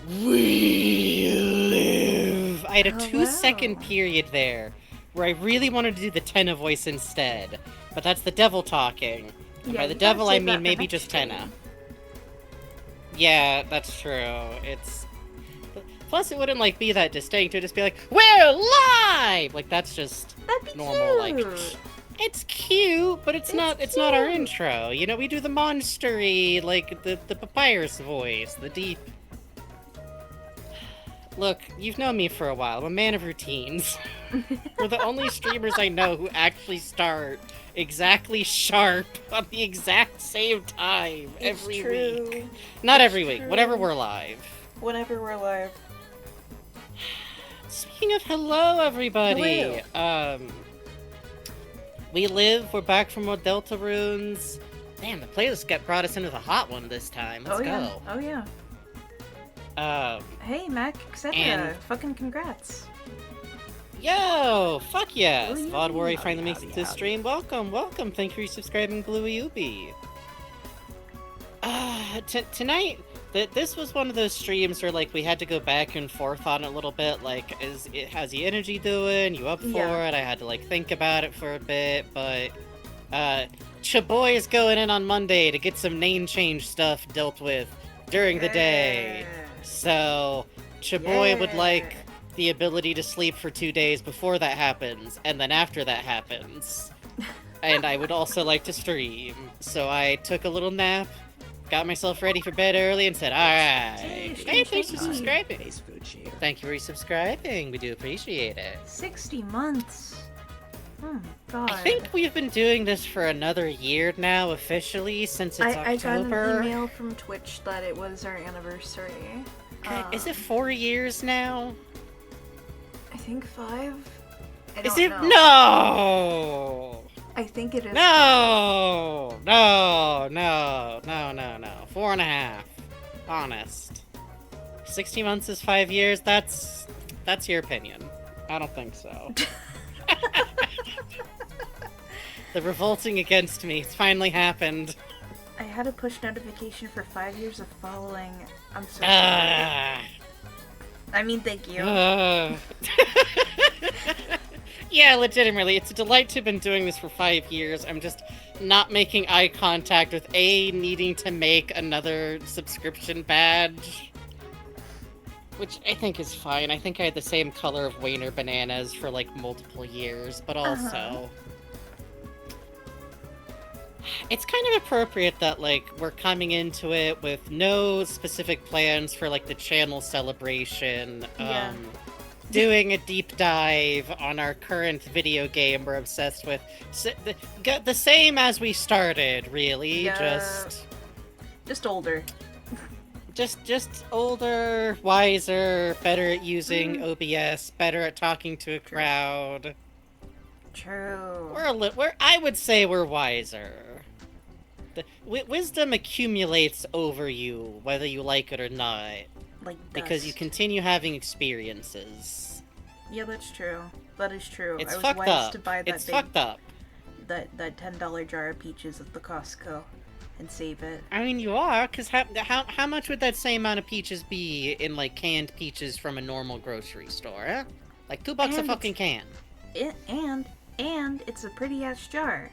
We live. I had a Hello. 2-second period there where I really wanted to do the Tenna voice instead, but that's the devil talking. And Yeah, by the you gotta devil, I save that mean for maybe next just stream. Tenna. Yeah, that's true. It's plus it wouldn't like be that distinct. It'd just be like, "We're live!" Like that's just That'd be normal. cute. Like it's cute, but it's not. It's not our intro. You know, we do the monstery, like the papyrus voice, the deep. Look, you've known me for a while. I'm a man of routines. We're the only streamers I know who actually start exactly sharp on the exact same time every week. Not every week, whenever we're live. Whenever we're live. Speaking of hello, everybody. Hello. We're back from our Delta Runes. Damn, the playlist brought us into the hot one this time. Let's go. Oh yeah. Hey, Mac, etc. And- Fucking congrats. Yo, fuck yes! Bluey VOD Warrior Ubi. finally makes it to the stream. Welcome. Thank you for subscribing, Bluey Ubi. Tonight, this was one of those streams where like we had to go back and forth on it a little bit. Like, how's the energy doing? You up for Yeah. it? I had to like think about it for a bit, but Chaboy is going in on Monday to get some name change stuff dealt with during the day. So Chaboy would like the ability to sleep for 2 days before that happens, and then after that happens. And I would also like to stream. So I took a little nap, got myself ready for bed early, and said, alright. Hey, thanks for subscribing. Thank you for subscribing. We do appreciate it. 60 months. Oh, God. I think we've been doing this for another year now, officially, since it's I got October. an email from Twitch that it was our anniversary. Is it 4 years now? I think 5. Is it? Know. No! I think it is. No! 4.5. Honest. 60 months is 5 years? That's your opinion. I don't think so. The revolting against me. It's finally happened. I had a push notification for 5 years of following. I'm so sorry. I mean, thank you. Yeah, legitimately, it's a delight to have been doing this for 5 years. I'm just not making eye contact with needing to make another subscription badge. Which I think is fine. I think I had the same color of Wayner bananas for like multiple years, but also... It's kind of appropriate that, like, we're coming into it with no specific plans for, like, the channel celebration. Yeah. Doing a deep dive on our current video game we're obsessed with. The same as we started, really. Yeah. Just older. Just older, wiser, better at using OBS, better at talking to a crowd. True. I would say we're wiser. Wisdom accumulates over you, whether you like it or not. Like because dust. you continue having experiences. Yeah, that's true. That is true. It's I was fucked wise up. to buy that It's fucked up. that $10 jar of peaches at the Costco and save it. I mean, you are, because how much would that same amount of peaches be in, like, canned peaches from a normal grocery store, eh? Like, $2 a fucking can. And it's a pretty-ass jar.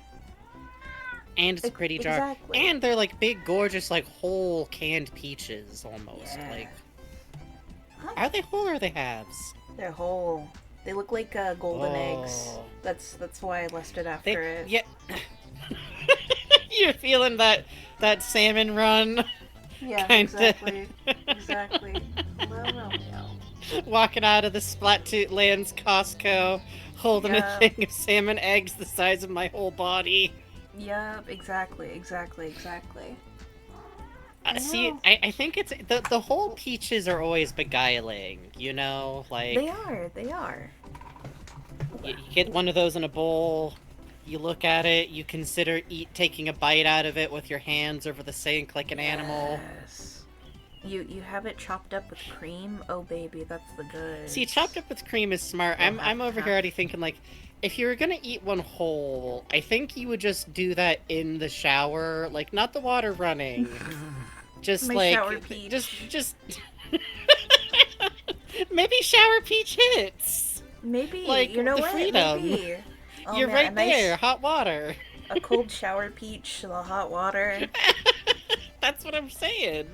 And it's a pretty jar. Exactly. And they're, like, big, gorgeous, like, whole canned peaches, almost. Yeah. Like, are they whole or are they halves? They're whole. They look like golden Oh. eggs. That's why I left it after it. Yeah. You're feeling that salmon run? Yeah, Kinda. exactly. Hello, Romeo. Walking out of the Splattoot Lands Costco, holding Yeah. a thing of salmon eggs the size of my whole body. Yep, exactly. See, I think it's the whole peaches are always beguiling, you know? Like, They are. you get one of those in a bowl, you look at it, you consider taking a bite out of it with your hands over the sink like an animal. Yes. You have it chopped up with cream. Oh baby, that's the good. See, chopped up with cream is smart. I'm over here already thinking, like, if you were gonna eat one whole, I think you would just do that in the shower, like, not the water running. Just My like, shower peach. just Maybe Shower Peach hits. Maybe. Like, You know the what? freedom. Maybe. Oh, You're man, right a nice, there, hot water. a cold shower peach, the hot water. That's what I'm saying.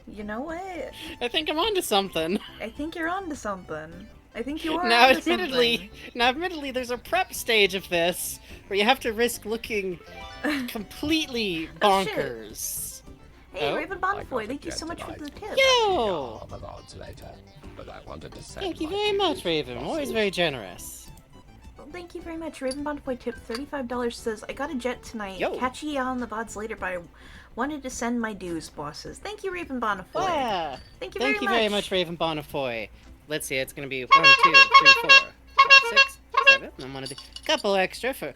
You know what? I think I'm onto something. I think you're onto something. I think you are Now, onto admittedly, there's a prep stage of this where you have to risk looking something. completely Oh, shit. bonkers. Hey, Oh? Raven Bonfoy, thank you so much for the tip. Yo! Of the odds later, but I wanted to send Thank you my very much, greetings Raven. to Always bosses. very generous. Well, thank you very much. Raven Bonfoy tip $35 says, I got a jet tonight. Yo. Catch ye on the VODs later, but I wanted to send my dues, bosses. Thank you, Raven Bonfoy. Ah, Thank you thank you very very much, Raven Bonifoy. Let's see, it's gonna be 1, 2, 3, 4, 5, 6, 7. I'm gonna do a couple extra for.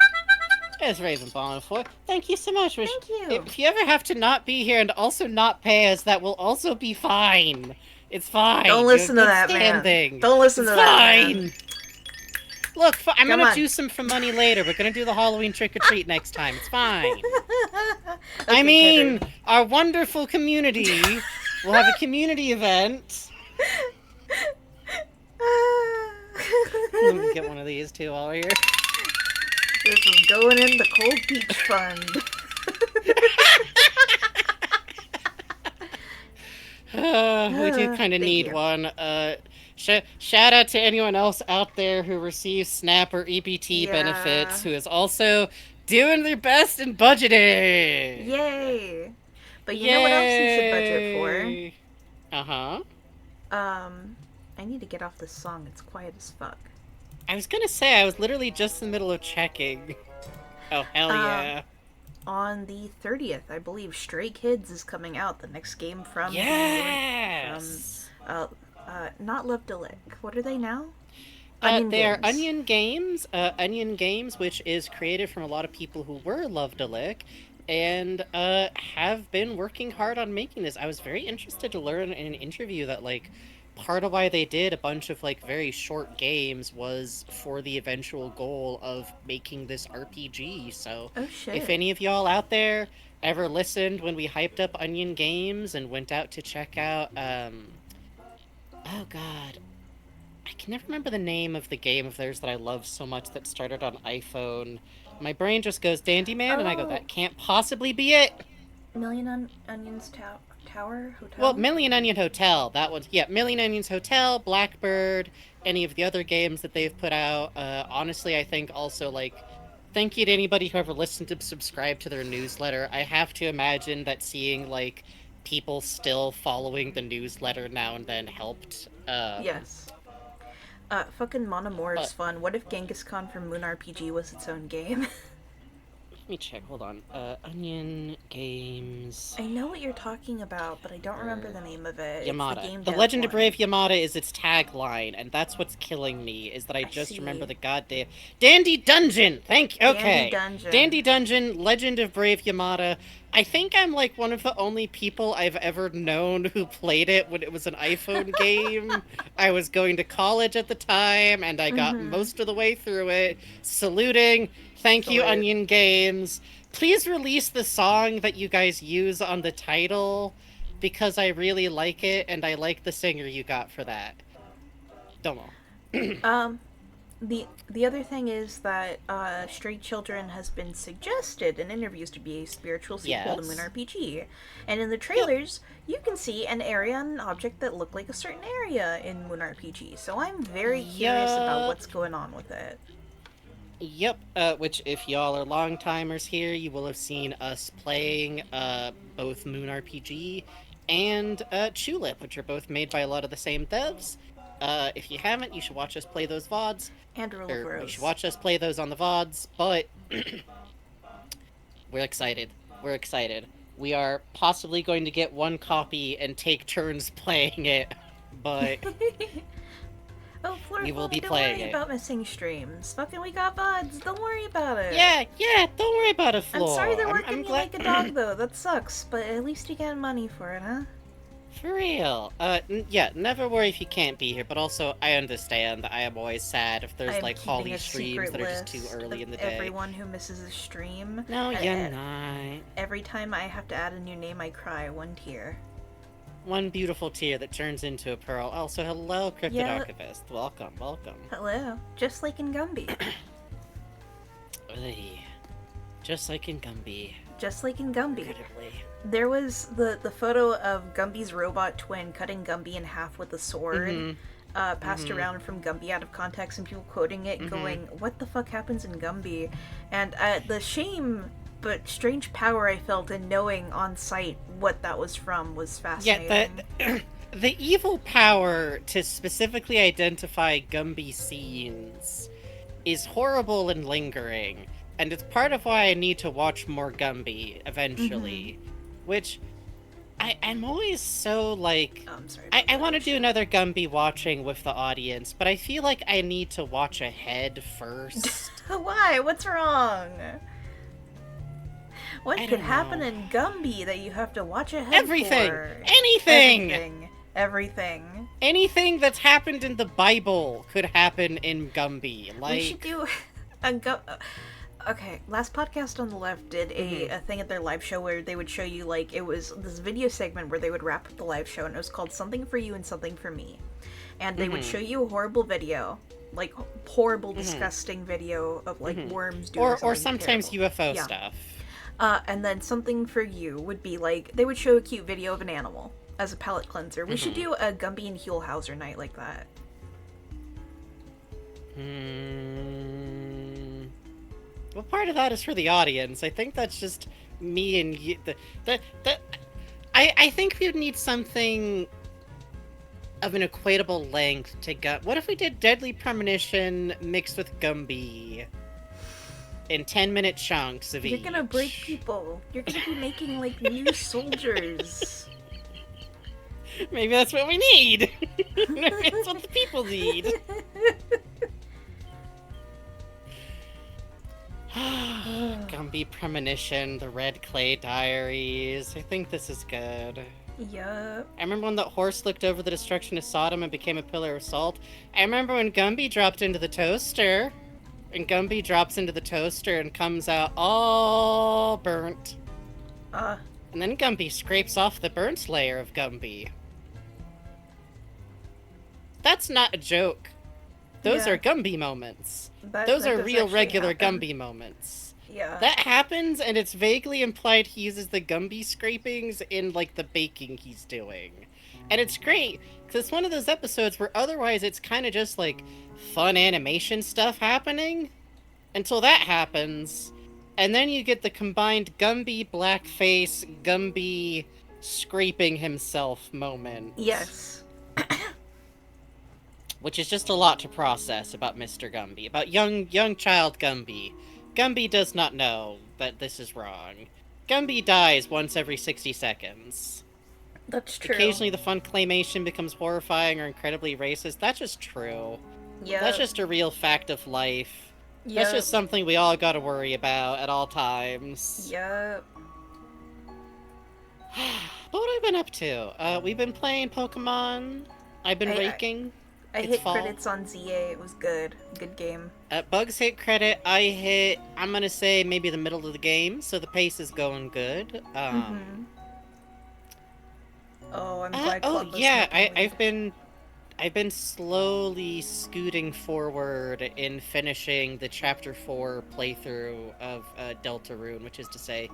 There's Raven Bonifoy. Thank you so much. Thank you. If you ever have to not be here and also not pay us, that will also be fine. It's fine. Don't You're listen to good that, man. standing. Don't listen It's to that, fine. man. Look, I'm Come gonna on. do some for money later. We're gonna do the Halloween trick or treat next time. It's fine. I Okay, mean, Pedro. our wonderful community will have a community event. Let me get one of these too while we're here. This is going in the Cold Peach Fund. We do kind of Thank need you. one. Shout out to anyone else out there who receives SNAP or EBT Yeah. benefits who is also doing their best in budgeting. Yay! But you know what else you should budget Uh-huh. for? I need to get off this song. It's quiet as fuck. I was gonna say, I was literally just in the middle of checking. Oh, hell yeah. On the 30th, I believe, Stray Kids is coming out. The next game from Yes! not Love Delic. What are they now? They are Games. Onion Games. Onion Games, which is created from a lot of people who were Love Delic and have been working hard on making this. I was very interested to learn in an interview that, like, part of why they did a bunch of, like, very short games was for the eventual goal of making this RPG. So, Oh shit. if any of y'all out there ever listened when we hyped up Onion Games and went out to check out, oh god, I can never remember the name of the game of theirs that I love so much that started on iPhone. My brain just goes Dandy Man, and I go, Oh. that can't possibly be it. Onions Tower Hotel. Well, Million Onion Hotel, that one's, yeah, Million Onions Hotel, Blackbird, any of the other games that they've put out. Honestly, I think also, like, thank you to anybody who ever listened to subscribe to their newsletter. I have to imagine that seeing, like, people still following the newsletter now and then helped. Yes. Fucking Monomore is But- fun. What if Genghis Khan from Moon RPG was its own game? Let me check, hold on. Onion Games... I know what you're talking about, but I don't remember the name of it. Yamada. It's the game The dev Legend of one. Brave Yamada is its tagline, and that's what's killing me, is that I just see. remember the goddamn... Dandy Dungeon! Thank you, okay. Dandy Dungeon. Dandy Dungeon, Legend of Brave Yamada. I think I'm, like, one of the only people I've ever known who played it when it was an iPhone game. I was going to college at the time, and I got most of the way through it. Saluting. Thank you, Salute. Onion Games. Please release the song that you guys use on the title, because I really like it, and I like the singer you got for that. Domo. The other thing is that Stray Children has been suggested in interviews to be a spiritual sequel to Yes. Moon RPG. And in the trailers, you can see an area and an object that look like a certain area in Moon RPG. So I'm very curious about Yup. what's going on with it. Yep, which if y'all are long timers here, you will have seen us playing both Moon RPG and Tulip, which are both made by a lot of the same devs. If you haven't, you should watch us play those VODs. And Rule of Or you Rose. should watch us play those on the VODs, but we're excited. We're excited. We are possibly going to get one copy and take turns playing it, but Oh, Flora, we will be don't playing worry it. about missing streams. Fucking we got VODs. Don't worry about it. yeah, don't worry about it, I'm Floor. sorry they're working I'm you glad... like a dog, though. That sucks. But at least you get money for it, huh? For real. Yeah, never worry if you can't be here, but also I understand that I am always sad if there's I'm like keeping Holly a streams secret that are just too list early of in the day. everyone who misses a stream. No, and you're not. Every time I have to add a new name, I cry one tear. one beautiful tear that turns into a pearl. Also, hello, Cryptid Yeah. Archivist. Welcome, welcome. Hello. Just like in Gumby. Oy. Just like in Gumby. Just like in Gumby. Incredibly. There was the photo of Gumby's robot twin cutting Gumby in half with a sword, Mhm. passed around from Gumby out of context, and people quoting it, going, "What the fuck happens in Gumby?" And the shame but strange power I felt in knowing on site what that was from was fascinating. Yeah, the evil power to specifically identify Gumby scenes is horrible and lingering, and it's part of why I need to watch more Gumby eventually. Which I'm always so like Oh, I'm sorry. I want to do another Gumby watching with the audience, but I feel like I need to watch ahead first. Why? What's wrong? What I could don't happen know. in Gumby that you have to watch ahead Everything! for? Anything! Everything. Anything that's happened in the Bible could happen in Gumby. We should Like, do a Okay, last podcast on the left did a thing at their live show where they would show you, like, it was this video segment where they would wrap up the live show, and it was called Something for You and Something for Me. And they would show you a horrible video, like horrible, disgusting video of like worms doing or something sometimes terrible. UFO Yeah. stuff. And then Something for You would be like, they would show a cute video of an animal as a palate cleanser. We should do a Gumby and Hulhauser night like that. Well, part of that is for the audience. I think that's just me and you. I think we would need something of an equatable length to go. What if we did Deadly Premonition mixed with Gumby in 10-minute chunks of You're each? gonna break people. You're gonna be making like new soldiers. Maybe that's what we need. Maybe that's what the people need. Gumby Premonition, the Red Clay Diaries. I think this is good. Yup. I remember when that horse looked over the destruction of Sodom and became a pillar of salt. I remember when Gumby dropped into the toaster. And Gumby drops into the toaster and comes out all burnt. And then Gumby scrapes off the burnt layer of Gumby. That's not a joke. Those Yeah. are Gumby moments. That Those are does real, actually regular happen. Gumby moments. Yeah. That happens, and it's vaguely implied he uses the Gumby scrapings in, like, the baking he's doing. And it's great, because it's one of those episodes where otherwise it's kind of just, like, fun animation stuff happening. Until that happens. And then you get the combined Gumby blackface, Gumby scraping himself moment. Yes. Which is just a lot to process about Mr. Gumby, about young child Gumby. Gumby does not know that this is wrong. Gumby dies once every 60 seconds. That's true. Occasionally the fun claymation becomes horrifying or incredibly racist. That's just true. Yeah. That's just a real fact of life. Yeah. That's just something we all gotta worry about at all times. Yep. What have I been up to? We've been playing Pokemon. I've been I- raking. I It's hit fall. credits on ZA. It was good. Good game. Bugs hit credit. I hit, I'm gonna say, maybe the middle of the game, so the pace is going good. Oh, I'm glad. Oh Columbus yeah, got the lead. I've been slowly scooting forward in finishing the Chapter 4 playthrough of Deltarune, which is to say,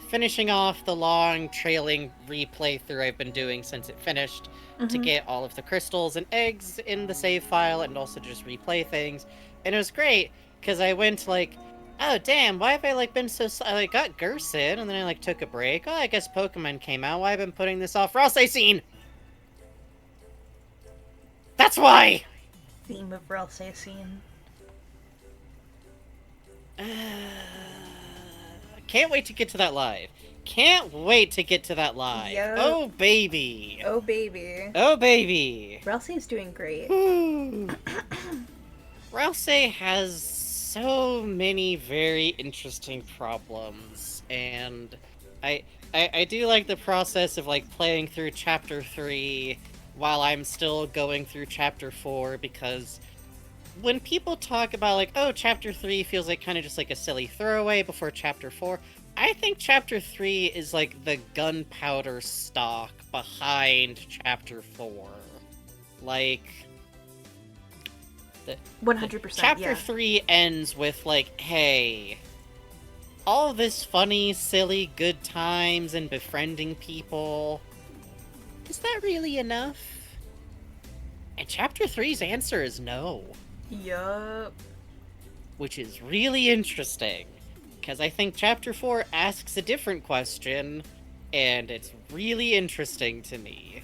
finishing off the long, trailing replay through I've been doing since it finished to get all of the crystals and eggs in the save file and also just replay things. And it was great, because I went like, oh damn, why have I like been so... I got Gerson, and then I like took a break. Oh, I guess Pokemon came out. Why have I been putting this off? Ralsei! That's why! Theme of Ralsacine. Can't wait to get to that live. Can't wait to get to that live. Yup. Oh, baby. Oh baby. Oh, baby. Ralsei's doing great. Ralsei has so many very interesting problems, and I do like the process of like playing through Chapter 3 while I'm still going through Chapter 4, because when people talk about like, oh, Chapter 3 feels like kind of just like a silly throwaway before Chapter 4, I think Chapter 3 is like the gunpowder stock behind Chapter 4. Like, 100%. Chapter yeah. 3 ends with, like, hey, all this funny, silly, good times and befriending people, is that really enough? And Chapter 3's answer is no. Yup. Which is really interesting, because I think Chapter 4 asks a different question, and it's really interesting to me.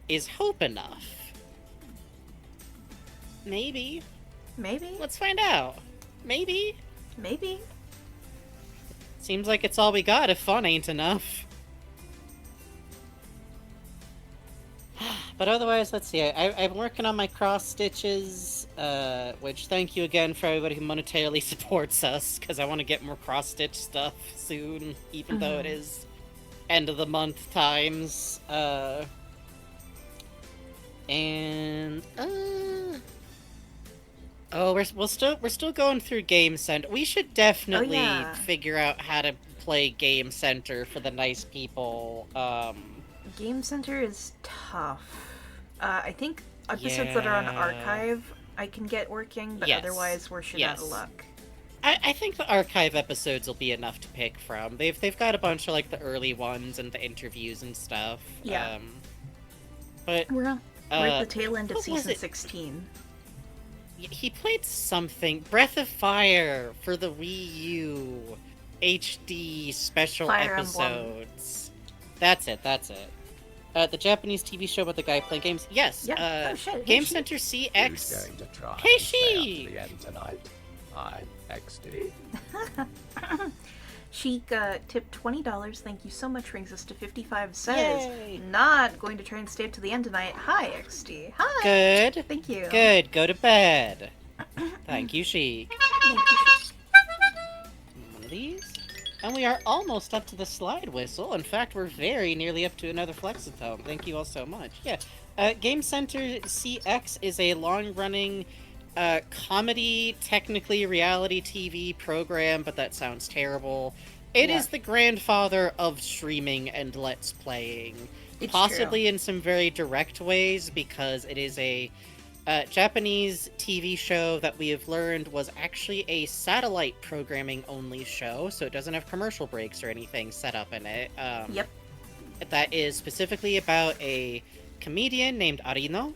Is hope enough? Maybe. Maybe. Let's find out. Maybe. Maybe. Seems like it's all we got if fun ain't enough. But otherwise, let's see. I'm working on my cross stitches, which thank you again for everybody who monetarily supports us, because I want to get more cross stitch stuff soon, even though it is end of the month times. Oh, we're still going through Game Center. We should definitely figure out how to play Game Center for the nice people. Game Center is tough. I think episodes that are on archive I can get working, but otherwise we're shit out of luck. I think the archive episodes will be enough to pick from. They've got a bunch of like the early ones and the interviews and stuff. Yeah. But we're at the tail end of what was season it? 16. He played something. Breath of Fire for the Wii U HD special Fire episodes. That's it. The Japanese TV show about the guy playing games. Yes. Yeah. Oh, shit. Hey, Game Sheik. Center Who's CX. going to try Hey, and stay up to Sheik! the end tonight? I'm XD. Sheik tipped $20. Thank you so much. Brings us to 55. Says, Yay. not going to try and stay up to the end tonight. Hi, XD. Hi. Good. Thank you. Good. Go to bed. Thank you, Sheik. Thank you. One of these. And we are almost up to the slide whistle. In fact, we're very nearly up to another Flexitome. Thank you all so much. Yeah. Game Center CX is a long-running comedy, technically reality TV program, but that sounds terrible. It is the grandfather of streaming and Let's Playing. It's Possibly in some very direct ways, because it is a Japanese TV show that we have learned was actually a satellite programming only show, so it doesn't have commercial breaks or anything set up in it. Yep. That is specifically about a comedian named Arino,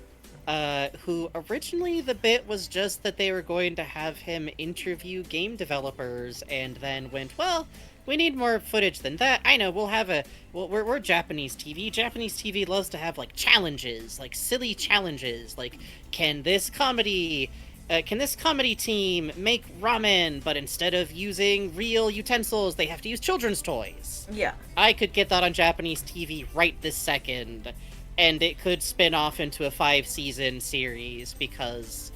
who originally the bit was just that they were going to have him interview game developers, and then went, well, we need more footage than that. I know, we're Japanese TV. Japanese TV loves to have, like, challenges, like, silly challenges, like, can this comedy team make ramen, but instead of using real utensils, they have to use children's toys? Yeah. I could get that on Japanese TV right this second, and it could spin off into a 5-season series, because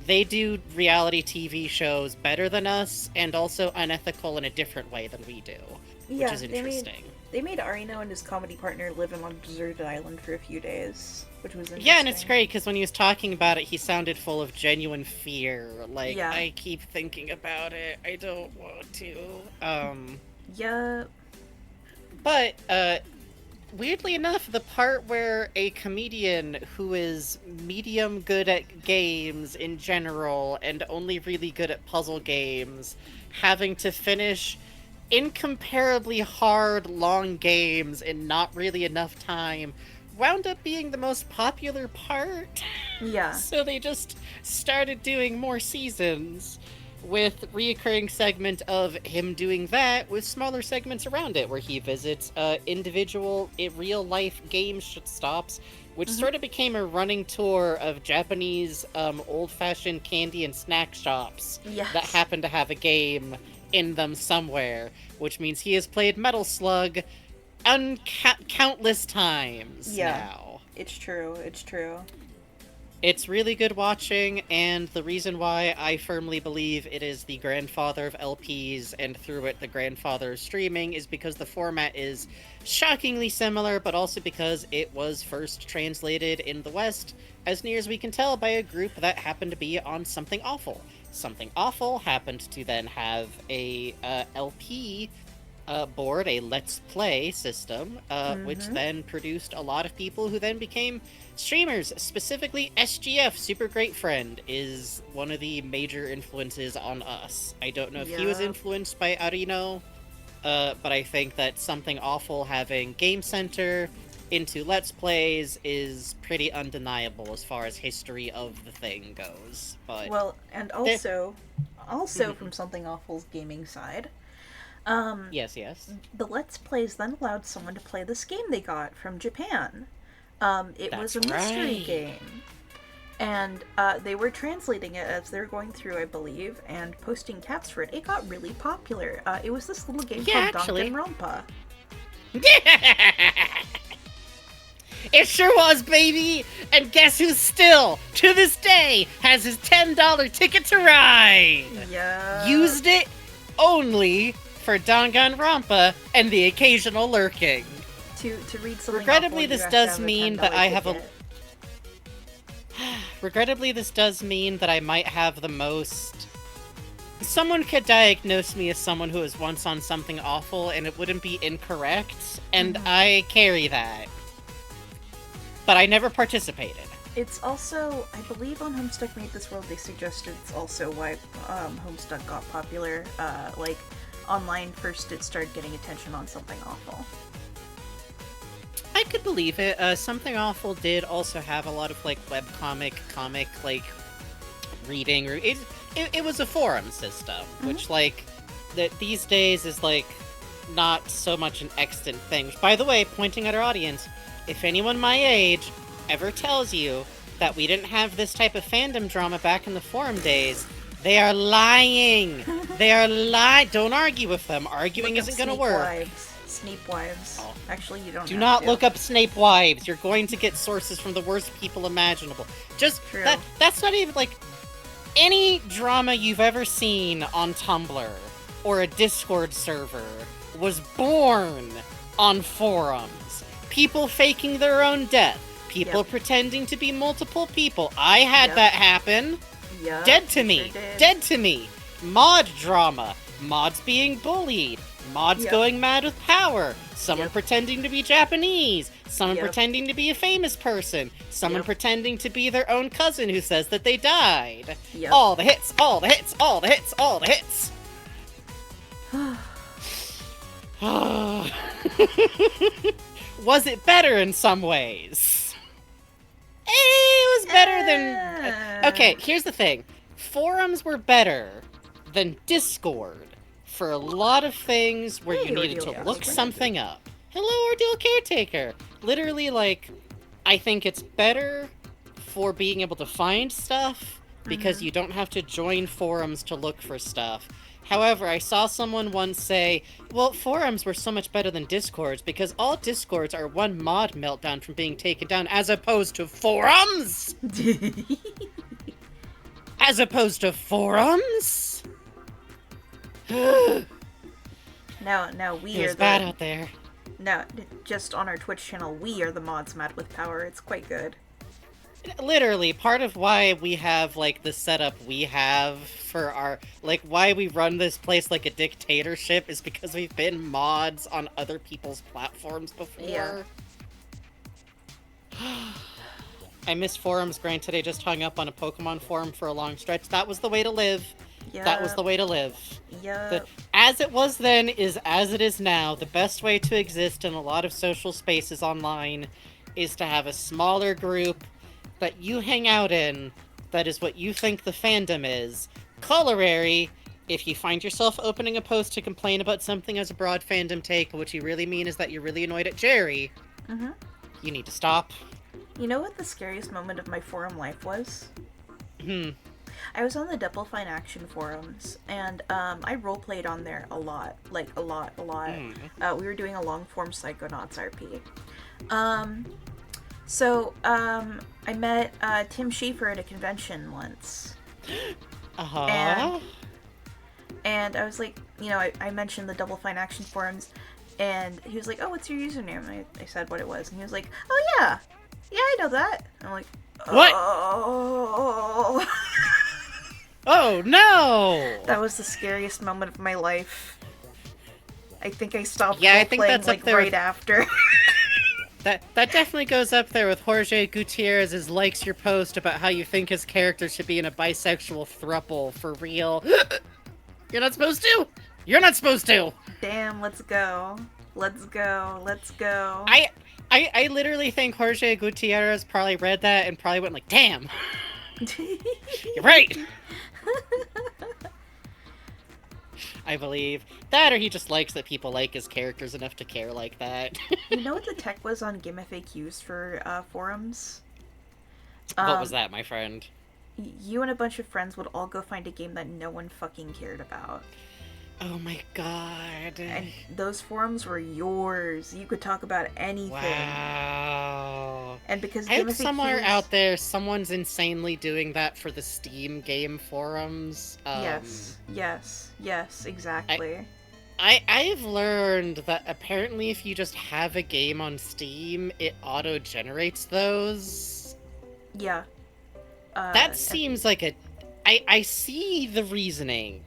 they do reality TV shows better than us, and also unethical in a different way than we do, which is interesting. They made Arino and his comedy partner live on a deserted island for a few days, which was interesting. Yeah, and it's great, because when he was talking about it, he sounded full of genuine fear. Like, I keep thinking about it, I don't want to. Yeah. But, weirdly enough, the part where a comedian who is medium good at games in general and only really good at puzzle games having to finish incomparably hard, long games in not really enough time wound up being the most popular part. Yeah. So they just started doing more seasons with reoccurring segment of him doing that with smaller segments around it where he visits individual real-life game stops, which sort of became a running tour of Japanese old-fashioned candy and snack shops that happen to have a game in them somewhere, which means he has played Metal Slug countless times now. It's true. It's really good watching, and the reason why I firmly believe it is the grandfather of LPs, and through it the grandfather of streaming, is because the format is shockingly similar, but also because it was first translated in the West, as near as we can tell, by a group that happened to be on Something Awful. Something Awful happened to then have a LP board, a Let's Play system, which then produced a lot of people who then became streamers. Specifically, SGF, Super Great Friend, is one of the major influences on us. I don't know if he was influenced by Arino, but I think that Something Awful having Game Center into Let's Plays is pretty undeniable as far as history of the thing goes. But well, and also from Something Awful's gaming side, yes, the Let's Plays then allowed someone to play this game they got from Japan. It was a That's mystery right. game. And they were translating it as they were going through, I believe, and posting caps for it. It got really popular. It was this little game called actually. Danganronpa. It sure was, baby! And guess who still, to this day, has his $10 ticket to ride? Yeah. Used it only for Danganronpa and the occasional lurking. To read something. Regrettably, awful, this you have does to have a mean $10 that I have a- ticket. Regrettably, this does mean that I might have the most... Someone could diagnose me as someone who was once on Something Awful, and it wouldn't be incorrect, and I carry that. But I never participated. It's also, I believe on Homestuck Made This World, they suggested it's also why Homestuck got popular. Like, online first it started getting attention on Something Awful. I could believe it. Something Awful did also have a lot of, like, webcomic, like, reading. It was a forum system, which, like, these days is, like, not so much an extant thing. Which, by the way, pointing at our audience, if anyone my age ever tells you that we didn't have this type of fandom drama back in the forum days, they are lying. They are lying. Don't argue with them. Arguing isn't going to work. Snape Wives. Oh. Actually, you don't Do have not to. look up Snape Wives. You're going to get sources from the worst people imaginable. Just True. that's not even like any drama you've ever seen on Tumblr or a Discord server was born on forums. People faking their own death. People Yep. pretending to be multiple people. I had Yep. that happen. Yeah, Dead to you me. sure did. Dead to me. Mod drama. Mods being bullied. Mods Yep. going mad with power. Someone Yep. pretending to be Japanese. Someone Yep. pretending to be a famous person. Someone Yep. pretending to be their own cousin who says that they died. Yep. All the hits, all the hits, all the hits, all the hits. Was it better in some ways? It was better than... Okay, here's the thing. Forums were better than Discord for a lot of things where Hey, you needed Ordeal to look Caretaker. something up. Hello, Ordeal Caretaker! Literally, like, I think it's better for being able to find stuff because you don't have to join forums to look for stuff. However, I saw someone once say, well, forums were so much better than Discords because all Discords are one mod meltdown from being taken down as opposed to forums? As opposed to forums? Now we It's are bad the out there. now just on our Twitch channel. We are the mods mad with power. It's quite good. Literally, part of why we have, like, the setup we have for our... Like, why we run this place like a dictatorship is because we've been mods on other people's platforms before. Yeah. I miss forums, granted I just hung up on a Pokemon forum for a long stretch. That was the way to live. Yeah. That was the way to live. Yeah. As it was then is as it is now. The best way to exist in a lot of social spaces online is to have a smaller group that you hang out in that is what you think the fandom is. Corollary, if you find yourself opening a post to complain about something as a broad fandom take, but what you really mean is that you're really annoyed at Jerry, you need to stop. You know what the scariest moment of my forum life was? Hmm. I was on the Double Fine Action forums, and I roleplayed on there a lot. Like, a lot. We were doing a long-form Psychonauts RP. I met Tim Schafer at a convention once. Uh-huh. And I was like, you know, I mentioned the Double Fine Action forums, and he was like, oh, what's your username? And I said what it was, and he was like, oh, yeah, I know that. And I'm like, What? oh. Oh no! That was the scariest moment of my life. I think I stopped Yeah, I think playing that's up like there right with- after. That definitely goes up there with Jorge Gutierrez's likes your post about how you think his character should be in a bisexual throuple for real. You're not supposed to. You're not supposed to. Damn, let's go. Let's go. Let's go. I literally think Jorge Gutierrez probably read that and probably went like, "Damn, you're right." I believe that, or he just likes that people like his characters enough to care like that. You know what the tech was on Game FAQs for forums? What was that, my friend? You and a bunch of friends would all go find a game that no one fucking cared about. Oh my god. And those forums were yours. You could talk about anything. Wow. And because I Game hope FAQs... somewhere out there someone's insanely doing that for the Steam game forums. Yes, exactly. I've learned that apparently if you just have a game on Steam, it auto-generates those. Yeah. That seems like a... I see the reasoning,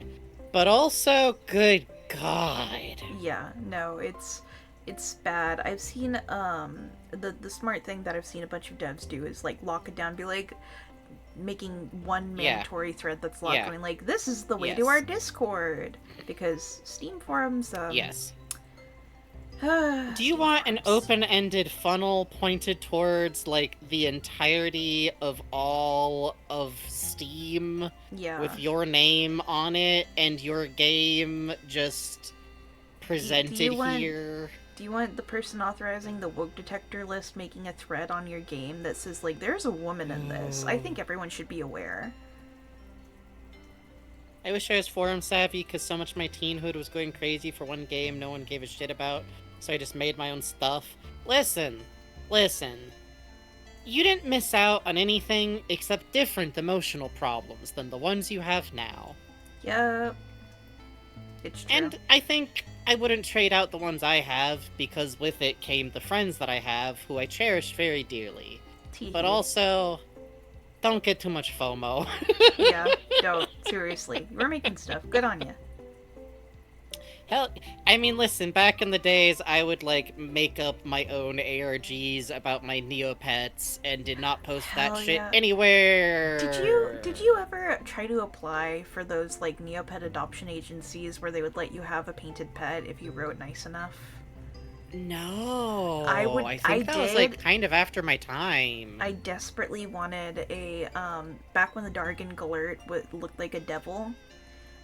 but also, good god. Yeah, no, it's bad. I've seen the smart thing that I've seen a bunch of devs do is like lock it down, be like making one mandatory thread that's locked, going like, this is the way to our Discord, because Steam forums Yes. Do you want an open-ended funnel pointed towards like the entirety of all of Steam with your name on it and your game just presented here? Do you want the person authorizing the woke detector list making a thread on your game that says like, there's a woman in this? I think everyone should be aware. I wish I was forum savvy because so much of my teenhood was going crazy for one game no one gave a shit about. So I just made my own stuff. Listen. You didn't miss out on anything except different emotional problems than the ones you have now. Yep. It's true. And I think I wouldn't trade out the ones I have, because with it came the friends that I have, who I cherish very dearly. But also, don't get too much FOMO. Yeah, don't. Seriously. You're making stuff. Good on you. Hell, I mean, listen, back in the days, I would, like, make up my own ARGs about my Neopets and did not post that shit anywhere. Did you ever try to apply for those, like, Neopet adoption agencies where they would let you have a painted pet if you wrote nice enough? No. I think that was, like, kind of after my time. I desperately wanted a, back when the Dargan Galert looked like a devil.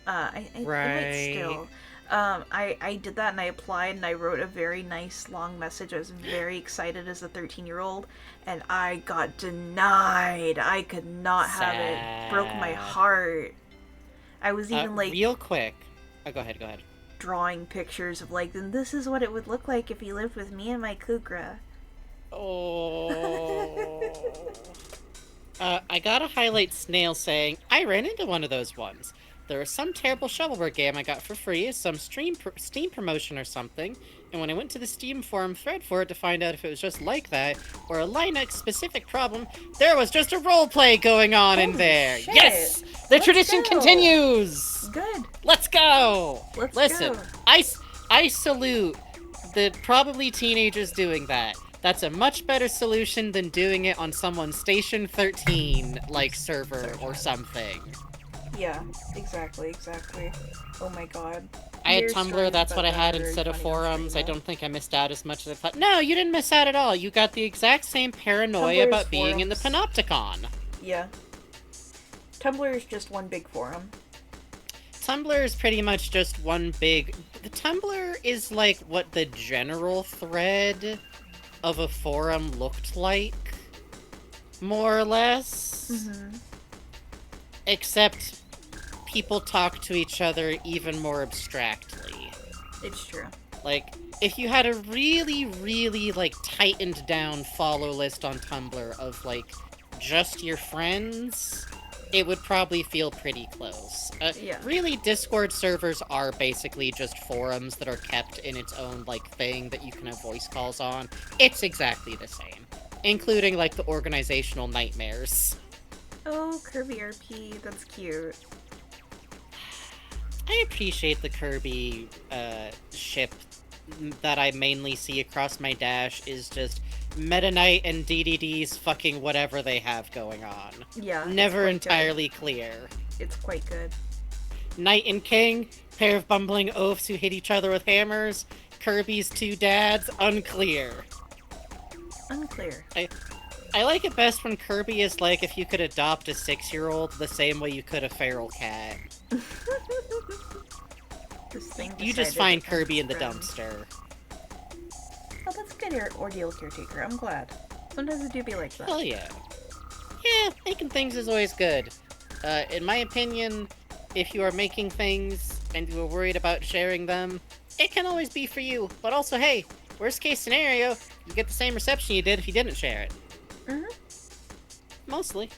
I might still... I did that and I applied and I wrote a very nice long message. I was very excited as a 13-year-old and I got denied. I could not have it. Broke my heart. I was even like... Real quick. Oh, go ahead. Drawing pictures of like, then this is what it would look like if he lived with me and my Kukra. Oh. I gotta highlight Snail saying, I ran into one of those ones. There was some terrible shovelware game I got for free, some Steam promotion or something, and when I went to the Steam forum thread for it to find out if it was just like that, or a Linux-specific problem, there was just a roleplay going on in there! Shit. Yes! The tradition continues! Good. Let's go! Listen, go. I salute the probably teenagers doing that. That's a much better solution than doing it on someone's Station 13, like, server or something. Yeah, exactly. Oh my god. I had Tumblr, that's what I had instead of forums. I don't think I missed out as much as I thought. No, you didn't miss out at all. You got the exact same paranoia about being in the Panopticon. Yeah. Tumblr is just one big forum. Tumblr is pretty much just one big... The Tumblr is like what the general thread of a forum looked like, more or less. Mm-hmm. Except people talk to each other even more abstractly. It's true. Like, if you had a really, really, like, tightened down follow list on Tumblr of, like, just your friends, it would probably feel pretty close. Really, Discord servers are basically just forums that are kept in its own, like, thing that you can have voice calls on. It's exactly the same. Including, like, the organizational nightmares. Oh, Kirby RP, that's cute. I appreciate the Kirby ship that I mainly see across my dash is just Meta Knight and DDD's fucking whatever they have going on. Yeah, it's Never quite entirely clear. It's quite good. Knight and King, pair of bumbling oafs who hit each other with hammers. Kirby's two dads, unclear. Unclear. I like it best when Kirby is like if you could adopt a 6-year-old the same way you could a feral cat. This thing You just decided find to Kirby in the friends. dumpster. Oh, that's a good ordeal caretaker. I'm glad. Sometimes it do be like that. Hell yeah. Yeah, making things is always good. In my opinion, if you are making things and you are worried about sharing them, it can always be for you. But also, hey, worst case scenario, you get the same reception you did if you didn't share it. Mostly.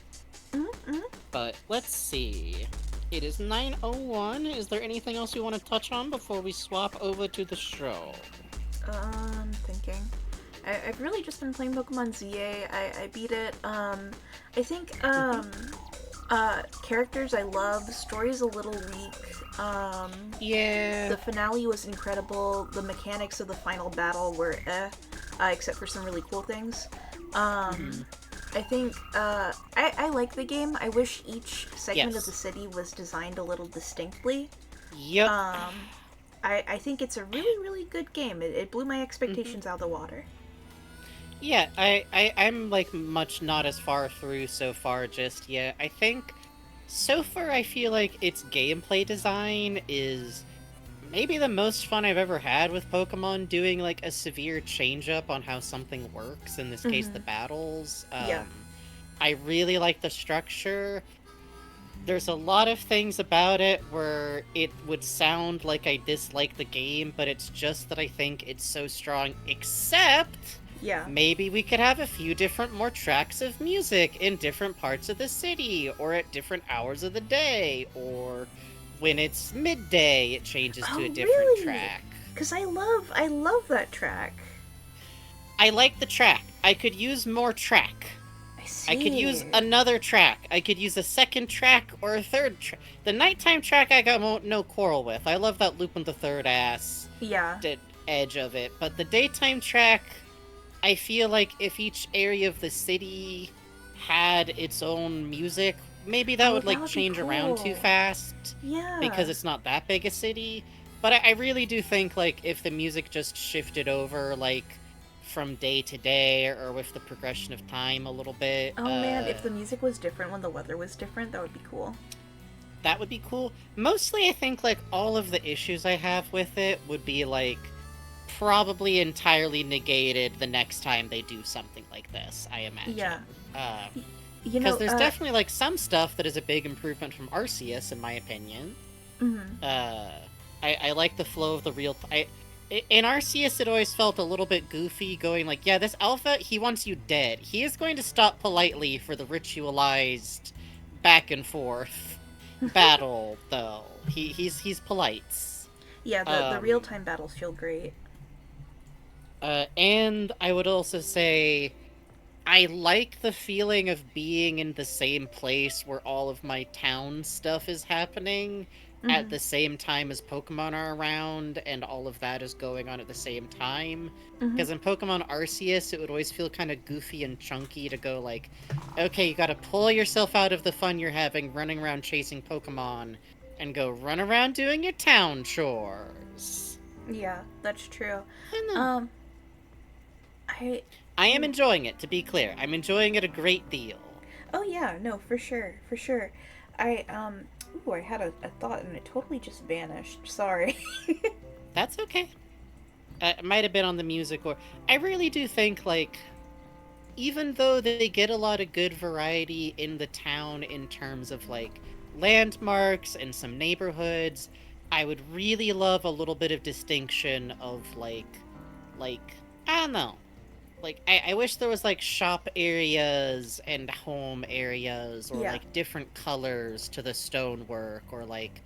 But let's see. It is 9:01. Is there anything else you want to touch on before we swap over to the show? Thinking. I've really just been playing Pokemon ZA. I beat it. I think, characters I love. Story's a little weak. Yeah. The finale was incredible. The mechanics of the final battle were except for some really cool things. I think, I like the game. I wish each segment of the city was designed a little distinctly. Yep. I think it's a really, really good game. It blew my expectations out of the water. Yeah, I'm like much not as far through so far just yet. I think so far I feel like its gameplay design is maybe the most fun I've ever had with Pokemon, doing like a severe change up on how something works, in this case the battles. Yeah. I really like the structure. There's a lot of things about it where it would sound like I dislike the game, but it's just that I think it's so strong, except Yeah. maybe we could have a few different more tracks of music in different parts of the city, or at different hours of the day, or when it's midday it changes to Oh, a different really? track. Because I love that track. I like the track. I could use more track. I see. I could use another track. I could use a second track or a third track. The nighttime track I got no quarrel with. I love that Lupin the Third ass Yeah. edge of it. But the daytime track, I feel like if each area of the city had its own music, maybe that would that like would be change around too cool. fast Yeah. because it's not that big a city. But I really do think like if the music just shifted over like from day to day, or with the progression of time a little bit. Oh man, if the music was different when the weather was different, that would be cool. That would be cool. Mostly, I think like all of the issues I have with it would be like probably entirely negated the next time they do something like this, I imagine. Yeah. You know, Because there's definitely like some stuff that is a big improvement from Arceus, in my opinion. I like the flow of the real. In Arceus, it always felt a little bit goofy, going like, yeah, this alpha, he wants you dead. He is going to stop politely for the ritualized back and forth battle, though. He's polite. Yeah, the real-time battles feel great. And I would also say I like the feeling of being in the same place where all of my town stuff is happening at the same time as Pokemon are around, and all of that is going on at the same time. Because in Pokemon Arceus, it would always feel kind of goofy and chunky to go like, okay, you gotta pull yourself out of the fun you're having running around chasing Pokemon, and go run around doing your town chores. Yeah, that's true. I am enjoying it, to be clear. I'm enjoying it a great deal. Oh yeah, no, for sure, for sure. Ooh, I had a thought and it totally just vanished. Sorry. That's okay. It might have been on the music, or I really do think like, even though they get a lot of good variety in the town in terms of like landmarks and some neighborhoods, I would really love a little bit of distinction of like I don't know. Like, I wish there was, like, shop areas and home areas, or, Yeah. like, different colors to the stonework, or, like,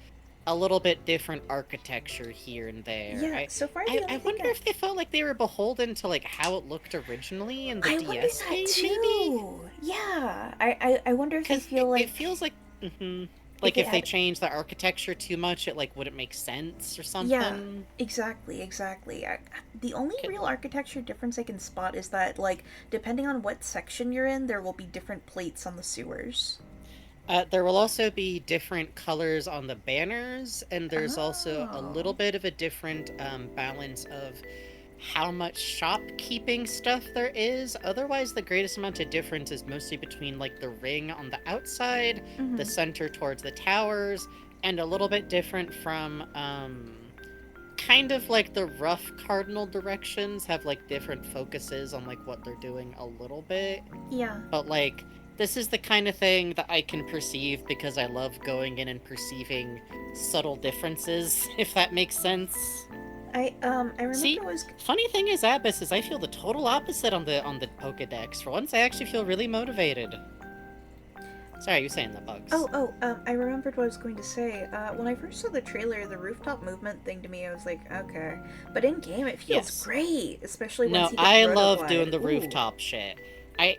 a little bit different architecture here and there. Yeah, so far the I only thing wonder if they felt like they were beholden to, like, how it looked originally in the I wonder DS that game, too. maybe? Yeah, I wonder if they Because feel like it feels like... Mm-hmm. Like, if they had- change the architecture too much, it, like, wouldn't make sense or something. Yeah, exactly. The only Could- real architecture difference I can spot is that, like, depending on what section you're in, there will be different plates on the sewers. There will also be different colors on the banners, and there's also a Oh. little bit of a different balance of how much shopkeeping stuff there is. Otherwise, the greatest amount of difference is mostly between, like, the ring on the outside, the Mhm. center towards the towers, and a little bit different from, kind of like the rough cardinal directions have, like, different focuses on, like, what they're doing a little bit. Yeah. But, like, this is the kind of thing that I can perceive because I love going in and perceiving subtle differences, if that makes sense. I remember See? it was Funny thing is, Abyss, is I feel the total opposite on the Pokedex. For once, I actually feel really motivated. Sorry, you're saying the bugs. I remembered what I was going to say. When I first saw the trailer, the rooftop movement thing to me, I was like, okay. But in game, it feels Yes. great, especially No, once you get I Roto love Glide. doing the Ooh. rooftop shit. I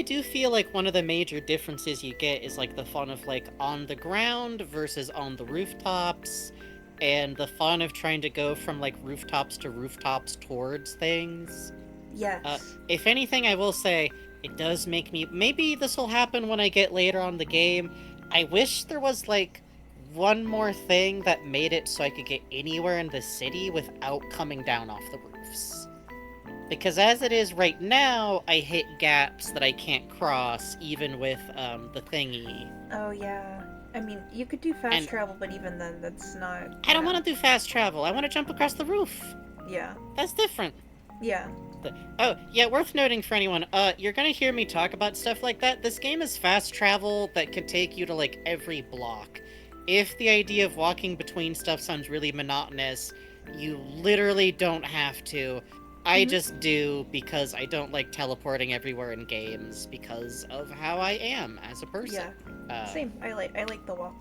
do feel like one of the major differences you get is like the fun of like on the ground versus on the rooftops, and the fun of trying to go from like rooftops to rooftops towards things. Yes. If anything, I will say it does make me. Maybe this will happen when I get later on the game. I wish there was like one more thing that made it so I could get anywhere in the city without coming down off the roofs. Because as it is right now, I hit gaps that I can't cross, even with the thingy. Oh, yeah. I mean, you could do fast And- travel, but even then, that's not... I don't want to do fast travel. I want to jump across the roof. Yeah. That's different. Yeah. Oh, yeah, worth noting for anyone, you're gonna hear me talk about stuff like that. This game is fast travel that can take you to, like, every block. If the idea of walking between stuff sounds really monotonous, you literally don't have to. I Mhm. just do because I don't like teleporting everywhere in games because of how I am as a person. Same. I like the walk.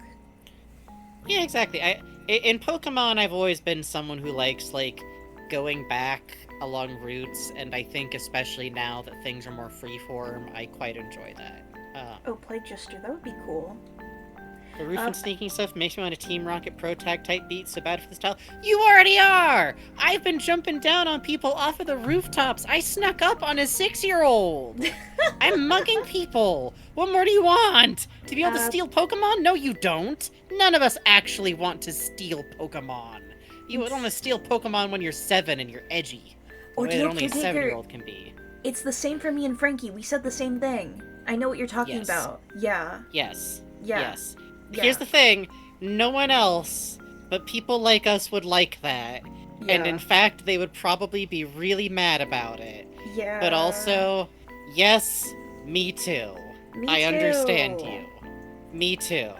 Yeah, exactly. In Pokemon, I've always been someone who likes, like, going back along routes, and I think especially now that things are more freeform, I quite enjoy that. Oh, Plague Jester, that would be cool. The roof and sneaking stuff makes me want a Team Rocket Pro Tag type beat so bad for the style. You already are! I've been jumping down on people off of the rooftops. I snuck up on a 6-year-old. I'm mugging people. What more do you want? To be able to steal Pokemon? No, you don't. None of us actually want to steal Pokemon. You would want to steal Pokemon when you're 7 and you're edgy. The way that only a 7-year-old can be. It's the same for me and Frankie. We said the same thing. I know what you're talking Yes. about. Yeah. Yes. Yeah. Yes. Yeah. Here's the thing. No one else, but people like us would like that. Yeah. And in fact, they would probably be really mad about it. Yeah. But also, yes, me too. Me I too. understand you. Me too.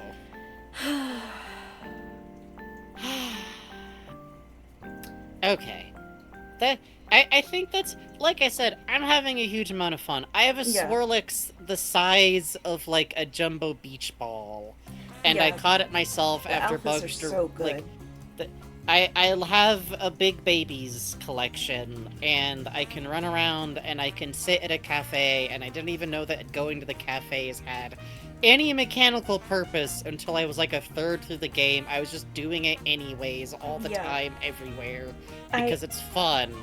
Okay. I think that's, like I said, I'm having a huge amount of fun. I have a Yeah. Swirlix the size of, like, a jumbo beach ball. And I Yeah. caught it myself The after alphas Bugs... are so good. I'll have a Big Babies collection, and I can run around, and I can sit at a cafe, and I didn't even know that going to the cafes had any mechanical purpose until I was like a third through the game. I was just doing it anyways, all the Yeah. time, everywhere, I- because it's fun.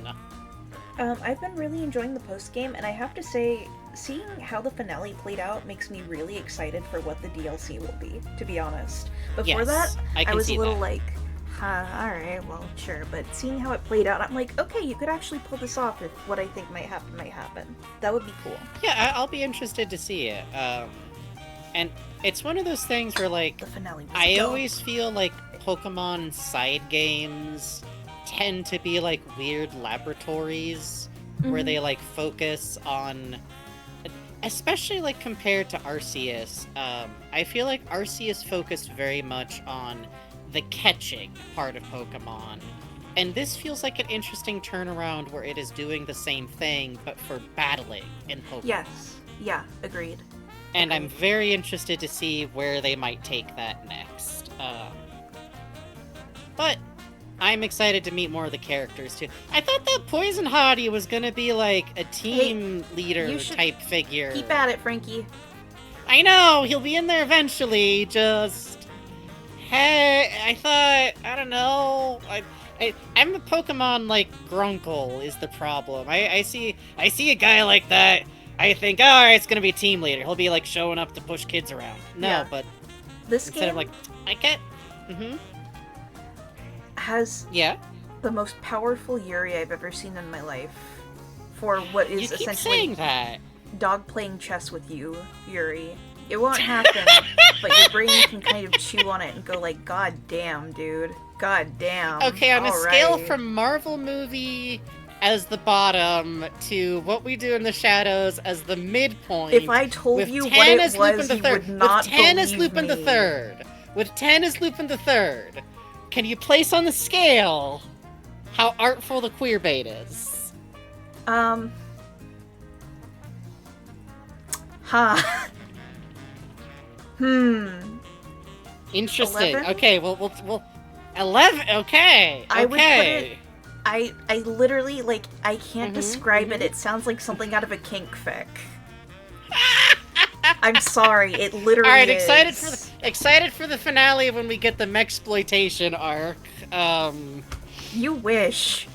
I've been really enjoying the post game, and I have to say, seeing how the finale played out makes me really excited for what the DLC will be. To be honest, before Yes, that, I can was see a little that. like, all right, well, sure. But seeing how it played out, I'm like, okay, you could actually pull this off if what I think might happen. That would be cool. Yeah, I'll be interested to see it. And it's one of those things where, like, The finale was I dope. always feel like Pokemon side games tend to be like weird laboratories where Mhm. they like focus on, especially like compared to Arceus. I feel like Arceus focused very much on the catching part of Pokemon. And this feels like an interesting turnaround where it is doing the same thing, but for battling in Pokemon. Yes. Yeah. Agreed. And I'm very interested to see where they might take that next. But I'm excited to meet more of the characters too. I thought that Poison Hottie was gonna be like a team leader you should type figure. Keep at it, Frankie. I know, he'll be in there eventually, just Hey, I don't know. I'm a Pokemon like Grunkle is the problem. I see a guy like that. I think, oh, alright, it's gonna be a team leader. He'll be like showing up to push kids around. No, Yeah. but This instead game of like, I get. has Yeah. the most powerful Yuri I've ever seen in my life. For what is You keep essentially saying that. dog playing chess with you, Yuri. It won't happen, but your brain can kind of chew on it and go like, God damn, dude. God damn. Okay, on a All scale right." from Marvel movie as the bottom to What We Do in the Shadows as the midpoint. If I told with you 10 what it as was, Lupin the you Third, would not with 10 as believe Lupin the me. Third, with 10 as Lupin the Third, can you place on the scale how artful the queer bait is? Huh. Interesting. 11? Okay, we'll 11. Okay. I would put okay. it- I literally, like, I can't Mhm, describe it. It sounds like something out of a kink fic. I'm sorry, it literally All right, is. excited for the finale when we get the mexploitation arc. You wish.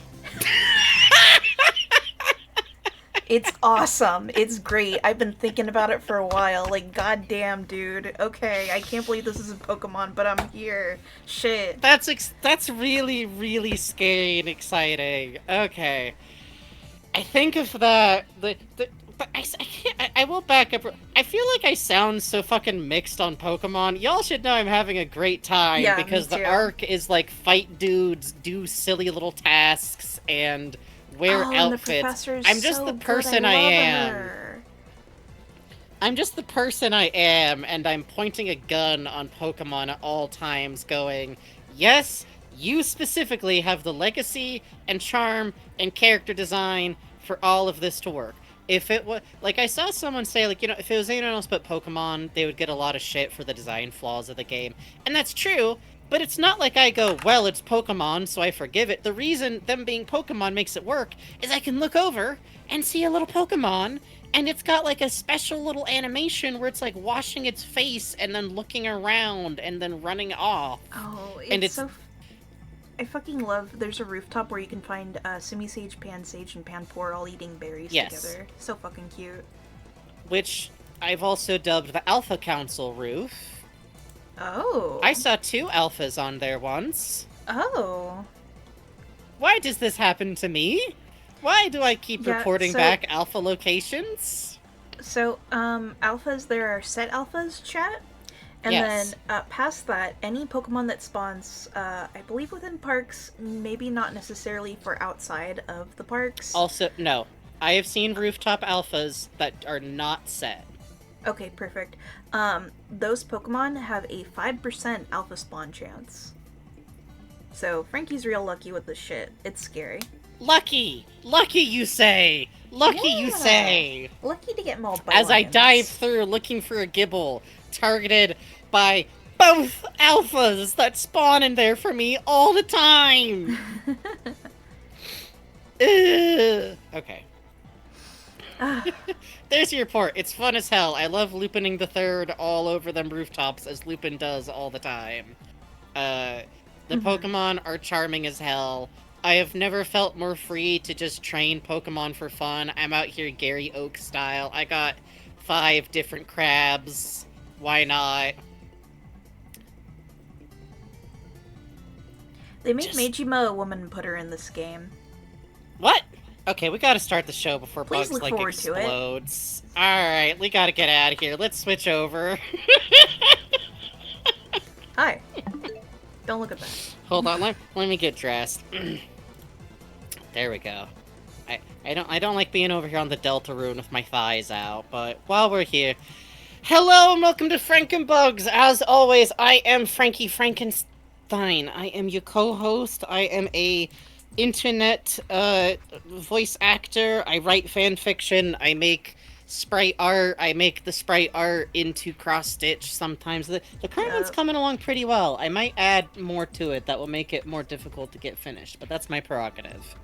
It's awesome. It's great. I've been thinking about it for a while. Like, goddamn, dude. Okay, I can't believe this isn't Pokemon, but I'm here. Shit. That's really, really scary and exciting. Okay, I think of that. But I can't. I will back up. I feel like I sound so fucking mixed on Pokemon. Y'all should know I'm having a great time Yeah, me because the too. arc is like fight dudes, do silly little tasks, and wear Oh, and the outfits. professor's I'm just so the good. person I I love am. her. I'm just the person I am, and I'm pointing a gun on Pokemon at all times, going, yes, you specifically have the legacy and charm and character design for all of this to work. If it was, like, I saw someone say, like, if it was anyone else but Pokemon, they would get a lot of shit for the design flaws of the game. And that's true, but it's not like I go, well, it's Pokemon, so I forgive it. The reason them being Pokemon makes it work is I can look over and see a little Pokemon, and it's got like a special little animation where it's like washing its face and then looking around and then running off. Oh, And it's so... I fucking love... There's a rooftop where you can find Sumisage, Pansage, and Panpour all eating berries Yes. together. So fucking cute. Which I've also dubbed the Alpha Council roof. Oh. I saw 2 alphas on there once. Oh. Why does this happen to me? Why do I keep Yeah, reporting so- back alpha locations? So, alphas, there are set alphas, chat. And Yes. then, past that, any Pokemon that spawns, I believe within parks, maybe not necessarily for outside of the parks. Also, no. I have seen rooftop alphas that are not set. Okay, perfect. Those Pokemon have a 5% alpha spawn chance. So, Frankie's real lucky with this shit. It's scary. Lucky! Lucky, you say! Lucky, you Yeah. say! Lucky to get mauled by As I lions. dive through looking for a Gibble, targeted by both alphas that spawn in there for me all the time! Ugh. Okay. There's your report. It's fun as hell. I love Lupining the Third all over them rooftops as Lupin does all the time. The Pokemon are charming as hell. I have never felt more free to just train Pokemon for fun. I'm out here Gary Oak style. I got 5 different crabs. Why not? They made Just- Majima a woman and put her in this game. What? Okay, we gotta start the show before Please Bugs look like forward to it. explodes. Alright, we gotta get out of here. Let's switch over. Hi. Don't look at that. Hold on, let me get dressed. There we go. I don't like being over here on the Deltarune with my thighs out, but while we're here, hello and welcome to Frankenbugs. As always, I am Frankie Frankenstein. I am your co-host. I am a internet voice actor. I write fan fiction. I make sprite art. I make the sprite art into cross stitch sometimes. The current one's Yep. coming along pretty well. I might add more to it that will make it more difficult to get finished, but that's my prerogative.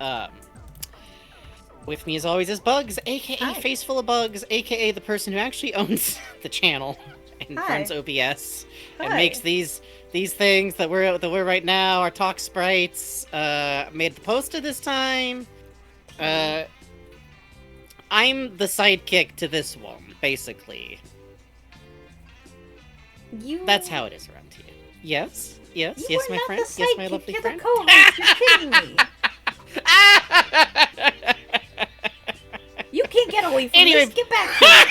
With me as always is Bugs, aka Hi. Face Full of Bugs, aka the person who actually owns the channel. and Hi. runs OBS and Hi. makes these things that we're right now, our talk sprites. Made the poster this time. I'm the sidekick to this one, basically. That's how it is around here. Yes, yes, You yes, are my not friend. the Yes, my sidekick, lovely you're friend. the co-host. You're kidding me. You can't get away from Anyway. this. Get back here.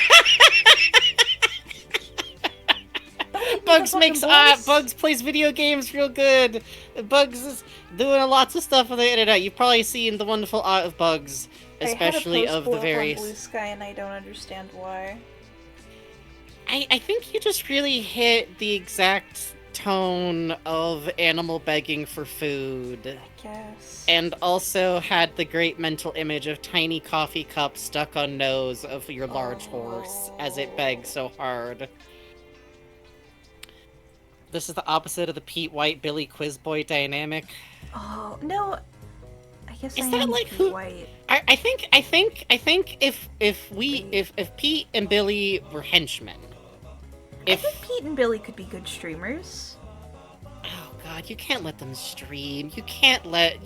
Don't leave me Bugs the makes fucking boys. Bugs plays video games real good. Bugs is doing lots of stuff on the internet. You've probably seen the wonderful art of Bugs, especially of the various. Blue Sky, and I don't understand why. I think you just really hit the exact tone of animal begging for food, I guess. and also had the great mental image of tiny coffee cups stuck on nose of your large horse as it begs so hard. This is the opposite of the Pete White Billy Quizboy dynamic. Oh no. I guess Is I that am like Pete who- White. I think if Pete and Billy were henchmen, I think Pete and Billy could be good streamers. oh god, you can't let them stream. You can't let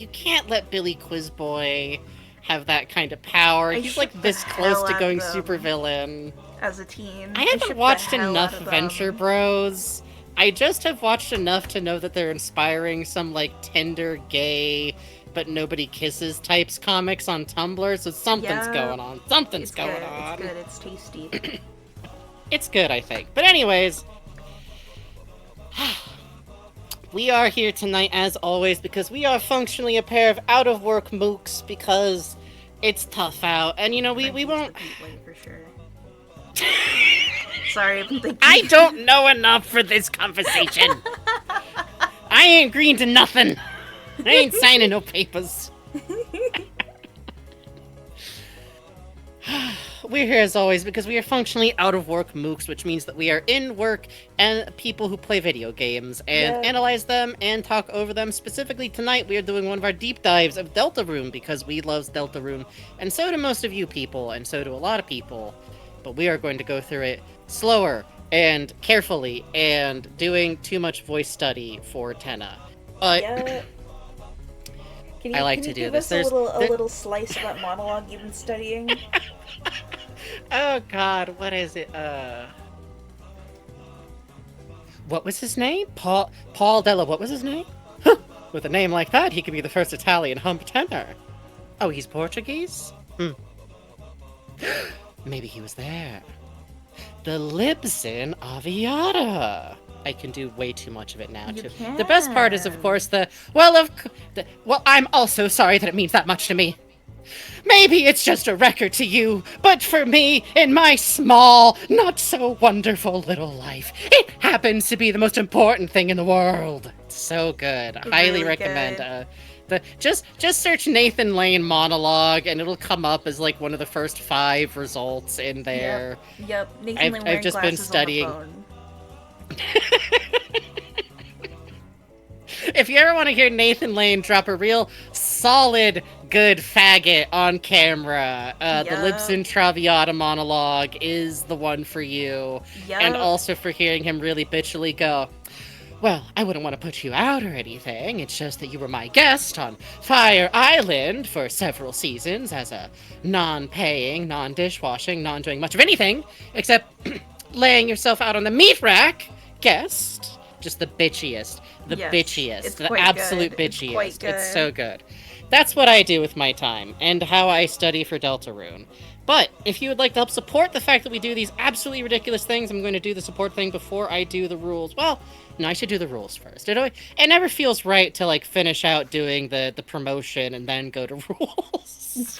Billy Quizboy have that kind of power. I He's ship like this the close hell to out going of them. super villain. As a teen. I ship haven't the watched hell enough out of Venture them. Bros. I just have watched enough to know that they're inspiring some like tender gay but nobody kisses types comics on Tumblr, so something's Yeah. going on. Something's It's going good. on. It's good. It's tasty. It's good, I think. But anyways, we are here tonight as always because we are functionally a pair of out-of-work mooks because it's tough out. And you know, we Frankie's won't... the Pete White for sure. Sorry, I've been thinking. I don't know enough for this conversation. I ain't agreeing to nothing. I ain't signing no papers. We're here as always because we are functionally out of work mooks, which means that we are in work and people who play video games and Yeah. analyze them and talk over them. Specifically tonight, we are doing one of our deep dives of Deltarune because we love Deltarune, and so do most of you people, and so do a lot of people. But we are going to go through it slower and carefully and doing too much voice study for Tenna. But Yeah. Can I like can to you do give this. us There's- a there- little slice of that monologue you've been studying? oh god, what is it? What was his name? Paul Della. What was his name? Huh. With a name like that, he could be the first Italian hump tenor. Oh, he's Portuguese? Maybe he was there. The Libsyn Aviata. I can do way too much of it now, You too. The best part is, of can. course, well, I'm also sorry that it means that much to me. Maybe it's just a record to you, but for me, in my small, not so wonderful little life, it happens to be the most important thing in the world. It's so good. I highly Really recommend. Just search Nathan Lane monologue, and it'll come up as like one of the first 5 results in there. Yep. Nathan I've- Lane I've wearing just been glasses studying. on the phone. If you ever want to hear Nathan Lane drop a real solid, good faggot on camera, the Yup. Libsyn Traviata monologue is the one for you. And Yup. also for hearing him really bitchily go, well, I wouldn't want to put you out or anything. It's just that you were my guest on Fire Island for several seasons as a non-paying, non-dishwashing, non-doing much of anything except laying yourself out on the meat rack guest. Just the bitchiest. The Yes, bitchiest. it's The quite absolute good. It's bitchiest. quite It's so good. That's what I do with my time and how I study for Deltarune. But if you would like to help support the fact that we do these absolutely ridiculous things, I'm going to do the support thing before I do the rules. Well, no, I should do the rules first. It never feels right to like finish out doing the promotion and then go to rules.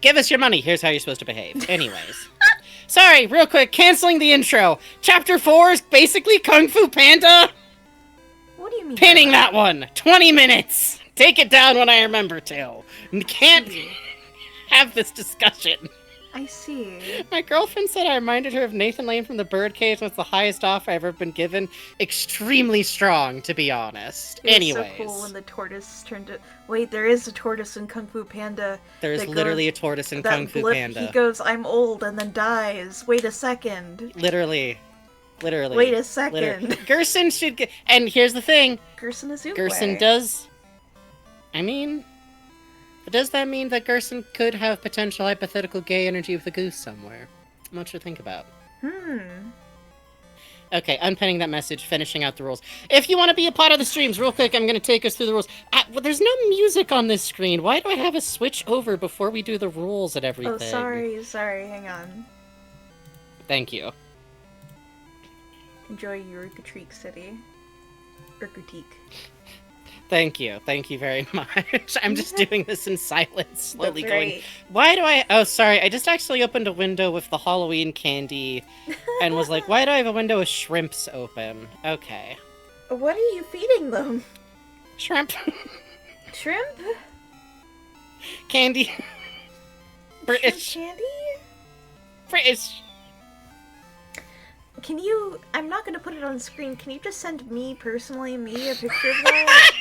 Give us your money. Here's how you're supposed to behave. Anyways. Sorry, real quick, canceling the intro. Chapter 4 is basically Kung Fu Panda. What do you mean? by Pinning that one. 20 minutes. Take it down when I remember to. And can't have this discussion. I see. My girlfriend said I reminded her of Nathan Lane from the Birdcage. Was the highest offer I've ever been given. Extremely strong, to be honest. It was Anyways, so cool when the tortoise turned to. Wait, there is a tortoise in Kung Fu Panda. there is that literally goes- a tortoise in that Kung Fu blip, Panda. He goes, "I'm old," and then dies. Wait a second. Literally. Wait a second. Gerson should get. And here's the thing. Gerson Azukwe. Gerson does. I mean, but does that mean that Gerson could have potential hypothetical gay energy with a goose somewhere? Much to think about. Okay, unpinning that message, finishing out the rules. If you want to be a part of the streams, real quick, I'm going to take us through the rules. Well, there's no music on this screen. Why do I have a switch over before we do the rules and everything? Oh, sorry, hang on. Thank you. Enjoy Urukutreek City. Urkutik. Thank you very much. I'm just doing this in silence, slowly That's going, right. why do I... Oh, sorry, I just actually opened a window with the Halloween candy and was like, why do I have a window with shrimps open? Okay. What are you feeding them? Shrimp. Shrimp? Candy. Shrimp British. candy? British. Can you... I'm not gonna put it on screen. Can you just send me, personally, a picture of that?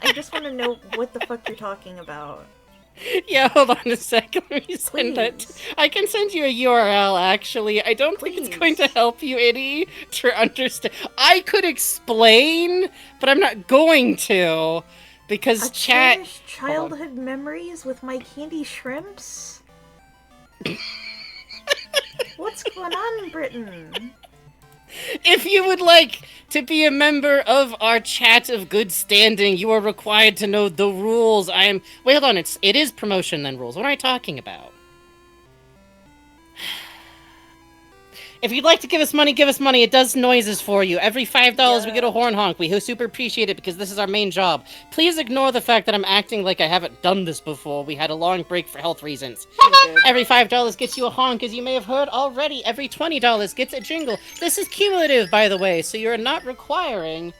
I just want to know what the fuck you're talking about. Yeah, hold on a second. Let me send it. Please. I can send you a URL, actually. I don't think it's going to Please. help you any to understand. I could explain, but I'm not going to. Because A chat... cherished childhood memories with my candy shrimps? What's going on, Britain? If you would like to be a member of our chat of good standing, you are required to know the rules. Wait, hold on. It is promotion then rules. What am I talking about? If you'd like to give us money, give us money. It does noises for you. Every $5 we get a horn honk. We super appreciate it because this is our main job. Please ignore the fact that I'm acting like I haven't done this before. We had a long break for health reasons. Every $5 gets you a honk, as you may have heard already. Every $20 gets a jingle. This is cumulative, by the way, so you're not requiring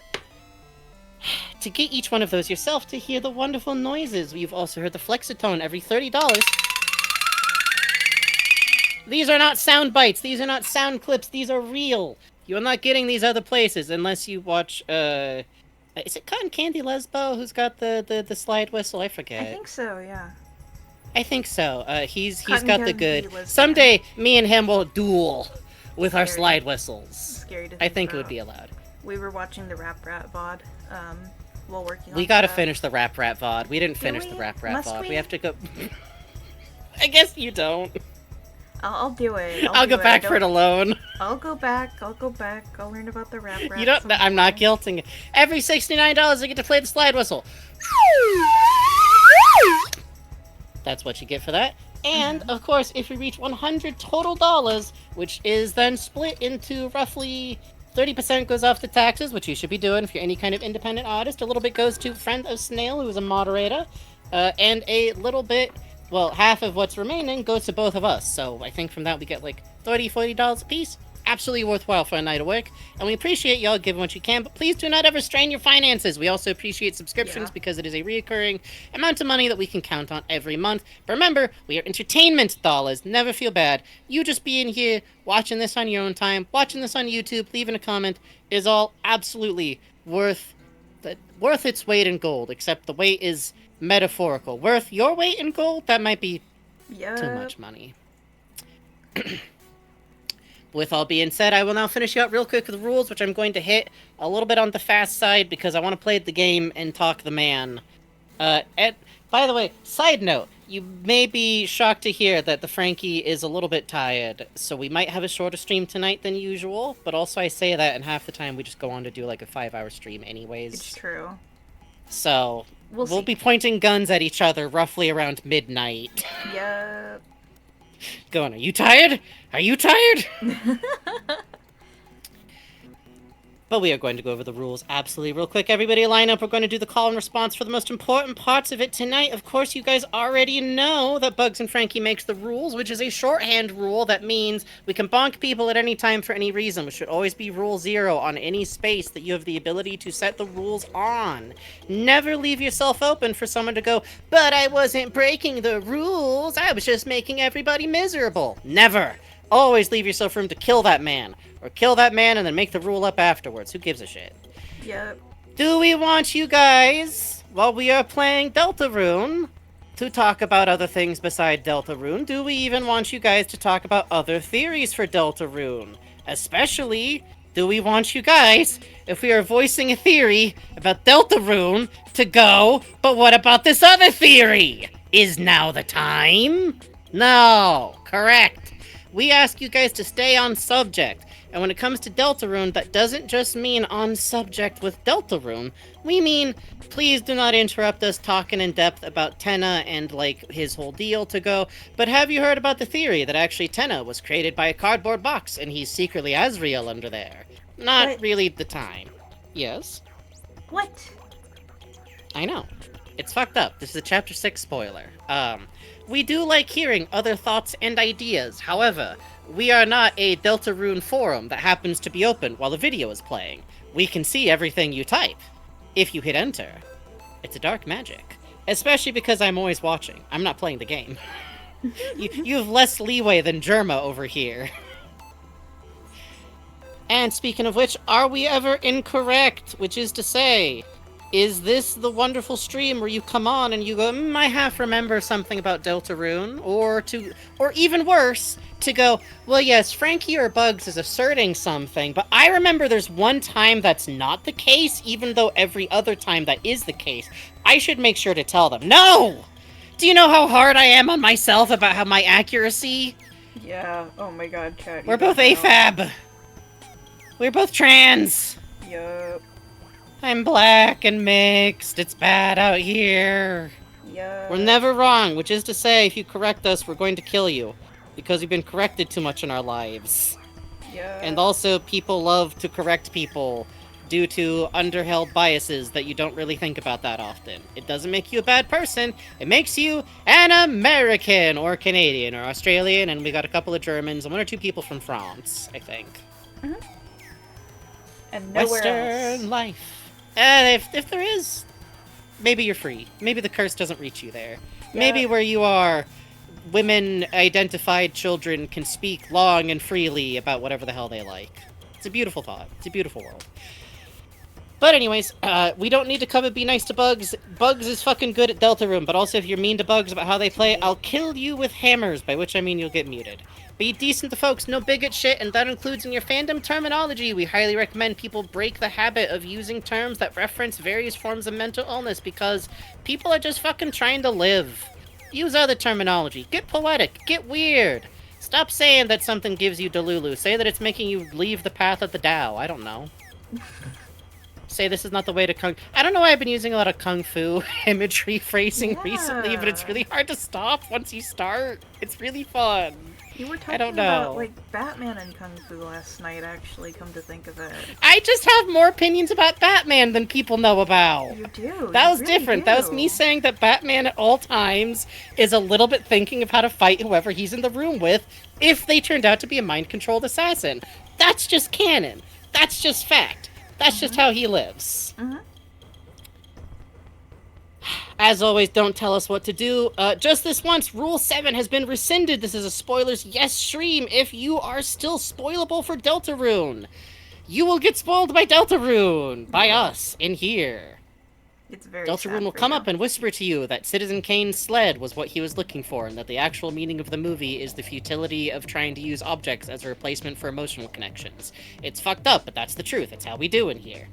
to get each one of those yourself to hear the wonderful noises. You've also heard the Flexitone every $30. These are not sound bites. These are not sound clips. These are real. You're not getting these other places unless you watch, is it Cotton Candy Lesbo who's got the slide whistle? I forget. I think so, yeah. I think so. He's Cotton got the Candy good. Lesbo. Someday, me and him will duel with our Scary. slide whistles. Scary to I think it would about. be allowed. We were watching the Rap Rat VOD, while working on We gotta stuff. finish the Rap Rat VOD. We didn't finish the we? Rap Rat Must VOD. we? We have to go... I guess you don't. I'll do it. I'll go do back I for it don't- alone. I'll go back. I'll learn about the Rap Rat. You don't. I'm not sometime. guilting. Every $69, I get to play the slide whistle. That's what you get for that. And of course, if we reach 100 total dollars, which is then split into roughly 30% goes off to taxes, which you should be doing if you're any kind of independent artist. A little bit goes to Friend of Snail, who is a moderator, and a little bit. Well, half of what's remaining goes to both of us. So I think from that we get like $30, $40 a piece. Absolutely worthwhile for a night of work. And we appreciate y'all giving what you can, but please do not ever strain your finances. We also appreciate subscriptions Yeah. because it is a reoccurring amount of money that we can count on every month. But remember, we are entertainment dollars. Never feel bad. You just being here, watching this on your own time, watching this on YouTube, leaving a comment is all absolutely worth its weight in gold, except the weight is metaphorical. Worth your weight in gold? That might be Yeah. too much money. With all being said, I will now finish you out real quick with the rules, which I'm going to hit a little bit on the fast side because I want to play the game and talk the man. And by the way, side note, you may be shocked to hear that the Frankie is a little bit tired, so we might have a shorter stream tonight than usual, but also I say that and half the time we just go on to do like a 5-hour stream anyways. It's true. So, We'll we'll see. be pointing guns at each other roughly around midnight. Yeah. Going, are you tired? Are you tired? But we are going to go over the rules absolutely real quick. Everybody line up. We're going to do the call and response for the most important parts of it tonight. Of course, you guys already know that Bugs and Frankie makes the rules, which is a shorthand rule that means we can bonk people at any time for any reason, which should always be rule 0 on any space that you have the ability to set the rules on. Never leave yourself open for someone to go, but I wasn't breaking the rules. I was just making everybody miserable. Never. Always leave yourself room to kill that man. Or kill that man and then make the rule up afterwards. Who gives a shit? Yep. Do we want you guys, while we are playing Deltarune, to talk about other things beside Deltarune? Do we even want you guys to talk about other theories for Deltarune? Especially, do we want you guys, if we are voicing a theory about Deltarune, to go, but what about this other theory? Is now the time? No, correct. We ask you guys to stay on subject. And when it comes to Deltarune, that doesn't just mean on subject with Deltarune. We mean, please do not interrupt us talking in depth about Tenna and, like, his whole deal to go. But have you heard about the theory that actually Tenna was created by a cardboard box and he's secretly Asriel under there? Not What? really the time. Yes? What? I know. It's fucked up. This is a Chapter 6 spoiler. We do like hearing other thoughts and ideas. However, we are not a Deltarune forum that happens to be open while the video is playing. We can see everything you type. If you hit enter. It's a dark magic. Especially because I'm always watching. I'm not playing the game. You have less leeway than Germa over here. And speaking of which, are we ever incorrect? Which is to say, is this the wonderful stream where you come on and you go, I half remember something about Deltarune? Or even worse, to go, well yes, Frankie or Bugs is asserting something, but I remember there's one time that's not the case, even though every other time that is the case. I should make sure to tell them, no! Do you know how hard I am on myself about how my accuracy? Yeah. Oh my god, chat. you We're both don't know. AFAB. We're both trans. Yup. I'm black and mixed. It's bad out here. Yup. We're never wrong, which is to say, if you correct us, we're going to kill you. Because we've been corrected too much in our lives. Yup. And also, people love to correct people due to underheld biases that you don't really think about that often. It doesn't make you a bad person. It makes you an American, or Canadian, or Australian, and we got a couple of Germans, and 1 or 2 people from France, I think. and nowhere Western else. life. If there is, maybe you're free. Maybe the curse doesn't reach you there. Maybe Yeah. where you are, women-identified children can speak long and freely about whatever the hell they like. It's a beautiful thought. It's a beautiful world. But anyways, we don't need to come and be nice to Bugs. Bugs is fucking good at Deltarune, but also if you're mean to Bugs about how they play, I'll kill you with hammers, by which I mean you'll get muted. Be decent to folks, no bigot shit, and that includes in your fandom terminology. We highly recommend people break the habit of using terms that reference various forms of mental illness, because people are just fucking trying to live. Use other terminology. Get poetic. Get weird. Stop saying that something gives you Delulu. Say that it's making you leave the path of the Tao. I don't know. Say this is not the way to Kung... I don't know why I've been using a lot of Kung Fu imagery phrasing recently, but it's Yeah. really hard to stop once you start. It's really fun. You were talking I don't about, know. like, Batman and Kung Fu last night, actually, come to think of it. I just have more opinions about Batman than people know about. You do. That you was really different. That was me do. saying that Batman at all times is a little bit thinking of how to fight whoever he's in the room with if they turned out to be a mind-controlled assassin. That's just canon. That's just fact. That's just how he lives. Mhm. As always, don't tell us what to do. Just this once, Rule 7 has been rescinded. This is a spoilers yes stream. If you are still spoilable for Deltarune, you will get spoiled by Deltarune. By us, in here. It's very Deltarune sad will for come you. up and whisper to you that Citizen Kane's sled was what he was looking for, and that the actual meaning of the movie is the futility of trying to use objects as a replacement for emotional connections. It's fucked up, but that's the truth. It's how we do in here.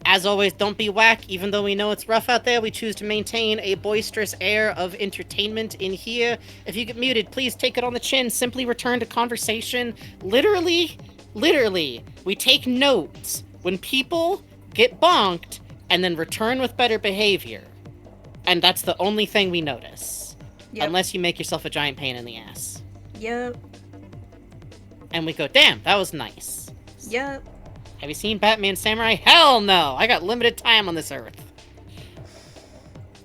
As always, don't be whack. Even though we know it's rough out there, we choose to maintain a boisterous air of entertainment in here. If you get muted, please take it on the chin. Simply return to conversation. Literally, we take notes when people get bonked and then return with better behavior. And that's the only thing we notice. Yep. Unless you make yourself a giant pain in the ass. Yep. And we go, damn, that was nice. Yep. Have you seen Batman Samurai? Hell no! I got limited time on this earth.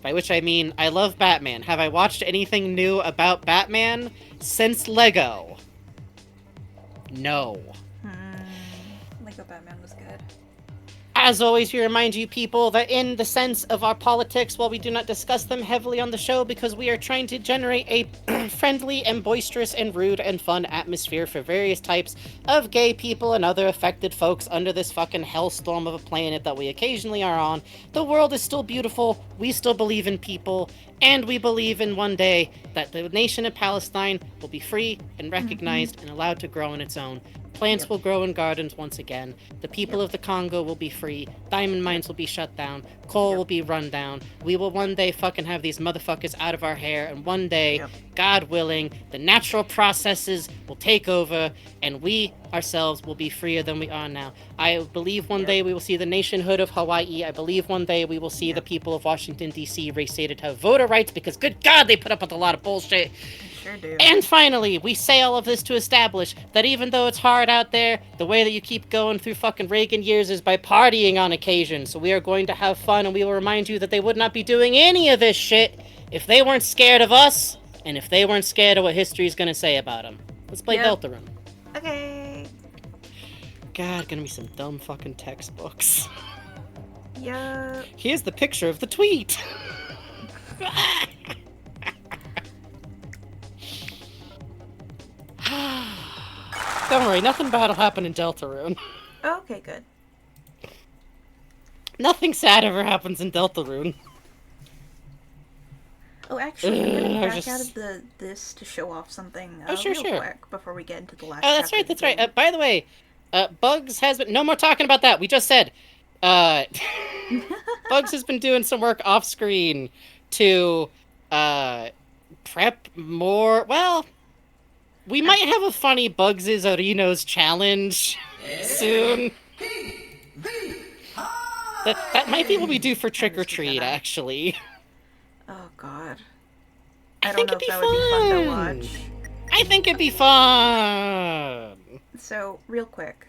By which I mean, I love Batman. Have I watched anything new about Batman since Lego? No. Lego Batman was good. As always, we remind you people that in the sense of our politics, while we do not discuss them heavily on the show because we are trying to generate a friendly and boisterous and rude and fun atmosphere for various types of gay people and other affected folks under this fucking hellstorm of a planet that we occasionally are on, the world is still beautiful, we still believe in people, and we believe in one day that the nation of Palestine will be free and recognized and allowed to grow on its own. Plants will grow in gardens once again. The people of the Congo will be free. Diamond mines will be shut down. Coal will be run down. We will one day fucking have these motherfuckers out of our hair. And one day, God willing, the natural processes will take over and we ourselves will be freer than we are now. I believe one day we will see the nationhood of Hawaii. I believe one day we will see the people of Washington, D.C. restated to have voter rights because, good God, they put up with a lot of bullshit. Sure do. And finally, we say all of this to establish that even though it's hard out there, the way that you keep going through fucking Reagan years is by partying on occasion. So we are going to have fun, and we will remind you that they would not be doing any of this shit if they weren't scared of us, and if they weren't scared of what history is going to say about them. Let's play Deltarune. Okay. God, gonna be some dumb fucking textbooks. Yeah. Here's the picture of the tweet. Don't worry, nothing bad will happen in Deltarune. Okay, good. Nothing sad ever happens in Deltarune. Oh, actually, I'm gonna back just- out of this to show off something sure, real sure. quick before we get into the last. Oh, that's chapter right, of the that's right. game. By the way, Bugs has been... No more talking about that, we just said. Bugs has been doing some work off-screen to, prep more... Well, we might have a funny Bugs' Orinos challenge soon. That might be what we do for Trick or Treat, actually. Oh God. I I don't think know it'd if be that would be fun to fun. watch. I think it'd be fun. So, real quick,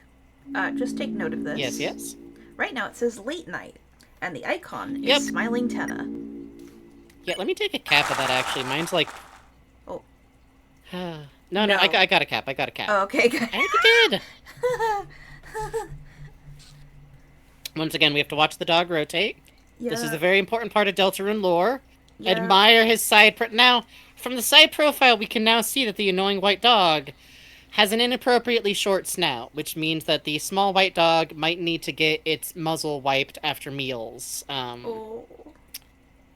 just take note of this. Yes, yes. Right now it says late night, and the icon Yep. is smiling Tenna. Yeah, let me take a cap of that, actually. Mine's like... Oh. No, No. I got a cap. I got a cap. Oh, okay, good. I already did. Once again, we have to watch the dog rotate. Yeah. This is a very important part of Deltarune lore. Yeah. Admire his side... Now, from the side profile, we can now see that the annoying white dog has an inappropriately short snout, which means that the small white dog might need to get its muzzle wiped after meals. Oh.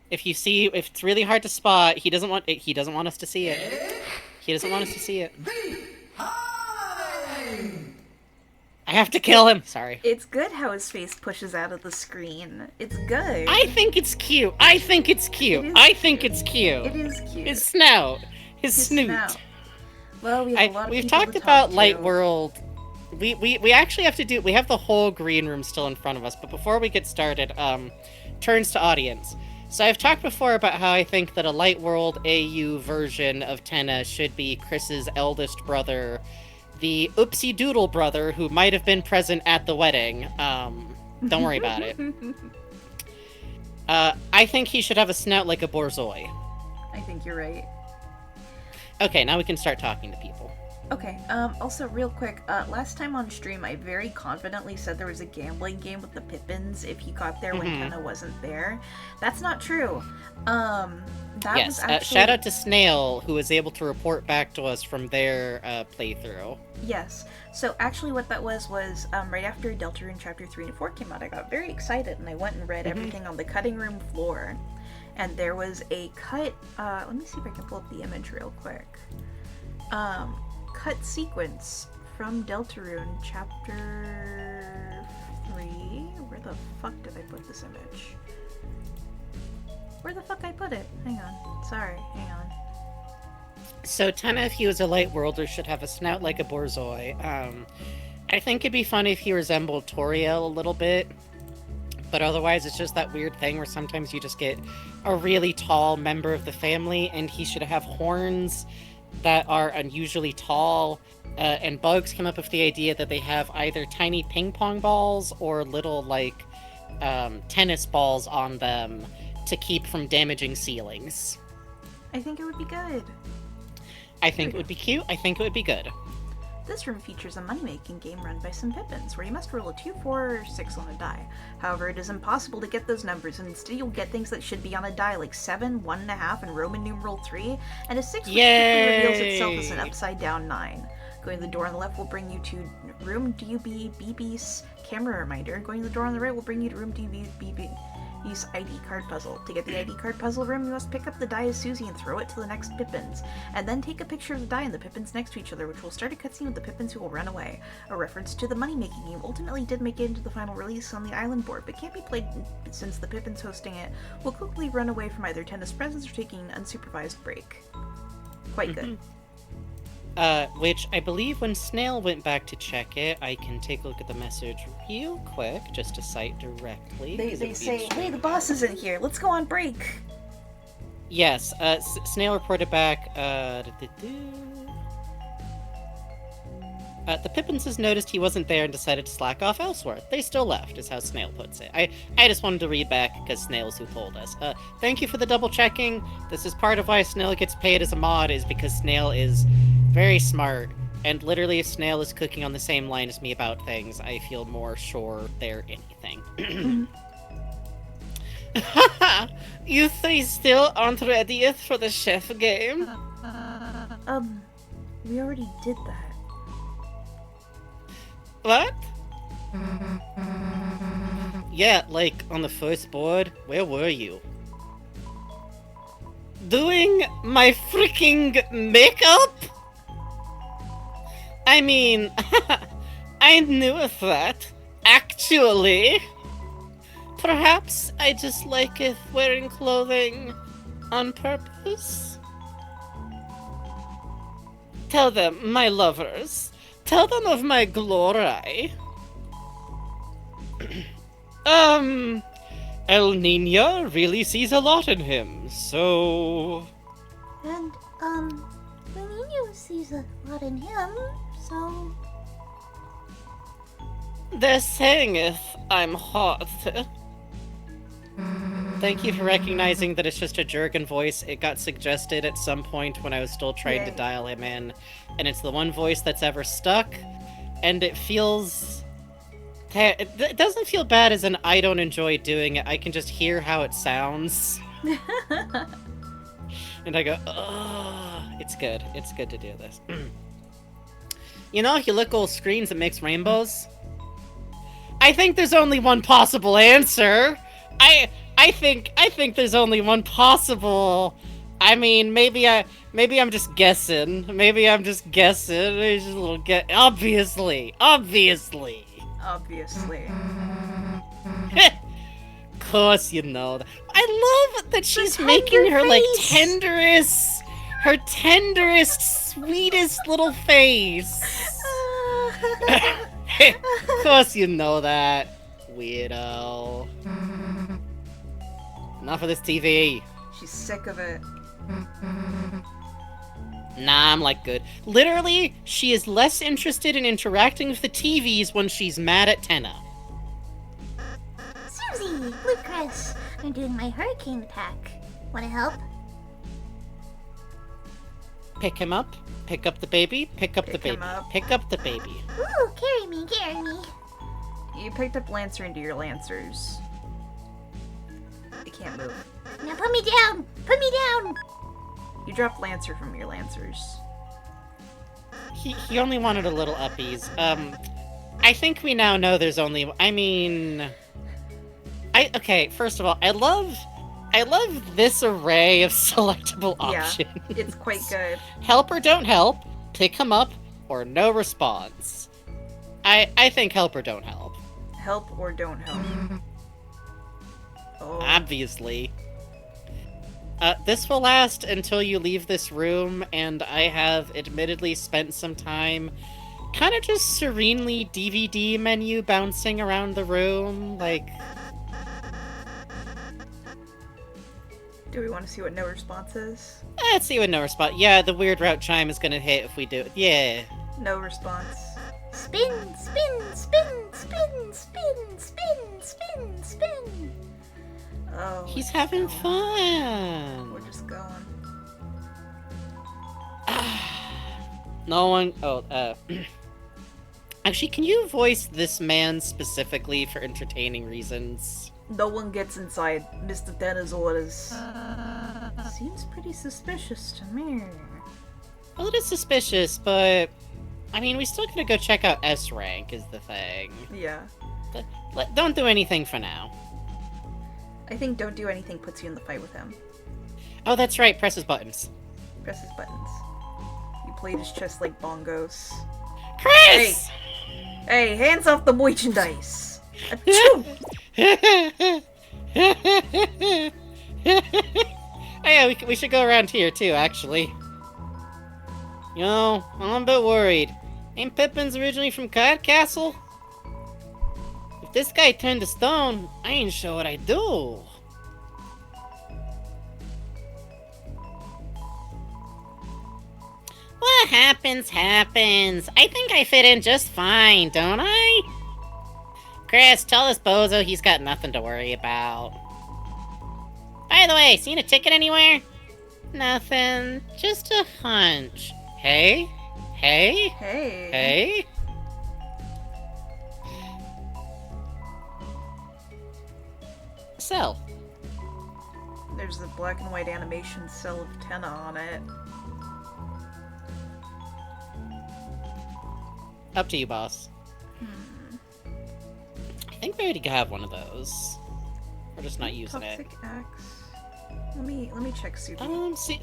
If it's really hard to spot, he doesn't want us to see it. He doesn't want us to see it. I have to kill him. Sorry. It's good how his face pushes out of the screen. It's good. I think it's cute. I think it's cute. It is I think it's cute. It is cute. His snout. His snoot. snout. Well, we have a lot of We've people talked to about talk Light to. World. We actually have to do... We have the whole green room still in front of us, but before we get started, turns to audience. So I've talked before about how I think that a Light World AU version of Tenna should be Chris's eldest brother, the Oopsie Doodle brother who might have been present at the wedding. Don't worry about it. I think he should have a snout like a Borzoi. I think you're right. Okay, now we can start talking to people. Okay, also real quick, last time on stream I very confidently said there was a gambling game with the Pippins if you got there when Tenna wasn't there. That's not true. That Yes, was actually... shout out to Snail, who was able to report back to us from their playthrough. Yes. So actually what that was right after Deltarune Chapter 3 and 4 came out, I got very excited and I went and read everything on the cutting room floor. And there was a cut, let me see if I can pull up the image real quick. Cut sequence from Deltarune Chapter 3. Where the fuck did I put this image? Where the fuck I put it? Hang on. Sorry, hang on. So Tenna, if he was a Light Worlder, should have a snout like a Borzoi. I think it'd be funny if he resembled Toriel a little bit. But otherwise, it's just that weird thing where sometimes you just get a really tall member of the family, and he should have horns that are unusually tall, and Bugs come up with the idea that they have either tiny ping pong balls or little, like, tennis balls on them to keep from damaging ceilings. I think it would be good. I think it would be cute. I think it would be good. This room features a money-making game run by some Pippins, where you must roll a 2, 4, or 6 on a die. However, it is impossible to get those numbers, and instead you'll get things that should be on a die, like 7, 1.5, and Roman numeral 3, and a 6 which quickly reveals itself as an upside-down 9. Going to the door on the left will bring you to room DUBB's camera reminder. Going to the door on the right will bring you to room DUBB's ID card puzzle. To get the ID card puzzle room, you must pick up the die as Susie and throw it to the next Pippins, and then take a picture of the die and the Pippins next to each other, which will start a cutscene with the Pippins who will run away. A reference to the money-making game ultimately did make it into the final release on the island board, but can't be played since the Pippins hosting it will quickly run away from either tennis presents or taking an unsupervised break. Quite good. Which I believe when Snail went back to check it, I can take a look at the message real quick, just to cite directly. They say, hey, the boss isn't here, let's go on break! Yes, Snail reported back, the Pippins has noticed he wasn't there and decided to slack off elsewhere. They still left, is how Snail puts it. I just wanted to read back because Snail's who told us. Thank you for the double checking. This is part of why Snail gets paid as a mod, is because Snail is very smart. And literally, if Snail is cooking on the same line as me about things, I feel more sure they're anything. You three still aren't ready for the chef game? We already did that. What? Yeah, like, on the first board, where were you? Doing my freaking makeup? I mean, I knew of that, actually. Perhaps I just like it wearing clothing on purpose? Tell them, my lovers. Tell them of my glory. El Niño really sees a lot in him, so... And, El Niño sees a lot in him, so... They're saying it, I'm hot. Thank you for recognizing that it's just a Jurgen voice. It got suggested at some point when I was still trying to dial him in, and it's the one voice that's ever stuck, and it feels... It doesn't feel bad as in I don't enjoy doing it, I can just hear how it sounds. And I go, oh, it's good to do this. You know, if you look old screens that makes rainbows? I think there's only one possible answer! I think there's only one possible. I mean, maybe I'm just guessing. There's just a little obviously. Of course you know that. I love that she's making her like tenderest, sweetest little face. Of course you know that, weirdo. Enough of this TV. She's sick of it. Nah, I'm like good. Literally, she is less interested in interacting with the TVs when she's mad at Tenna. Susie, Lucas, I'm doing my hurricane attack. Wanna help? Pick him up, pick up the baby, pick up the Pick him baby, up. pick up the baby. Ooh, carry me. You picked up Lancer into your Lancers. It can't move. Now put me down! You dropped Lancer from your Lancers. He only wanted a little uppies. I think we now know there's only... Okay, first of all, I love this array of selectable options. Yeah, it's quite good. Help or don't help, pick him up, or no response. I think help or don't help. Help or don't help. Oh. Obviously. This will last until you leave this room, and I have admittedly spent some time kind of just serenely DVD menu bouncing around the room, like... Do we want to see what no response is? Let's see what no response... Yeah, the weird route chime is gonna hit if we do it. Yeah. No response. Spin, spin, spin, spin, spin, spin, spin, spin. Oh. He's we're having just going. fun. We're just going. No one. Oh, Actually, can you voice this man specifically for entertaining reasons? No one gets inside Mr. Denner's orders. Seems pretty suspicious to me. Well, it is suspicious, but I mean, we still gotta go check out S rank. Is the thing. Yeah. Don't do anything for now. I think don't do anything puts you in the fight with him. Oh, that's right. Press his buttons. Press his buttons. You played his chest like bongos. Chris! Hey, hands off the merchandise! Achoo! Oh yeah, we should go around here too, actually. You know, I'm a bit worried. Ain't Pippin's originally from Cod Castle? If this guy turned to stone, I ain't sure what I'd do. What happens, happens. I think I fit in just fine, don't I? Chris, tell this bozo he's got nothing to worry about. By the way, seen a ticket anywhere? Nothing. Just a hunch. Hey? Hey? Hey. Hey? Cell. There's the black and white animation cell of Tenna on it. Up to you, boss. I think we already have one of those. We're just not using it. Toxic axe. Let me check Suki. See,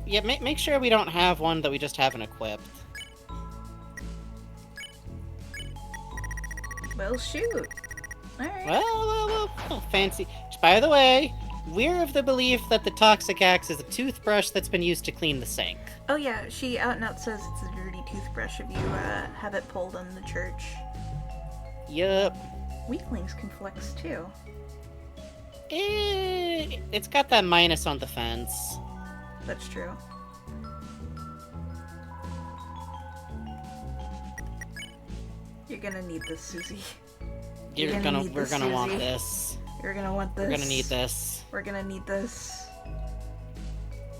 yeah, make sure we don't have one that we just haven't equipped. Well, shoot. Alright. Well, fancy. By the way, we're of the belief that the Toxic Axe is a toothbrush that's been used to clean the sink. Oh yeah, she out and out says it's a dirty toothbrush if you have it pulled in the church. Yup. Weaklings can flex too. It's got that minus on defense. That's true. You're gonna need this, Susie. We're gonna gonna need this, want Susie. this. You're gonna want this. We're gonna need this. We're gonna need this.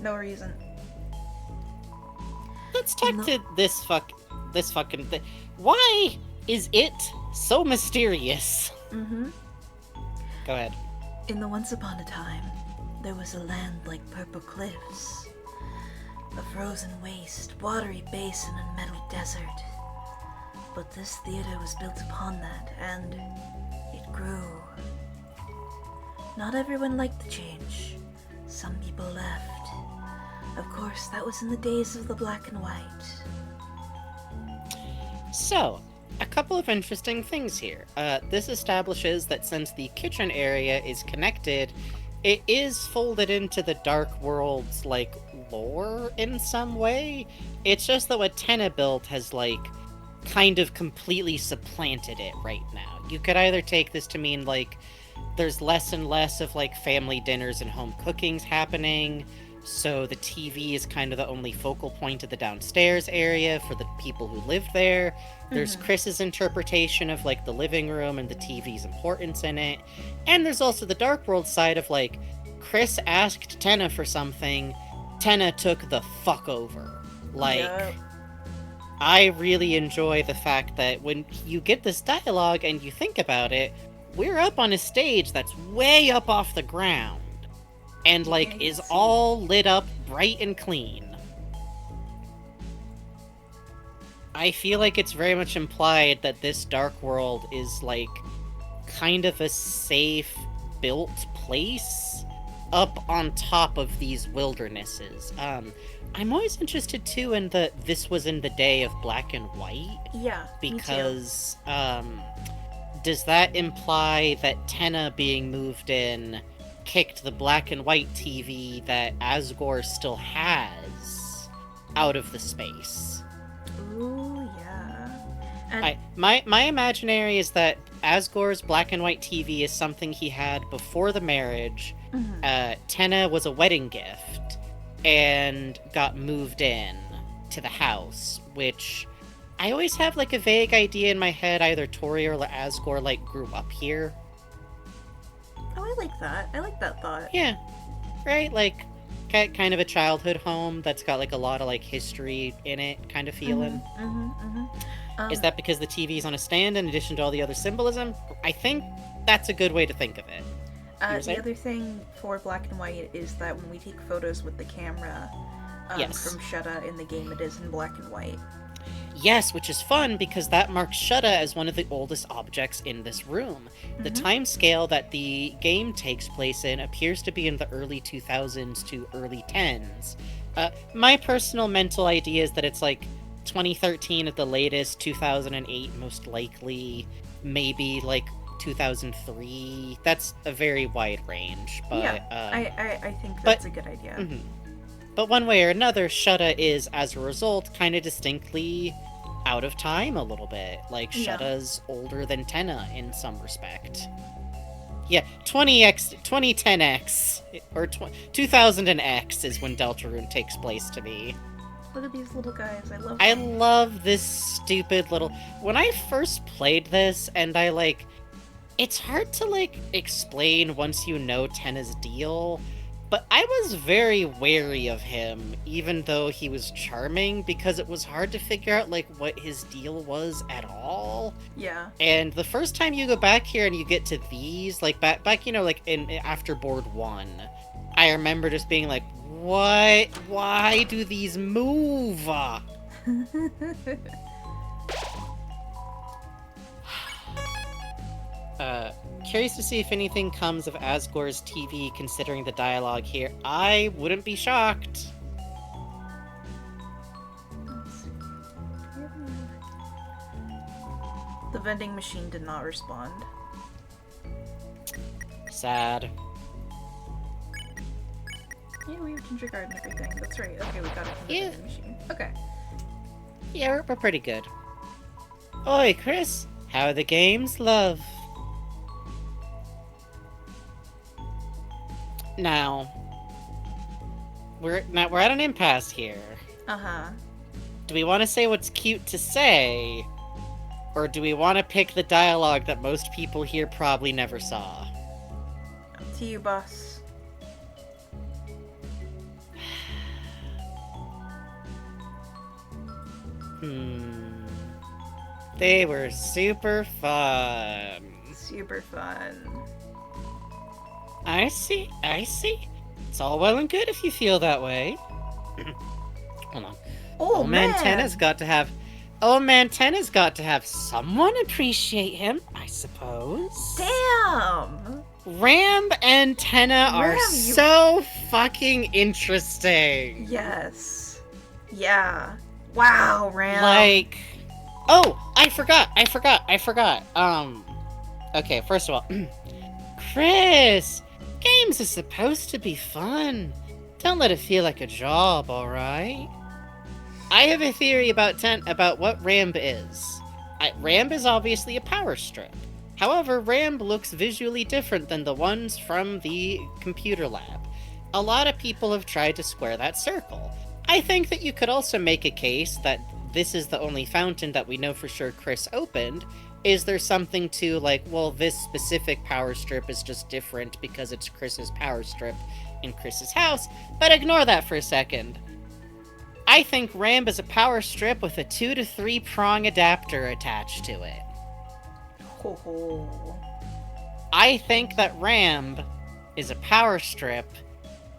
No reason. Let's talk No. to this fucking thing. Why is it so mysterious? Mm-hmm. Go ahead. In the once upon a time, there was a land like purple cliffs. A frozen waste, watery basin and metal desert. But this theater was built upon that, and it grew. Not everyone liked the change. Some people left. Of course, that was in the days of the black and white. So, a couple of interesting things here. This establishes that since the kitchen area is connected, it is folded into the Dark World's, like, lore in some way. It's just that what Tenna built has, like, kind of completely supplanted it right now. You could either take this to mean, like, there's less and less of, like, family dinners and home cookings happening, so the TV is kind of the only focal point of the downstairs area for the people who live there. There's Chris's interpretation of, like, the living room and the TV's importance in it. And there's also the Dark World side of, like, Chris asked Tenna for something, Tenna took the fuck over. Like, Yup. I really enjoy the fact that when you get this dialogue and you think about it, we're up on a stage that's way up off the ground. And, like, Yeah, you is can see. all lit up bright and clean. I feel like it's very much implied that this Dark World is, like, kind of a safe, built place up on top of these wildernesses. I'm always interested, too, in this was in the day of black and white, Yeah, me too. because, does that imply that Tenna being moved in kicked the black and white TV that Asgore still has out of the space? Ooh, yeah. And My imaginary is that Asgore's black and white TV is something he had before the marriage. Tenna was a wedding gift and got moved in to the house, which I always have like a vague idea in my head either Tori or Asgore like grew up here. Oh, I like that. I like that thought. Yeah, right? Like kind of a childhood home that's got like a lot of like history in it kind of feeling. Is that because the TV's on a stand in addition to all the other symbolism? I think that's a good way to think of it. The other thing for black and white is that when we take photos with the camera Yes. from Shutta in the game, it is in black and white. Yes, which is fun because that marks Shutta as one of the oldest objects in this room. The time scale that the game takes place in appears to be in the early 2000s to early 10s. My personal mental idea is that it's like 2013 at the latest, 2008 most likely, maybe like 2003. That's a very wide range, but yeah, I think that's a good idea. But one way or another, Shutta is, as a result, kind of distinctly out of time a little bit. Like, Shutta's older than Tenna in some respect. Yeah, 2010X, or 2000X is when Deltarune takes place to me. Look at these little guys, I love them. I love this stupid little... When I first played this, and I, like... It's hard to, like, explain once you know Tenna's deal... But I was very wary of him, even though he was charming, because it was hard to figure out, like, what his deal was at all. Yeah. And the first time you go back here and you get to these, like, back you know, like, after Board 1, I remember just being like, what? Why do these move? Curious to see if anything comes of Asgore's TV considering the dialogue here. I wouldn't be shocked. The vending machine did not respond. Sad. Yeah, we have ginger guard and everything. That's right. Okay, we got it from the Yeah. vending machine. Okay. Yeah, we're pretty good. Oi, Chris. How are the games, love? Now, we're at an impasse here. Uh-huh. Do we want to say what's cute to say, or do we want to pick the dialogue that most people here probably never saw? Up to you, boss. They were super fun. Super fun. I see. It's all well and good if you feel that way. Hold on. Oh, man! Tenna's got to have someone appreciate him, I suppose. Damn! Ram and Tenna are Ram, so fucking interesting. Yes. Yeah. Wow, Ram. Like, oh, I forgot. Okay, first of all, Chris, games are supposed to be fun. Don't let it feel like a job, alright? I have a theory about what Ramb is. Ramb is obviously a power strip. However, Ramb looks visually different than the ones from the computer lab. A lot of people have tried to square that circle. I think that you could also make a case that this is the only fountain that we know for sure Chris opened. Is there something to, like, well, this specific power strip is just different because it's Chris's power strip in Chris's house, but ignore that for a second. I think Ramb is a power strip with a 2 to 3 prong adapter attached to it. Ho ho. I think that Ramb is a power strip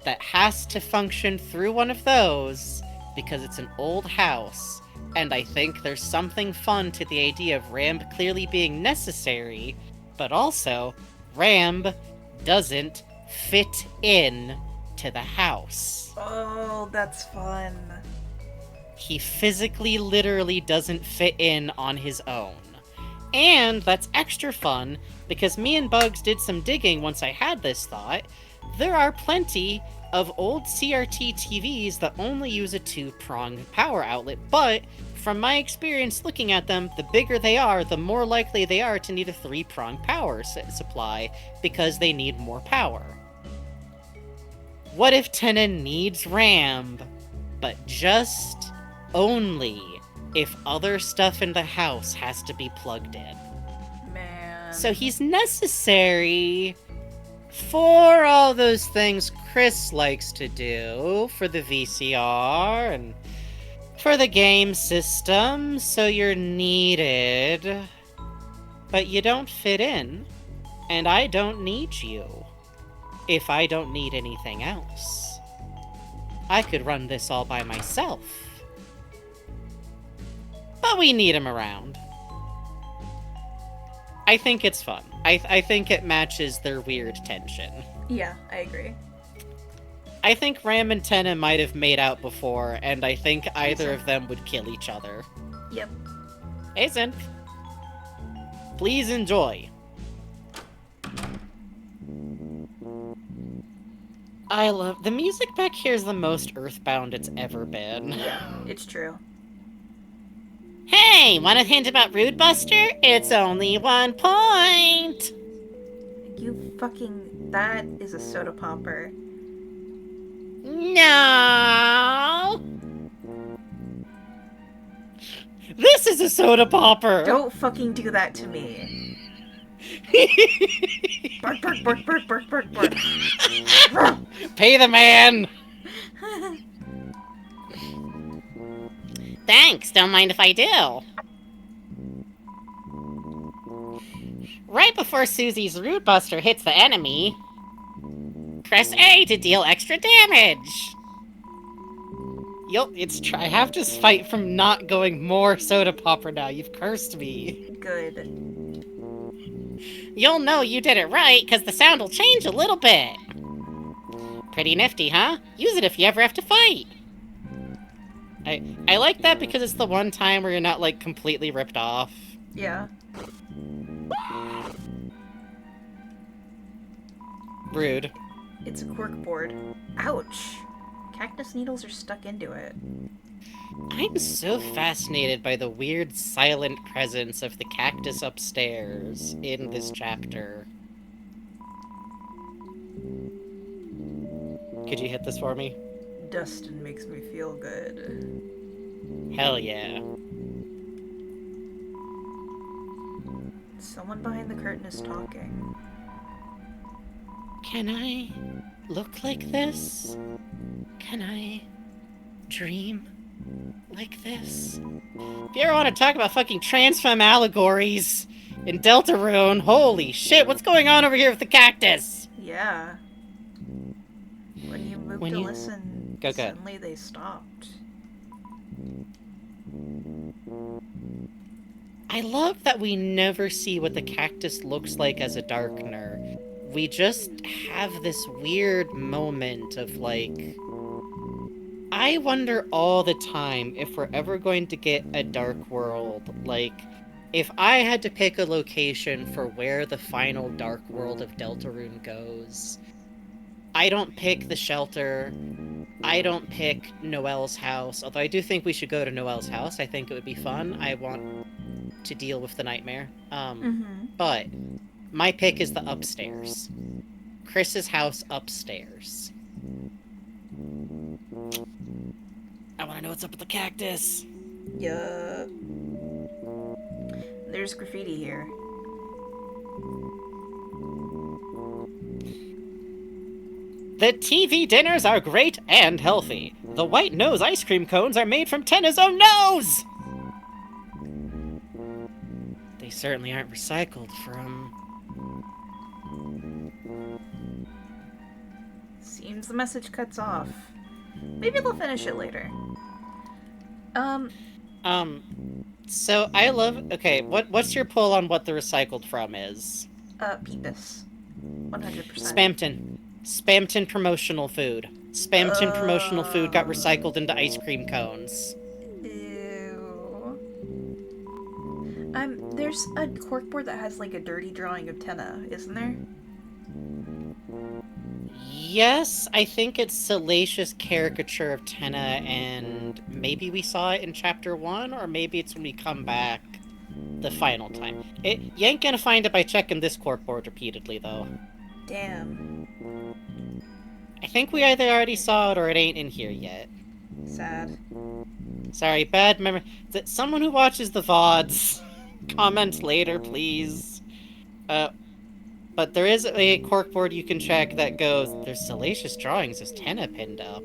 that has to function through one of those because it's an old house, and I think there's something fun to the idea of Ramb clearly being necessary, but also Ramb doesn't fit in to the house. Oh, that's fun. He physically, literally doesn't fit in on his own. And that's extra fun, because me and Bugs did some digging once I had this thought. There are plenty of old CRT TVs that only use a 2-pronged power outlet, but from my experience looking at them, the bigger they are, the more likely they are to need a 3-pronged power supply, because they need more power. What if Tenna needs Ramb, but just only if other stuff in the house has to be plugged in. Man. So he's necessary for all those things Chris likes to do for the VCR and for the game system, so you're needed. But you don't fit in, and I don't need you. If I don't need anything else, I could run this all by myself. But we need him around. I think it's fun. I think it matches their weird tension. Yeah, I agree. I think Ram and Tenna might have made out before, and I think either of them would kill each other. Yep. Hey, Synth. Please enjoy. I love... The music back here is the most Earthbound it's ever been. Yeah, it's true. Hey, want a hint about Rude Buster? It's only 1 point! You fucking... That is a soda popper. No! This is a soda popper! Don't fucking do that to me. Bark, bark, bark, bark, bark, bark, bark. Pay the man! Thanks, don't mind if I do. Right before Susie's Rude Buster hits the enemy, press A to deal extra damage. I have to fight from not going more soda popper now. You've cursed me. Good. You'll know you did it right, because the sound will change a little bit. Pretty nifty, huh? Use it if you ever have to fight. I like that because it's the one time where you're not, like, completely ripped off. Yeah. Rude. It's a cork board. Ouch. Cactus needles are stuck into it. I'm so fascinated by the weird silent presence of the cactus upstairs in this chapter. Could you hit this for me? Dustin makes me feel good. Hell yeah. Someone behind the curtain is talking. Can I look like this? Can I dream like this? If you ever want to talk about fucking transfem allegories in Deltarune, holy shit, what's going on over here with the cactus? Yeah. When you moved to listen, Go, go. suddenly they stopped. I love that we never see what the cactus looks like as a darkener. We just have this weird moment of, like... I wonder all the time if we're ever going to get a Dark World. Like, if I had to pick a location for where the final Dark World of Deltarune goes, I don't pick the shelter. I don't pick Noelle's house, although I do think we should go to Noelle's house. I think it would be fun. I want to deal with the nightmare. But my pick is the upstairs. Chris's house upstairs. I want to know what's up with the cactus. Yeah. There's graffiti here. The TV dinners are great and healthy. The white nose ice cream cones are made from Tenna's own nose! They certainly aren't recycled from... Seems the message cuts off. Maybe they'll finish it later. So I love... Okay, what's your pull on what the recycled from is? Peepus. 100%. Spamton. Spamton promotional food. Spamton promotional food got recycled into ice cream cones. Ew. There's a corkboard that has, like, a dirty drawing of Tenna, isn't there? Yes, I think it's Salacious caricature of Tenna, and maybe we saw it in Chapter 1, or maybe it's when we come back the final time. You ain't gonna find it by checking this corkboard repeatedly, though. Damn. I think we either already saw it or it ain't in here yet. Sad. Sorry, bad memory. Someone who watches the VODs, comment later, please. But there is a corkboard you can check that goes, there's salacious drawings of Tenna pinned up.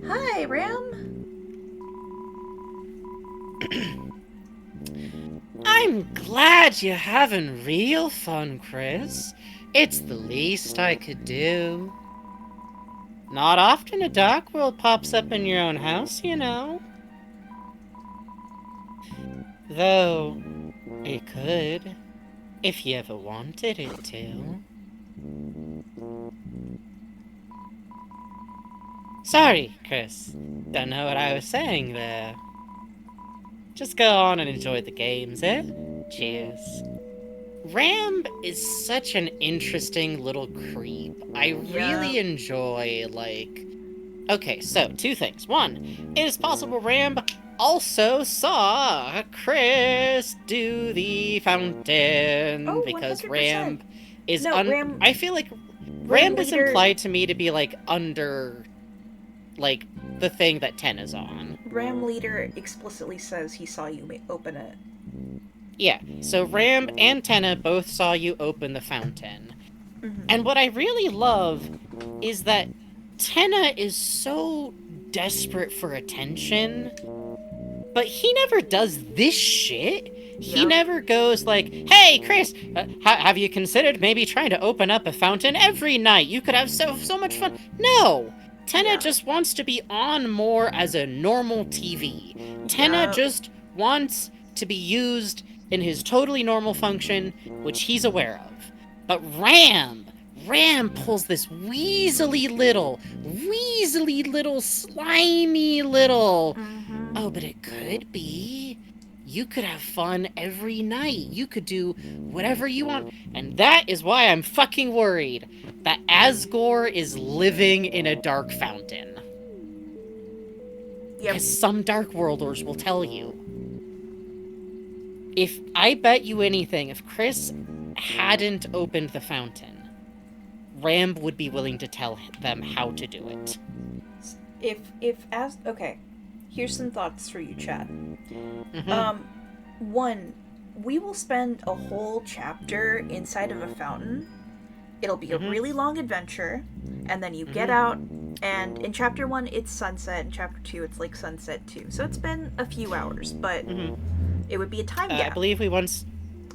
Hi, Ram. I'm glad you're having real fun, Chris. It's the least I could do. Not often a dark world pops up in your own house, you know. Though, it could, if you ever wanted it to. Sorry, Chris. Don't know what I was saying there. Just go on and enjoy the games, eh? Cheers. Ram is such an interesting little creep. I really enjoy, like... Okay, so, 2 things. 1, it is possible Ram also saw Chris do the fountain, Oh, because 100%. Ram is No, Ram- I feel like Ram is leader- implied to me to be, like, under, like, the thing that Ten is on. Ram Leader explicitly says he saw you open it. Yeah, so Ram and Tenna both saw you open the fountain. Mm-hmm. And what I really love is that Tenna is so desperate for attention, but he never does this shit. He Yeah. never goes like, hey, Chris, have you considered maybe trying to open up a fountain every night? You could have so much fun. No! Tenna Yeah. just wants to be on more as a normal TV. Tenna Yeah. just wants to be used in his totally normal function, which he's aware of. But Ram pulls this weaselly little, slimy little... Mm-hmm. Oh, but it could be. You could have fun every night. You could do whatever you want. And that is why I'm fucking worried that Asgore is living in a dark fountain. Yep. As some Dark Worlders will tell you. If I bet you anything, if Chris hadn't opened the fountain, Ram would be willing to tell them how to do it. Okay, here's some thoughts for you, Chad. Mhm. 1, we will spend a whole chapter inside of a fountain. It'll be a really long adventure, and then you get out, and in chapter 1 it's sunset, in chapter 2 it's like sunset too. So it's been a few hours, but it would be a time I gap. believe we once...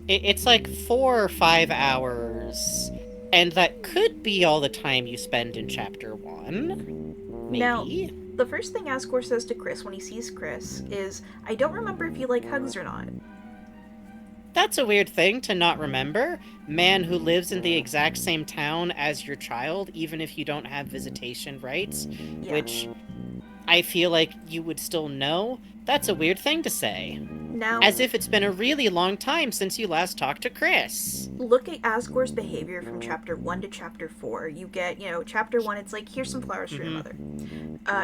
It's like 4 or 5 hours, and that could be all the time you spend in chapter 1. Maybe. Now, the first thing Asgore says to Chris when he sees Chris is, I don't remember if you like hugs or not. That's a weird thing to not remember. Man who lives in the exact same town as your child, even if you don't have visitation rights, Yeah. which I feel like you would still know. That's a weird thing to say. Now, As if it's been a really long time since you last talked to Chris. look at Asgore's behavior from chapter 1 to chapter 4. You get, chapter 1, it's like, here's some flowers for your mother.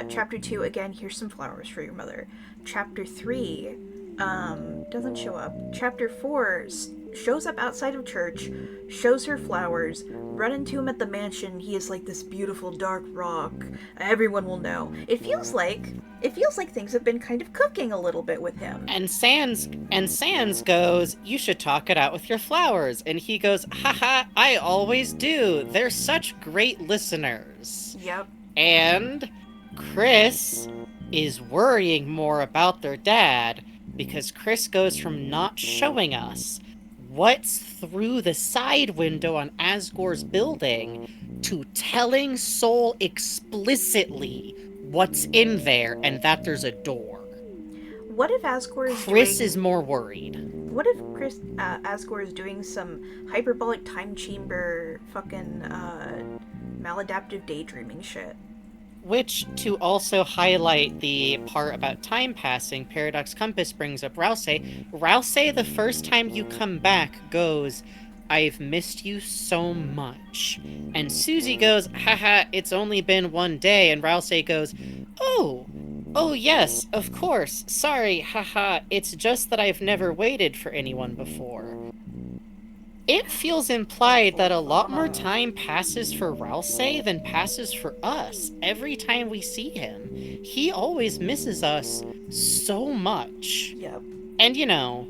Chapter 2, again, here's some flowers for your mother. Chapter 3, doesn't show up. Chapter 4 shows up outside of church, shows her flowers, run into him at the mansion. He is like this beautiful dark rock. Everyone will know. It feels like things have been kind of cooking a little bit with him. And Sans goes, you should talk it out with your flowers. And he goes, haha, I always do. They're such great listeners. Yep. And Chris is worrying more about their dad because Chris goes from not showing us what's through the side window on Asgore's building to telling Soul explicitly what's in there and that there's a door. What if Asgore is Chris doing... is more worried. What if Asgore is doing some hyperbolic time chamber fucking maladaptive daydreaming shit? Which, to also highlight the part about time passing, Paradox Compass brings up Rouse. Rouse, the first time you come back, goes, I've missed you so much. And Susie goes, haha, it's only been 1 day. And Rouse goes, oh yes, of course. Sorry, haha, it's just that I've never waited for anyone before. it feels implied that a lot more time passes for Ralsei than passes for us every time we see him. He always misses us so much. Yep. And you know,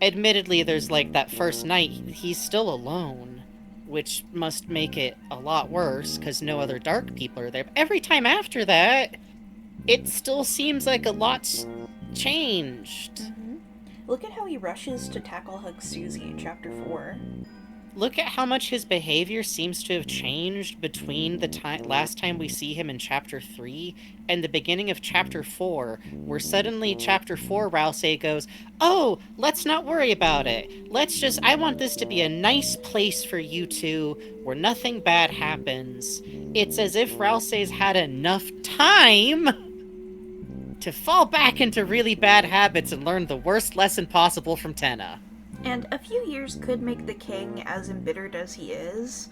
admittedly, there's like that first night, he's still alone, which must make it a lot worse because no other dark people are there. But every time after that, it still seems like a lot's changed. Look at how he rushes to tackle hug Susie in chapter 4. Look at how much his behavior seems to have changed between the last time we see him in chapter 3 and the beginning of chapter 4, where suddenly chapter 4 Ralsei goes, "Oh, let's not worry about it. I want this to be a nice place for you two where nothing bad happens." It's as if Ralsei's had enough time to fall back into really bad habits and learn the worst lesson possible from Tenna. And a few years could make the king as embittered as he is,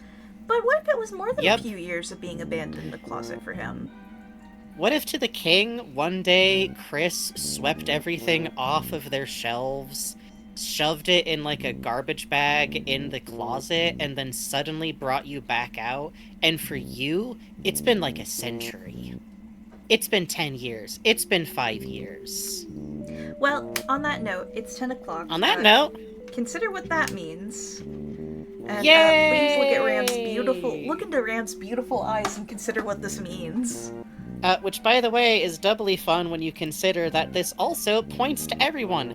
but what if it was more than Yep. a few years of being abandoned in the closet for him? What if to the king, one day, Chris swept everything off of their shelves, shoved it in like a garbage bag in the closet, and then suddenly brought you back out, and for you, it's been like a century. It's been 10 years. It's been 5 years. Well, on that note, it's 10 o'clock. On that note, Consider what that means. And Yay! please look at look into Rand's beautiful eyes and consider what this means. Which, by the way, is doubly fun when you consider that this also points to everyone.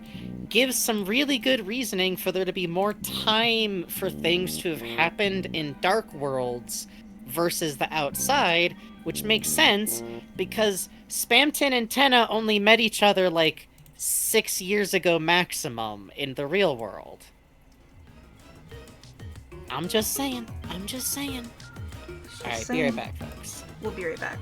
Gives some really good reasoning for there to be more time for things to have happened in Dark Worlds versus the outside, which makes sense because Spamton and Tenna only met each other like 6 years ago maximum in the real world. I'm just saying. Alright, be right back, folks. We'll be right back.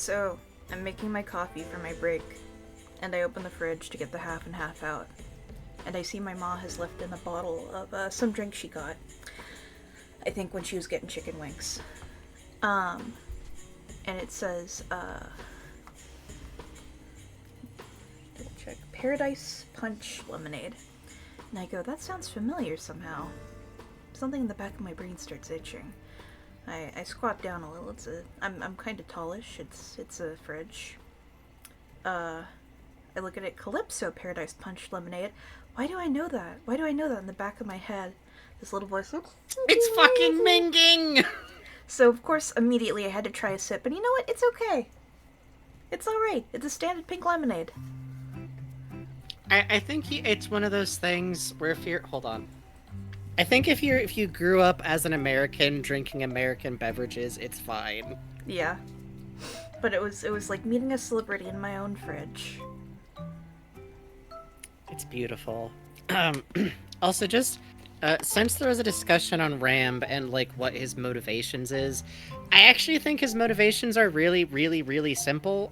So, I'm making my coffee for my break, and I open the fridge to get the half and half out. And I see my ma has left in a bottle of some drink she got. I think when she was getting chicken wings. And it says, check, Paradise Punch Lemonade. And I go, that sounds familiar somehow. Something in the back of my brain starts itching. I squat down a little. I'm kind of tallish. It's a fridge. I look at it, Calypso Paradise Punch Lemonade. Why do I know that? Why do I know that in the back of my head? This little voice looks... It's fucking minging! So, of course, immediately I had to try a sip, and you know what? It's okay. It's alright. It's a standard pink lemonade. I think it's one of those things where if you're... Hold on. I think if you grew up as an American drinking American beverages, it's fine. Yeah. But it was like meeting a celebrity in my own fridge. It's beautiful. Also, just since there was a discussion on Ramb and like what his motivations is, I actually think his motivations are really, really, really simple.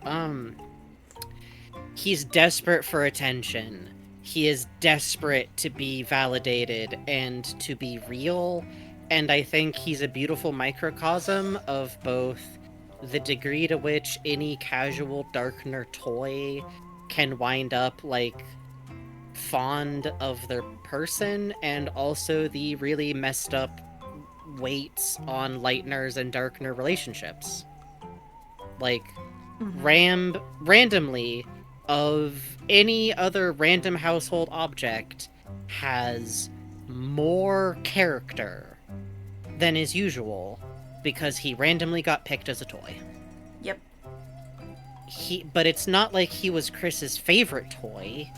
He's desperate for attention. He is desperate to be validated and to be real. And I think he's a beautiful microcosm of both the degree to which any casual Darkner toy can wind up like fond of their person, and also the really messed up weights on Lightners and Darkner relationships. Like, Ramb randomly of any other random household object has more character than is usual because he randomly got picked as a toy. Yep. But it's not like he was Chris's favorite toy.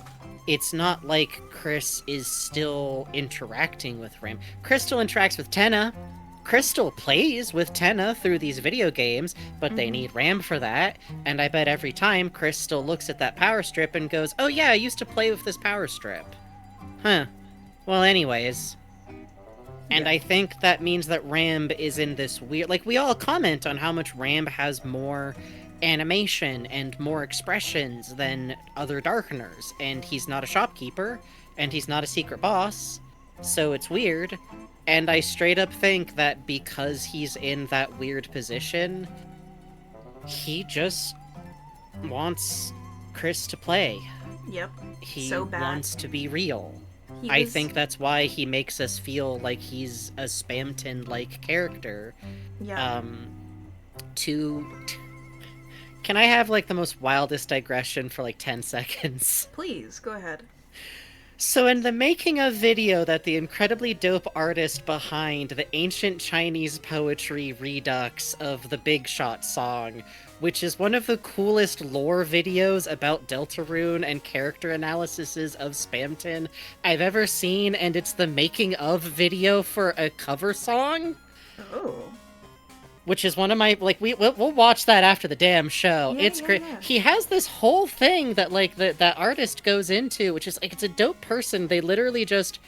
It's not like Chris is still interacting with Ramb. Chris still interacts with Tenna. Crystal plays with Tenna through these video games, but they need Ramb for that. And I bet every time Chris still looks at that power strip and goes, oh yeah, I used to play with this power strip. Huh. Well, anyways. And I think that means that Ramb is in this weird... Like, we all comment on how much Ramb has more animation and more expressions than other Darkeners. And he's not a shopkeeper, and he's not a secret boss, so it's weird. And I straight up think that because he's in that weird position, he just wants Chris to play. Yep. He So bad. wants to be real. I think that's why he makes us feel like he's a Spamton-like character. Yeah. Can I have, like, the most wildest digression for, like, 10 seconds? Please, go ahead. So in the making of video that the incredibly dope artist behind the ancient Chinese poetry redux of the Big Shot song, which is one of the coolest lore videos about Deltarune and character analyses of Spamton I've ever seen, and it's the making of video for a cover song? Oh. Which is one of my, like, we'll watch that after the damn show. Yeah, It's yeah, great. yeah. He has this whole thing that, like, that artist goes into, which is, like, it's a dope person. They literally just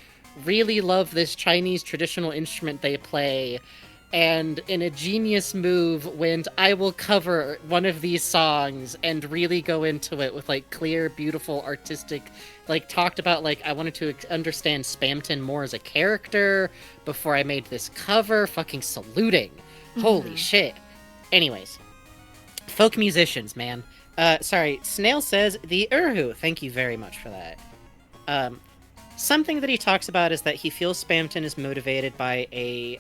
really love this Chinese traditional instrument they play. And in a genius move went, I will cover one of these songs and really go into it with, like, clear, beautiful, artistic, like, talked about, like, I wanted to understand Spamton more as a character before I made this cover. Fucking saluting. Holy shit. Anyways. Folk musicians, man. Sorry, Snail says, the Urhu. Thank you very much for that. Something that he talks about is that he feels Spamton is motivated by a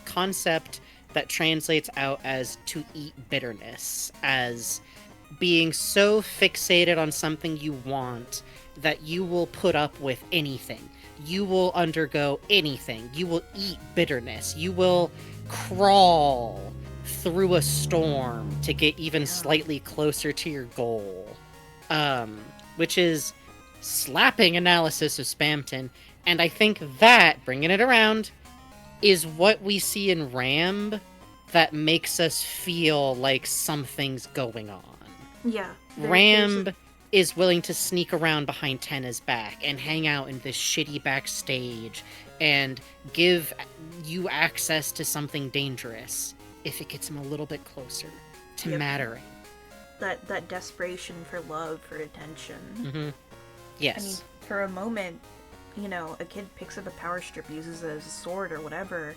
concept that translates out as to eat bitterness, as being so fixated on something you want that you will put up with anything. You will undergo anything. You will eat bitterness. You will crawl through a storm to get even slightly closer to your goal. Which is slapping analysis of Spamton, and I think that, bringing it around, is what we see in Ramb that makes us feel like something's going on. Yeah. Ramb is willing to sneak around behind Tenna's back and hang out in this shitty backstage and give you access to something dangerous if it gets him a little bit closer to mattering. that desperation for love, for attention. Mm-hmm. I Yes. mean, for a moment, you know, a kid picks up a power strip, uses it as a sword or whatever.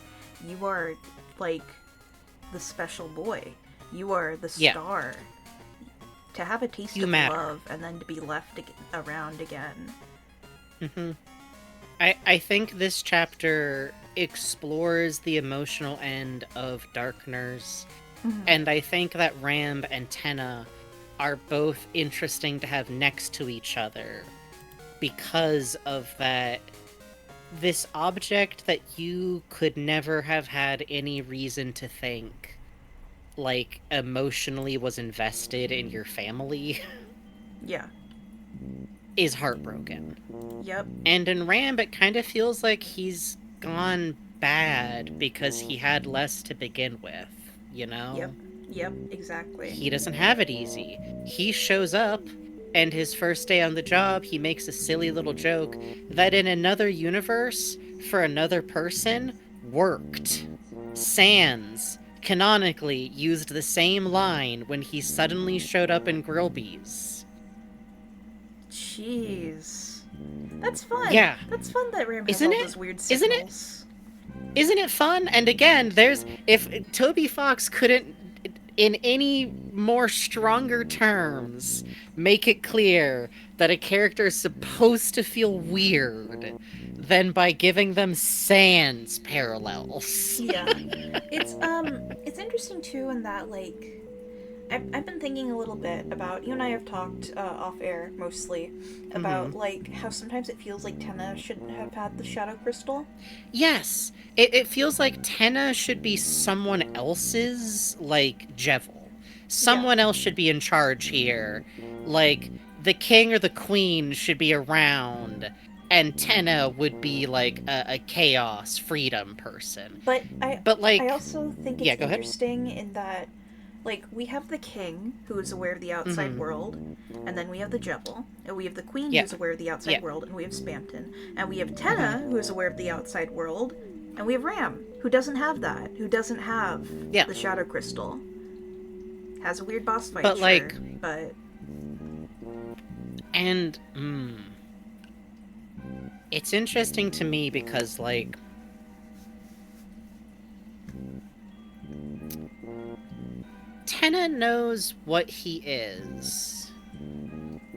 You are like the special boy. You are the Yeah. star. To have a taste You of matter. love and then to be left around again. Mm-hmm. I think this chapter explores the emotional end of Darkners, and I think that Ram and Tenna are both interesting to have next to each other because of that. This object that you could never have had any reason to think, like, emotionally was invested in your family Yeah. is heartbroken. Yep. And in Ram, it kind of feels like he's gone bad because he had less to begin with, you know? Yep. Yep. Exactly. He doesn't have it easy. He shows up, and his first day on the job, he makes a silly little joke that in another universe, for another person, worked. Sans canonically used the same line when he suddenly showed up in Grillby's. Jeez. That's fun. Yeah. That's fun that Ram has Isn't all it? those weird Isn't it? signals. Isn't it fun? And again, if Toby Fox couldn't, in any more stronger terms, make it clear that a character is supposed to feel weird than by giving them sans parallels. Yeah. It's interesting too in that, like, I've been thinking a little bit about, you and I have talked off air mostly about like how sometimes it feels like Tenna shouldn't have had the Shadow Crystal. Yes, it feels like Tenna should be someone else's, like, Jevil. Someone else should be in charge here. Like, the king or the queen should be around, and Tenna would be, like, a chaos freedom person. But like... I also think it's Yeah, go ahead. interesting in that, like, we have the king, who is aware of the outside world, and then we have the Jevil, and we have the queen, Yeah. who's aware of the outside Yeah. world, and we have Spamton, and we have Tenna, who is aware of the outside world, and we have Ram, who doesn't have that, who doesn't have Yeah. the Shadow Crystal. Has a weird boss fight, But, sure, like- but And, it's interesting to me because, like, Tenna knows what he is.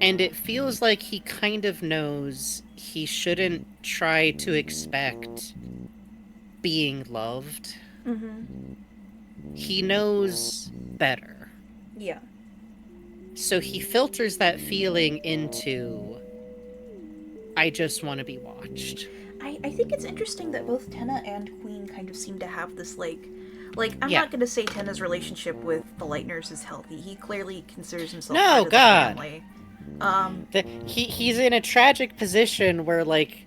And it feels like he kind of knows he shouldn't try to expect being loved. He knows better. yeah. So he filters that feeling into, I just want to be watched. I think it's interesting that both Tenna and Queen kind of seem to have this, like I'm Yeah. not going to say Tenna's relationship with the Lightners is healthy. He clearly considers himself No, part of the God. family. He's in a tragic position where, like,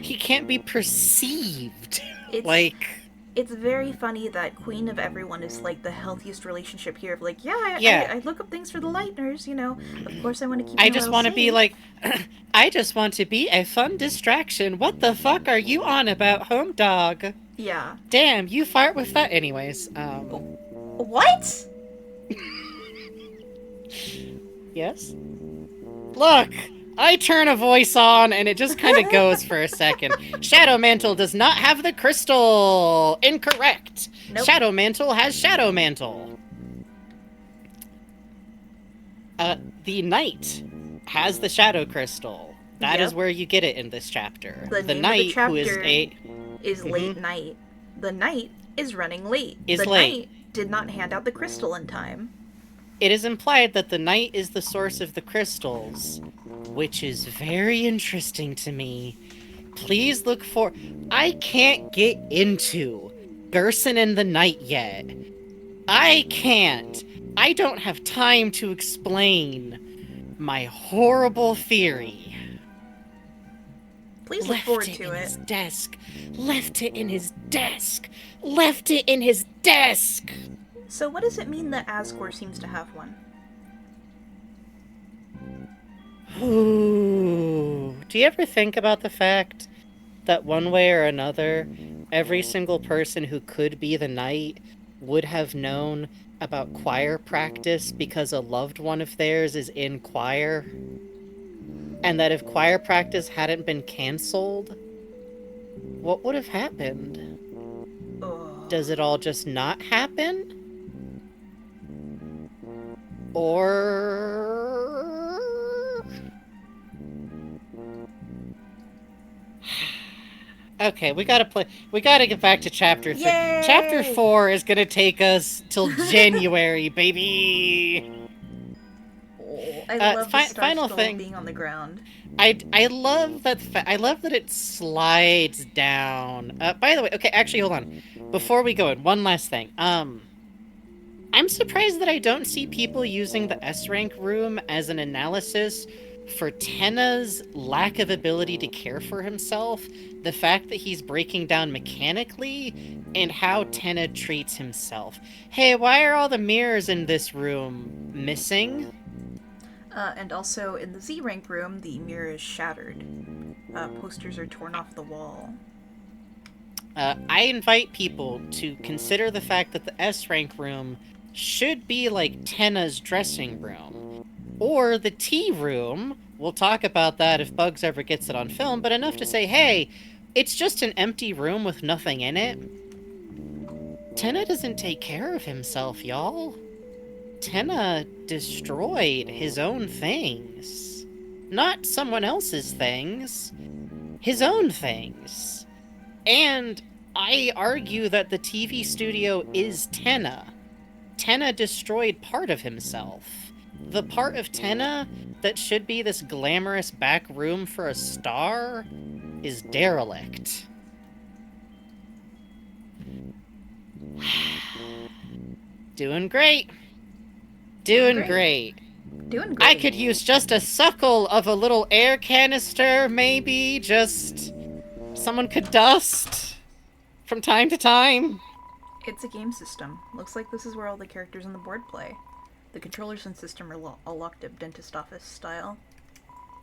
he can't be perceived. It's- Like, It's very funny that Queen of everyone is like the healthiest relationship here. Of like, yeah, Yeah. I look up things for the Lightners, you know. Of course, I want to keep. I them just well want to be safe. like, I just want to be a fun distraction. What the fuck are you on about, home dog? Yeah. Damn, you fart with that. Anyways, What? yes? Look, I turn a voice on and it just kind of goes for a second. Shadow Mantle does not have the crystal. Incorrect. Nope. Shadow Mantle has Shadow Mantle. The Knight has the Shadow Crystal. That is Yep. where you get it in this chapter. The name of the Knight, who is chapter a... Is late night. The Knight is running late. Is the late. Knight did not hand out the crystal in time. It is implied that the Knight is the source of the crystals, which is very interesting to me. Please look for... I can't get into Gerson and the Knight yet. I can't. I don't have time to explain my horrible theory. Please look Left forward it to in it. his desk. Left it in his desk. Left it in his desk. So, what does it mean that Asgore seems to have one? Ooh. Do you ever think about the fact that one way or another, every single person who could be the Knight would have known about choir practice because a loved one of theirs is in choir, and that if choir practice hadn't been canceled, what would have happened? Ugh. Does it all just not happen? Or... Okay, we gotta get back to chapter 3. Yay! Chapter 4 is gonna take us till January, baby! Oh, I love the star final skull thing. being on the ground. I love that I love that it slides down. By the way, okay, actually, hold on. Before we go in, one last thing. I'm surprised that I don't see people using the S-rank room as an analysis for Tenna's lack of ability to care for himself, the fact that he's breaking down mechanically, and how Tenna treats himself. Hey, why are all the mirrors in this room missing? And also, in the Z-rank room, the mirror is shattered. Posters are torn off the wall. I invite people to consider the fact that the S-rank room should be like Tenna's dressing room. Or the T room. We'll talk about that if Bugs ever gets it on film, but enough to say, hey, it's just an empty room with nothing in it. Tenna doesn't take care of himself, y'all. Tenna destroyed his own things. Not someone else's things. His own things. And I argue that the TV studio is Tenna. Tenna destroyed part of himself. The part of Tenna that should be this glamorous back room for a star is derelict. Doing great. Doing great. Doing great. I could use just a suckle of a little air canister, maybe. Just someone could dust from time to time. It's a game system. Looks like this is where all the characters on the board play. The controllers and system are all locked up dentist office style.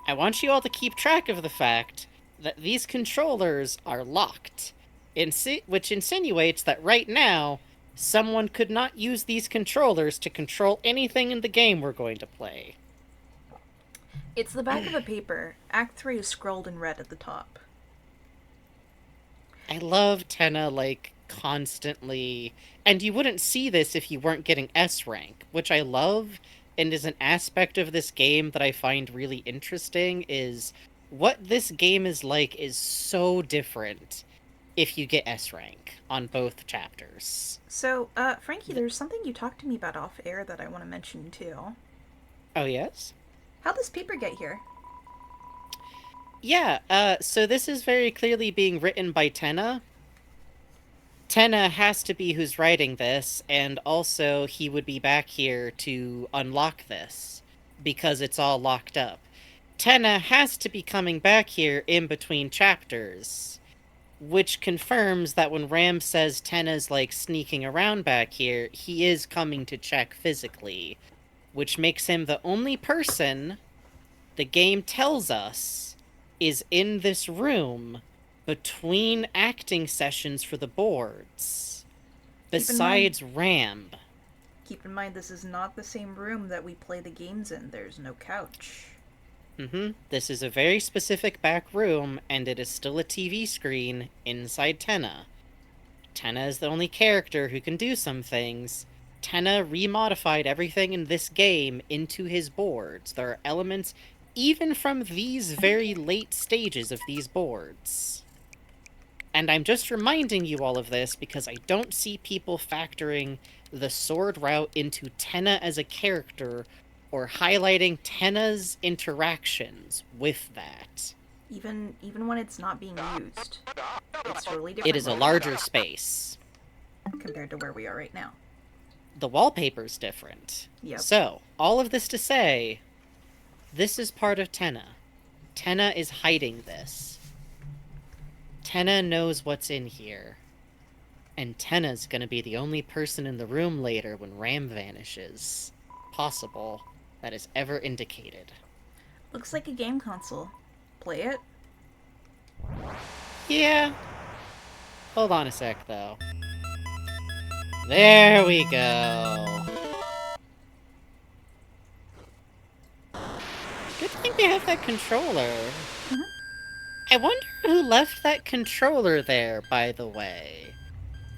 I want you all to keep track of the fact that these controllers are locked, which insinuates that right now, someone could not use these controllers to control anything in the game we're going to play. It's the back of a paper. Act 3 is scrolled in red at the top. I love Tenna, like, constantly... And you wouldn't see this if you weren't getting S rank, which I love, and is an aspect of this game that I find really interesting, is what this game is like is so different if you get S rank on both chapters. So, Frankie, there's something you talked to me about off air that I want to mention too. Oh, yes? How'd this paper get here? Yeah, so this is very clearly being written by Tenna. Tenna has to be who's writing this, and also he would be back here to unlock this, because it's all locked up. Tenna has to be coming back here in between chapters, which confirms that when Ram says Tenna's, like, sneaking around back here, he is coming to check physically, which makes him the only person the game tells us is in this room between acting sessions for the boards, besides Ram. Keep in mind, this is not the same room that we play the games in. There's no couch. This is a very specific back room, and it is still a TV screen inside Tenna. Tenna is the only character who can do some things. Tenna remodified everything in this game into his boards. There are elements even from these very late stages of these boards. And I'm just reminding you all of this because I don't see people factoring the sword route into Tenna as a character or highlighting Tenna's interactions with that. Even when it's not being used, it's totally different. It is a larger space. Compared to where we are right now. The wallpaper's different. Yep. So, all of this to say, this is part of Tenna. Tenna is hiding this. Tenna knows what's in here. And Tenna's gonna be the only person in the room later when Ram vanishes. Possible. That is ever indicated. Looks like a game console. Play it? Yeah. Hold on a sec, though. There we go. Good thing we have that controller. I wonder who left that controller there, by the way.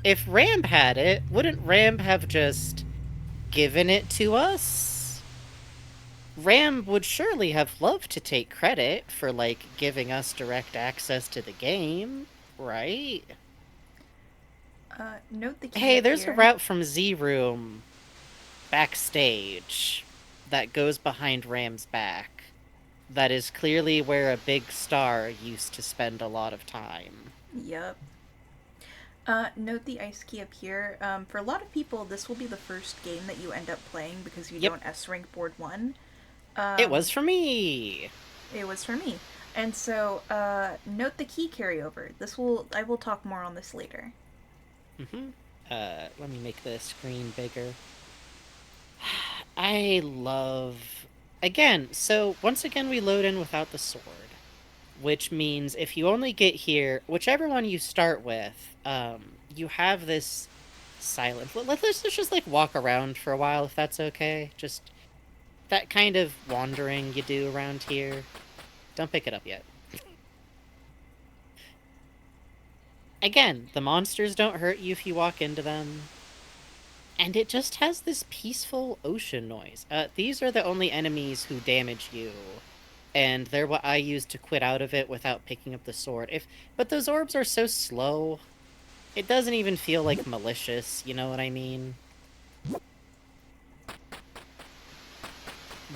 If Ram had it, wouldn't Ram have just given it to us? Ram would surely have loved to take credit for, like, giving us direct access to the game, right? Note the key Hey, up there's a here. route from Z Room backstage that goes behind Ram's back. That is clearly where a big star used to spend a lot of time. Yep. Note the ice key up here. For a lot of people, this will be the first game that you end up playing because you Yep. don't S-rank board 1. It was for me! It was for me. And so, note the key carryover. I will talk more on this later. Let me make the screen bigger. I love... Again, so once again we load in without the sword. Which means if you only get here, whichever one you start with, you have this silence. Let's just, like, walk around for a while, if that's okay. Just that kind of wandering you do around here. Don't pick it up yet. Again, the monsters don't hurt you if you walk into them. And it just has this peaceful ocean noise. These are the only enemies who damage you. And they're what I use to quit out of it without picking up the sword. But those orbs are so slow, it doesn't even feel, like, malicious, you know what I mean?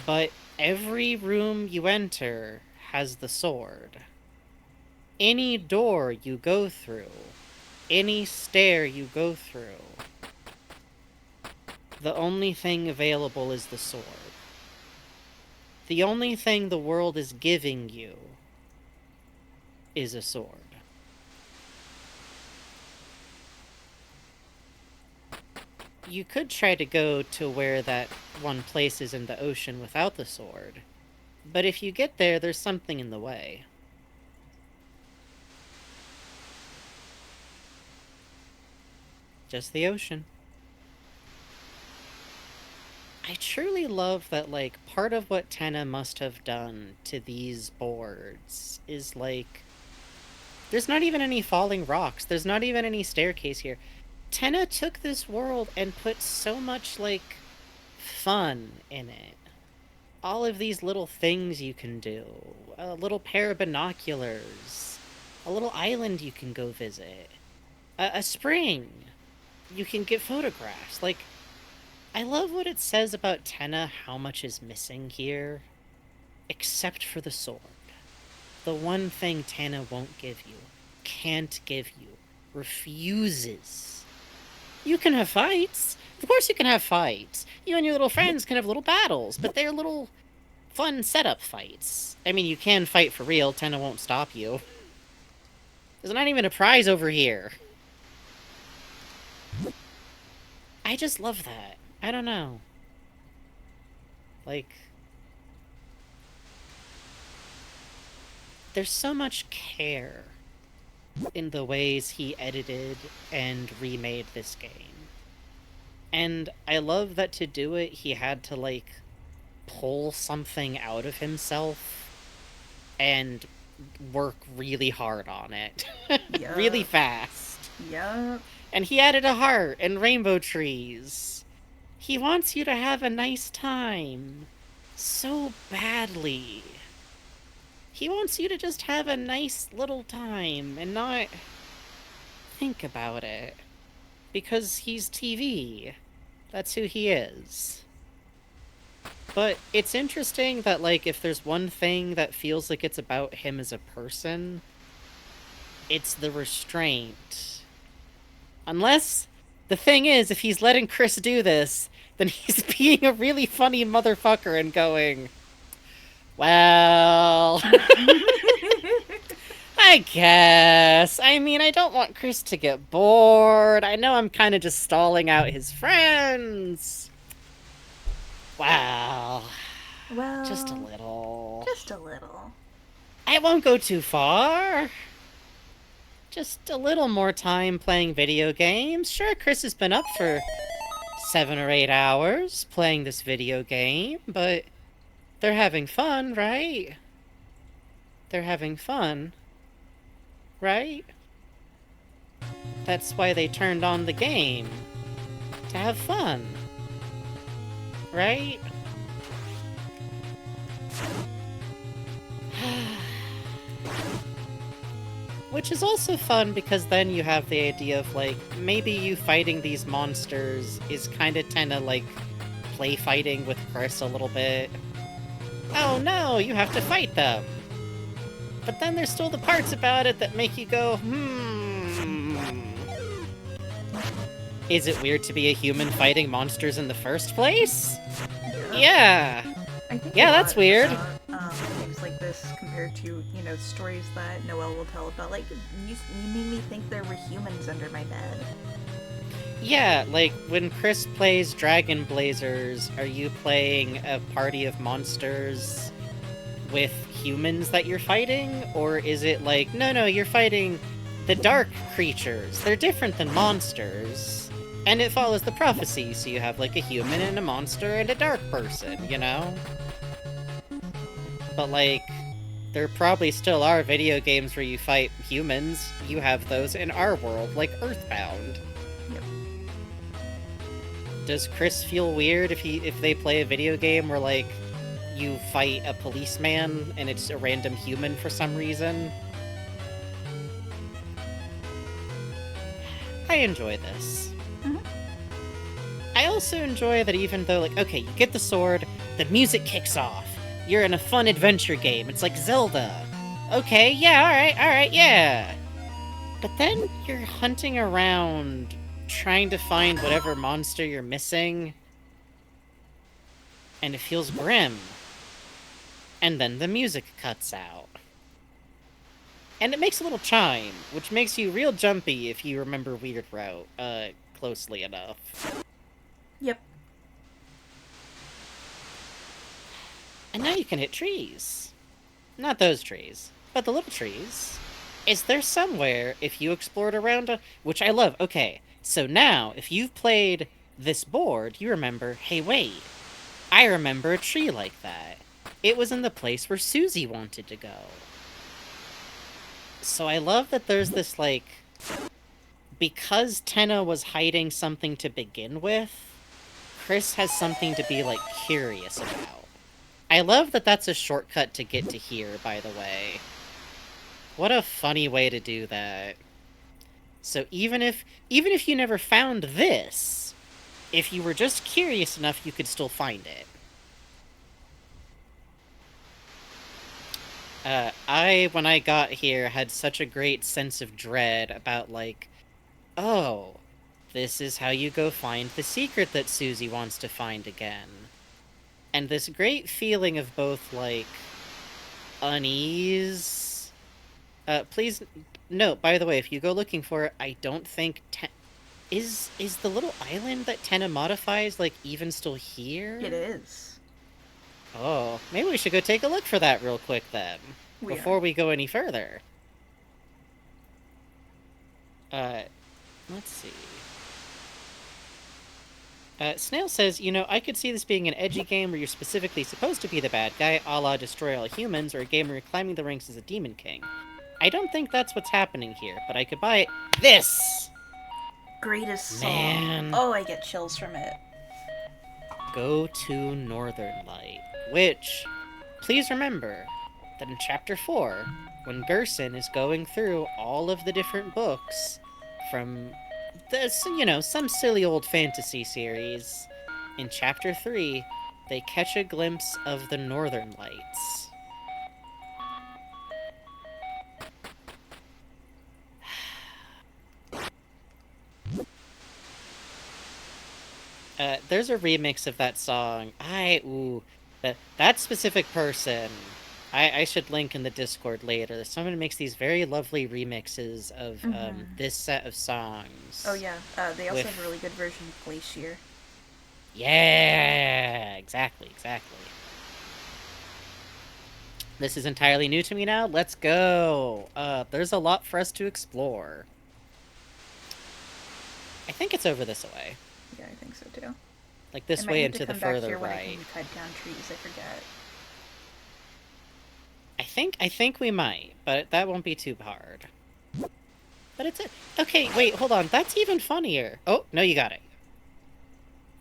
But every room you enter has the sword. Any door you go through, any stair you go through, the only thing available is the sword. The only thing the world is giving you is a sword. You could try to go to where that one place is in the ocean without the sword, but if you get there, there's something in the way. Just the ocean. I truly love that, like, part of what Tenna must have done to these boards is, like, there's not even any falling rocks. There's not even any staircase here. Tenna took this world and put so much, like, fun in it. All of these little things you can do. A little pair of binoculars. A little island you can go visit. A spring. You can get photographs. Like, I love what it says about Tenna, how much is missing here. Except for the sword. The one thing Tenna won't give you. Can't give you. Refuses. You can have fights. Of course you can have fights. You and your little friends can have little battles, but they're little fun setup fights. I mean, you can fight for real. Tenna won't stop you. There's not even a prize over here. I just love that. I don't know. Like, there's so much care in the ways he edited and remade this game. And I love that to do it, he had to, like, pull something out of himself and work really hard on it. Yeah. Really fast. Yup. And he added a heart and rainbow trees. He wants you to have a nice time. So badly. He wants you to just have a nice little time and not think about it. Because he's TV. That's who he is. But it's interesting that, like, if there's one thing that feels like it's about him as a person, it's the restraint. Unless, the thing is, if he's letting Chris do this, then he's being a really funny motherfucker and going, well, I guess. I mean, I don't want Chris to get bored. I know I'm kind of just stalling out his friends. Wow. Well, Just a little. Just a little. I won't go too far. just a little more time playing video games. Sure, Chris has been up for 7 or 8 hours playing this video game, but they're having fun, right? They're having fun, right? That's why they turned on the game. To have fun. Right? Which is also fun because then you have the idea of, like, maybe you fighting these monsters is kinda like play fighting with Chris a little bit. Oh no, you have to fight them! But then there's still the parts about it that make you go, is it weird to be a human fighting monsters in the first place? Yeah! I think Yeah, a that's lot weird. about, things like this compared to, you know, stories that Noelle will tell about, like, you made me think there were humans under my bed. Yeah, like, when Chris plays Dragon Blazers, are you playing a party of monsters with humans that you're fighting? Or is it like, no, you're fighting the dark creatures. They're different than monsters. And it follows the prophecy, so you have, like, a human and a monster and a dark person, you know? But, like, there probably still are video games where you fight humans. You have those in our world, like Earthbound. Yep. Does Chris feel weird if they play a video game where, like, you fight a policeman and it's a random human for some reason? I enjoy this. Mhm. I also enjoy that even though, like, okay, you get the sword, the music kicks off. You're in a fun adventure game. It's like Zelda. Okay, yeah, alright, yeah. But then you're hunting around, trying to find whatever monster you're missing, and it feels grim. And then the music cuts out. And it makes a little chime, which makes you real jumpy if you remember Weird Route closely enough. Yep. And now you can hit trees. Not those trees, but the little trees. Is there somewhere, if you explored around, which I love, okay, so now, if you've played this board, you remember, hey wait, I remember a tree like that. It was in the place where Susie wanted to go. So I love that there's this, like, because Tenna was hiding something to begin with, Chris has something to be, like, curious about. I love that that's a shortcut to get to here, by the way. What a funny way to do that. So even if you never found this, if you were just curious enough, you could still find it. When I got here, had such a great sense of dread about, like, oh, this is how you go find the secret that Susie wants to find again. And this great feeling of both, like, unease. Please note, by the way, if you go looking for it, I don't think is the little island that Tenna modifies, like, even still here? It is. Oh, maybe we should go take a look for that real quick then, before we go any further. Let's see. Snail says, you know, I could see this being an edgy game where you're specifically supposed to be the bad guy, a la Destroy All Humans, or a game where you're climbing the ranks as a Demon King. I don't think that's what's happening here, but I could buy it. This! Greatest song. Man. Oh, I get chills from it. Go to Northern Light, which, please remember, that in Chapter 4, when Gerson is going through all of the different books from this, you know, some silly old fantasy series, in Chapter 3, they catch a glimpse of the Northern Lights. There's a remix of that song. That specific person, I should link in the Discord later. Someone makes these very lovely remixes of this set of songs. Oh yeah, they also With- have a really good version of Glacier. Yeah, exactly. This is entirely new to me now. Let's go. There's a lot for us to explore. I think it's over this way. Yeah, I think so too. Like this I might way have and to to the come back further here when I right. can cut down trees. I forget. I think we might, but that won't be too hard. But it's okay, wait, hold on. That's even funnier. Oh, no, you got it.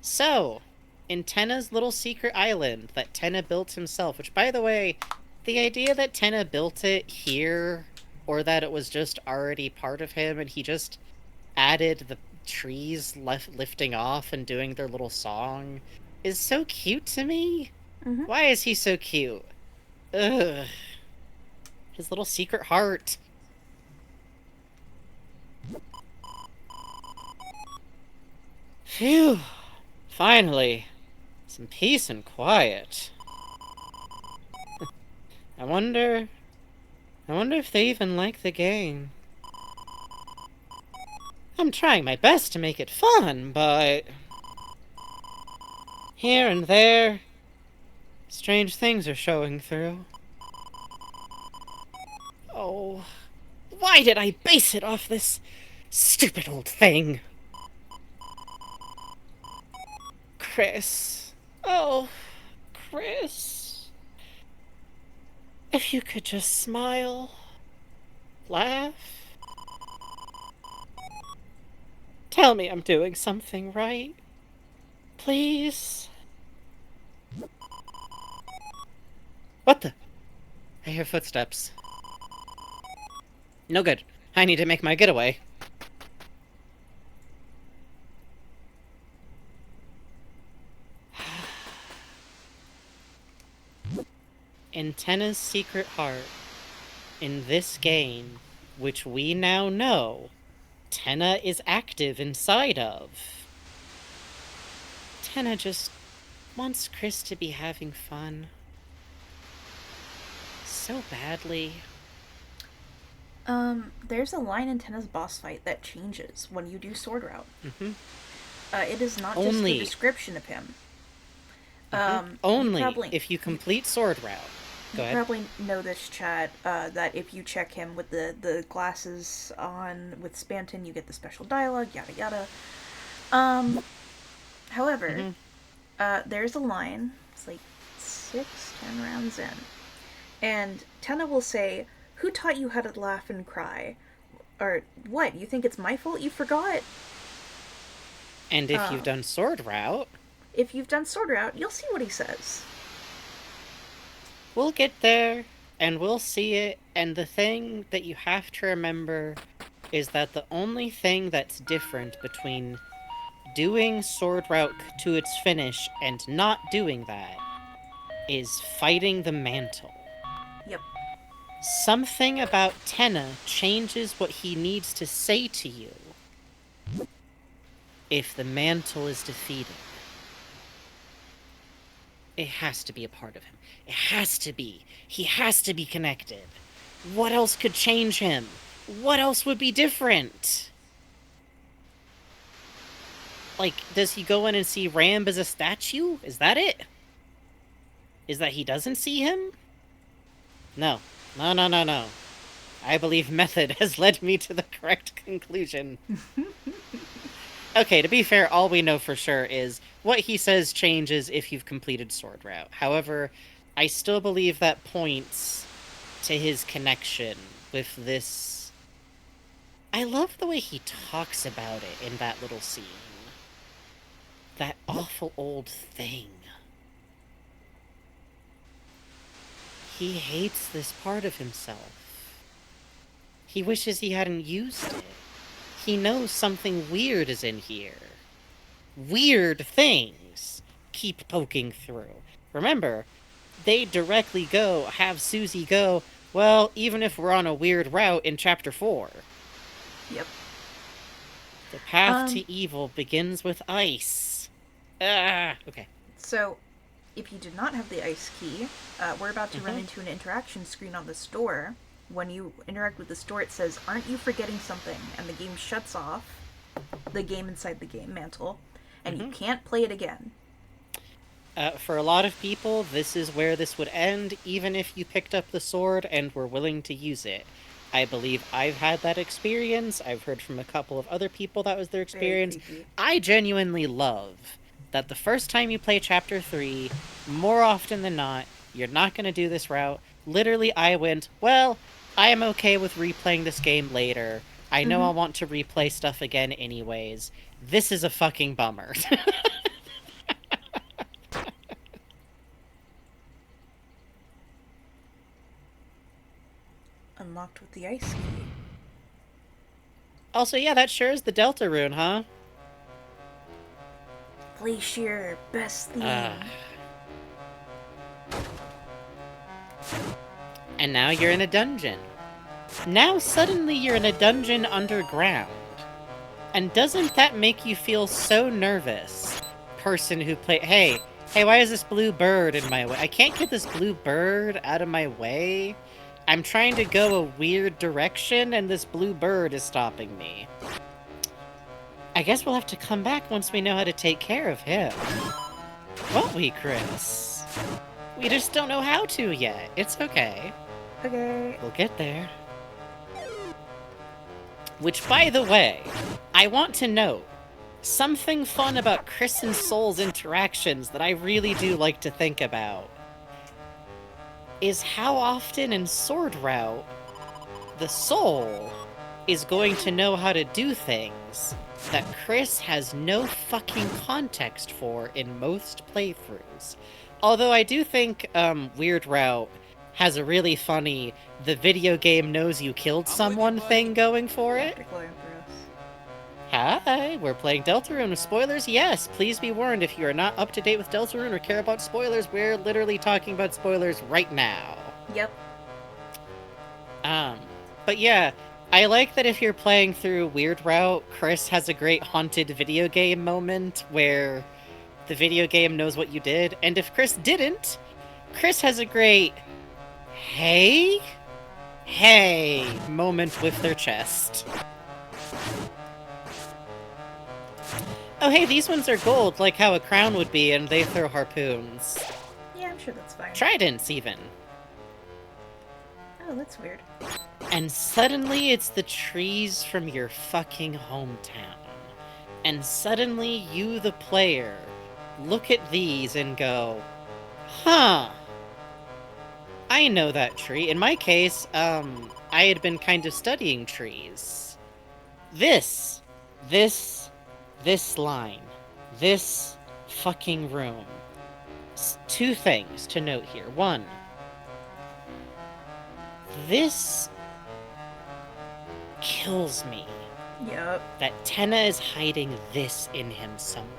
So, in Tenna's little secret island that Tenna built himself, which, by the way, the idea that Tenna built it here, or that it was just already part of him, and he just added the trees lifting off and doing their little song, is so cute to me. Mhm. Why is he so cute? Ugh. His little secret heart. Phew. Finally. Some peace and quiet. I wonder if they even like the game. I'm trying my best to make it fun, but here and there, strange things are showing through. Oh, why did I base it off this stupid old thing? Chris. Oh, Chris. If you could just smile, laugh. Tell me I'm doing something right. Please. What the? I hear footsteps. No good. I need to make my getaway. In Tenna's secret heart, in this game, which we now know, Tenna is active inside of. Tenna just wants Chris to be having fun. So badly. There's a line in Tenna's boss fight that changes when you do Sword Route. Mm-hmm. It is not just Only. the description of him. Only you probably, if you complete Sword Route. Go you ahead. probably know this, Chad, that if you check him with the glasses on with Spanton, you get the special dialogue, yada yada. However, there's a line, it's like 10 rounds in, and Tenna will say, "Who taught you how to laugh and cry? Or what, you think it's my fault you forgot?" And if you've done Sword Route, If you've done Sword Route, you'll see what he says. we'll get there, and we'll see it, and the thing that you have to remember is that the only thing that's different between doing Sword Route to its finish and not doing that is fighting the mantle. Yep. Something about Tenna changes what he needs to say to you if the mantle is defeated. It has to be a part of him. It has to be. He has to be connected. What else could change him? What else would be different? Like, does he go in and see Ramb as a statue? Is that it? Is that he doesn't see him? No. No. I believe method has led me to the correct conclusion. Okay, to be fair, all we know for sure is what he says changes if you've completed Sword Route. However, I still believe that points to his connection with this. I love the way he talks about it in that little scene. That awful old thing. He hates this part of himself. He wishes he hadn't used it. He knows something weird is in here. Weird things keep poking through. Remember, they directly have Susie go, well, even if we're on a weird route in Chapter 4. Yep. The path to evil begins with ice. Okay. So, if you did not have the ice key, we're about to run into an interaction screen on the store. When you interact with the store, it says, "Aren't you forgetting something?" And the game shuts off. The game inside the game, Mantle. And you can't play it again. For a lot of people, this is where this would end, even if you picked up the sword and were willing to use it. I believe I've had that experience. I've heard from a couple of other people that was their experience. creepy. I genuinely love that the first time you play Chapter 3, more often than not, you're not going to do this route. Literally, I went, well, I am okay with replaying this game later. I know I'll want to replay stuff again anyways. This is a fucking bummer. Unlocked with the ice key. Also, yeah, that sure is the Delta rune, huh? Glacier, best theme. And now you're in a dungeon. Now suddenly you're in a dungeon underground. And doesn't that make you feel so nervous? Person who play- Hey, why is this blue bird in my way? I can't get this blue bird out of my way. I'm trying to go a weird direction and this blue bird is stopping me. I guess we'll have to come back once we know how to take care of him. Won't we, Chris? We just don't know how to yet. It's okay. Okay. We'll get there. Which, by the way, I want to note something fun about Chris and Soul's interactions that I really do like to think about is how often in Sword Route the Soul is going to know how to do things that Chris has no fucking context for in most playthroughs. Although I do think Weird Route has a really funny the video game knows you killed someone thing going for it. Optical Empress. Hi, we're playing Deltarune with spoilers. Yes, please be warned if you are not up to date with Deltarune or care about spoilers, we're literally talking about spoilers right now. Yep. But yeah, I like that if you're playing through Weird Route, Chris has a great haunted video game moment where the video game knows what you did, and if Chris didn't, Chris has a great hey moment with their chest. Oh hey, these ones are gold, like how a crown would be, and they throw harpoons. Yeah, I'm sure that's fine. Tridents, even. Oh, that's weird. And suddenly it's the trees from your fucking hometown. And suddenly you, the player, look at these and go, huh, I know that tree. In my case, I had been kind of studying trees. This line, this fucking room. Two things to note here. One, this kills me Yep. that Tenna is hiding this in him somewhere.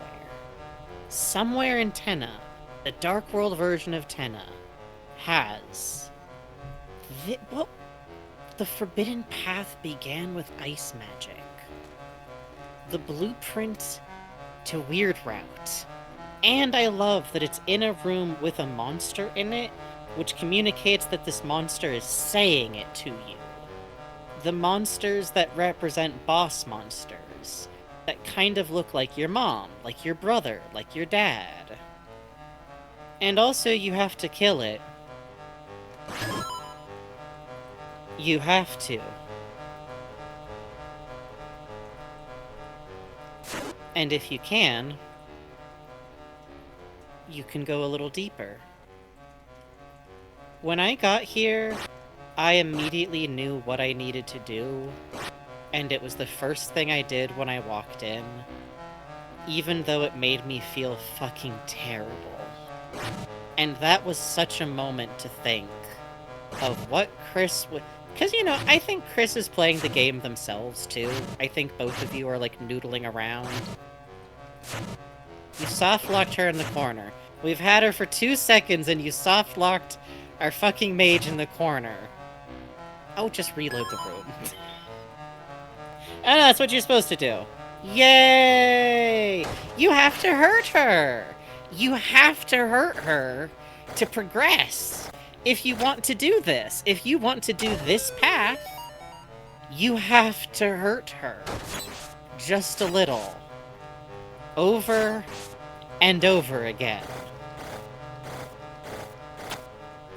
Somewhere in Tenna, the Dark World version of Tenna has... Well, the Forbidden Path began with ice magic. The blueprint to Weird Route. And I love that it's in a room with a monster in it, which communicates that this monster is saying it to you. The monsters that represent boss monsters, that kind of look like your mom, like your brother, like your dad. And also you have to kill it. You have to. And if you can go a little deeper. When I got here, I immediately knew what I needed to do, and it was the first thing I did when I walked in, even though it made me feel fucking terrible. And that was such a moment to think of what Chris would... Because, you know, I think Chris is playing the game themselves, too. I think both of you are, like, noodling around. You soft-locked her in the corner. We've had her for 2 seconds, and you soft-locked our fucking mage in the corner. Oh, just reload the room. And that's what you're supposed to do. Yay! You have to hurt her! You have to hurt her to progress. If you want to do this, if you want to do this path, you have to hurt her. Just a little. Over and over again.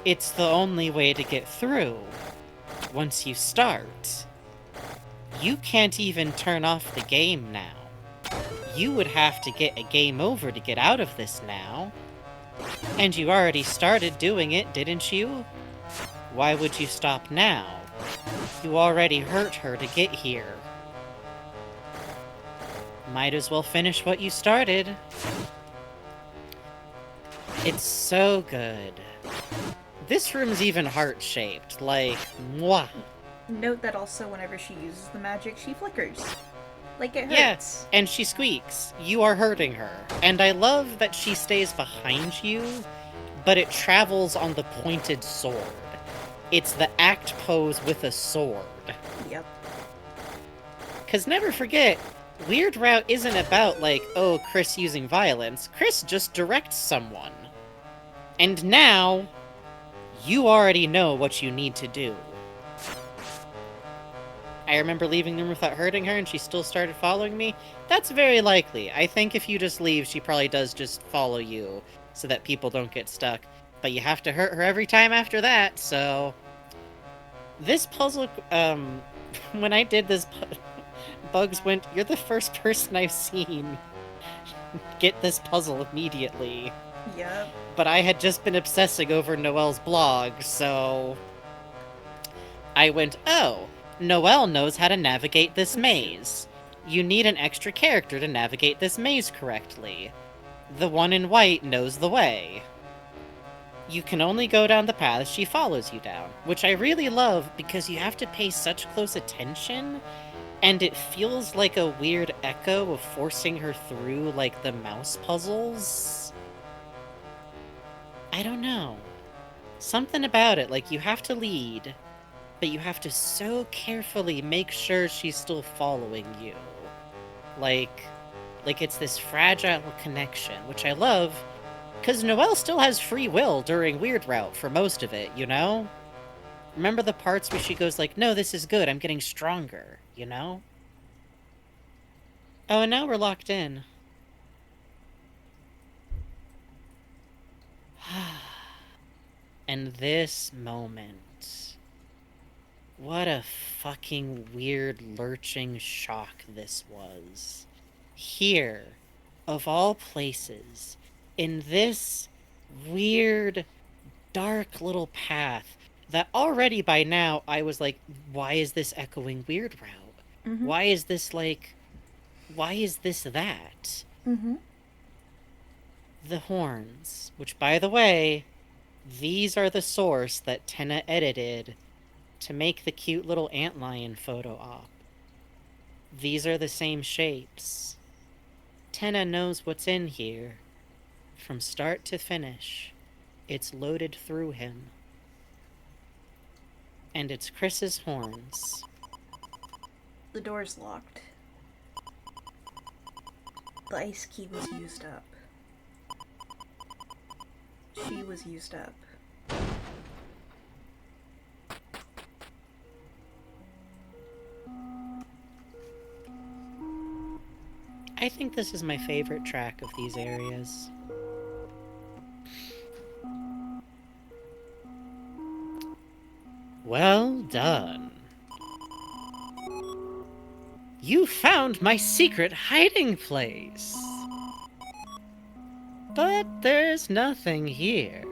It's the only way to get through. Once you start, you can't even turn off the game now. You would have to get a game over to get out of this now. And you already started doing it, didn't you? Why would you stop now? You already hurt her to get here. Might as well finish what you started. It's so good. This room's even heart-shaped, like, mwah. Note that also whenever she uses the magic, she flickers. Like it hurts. Yes, and she squeaks. You are hurting her. And I love that she stays behind you, but it travels on the pointed sword. It's the act pose with a sword. Yep. Because never forget, Weird Route isn't about, like, oh, Chris using violence. Chris just directs someone. And now, you already know what you need to do. I remember leaving the room without hurting her, and she still started following me. That's very likely. I think if you just leave, she probably does just follow you, so that people don't get stuck. But you have to hurt her every time after that, so... This puzzle, when I did this, Bugs went, "You're the first person I've seen get this puzzle immediately." Yep. But I had just been obsessing over Noelle's blog, so... I went, oh, Noelle knows how to navigate this maze. You need an extra character to navigate this maze correctly. The one in white knows the way. You can only go down the path she follows you down, which I really love because you have to pay such close attention, and it feels like a weird echo of forcing her through, like, the mouse puzzles. I don't know. Something about it, like, you have to lead, but you have to so carefully make sure she's still following you. Like it's this fragile connection, which I love, because Noelle still has free will during Weird Route for most of it, you know? Remember the parts where she goes like, no, this is good, I'm getting stronger, you know? Oh, and now we're locked in. And this moment. What a fucking weird, lurching shock this was. Here, of all places, in this weird, dark little path that already by now I was like, why is this echoing Weird Route? Mm-hmm. Why is this that? Mm-hmm. The horns, which, by the way, these are the source that Tenna edited to make the cute little antlion photo op. These are the same shapes. Tenna knows what's in here. From start to finish, it's loaded through him. And it's Chris's horns. The door's locked. The ice key was used up. She was used up. I think this is my favorite track of these areas. Well done. You found my secret hiding place. But there's nothing here.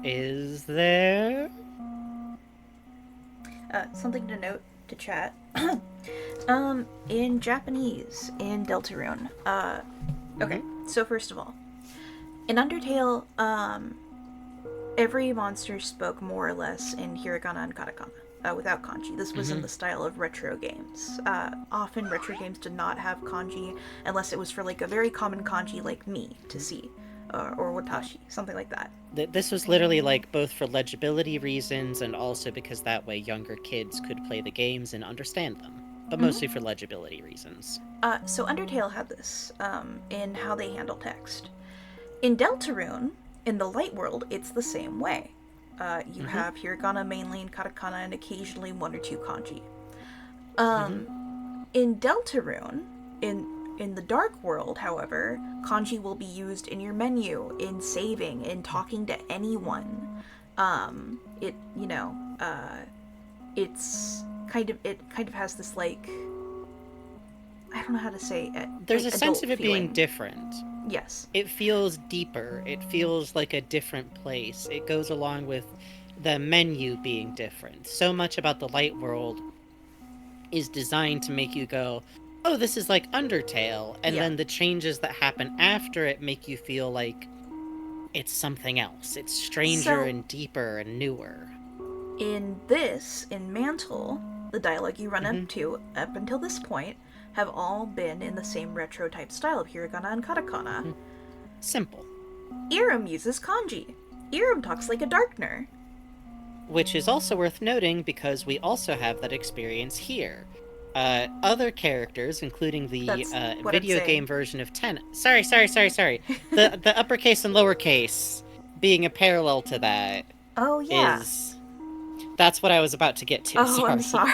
Is there? Something to note to chat. In Japanese, in Deltarune. Okay, so first of all, in Undertale, every monster spoke more or less in hiragana and katakana, without kanji. This was in the style of retro games. Often retro games did not have kanji unless it was for like a very common kanji like mi to see, or watashi, something like that. This was literally like both for legibility reasons and also because that way younger kids could play the games and understand them, but mostly for legibility reasons. So Undertale had this in how they handle text. In Deltarune, in the light world, it's the same way. You have hiragana mainly and katakana and occasionally one or two kanji. In Deltarune, in the dark world, however, Kanji will be used in your menu, in saving, in talking to anyone. It kind of has this, like, I don't know how to say it. There's like, a sense adult of it being feeling. different. Yes. It feels deeper. It feels like a different place. It goes along with the menu being different. So much about the Light World is designed to make you go, oh, this is like Undertale. And Yeah. then the changes that happen after it make you feel like it's something else. It's stranger So- and deeper and newer. In Mantle, the dialogue you run up until this point have all been in the same retro type style of hiragana and katakana. Simple. Irem uses kanji. Irem talks like a Darkner. Which is also worth noting because we also have that experience here. Other characters, including the That's what I'm video saying. game version of Ten. Sorry. The uppercase and lowercase being a parallel to that Oh yeah. is. That's what I was about to get to. Oh, I'm sorry.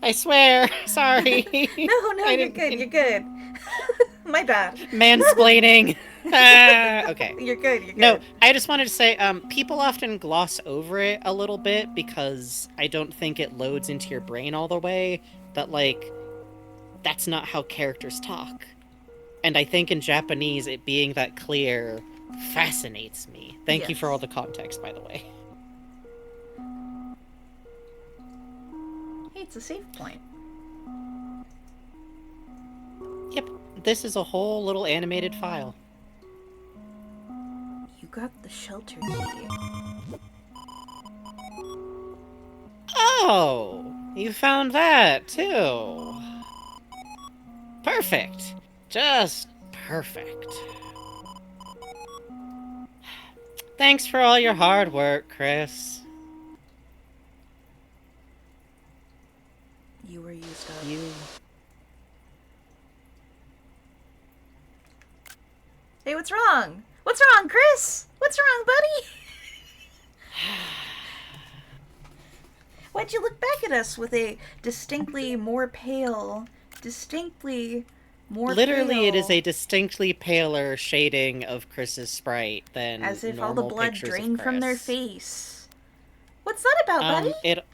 I swear. Sorry. No, I you're didn't- good. You're good. My bad. Mansplaining. Okay. You're good. You're good. No, I just wanted to say, people often gloss over it a little bit because I don't think it loads into your brain all the way that, like, that's not how characters talk. And I think in Japanese, it being that clear fascinates me. Thank you for Yes. all the context, by the way. Hey, it's a save point. Yep, this is a whole little animated file. You got the shelter key. Oh, you found that, too. Perfect. Just perfect. Thanks for all your hard work, Chris. You were used up. You... Hey, what's wrong? What's wrong, Chris? What's wrong, buddy? Why'd you look back at us with a distinctly more pale, Literally, it is pale- a distinctly paler shading of Chris's sprite than as if all the normal blood pictures of drained from their Chris. face. What's that about, buddy? It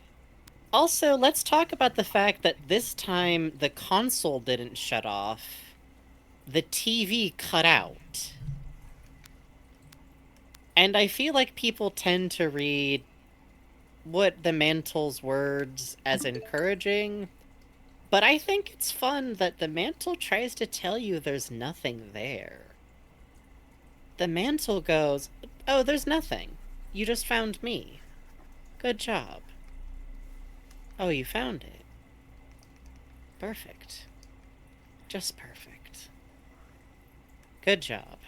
also, let's talk about the fact that this time the console didn't shut off. The TV cut out. And I feel like people tend to read what the Mantle's words as encouraging, but I think it's fun that the Mantle tries to tell you there's nothing there. The Mantle goes, oh, there's nothing. You just found me. Good job. Oh, you found it. Perfect. Just perfect. Good job.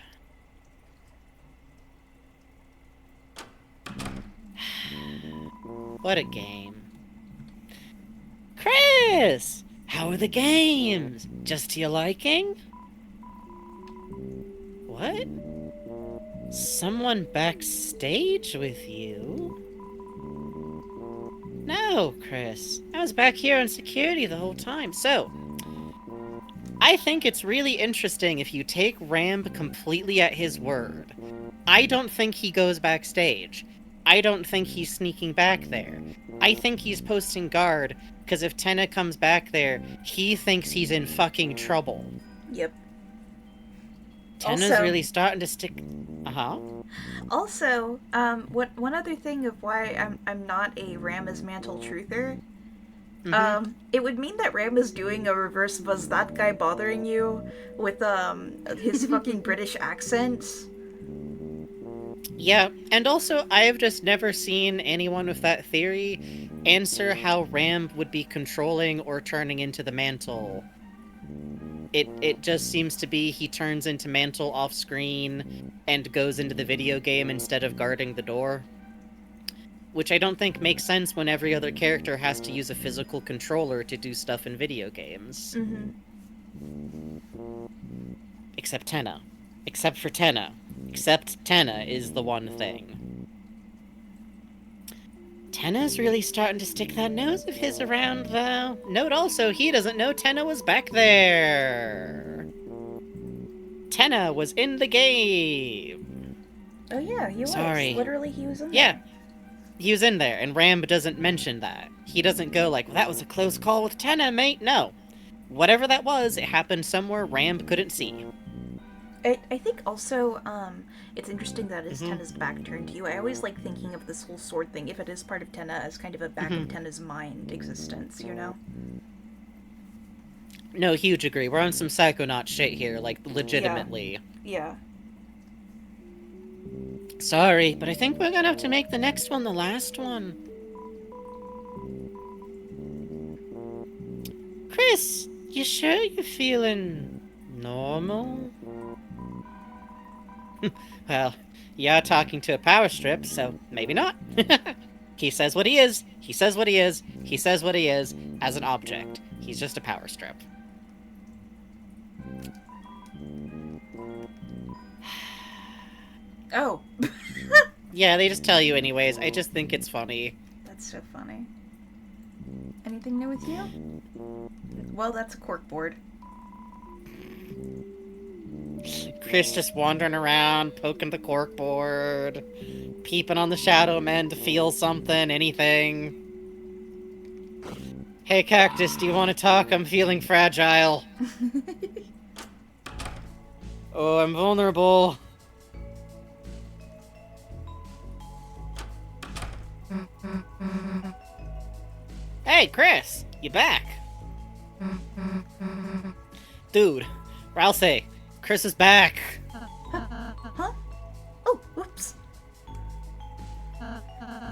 What a game. Chris! How are the games? Just to your liking? What? Someone backstage with you? No, Chris. I was back here in security the whole time. So, I think it's really interesting if you take Ram completely at his word. I don't think he goes backstage. I don't think he's sneaking back there. I think he's posting guard, because if Tenna comes back there, he thinks he's in fucking trouble. Yep. Tenna's Also- really starting to stick... Uh-huh. Also, one other thing of why I'm not a Ram as Mantle truther. It would mean that Ram is doing a reverse "was that guy bothering you" with his fucking British accent. Yeah, and also, I have just never seen anyone with that theory answer how Ram would be controlling or turning into the Mantle. It just seems to be he turns into Mantle off-screen and goes into the video game instead of guarding the door. Which I don't think makes sense when every other character has to use a physical controller to do stuff in video games. Except Tenna. Except for Tenna. Except Tenna is the one thing. Tenna's really starting to stick that nose of his around, though. Note also, he doesn't know Tenna was back there. Tenna was in the game. Oh yeah, he was. Sorry. Literally, he was in Yeah, there. he was in there, and Ram doesn't mention that. He doesn't go like, that was a close call with Tenna, mate. No. Whatever that was, it happened somewhere Ram couldn't see. I think also, it's interesting that is Tenna's back turned to you. I always like thinking of this whole sword thing, if it is part of Tenna, as kind of a back of Tenna's mind existence, you know? No, huge agree. We're on some Psychonaut shit here, like, legitimately. Yeah. Sorry, but I think we're gonna have to make the next one the last one. Chris, you sure you're feeling normal? Well, you're talking to a power strip, so maybe not. He says what he is, he says what he is, he says what he is, as an object. He's just a power strip. Oh. Yeah, they just tell you anyways. I just think it's funny. That's so funny. Anything new with you? Well, that's a corkboard. Chris just wandering around, poking the corkboard, peeping on the Shadow Men to feel something, anything. Hey, Cactus, do you want to talk? I'm feeling fragile. Oh, I'm vulnerable. Hey, Chris, you back? Dude, Ralsei, Chris is back. Huh? Oh, whoops.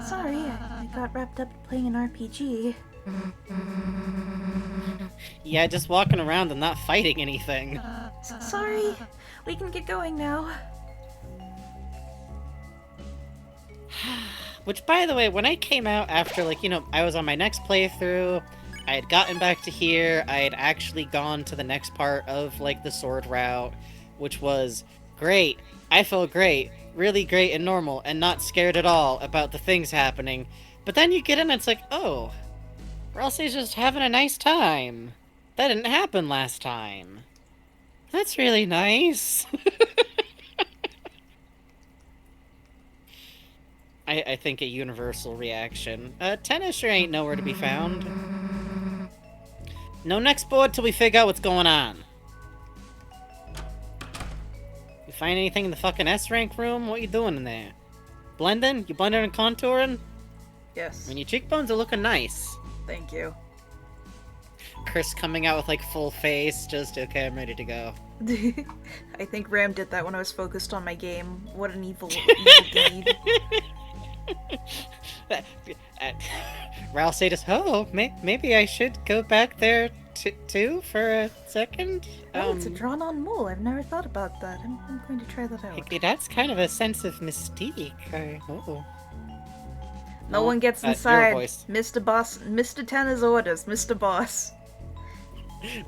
Sorry, I got wrapped up playing an RPG. Yeah, just walking around and not fighting anything. Sorry. We can get going now. Which, by the way, when I came out after, like, you know, I was on my next playthrough, I had gotten back to here, I had actually gone to the next part of, like, the sword route, which was great. I felt great, really great and normal, and not scared at all about the things happening. But then you get in and it's like, oh, Ralsei's just having a nice time. That didn't happen last time. That's really nice. I think a universal reaction. Tennis sure ain't nowhere to be found. No next board till we figure out what's going on. You find anything in the fucking S-rank room? What you doing in there? Blending? You blending and contouring? Yes. I mean, your cheekbones are looking nice. Thank you. Chris coming out with, like, full face, just, okay, I'm ready to go. I think Ram did that when I was focused on my game. What an evil deed. Ralsei just, oh, maybe I should go back there too for a second. Oh, it's a drawn-on mole. I've never thought about that. I'm going to try that out. That's kind of a sense of mystique. No one gets your inside. voice. Mr. Boss, Mr. Tenna's orders. Mr. Boss.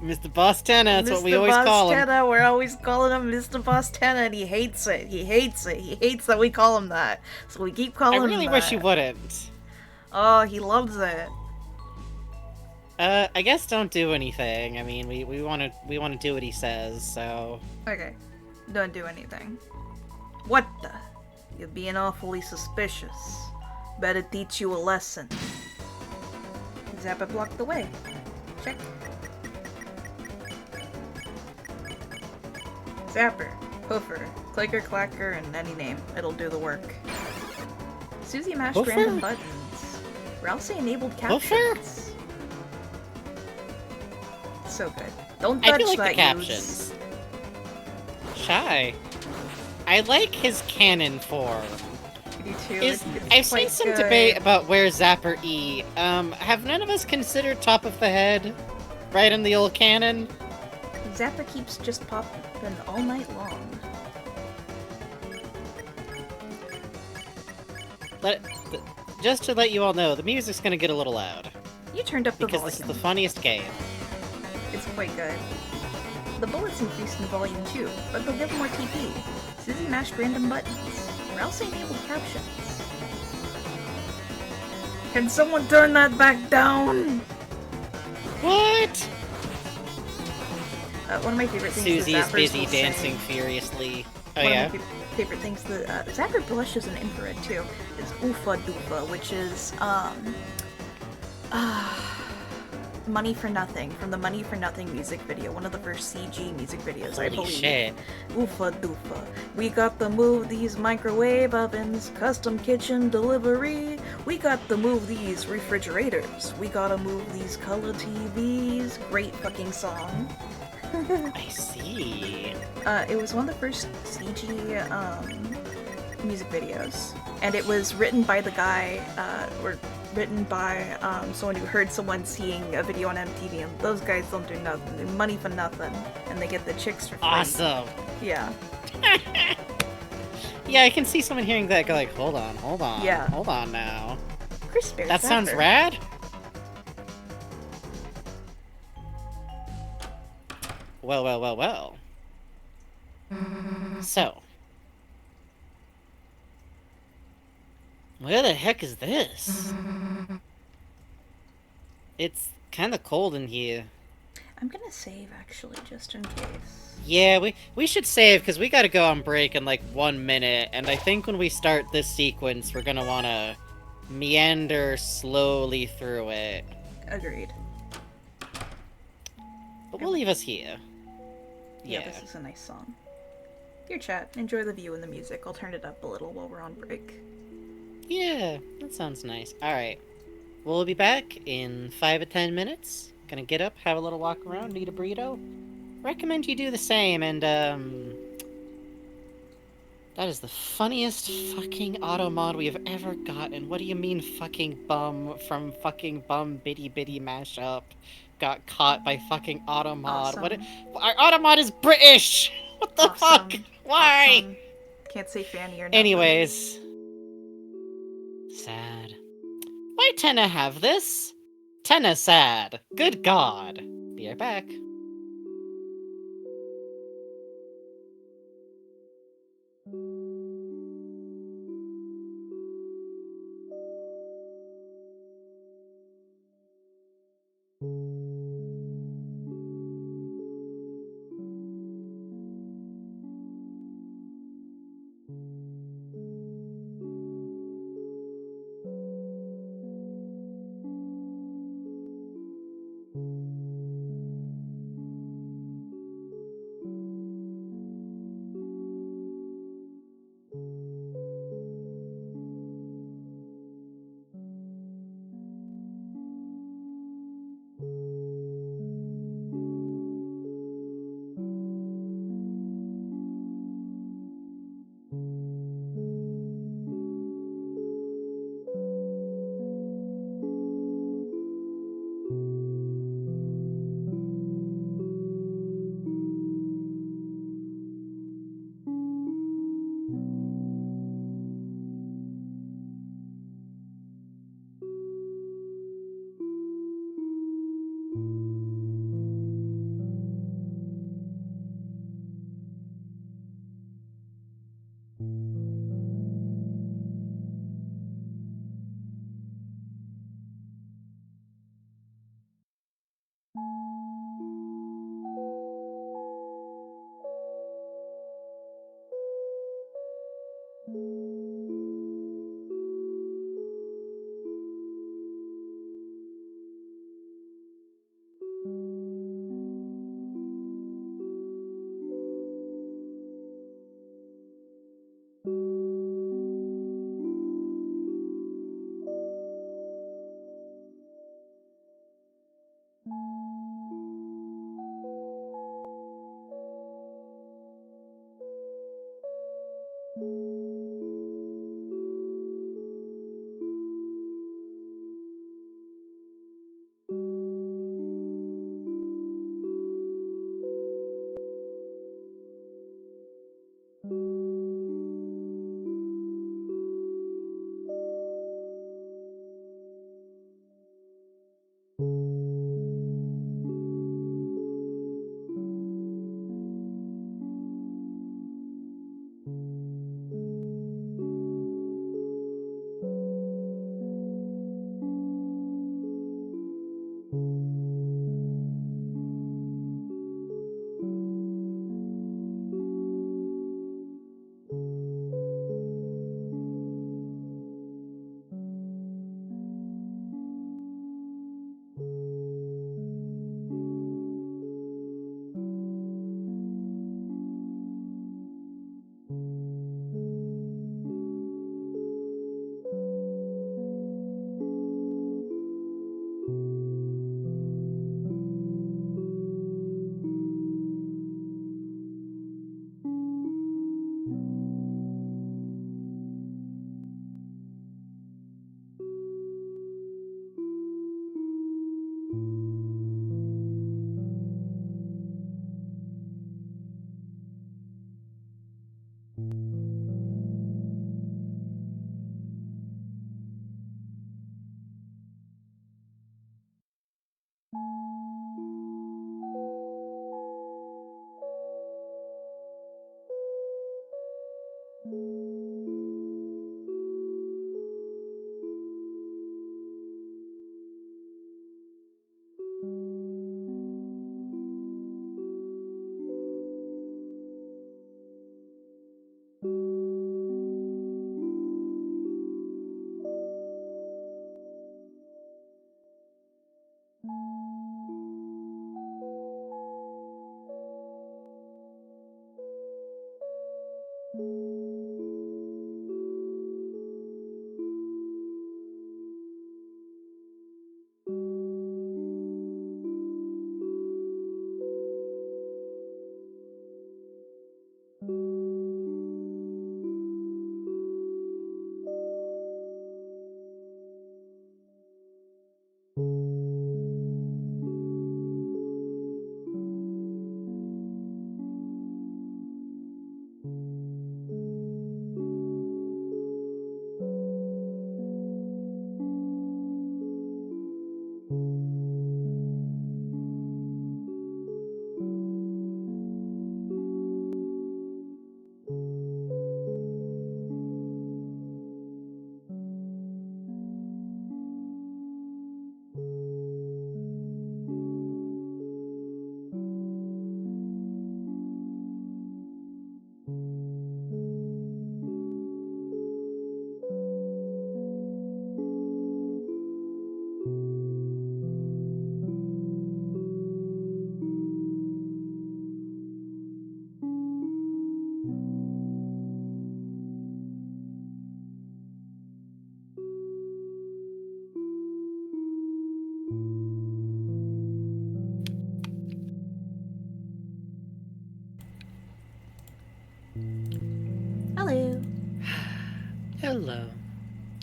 Mr. Boss Tenna, that's what we Mr. always Boss call him. Tenna, we're always calling him Mr. Boss Tenna, and he hates it. He hates it. He hates that we call him that. So we keep calling I him really that. wish you wouldn't. Oh, he loves it. I guess don't do anything. I mean, we want to do what he says. So Okay, don't do anything. What the? You're being awfully suspicious. Better teach you a lesson. Zappa blocked the way. Check. Zapper, Poofer, Clicker Clacker, and any name. It'll do the work. Susie mashed Poofer? random buttons. Ralsei enabled captions. So good. Don't touch I do like that the captions. Shy. I like his cannon form. Me too. I've seen some debate about where Zapper E. Have none of us considered top of the head? Right in the old cannon? Zapper keeps just popping all night long. Just to let you all know, the music's gonna get a little loud. You turned up the Because volume. this is the funniest game. It's quite good. The bullets increased in volume too, but they'll give more TP. Susie mashed random buttons. Ralsei enabled captions. Can someone turn that back down? What? One of my favorite things Susie that is Zappers busy will say- dancing furiously. Oh One yeah? of my favorite things that Zapper blushes in infrared too is Oofa Doofa, which is Money for Nothing from the Money for Nothing music video, one of the first CG music videos, I Holy believe. shit. Oofa Doofa. We got the move these microwave ovens, custom kitchen delivery. We got the move these refrigerators. We gotta move these color TVs. Great fucking song. I see. It was one of the first CG music videos, and it was written by the guy, or written by someone who heard someone seeing a video on MTV, and those guys don't do nothing. They money for nothing, and they get the chicks for free. Awesome. Yeah. Yeah, I can see someone hearing that go like, hold on, Yeah. hold on now. Chris Bear That sounds Zapper. rad. Well, well, well, well. So. Where the heck is this? It's kind of cold in here. I'm gonna save actually, just in case. Yeah, we should save, because we gotta go on break in like 1 minute, and I think when we start this sequence, we're gonna wanna meander slowly through it. Agreed. But we'll leave us here. Yeah, this is a nice song. Your chat, enjoy the view and the music. I'll turn it up a little while we're on break. Yeah, that sounds nice. Alright. We'll be back in 5 to 10 minutes. Gonna get up, have a little walk around, eat a burrito. Recommend you do the same, and, that is the funniest fucking auto mod we have ever gotten. What do you mean fucking bum from fucking bum bitty bitty mashup got caught by fucking auto mod? Awesome. Our auto mod is British! What the fuck? Awesome. Why? Awesome. Can't say Fanny or nothing. Anyways. Sad. Why Tenna have this? Tenna sad. Good god. Be right back.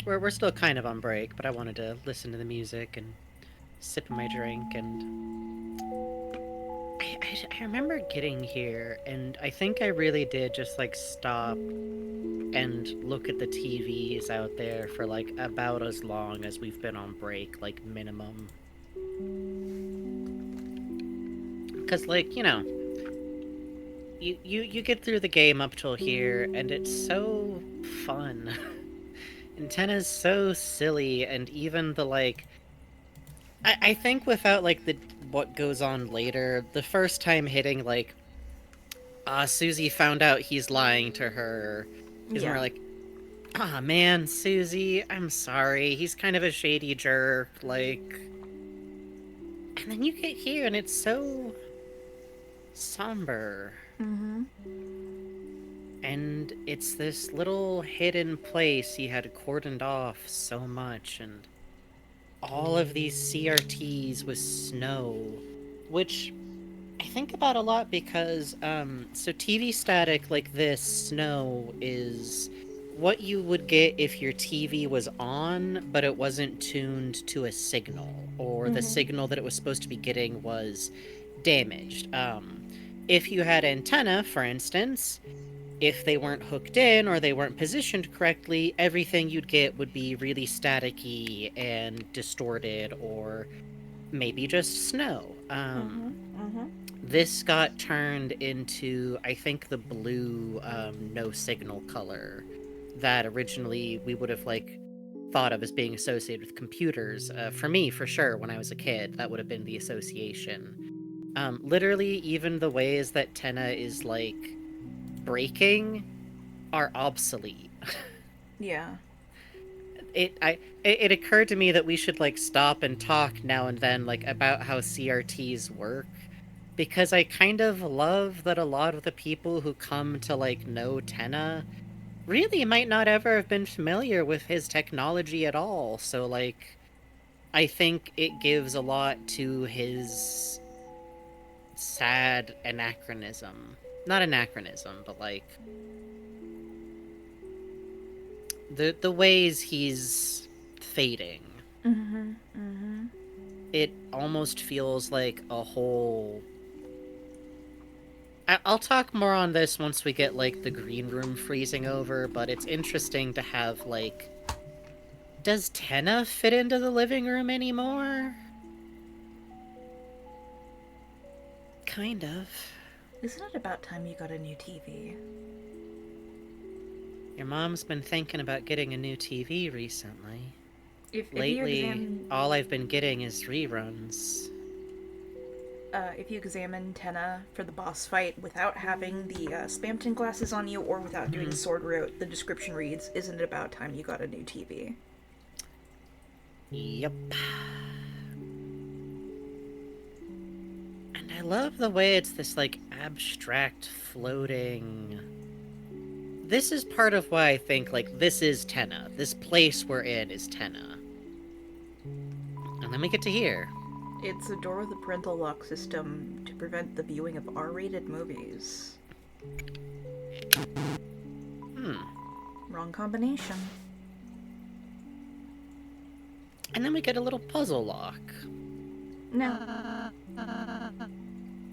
we're still kind of on break, but I wanted to listen to the music and sip my drink, and I remember getting here, and I think I really did just like stop and look at the TVs out there for like about as long as we've been on break, like minimum. Because like, you know, you get through the game up till here, and it's so fun. Antenna's so silly, and even the like, I think without like the what goes on later, the first time hitting like, Susie found out he's lying to her, is more like, ah man, Susie, I'm sorry, he's kind of a shady jerk, like, and then you get here and it's so somber. Mm-hmm. And it's this little hidden place he had cordoned off so much, and all of these CRTs with snow, which I think about a lot because, so TV static like this, snow, is what you would get if your TV was on, but it wasn't tuned to a signal, or the signal that it was supposed to be getting was damaged. If you had antenna, for instance, if they weren't hooked in or they weren't positioned correctly, everything you'd get would be really staticky and distorted, or maybe just snow. This got turned into, I think, the blue no signal color that originally we would have like thought of as being associated with computers. For me, for sure, when I was a kid, that would have been the association. Literally, even the ways that Tenna is like breaking are obsolete. Yeah. It occurred to me that we should like stop and talk now and then like about how CRTs work, because I kind of love that a lot of the people who come to like know Tenna really might not ever have been familiar with his technology at all. So like, I think it gives a lot to his sad anachronism. Not anachronism, but like the ways he's fading. It almost feels like a whole... I'll talk more on this once we get like the green room freezing over, but it's interesting to have like, does Tenna fit into the living room anymore? Kind of. Isn't it about time you got a new TV? Your mom's been thinking about getting a new TV recently. If you Lately, examine, all I've been getting is reruns. if you examine Tenna for the boss fight without having the Spamton glasses on you or without doing sword route, the description reads, "Isn't it about time you got a new TV?" Yep. And I love the way it's this, like, abstract, floating... This is part of why I think, like, this is Tenna. This place we're in is Tenna. And then we get to here. It's a door with a parental lock system to prevent the viewing of R-rated movies. Wrong combination. And then we get a little puzzle lock. No.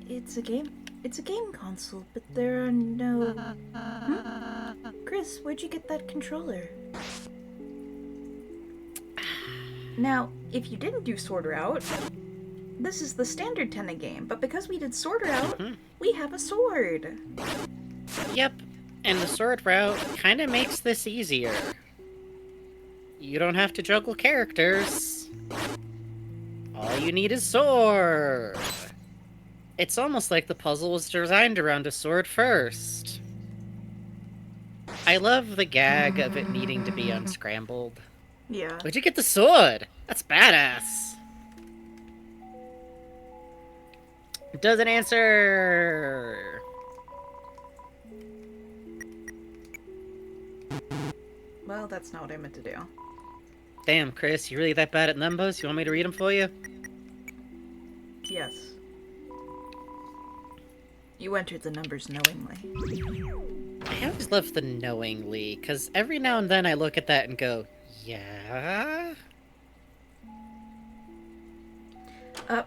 It's a game console, but there are no... Chris, where'd you get that controller? Now, if you didn't do Sword Route, this is the standard Tenna game, but because we did Sword Route, we have a sword. Yep, and the sword route kind of makes this easier. You don't have to juggle characters. All you need is sword. It's almost like the puzzle was designed around a sword first. I love the gag of it needing to be unscrambled. Yeah. Where'd you get the sword? That's badass. It doesn't answer. Well, that's not what I meant to do. Damn, Chris, you really that bad at numbers? You want me to read them for you? Yes. You entered the numbers knowingly. I always love the knowingly, because every now and then I look at that and go, Yeah?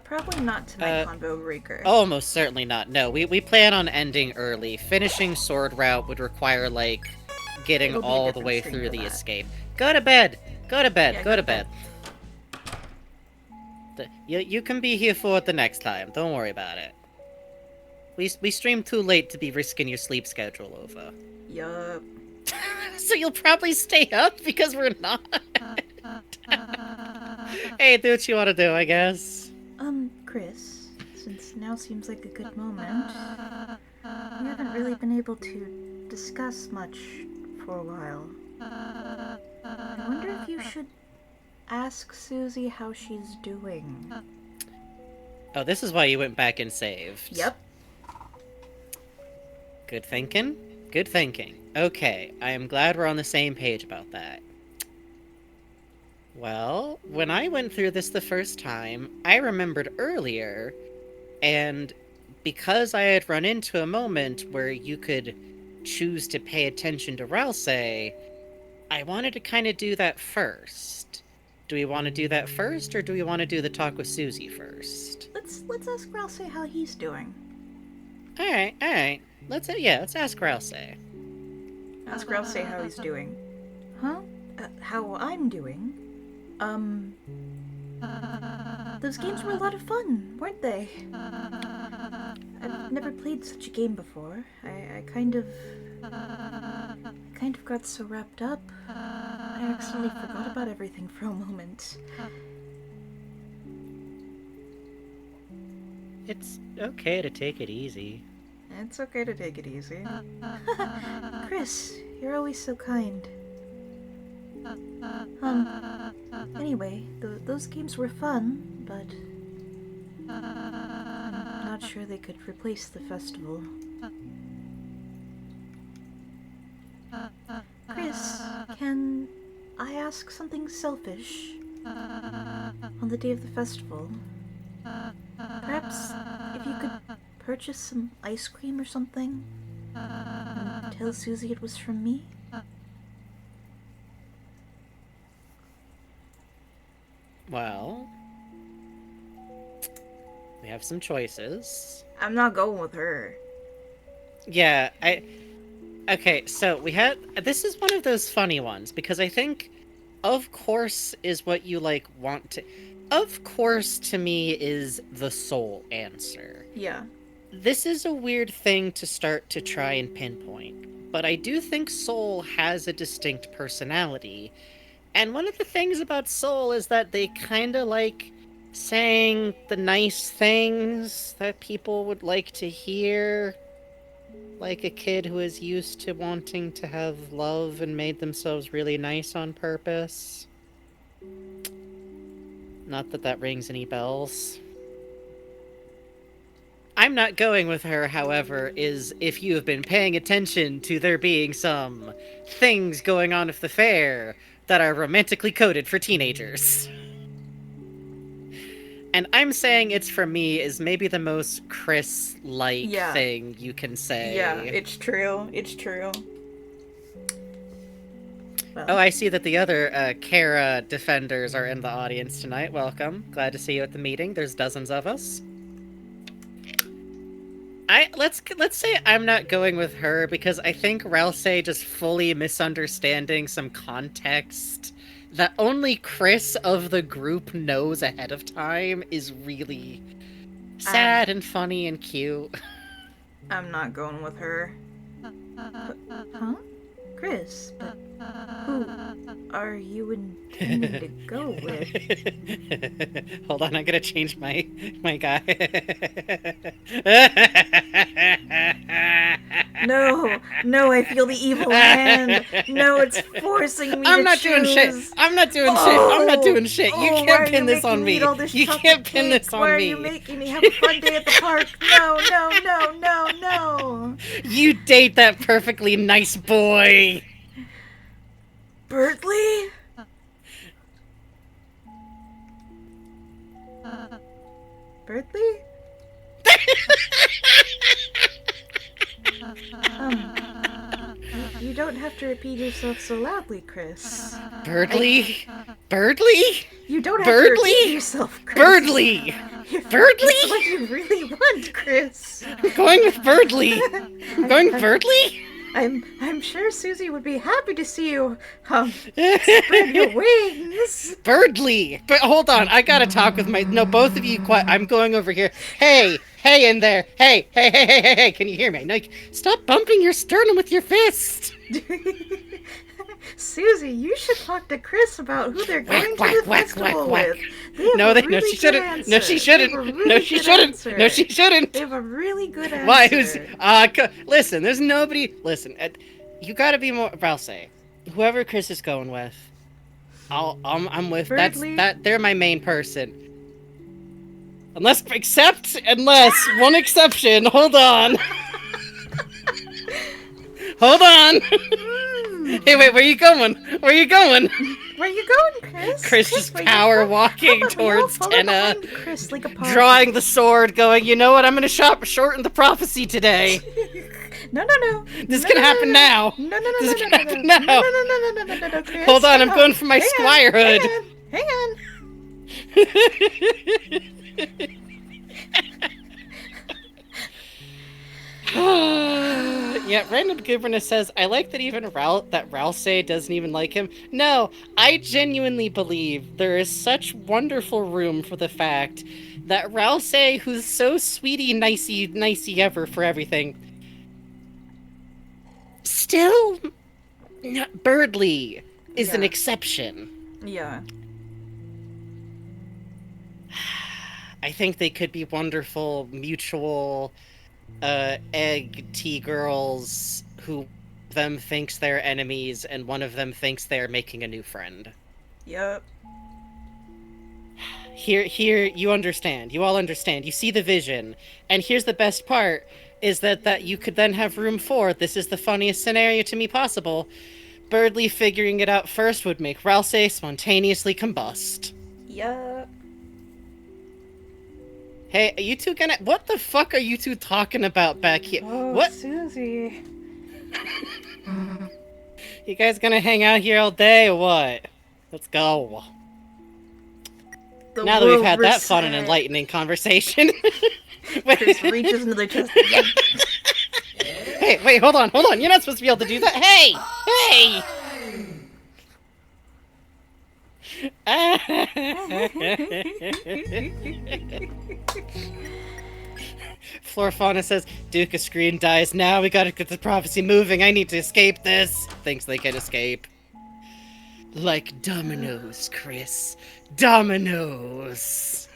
Probably not tonight, Convo Breaker. Almost certainly not. No, we plan on ending early. Finishing Sword Route would require, like, getting It'll be a all the different way stream through for the that. escape. Go to bed! Go to bed! Yeah, go to bed! You can be here for it the next time. Don't worry about it. We streamed too late to be risking your sleep schedule over. Yup. So you'll probably stay up because we're not. Hey, do what you want to do, I guess. Chris, since now seems like a good moment, we haven't really been able to discuss much for a while. I wonder if you should ask Susie how she's doing. Oh, this is why you went back and saved. Yep. Good thinking. Good thinking. Okay, I am glad we're on the same page about that. Well, when I went through this the first time, I remembered earlier, and because I had run into a moment where you could choose to pay attention to Rouse, I wanted to kind of do that first. Do we want to do that first, or do we want to do the talk with Susie first? Let's ask Rouse how he's doing. Alright. Let's ask Rouse. Ask Rouse how he's doing. Huh? How I'm doing? Those games were a lot of fun, weren't they? I've never played such a game before. I kind of got so wrapped up, I accidentally forgot about everything for a moment. It's okay to take it easy. It's okay to take it easy. Chris, you're always so kind. Anyway, those games were fun, but I'm not sure they could replace the festival. Chris, can I ask something selfish? On the day of the festival, perhaps if you could purchase some ice cream or something, and tell Susie it was from me? Well, we have some choices. I'm not going with her. Yeah, Okay, so this is one of those funny ones, because I think, of course, is what you, like, want to... Of course, to me, is the sole answer. Yeah. This is a weird thing to start to try and pinpoint, but I do think Soul has a distinct personality, and one of the things about Soul is that they kinda like saying the nice things that people would like to hear, like a kid who is used to wanting to have love and made themselves really nice on purpose. Not that that rings any bells. I'm not going with her, however, is if you have been paying attention to there being some things going on with the fair that are romantically coded for teenagers. And I'm saying it's for me is maybe the most Chris-like thing you can say. Yeah, it's true. It's true. Well. Oh, I see that the other Kara defenders are in the audience tonight. Welcome. Glad to see you at the meeting. There's dozens of us. Let's say I'm not going with her because I think Rouse just fully misunderstanding some context that only Chris of the group knows ahead of time is really sad and funny and cute. I'm not going with her. Huh? Chris, but who are you intending to go with? Hold on, I'm gonna change my guy. No, I feel the evil hand. No, it's forcing me I'm to not choose. doing shit. I'm not doing shit. You can't pin this on me. You can't pin this on me. Why are you making me have a fun day at the park? No. You date that perfectly nice boy. Bertley? Bertley? You don't have have to repeat yourself so loudly, Chris. Birdly? Birdly? You don't have Birdly? to repeat yourself, Chris. Birdly! If Birdly? That's what you really want, Chris. I'm going with Birdly! I'm going Birdly? I'm sure Susie would be happy to see you spread your wings. Birdly! But hold on, I gotta talk with no, both of you I'm going over here. Hey in there! Hey, can you hear me? Like, stop bumping your sternum with your fist! Susie, you should talk to Chris about who they're going to the festival with. No, she shouldn't. No, she shouldn't. No, she shouldn't. No, she shouldn't. They have a really good answer. Why? Listen, there's nobody. Listen, you gotta be more. I'll say, whoever Chris is going with, I'm with. Birdly? They're my main person. Unless one exception. Hold on. Hold on. Hey, wait, where you going? Where you going? Where you going, Chris? Chris just power walking towards Tenna, Chris, like a drawing the sword, going, you know what, I'm gonna shorten the prophecy today. No. This can happen now. No, This no, can no, happen no, now. no, Chris. Hold on, I'm Hang going for my Hang on, squirehood. Hang on. Yeah, Random Gouverness says, I like that even Ralsei doesn't even like him. No, I genuinely believe there is such wonderful room for the fact that Ralsei, who's so sweetie nicey ever for everything, still Birdly is an exception. Yeah. I think they could be wonderful mutual egg tea girls who them thinks they're enemies and one of them thinks they're making a new friend. Yep. Here you understand. You all understand. You see the vision. And here's the best part is that you could then have room for, this is the funniest scenario to me possible, Birdly figuring it out first would make Ralsei spontaneously combust. Yep. Hey, are you two gonna... What the fuck are you two talking about back here? Oh, What? Susie. You guys gonna hang out here all day or what? Let's go. The Now that we've world had that fun and reset. enlightening conversation. Chris reaches into their chest. Hey, wait, hold on. You're not supposed to be able to do that. Hey! Florfauna says, Duca screen dies now. We gotta get the prophecy moving. I need to escape this. Thinks they can escape. Like dominoes, Chris. Dominoes.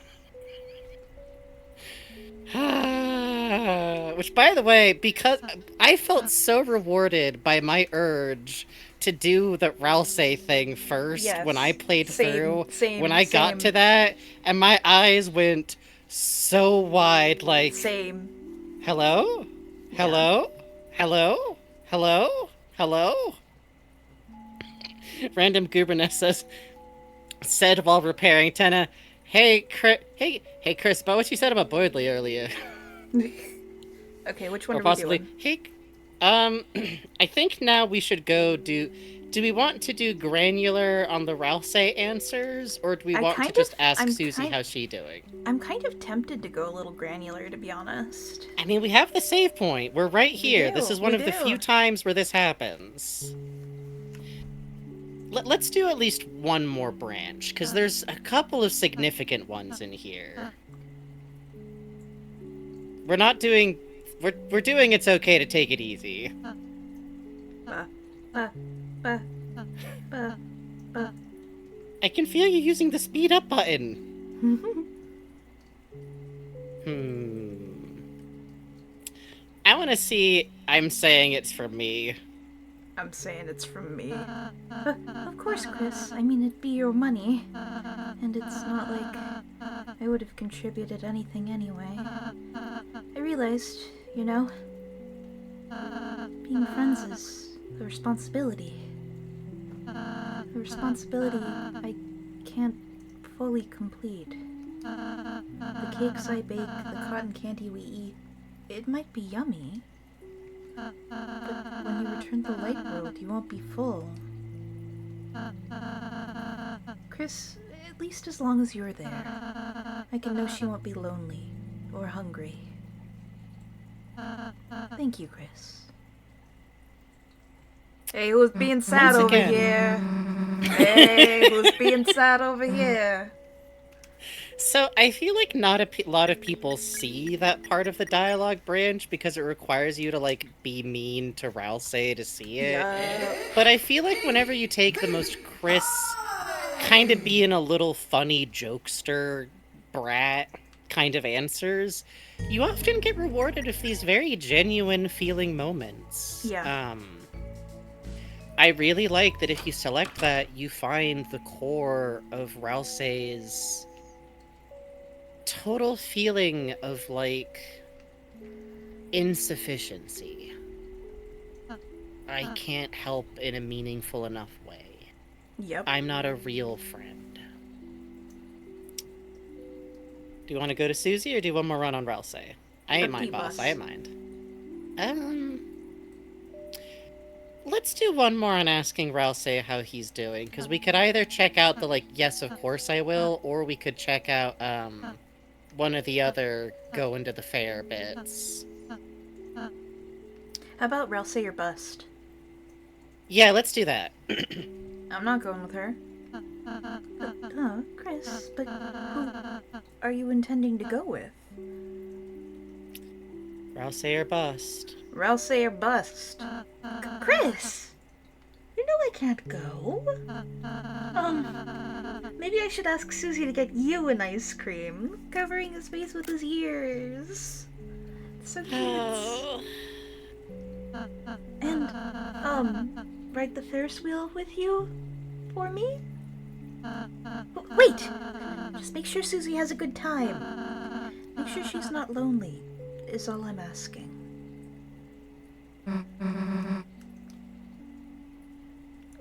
Which, by the way, because I felt so rewarded by my urge to do the Ralsei thing first Yes. when I played through, Same, when I got to that, and my eyes went so wide, like, Same. hello? Hello? Hello? Hello? Hello? Random Gouverness said while repairing Tenna, Hey, Chris, about what you said about Birdly earlier. Okay, which one Or are possibly, we doing? hey, I think now we should go do we want to do granular on the Ralsei answers, or do we I want to kind just of- ask I'm Susie kind- how's she doing? I'm kind of tempted to go a little granular, to be honest. I mean, we have the save point. We're right here. do, This is one we of the do. few times where this happens. Let's do at least one more branch, because there's a couple of significant ones in here. We're not doing... We're doing It's Okay to Take It Easy. I can feel you using the speed up button. I want to see... I'm saying it's from me. I'm saying it's from me. Of course, Chris. I mean, it'd be your money. And it's not like I would have contributed anything anyway. I realized, you know, being friends is a responsibility. A responsibility I can't fully complete. The cakes I bake, the cotton candy we eat, it might be yummy, But when you return to the light world, you won't be full. Chris, at least as long as you're there, I can know she won't be lonely or hungry. Thank you, Chris. Hey, who's being sad Once over again. here? Hey, who's being sad over here? So I feel like not a lot of people see that part of the dialogue branch because it requires you to like be mean to Rousey to see it. Yeah. But I feel like whenever you take the most Chris kind of being a little funny jokester brat kind of answers, you often get rewarded with these very genuine feeling moments. Yeah. I really like that if you select that, you find the core of Rousey's total feeling of, like, insufficiency. I can't help in a meaningful enough way. Yep. I'm not a real friend. Do you want to go to Susie, or do you want more run on Rousey? I ain't Up to mind, you, boss. boss. I ain't mind. Let's do one more on asking Rousey how he's doing, because we could either check out the, like, yes, of course I will, or we could check out, one or the other go into the fair bits. How about Rousey or bust? Yeah, let's do that. I'm not going with her. Oh, Chris, but who are you intending to go with? Rousey or bust. Rousey or bust? Chris! You know I can't go. Maybe I should ask Susie to get you an ice cream, covering his face with his ears. It's so cute. Oh. And, ride the Ferris wheel with you? For me? Wait! Just make sure Susie has a good time. Make sure she's not lonely, is all I'm asking.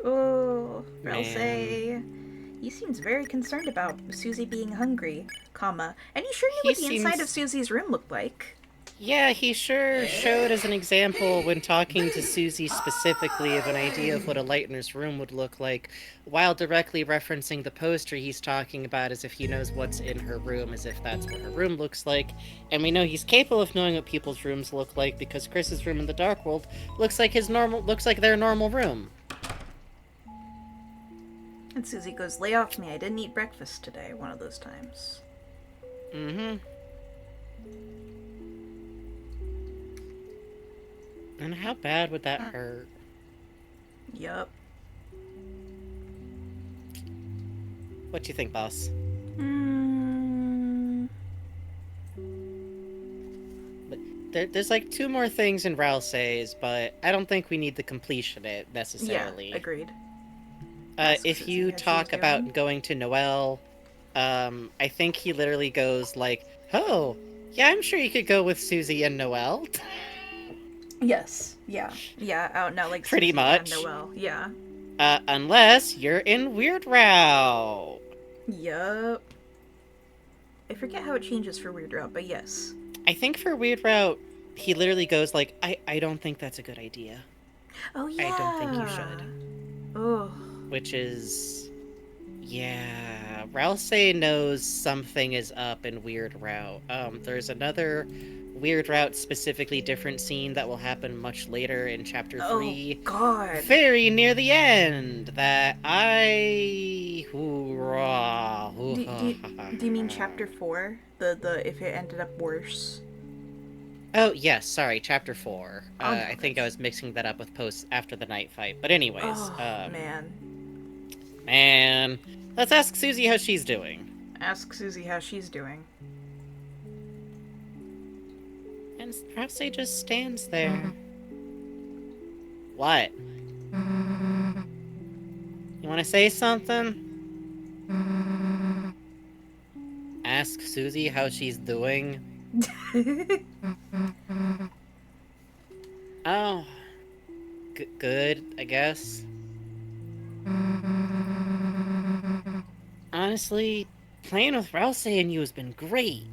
Oh, Man. Rousey. He seems very concerned about Susie being hungry, comma. And he sure knew He what the inside seems- of Susie's room looked like. Yeah, he sure showed as an example when talking to Susie specifically of an idea of what a Lightner's room would look like, while directly referencing the poster he's talking about as if he knows what's in her room, as if that's what her room looks like. And we know he's capable of knowing what people's rooms look like because Chris's room in the Dark World looks like their normal room. And Susie goes, "Lay off me, I didn't eat breakfast today," one of those times. Mm-hmm. And how bad would that hurt? Yup. What do you think, boss? There's like two more things in Rousey's, but I don't think we need the completion it necessarily. Yeah, agreed. Ask If Susie you how she's talk doing. about going to Noelle, I think he literally goes like, "Oh, yeah, I'm sure you could go with Susie and Noelle." Yes. Yeah. Yeah, out now, like Pretty Susie and much. Noelle. Yeah. Unless you're in Weird Route. Yup. I forget how it changes for Weird Route, but yes. I think for Weird Route, he literally goes like, I don't think that's a good idea. Oh yeah. I don't think you should. Oh. Which is... Yeah, Rousey knows something is up in Weird Route. There's another Weird Route specifically different scene that will happen much later in Chapter 3. Oh God. Very near the end, that I... Hoorah, Do you mean Chapter 4? The if it ended up worse? Oh, yes, sorry, Chapter 4. Oh, no, I think I was mixing that up with posts after the night fight. But anyways, Oh man. man, let's ask Susie how she's doing. Ask Susie how she's doing. And Rousey just stands there. What? You want to say something? Ask Susie how she's doing. Oh. Good, I guess. Honestly, playing with Rousey and you has been great.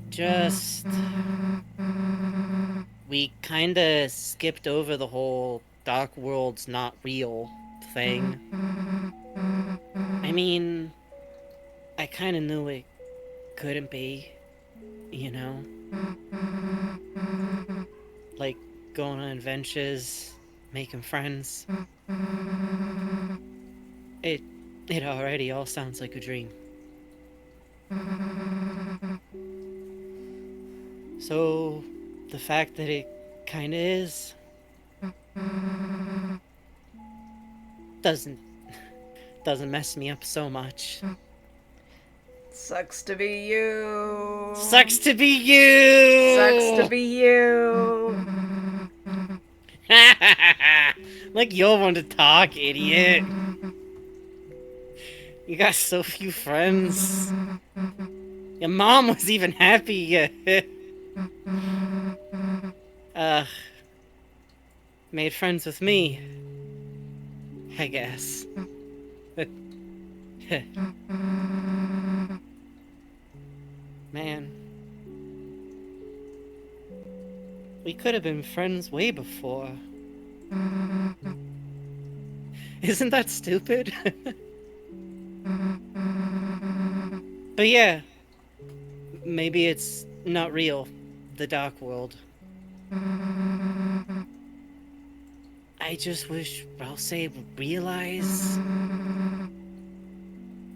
Just... we kinda skipped over the whole Dark World's not real thing. I mean, I kinda knew it couldn't be, you know? Like, going on adventures, making friends. It it already all sounds like a dream. So, the fact that it kinda is doesn't doesn't mess me up so much. Sucks to be you. Sucks to be you. Sucks to be you. Like you'll want to talk, idiot. You got so few friends. Your mom was even happy. Made friends with me. I guess. Man. We could have been friends way before. Isn't that stupid? But yeah. Maybe it's not real. The Dark World. I just wish Rouse would realize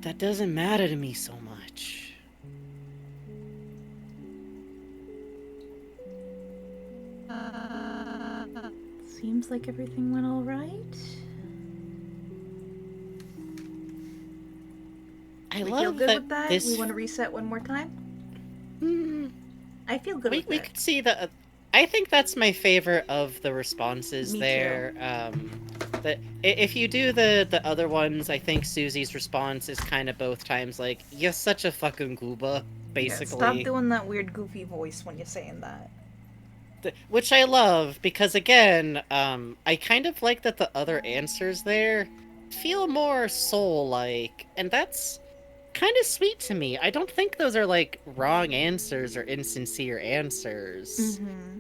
that doesn't matter to me so much. Seems like everything went all right. I We love feel good that with that? this. We want to reset one more time? Hmm, I feel good with we that. could see the. I think that's my favorite of the responses Me there. If you do the other ones, I think Susie's response is kind of both times like, "You're such a fucking gooba," Yeah, basically. stop doing that weird goofy voice when you're saying that. Which I love because again, I kind of like that the other answers there feel more soul-like, and that's kind of sweet to me. I don't think those are like wrong answers or insincere answers. Mm-hmm.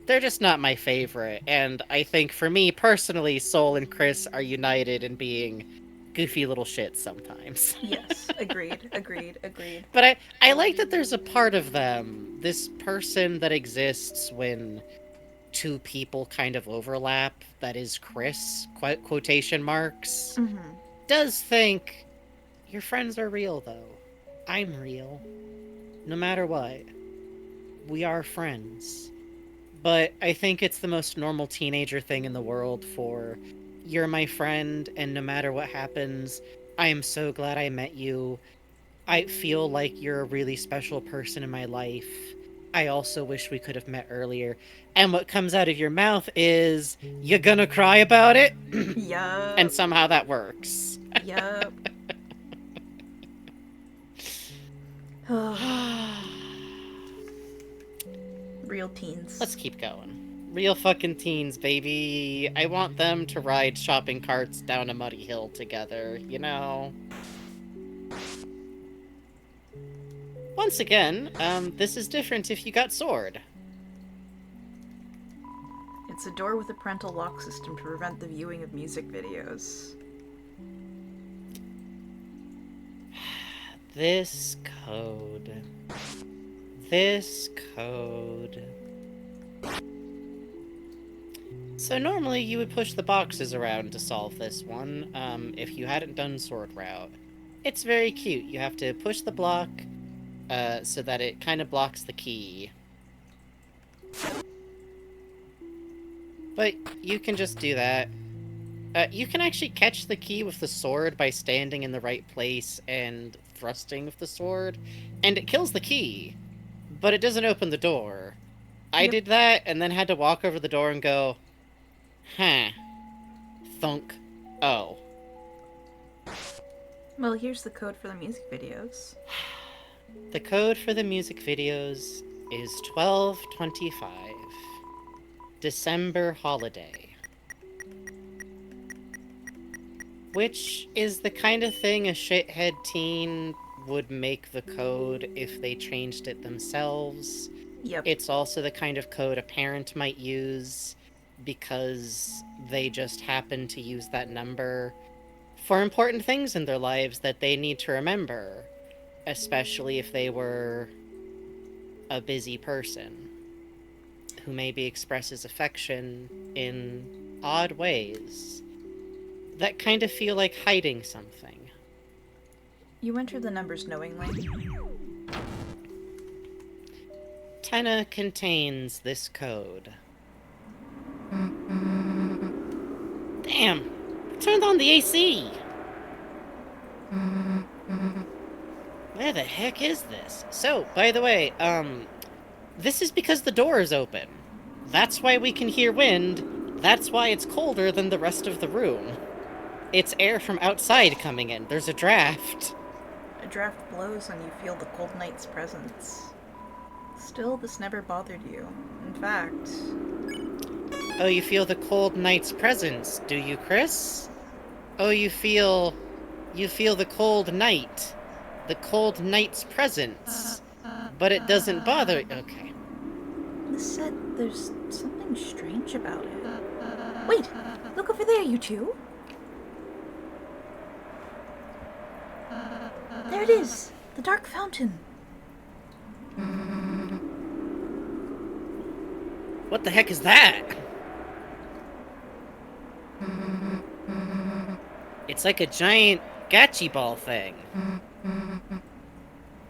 They're just not my favorite, and I think for me personally, Soul and Chris are united in being goofy little shits sometimes. Yes, agreed, agreed, agreed. But I like that there's a part of them, this person that exists when two people kind of overlap, that is Chris, quotation marks, Mm-hmm. does think, your friends are real though. I'm real. No matter what. We are friends. But I think it's the most normal teenager thing in the world for, you're my friend, and no matter what happens, I am so glad I met you. I feel like you're a really special person in my life. I also wish we could have met earlier. And what comes out of your mouth is, you're gonna cry about it? Yup. And somehow that works. Yup. Real teens. Let's keep going. Real fucking teens, baby. I want them to ride shopping carts down a muddy hill together, you know? Once again, this is different if you got Sword. It's a door with a parental lock system to prevent the viewing of music videos. This code. This code. So normally you would push the boxes around to solve this one, if you hadn't done Sword Route. It's very cute. You have to push the block, so that it kind of blocks the key. But you can just do that. You can actually catch the key with the sword by standing in the right place and thrusting with the sword, and it kills the key, but it doesn't open the door. I Yep. did that and then had to walk over the door and go, huh, thunk, oh. Well, here's the code for the music videos. The code for the music videos is 1225. December holiday. Which is the kind of thing a shithead teen would make the code if they changed it themselves. Yep. It's also the kind of code a parent might use because they just happen to use that number for important things in their lives that they need to remember, especially if they were a busy person who maybe expresses affection in odd ways that kind of feel like hiding something. You enter the numbers knowingly. Tenna contains this code. Damn! I turned on the AC! Where the heck is this? So, by the way, this is because the door is open. That's why we can hear wind. That's why it's colder than the rest of the room. It's air from outside coming in. There's a draft. A draft blows and you feel the cold night's presence. Still, this never bothered you. In fact, Oh, you feel the cold night's presence, do you, Chris? Oh, you feel the cold night. The cold night's presence. But it doesn't bother... Okay. this said there's something strange about it. Wait! Look over there, you two! There it is! The Dark Fountain! What the heck is that? It's like a giant gachi ball thing.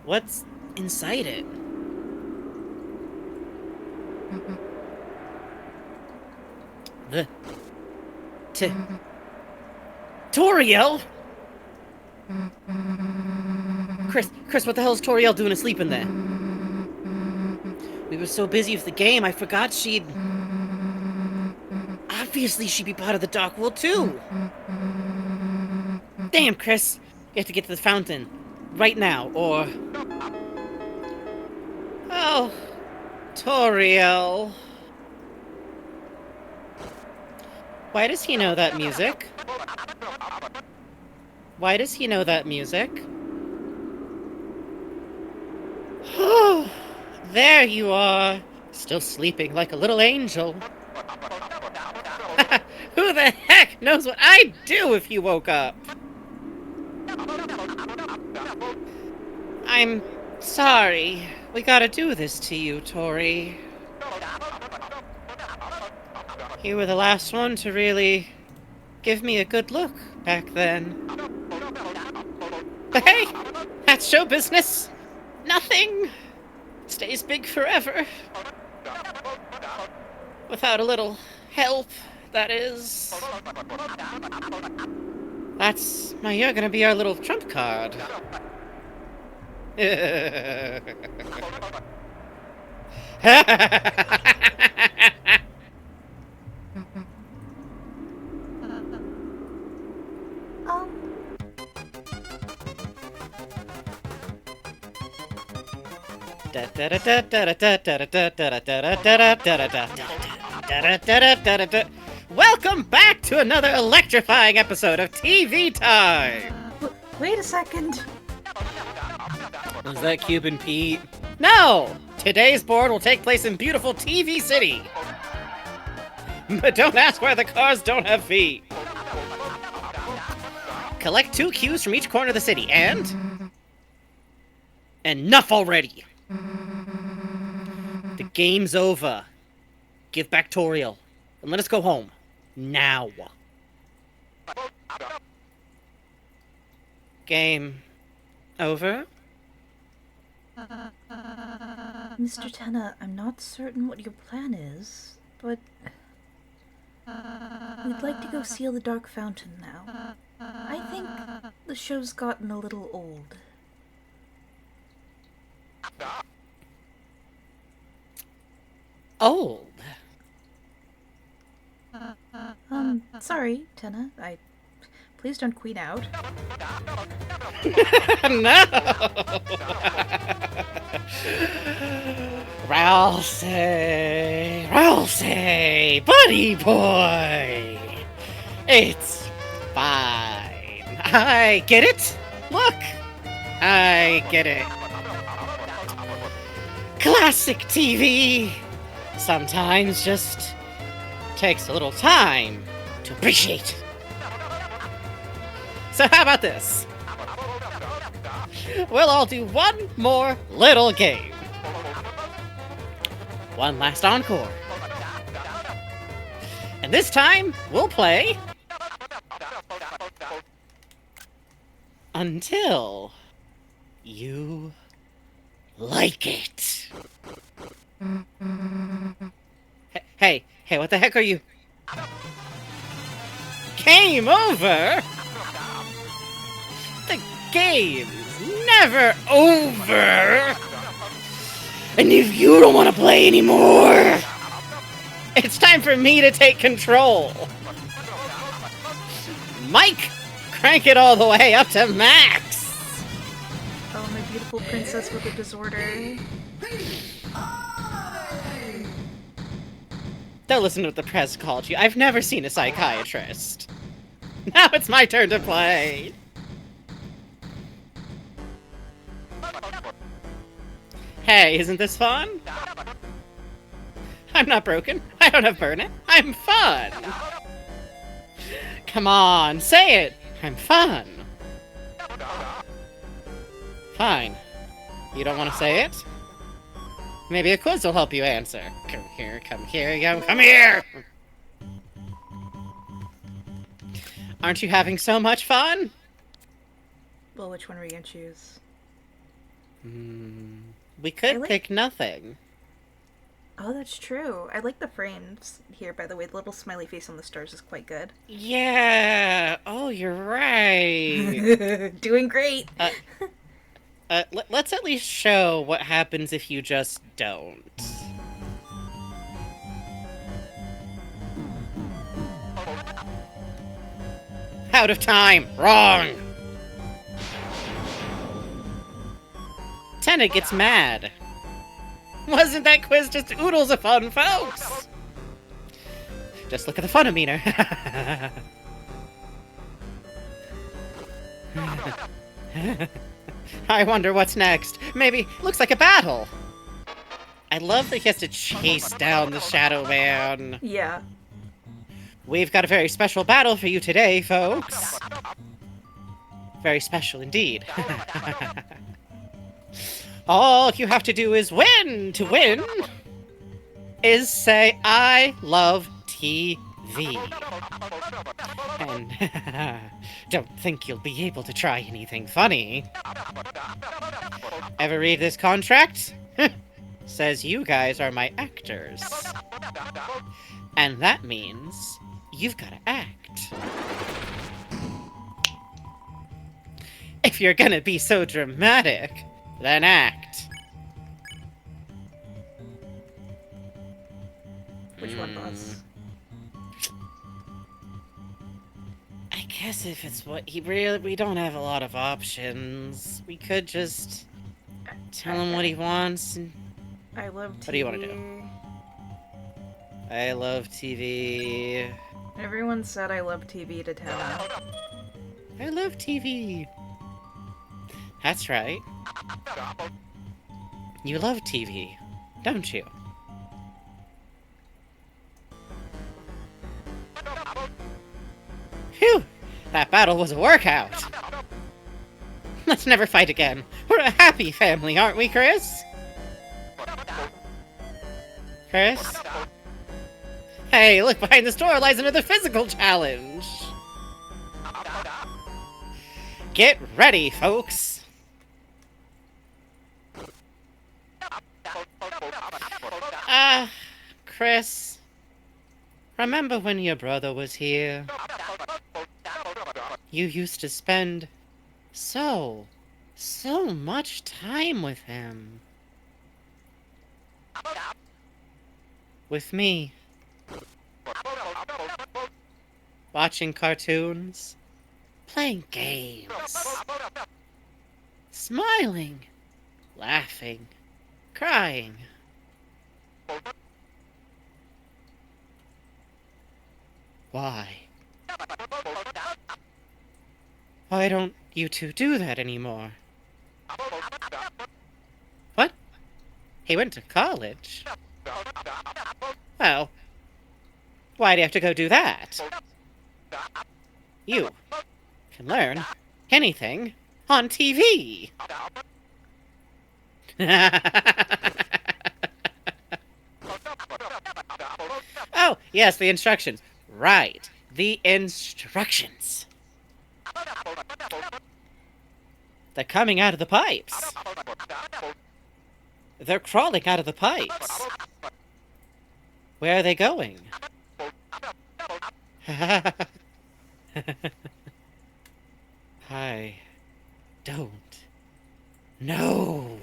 What's inside it? The... Toriel? Chris, what the hell is Toriel doing asleep in there? We were so busy with the game, I forgot she'd... Obviously she'd be part of the Dark World too! Damn, Chris! You have to get to the fountain. Right now, or... Oh... Toriel... Why does he know that music? Why does he know that music? There you are! Still sleeping like a little angel. Who the heck knows what I'd do if you woke up? I'm sorry. We gotta do this to you, Tori. You were the last one to really give me a good look back then. But hey, that's show business. Nothing stays big forever. Without a little help, that is. You're gonna be our little trump card. Welcome back to another electrifying episode of TV Time! Wait a second! Was that Cuban Pete? No! Today's board will take place in beautiful TV City! But don't ask why the cars don't have feet! Collect 2 cues from each corner of the city, and... Enough already! The game's over. Give back Toriel, and let us go home. Now. Game over? Mr. Tenna, I'm not certain what your plan is, but... we'd like to go seal the Dark Fountain now. I think the show's gotten a little old. Old? Sorry, Tenna. Please don't queen out. No! Ralsei, buddy boy! It's fine. I get it. Look, I get it. Classic TV sometimes just takes a little time to appreciate. So how about this? We'll all do one more little game. One last encore. And this time, we'll play... until... you... like it. Hey, what the heck are you? Game over? The game's never over! And if you don't want to play anymore, it's time for me to take control. Mike, crank it all the way up to max. Oh, my beautiful princess with a disorder. Don't listen to what the press called you. I've never seen a psychiatrist. Now it's my turn to play. Hey, isn't this fun? I'm not broken. I don't have burn it. I'm fun. Come on, say it. I'm fun. Fine. You don't want to say it? Maybe a quiz will help you answer. Come here, come here, come here! Aren't you having so much fun? Well, which one are we gonna choose? We could I like- pick nothing. Oh, that's true. I like the frames here, by the way. The little smiley face on the stars is quite good. Yeah. Oh, you're right. Doing great! Let's at least show what happens if you just don't. Out of time. Wrong. Tenna gets mad. Wasn't that quiz just oodles of fun, folks? Just look at the funometer. I wonder what's next. Maybe looks like a battle. I love that he has to chase down the Shadow Man. Yeah. We've got a very special battle for you today, folks. Very special indeed. All you have to do is win. To win is say, I love TV. And don't think you'll be able to try anything funny. Ever read this contract? Says you guys are my actors. And that means you've got to act. If you're gonna be so dramatic, then act. Which one, boss? I guess if it's what we don't have a lot of options. We could just tell him what he wants. And I love TV. What do you wanna do? I love TV. Everyone said I love TV to Tenna. I love TV. That's right. You love TV, don't you? Phew! That battle was a workout! Let's never fight again. We're a happy family, aren't we, Chris? Chris? Hey, look, behind this door lies another physical challenge! Get ready, folks! Chris, remember when your brother was here? You used to spend so much time with him. With me. Watching cartoons, playing games, smiling, laughing, crying. Why? Why don't you two do that anymore? What? He went to college? Well, why do you have to go do that? You can learn anything on TV. Oh, yes, the instructions. Right, the instructions. They're coming out of the pipes. They're crawling out of the pipes. Where are they going? I don't know.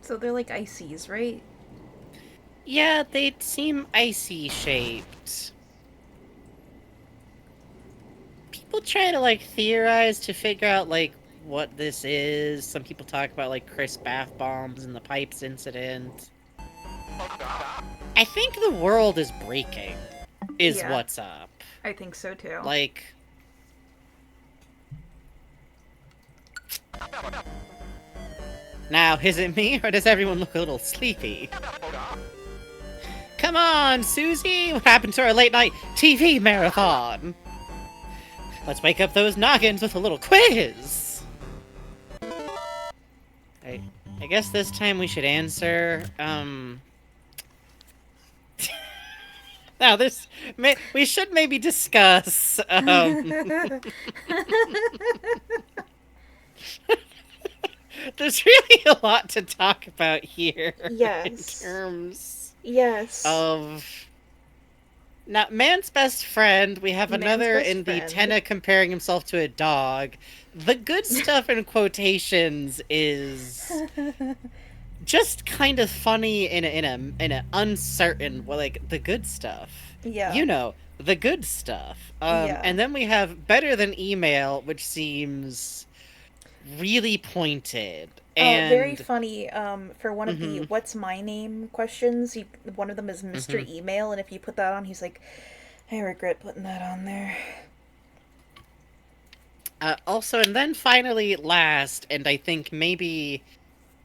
So they're like ices, right? Yeah, they seem icy shaped. People try to like theorize to figure out like what this is. Some people talk about like Chris bath bombs and the pipes incident. I think the world is breaking, is Yeah. what's up. I think so too. Like, now, is it me, or does everyone look a little sleepy? Come on, Susie! What happened to our late night TV marathon? Let's wake up those noggins with a little quiz! I guess this time we should answer, Now, we should maybe discuss, there's really a lot to talk about here. Yes. In terms Yes. of... Now, man's best friend, we have Man's another best in the friend. Tenna comparing himself to a dog. The good stuff in quotations is just kind of funny in a uncertain, well, like, the good stuff. Yeah. You know, the good stuff. Yeah. And then we have better than email, which seems really pointed. And Very funny. For one of the Mhm. "What's my name?" questions, one of them is Mr. Mhm. Email, and if you put that on, he's like, "I regret putting that on there." Also, and then finally last, and I think maybe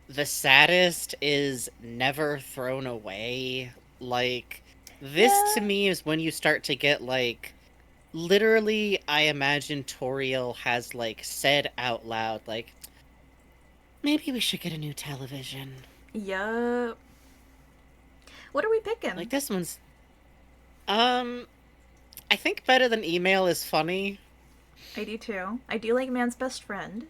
the saddest, is Never Thrown Away. Like, this to Yeah. me is when you start to get, like, literally, I imagine Toriel has, like, said out loud, like, maybe we should get a new television. Yup. What are we picking? Like, this one's... I think better than email is funny. I do too. I do like Man's Best Friend.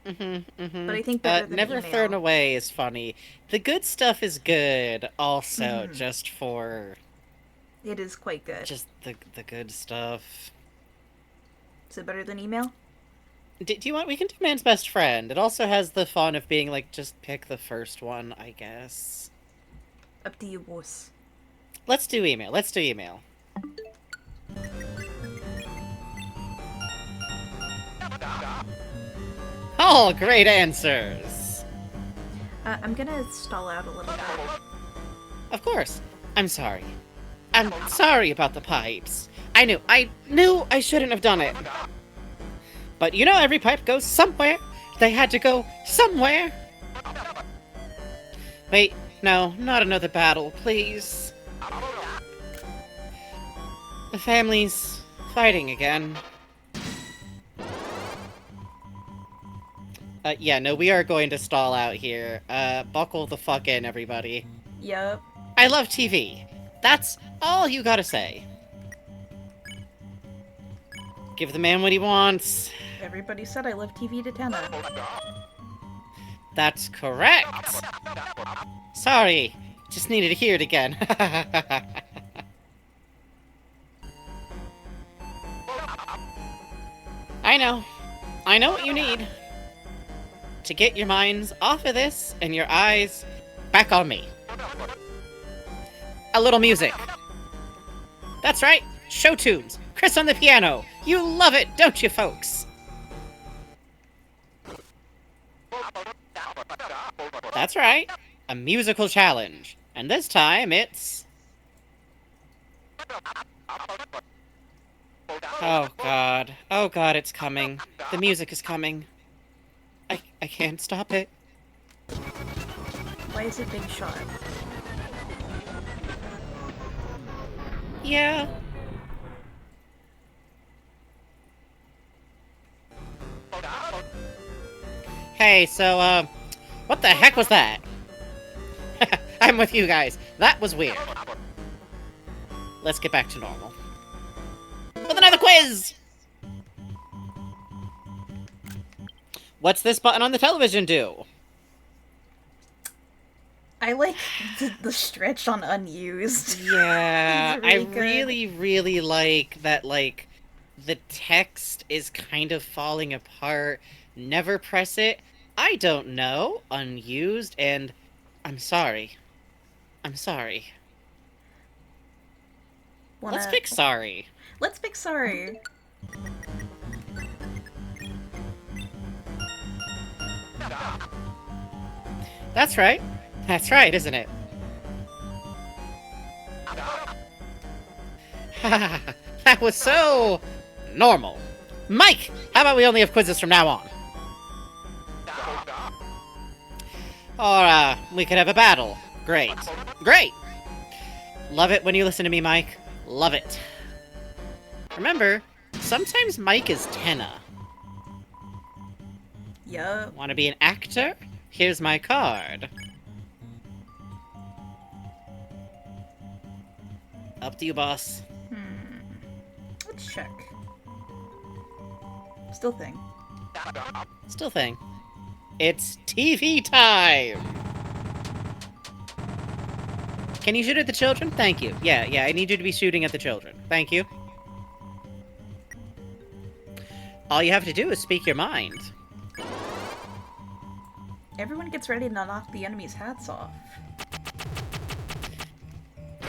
Mm-hmm. But I think better than Never email. Thrown Away is funny. The good stuff is good, also, Mhm. just for It is quite good. just the good stuff. Is it better than Email? Do you want? We can do Man's Best Friend. It also has the fun of being like, just pick the first one, I guess. Up to you, boss. Let's do email. Let's do email. All great answers. I'm gonna stall out a little bit. Of course. I'm sorry. I'm sorry about the pipes. I knew I shouldn't have done it. But you know every pipe goes somewhere. They had to go somewhere. Wait, no, not another battle, please. The family's fighting again. Yeah, no, we are going to stall out here. Buckle the fuck in, everybody. Yup. I love TV. That's all you gotta say. Give the man what he wants. Everybody said I love TV to Tenna. That's correct. Sorry, just needed to hear it again. I know what you need. To get your minds off of this and your eyes back on me. A little music. That's right, show tunes. Chris on the piano. You love it, don't you, folks? That's right, a musical challenge. And this time it's Oh god. Oh god, it's coming. The music is coming. I can't stop it. Why is it Big Shot? Yeah. Hey, so, what the heck was that? I'm with you guys. That was weird. Let's get back to normal. With another quiz! What's this button on the television do? I like the stretch on unused. Yeah, It's I really good. really like that, like, the text is kind of falling apart. Never press it. I don't know. Unused, and I'm sorry. I'm sorry. Let's pick sorry. Let's pick sorry. That's right. That's right, isn't it? That was so normal. Mike, how about we only have quizzes from now on? Or, we could have a battle. Great. Great! Love it when you listen to me, Mike. Love it. Remember, sometimes Mike is Tenna. Yup. Want to be an actor? Here's my card. Up to you, boss. Let's check. Still thing. Still thing. It's TV time! Can you shoot at the children? Thank you. Yeah, I need you to be shooting at the children. Thank you. All you have to do is speak your mind. Everyone gets ready to knock the enemy's hats off.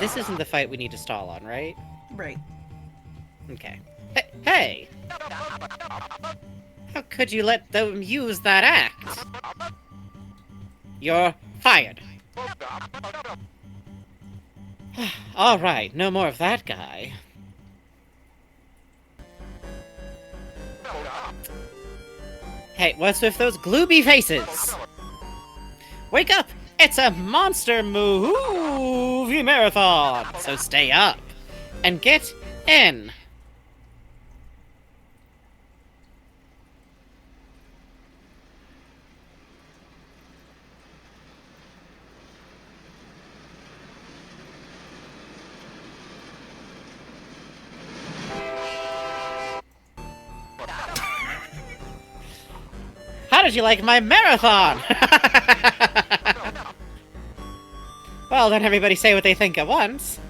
This isn't the fight we need to stall on, right? Right. Okay. Hey! How could you let them use that act? You're fired. Alright, no more of that guy. Hey, what's with those glooby faces? Wake up! It's a monster movie marathon! So stay up and get in. How did you like my marathon? Well, don't everybody say what they think at once.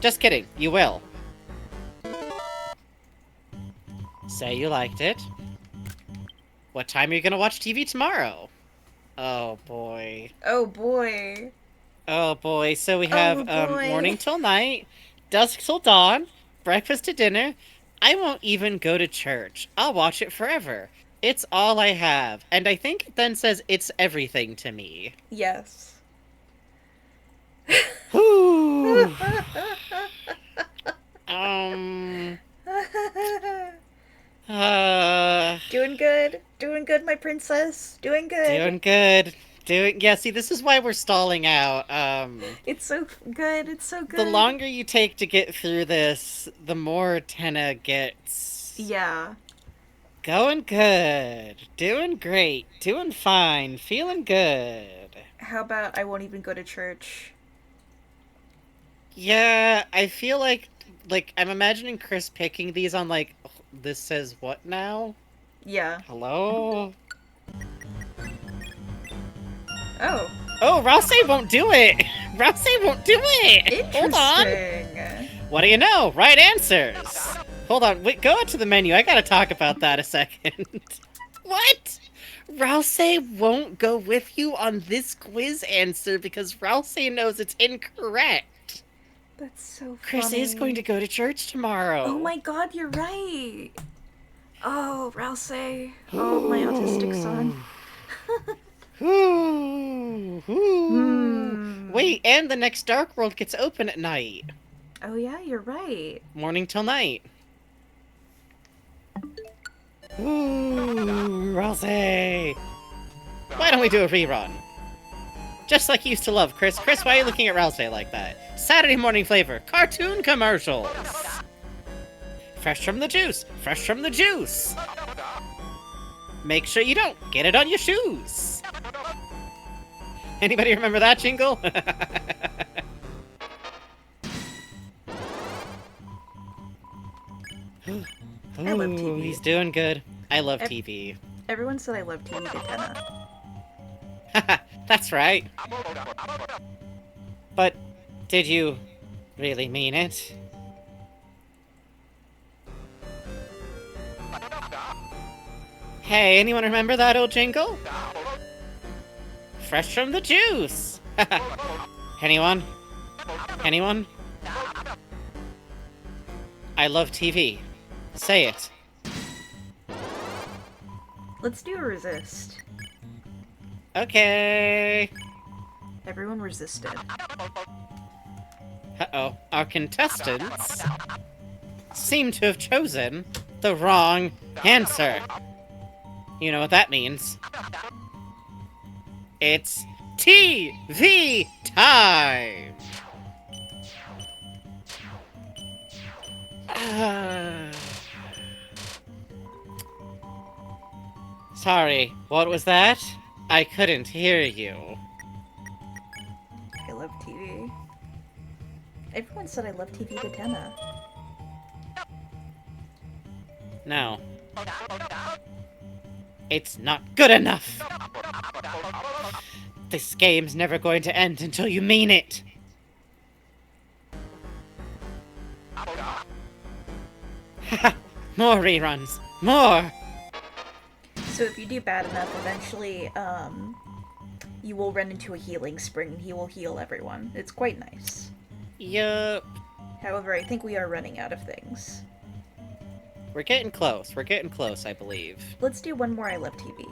Just kidding, you will. Say you liked it. What time are you gonna watch TV tomorrow? Oh boy. Oh boy. Oh boy, so we have boy. morning till night, dusk till dawn, breakfast to dinner. I won't even go to church. I'll watch it forever. It's all I have. And I think it then says it's everything to me. Yes. Whew. Doing good. Doing good, my princess. Doing good. Doing good. Yeah, see, this is why we're stalling out. It's so good. It's so good. The longer you take to get through this, the more Tenna gets. Yeah. Going good. Doing great. Doing fine. Feeling good. How about I won't even go to church? Yeah, I feel like I'm imagining Chris picking these on, like, this says what now? Yeah. Hello? Oh. Oh, Rouse won't do it! Rouse won't do it! Interesting. Hold on! What do you know? Right answers! Hold on, wait, go out to the menu. I gotta talk about that a second. What? Rouse won't go with you on this quiz answer because Rouse knows it's incorrect. That's so funny. Chris is going to go to church tomorrow. Oh my god, you're right. Oh, Rouse. Oh, my autistic son. Wait, Wait, and the next Dark World gets open at night. Oh yeah, you're right. Morning till night. Ooh, Rousey! Why don't we do a rerun? Just like you used to love, Chris. Chris, why are you looking at Rousey like that? Saturday morning flavor. Cartoon commercials. Fresh from the juice. Fresh from the juice. Make sure you don't get it on your shoes. Anybody remember that jingle? I love Ooh, TV. he's doing good. I love TV. Everyone said I love TV Datena. That's right. But did you really mean it? Hey, anyone remember that old jingle? Fresh from the juice. Anyone? Anyone? I love TV. Say it. Let's do a resist. Okay. Everyone resisted. Uh-oh. Our contestants seem to have chosen the wrong answer. You know what that means. It's TV time! Sorry, what was that? I couldn't hear you. I love TV. Everyone said I love TV Datena. No. It's not good enough! This game's never going to end until you mean it! More reruns! More! So if you do bad enough, eventually, you will run into a healing spring and he will heal everyone. It's quite nice. Yup. However, I think we are running out of things. We're getting close. We're getting close, I believe. Let's do one more I Love TV.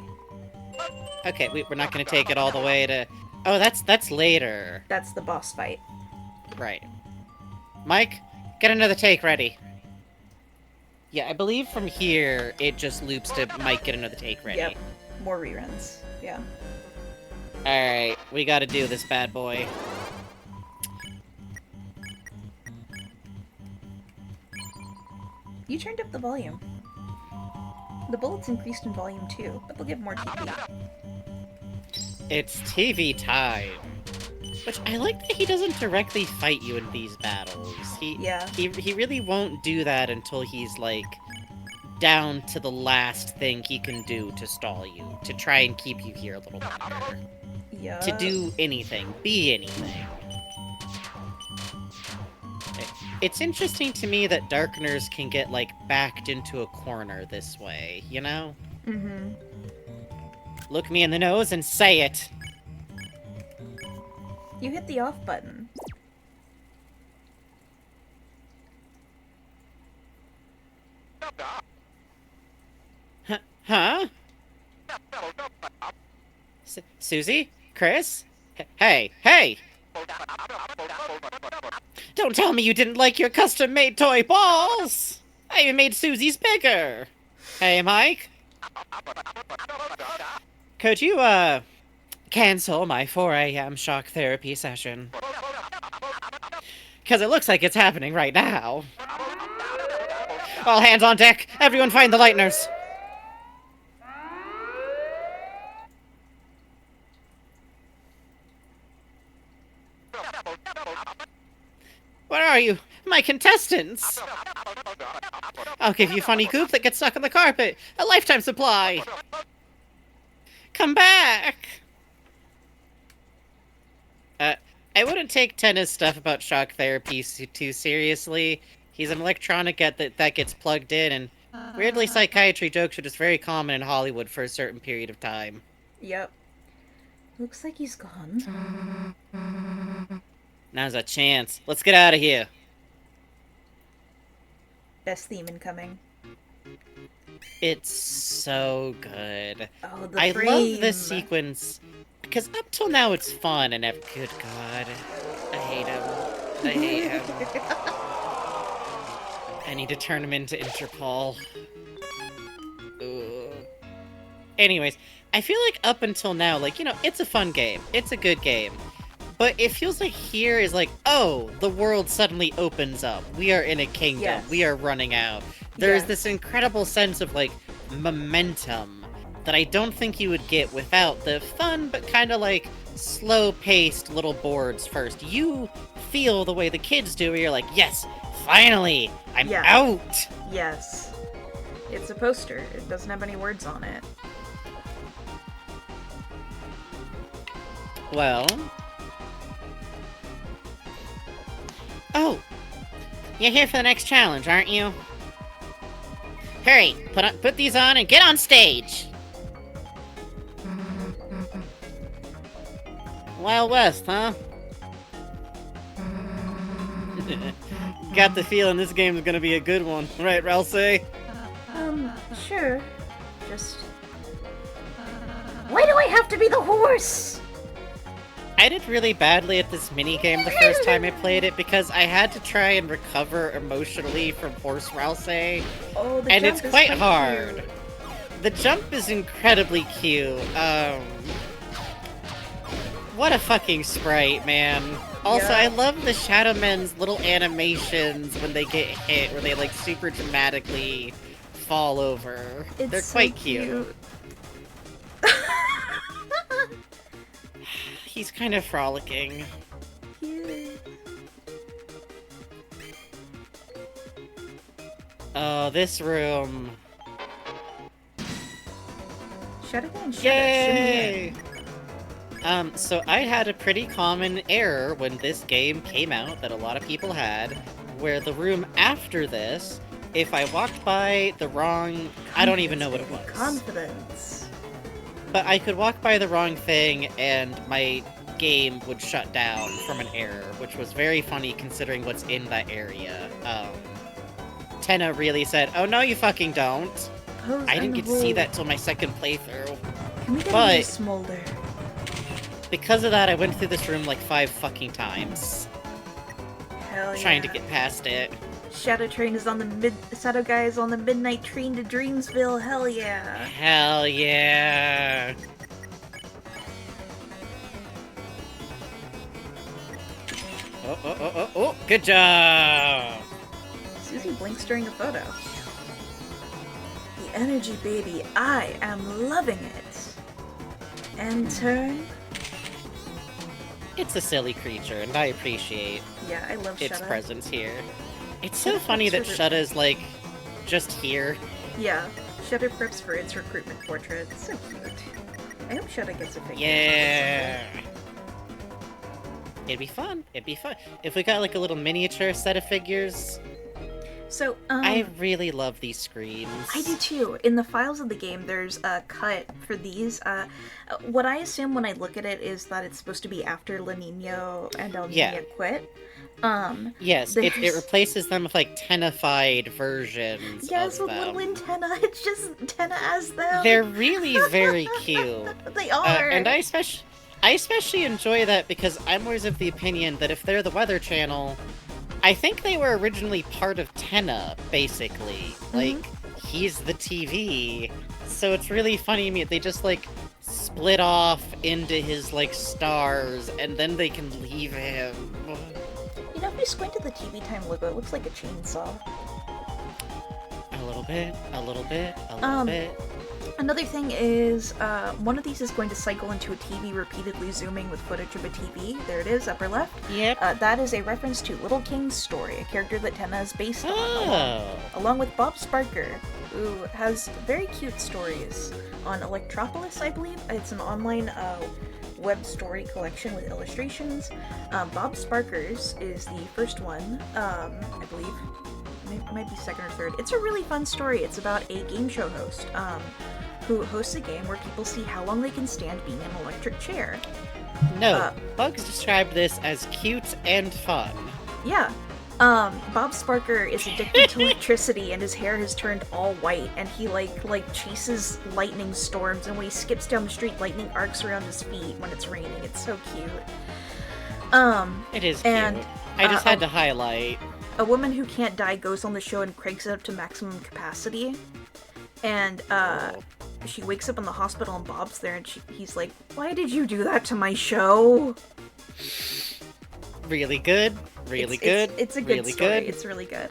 Okay, we're not gonna take it all the way to... Oh, that's later. That's the boss fight. Right. Mike, get another take ready. Yeah, I believe from here, it just loops to Mike, get another take ready. Yep. More reruns. Yeah. Alright, we gotta do this bad boy. You turned up the volume. The bullets increased in volume too, but they'll give more TP. It's TV time. Which, I like that he doesn't directly fight you in these battles. Yeah. He really won't do that until he's, like, down to the last thing he can do to stall you. To try and keep you here a little longer. Yeah. To do anything. Be anything. It's interesting to me that Darkeners can get, like, backed into a corner this way, you know? Mm-hmm. Look me in the nose and say it! You hit the off button. Huh? Susie? Chris? Hey, hey! Don't tell me you didn't like your custom-made toy balls! I even made Susie's bigger! Hey, Mike? Could you, cancel my 4 a.m. shock therapy session? Because it looks like it's happening right now. All hands on deck! Everyone find the lighteners! Where are you? My contestants! I'll give you funny goop that gets stuck on the carpet! A lifetime supply! Come back! I wouldn't take Tenna's stuff about shock therapy too seriously. He's an electronic that gets plugged in, and weirdly psychiatry jokes are just very common in Hollywood for a certain period of time. Yep. Looks like he's gone. Now's a chance. Let's get out of here. Best theme incoming. It's so good. Oh, the I frame. love this sequence because up till now it's fun and good god, I hate him. I hate him. I need to turn him into Interpol. Ugh. Anyways, I feel like up until now, like, you know, it's a fun game. It's a good game. But it feels like here is like, oh, the world suddenly opens up. We are in a kingdom. Yes. We are running out. There's Yes. this incredible sense of, like, momentum that I don't think you would get without the fun but kind of, like, slow-paced little boards first. You feel the way the kids do, where you're like, yes, finally, I'm Yeah. out! Yes. It's a poster. It doesn't have any words on it. Well... Oh! You're here for the next challenge, aren't you? Hurry! Put these on and get on stage! Wild West, huh? Got the feeling this game's gonna be a good one, right, Ralsei? Sure. Just... Why do I have to be the horse? I did really badly at this minigame the first time I played it because I had to try and recover emotionally from Horse Ralsei, Oh, the and jump it's is quite hard. cute. The jump is incredibly cute. What a fucking sprite, man. Also, Yeah. I love the Shadow Men's little animations when they get hit, where they, like, super dramatically fall over. It's They're so quite cute. He's kind of frolicking. Cute. Oh, this room. Shut it in, shut it, Yay! So I had a pretty common error when this game came out that a lot of people had, where the room after this, if I walked by the wrong... I don't even know what it was. Confidence. But I could walk by the wrong thing and my game would shut down from an error, which was very funny considering what's in that area. Tenna really said, oh no you fucking don't. Pose I didn't and get to see hold. that till my second playthrough. Can we get but- into Smolder? Because of that, I went through this room like 5 fucking times, Hell yeah. trying to get past it. Shadow Train is on the Shadow Guy is on the midnight train to Dreamsville. Hell yeah. Hell yeah! Oh, good job! Susie blinks during a photo. The energy, baby. I am loving it. And turn. It's a silly creature, and I appreciate Yeah, I love its Shadow. presence here. It's so Shadow funny that preps for Shudda's, like, just here. Yeah, Shadow preps for its recruitment portrait. It's so cute. I hope Shadow gets a figure. Yeah! It'd be fun. It'd be fun. If we got, like, a little miniature set of figures. So, I really love these screens. I do too. In the files of the game, there's a cut for these. What I assume when I look at it is that it's supposed to be after La Nino and El Yeah. Nino quit. Yes, it there's- replaces them with, like, tennified versions Yes, of with them. little antenna. It's just antenna as them. They're really very cute. They are. And I especially enjoy that because I'm always of the opinion that if they're the Weather Channel, I think they were originally part of Tenna, basically. Like, he's the TV. So it's really funny to me. They just, like, split off into his, like, stars, and then they can leave him. You know, if you squint at the TV Time logo, it looks like a chainsaw. A little bit, a little bit, a little Um, bit. Another thing is, one of these is going to cycle into a TV repeatedly zooming with footage of a TV. There it is, upper left. Yep. That is a reference to Little King's story, a character that Tenna is based on, Oh. along with Bob Sparker, who has very cute stories on Electropolis, I believe. It's an online web story collection with illustrations. Bob Sparker's is the first one, I believe. It might be second or third. It's a really fun story. It's about a game show host who hosts a game where people see how long they can stand being in an electric chair. No, Bugs described this as cute and fun. Yeah, Bob Sparker is addicted to electricity and his hair has turned all white and he like chases lightning storms and when he skips down the street lightning arcs around his feet when it's raining. It's so cute. It is and, cute. I just had to highlight. A woman who can't die goes on the show and cranks it up to maximum capacity. And she wakes up in the hospital and Bob's there and he's like, "Why did you do that to my show?" Really good. Really good. It's a good really story. Good. It's really good.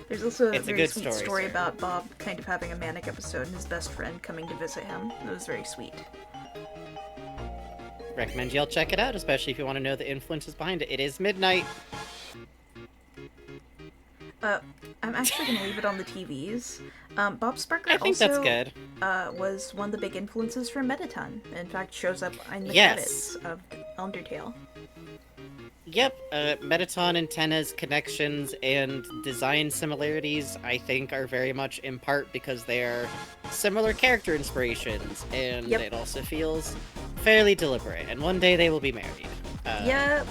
There's also a It's a very good sweet story, story sir. about Bob kind of having a manic episode and his best friend coming to visit him. It was very sweet. Recommend y'all check it out, especially if you want to know the influences behind it. It is midnight. I'm actually going to leave it on the TVs. Bob Sparker I think also that's good. Was one of the big influences for Mettaton. In fact, shows up in the Yes. credits of Undertale. Yep, Mettaton and Tenna's connections and design similarities, I think, are very much in part because they are similar character inspirations, and Yep. it also feels fairly deliberate, and one day they will be married. Yep.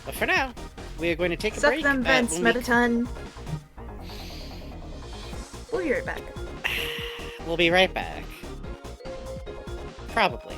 But for now, we are going to take a Suck break. them vents, when we- Mettaton. We'll be right back. We'll be right back. Probably.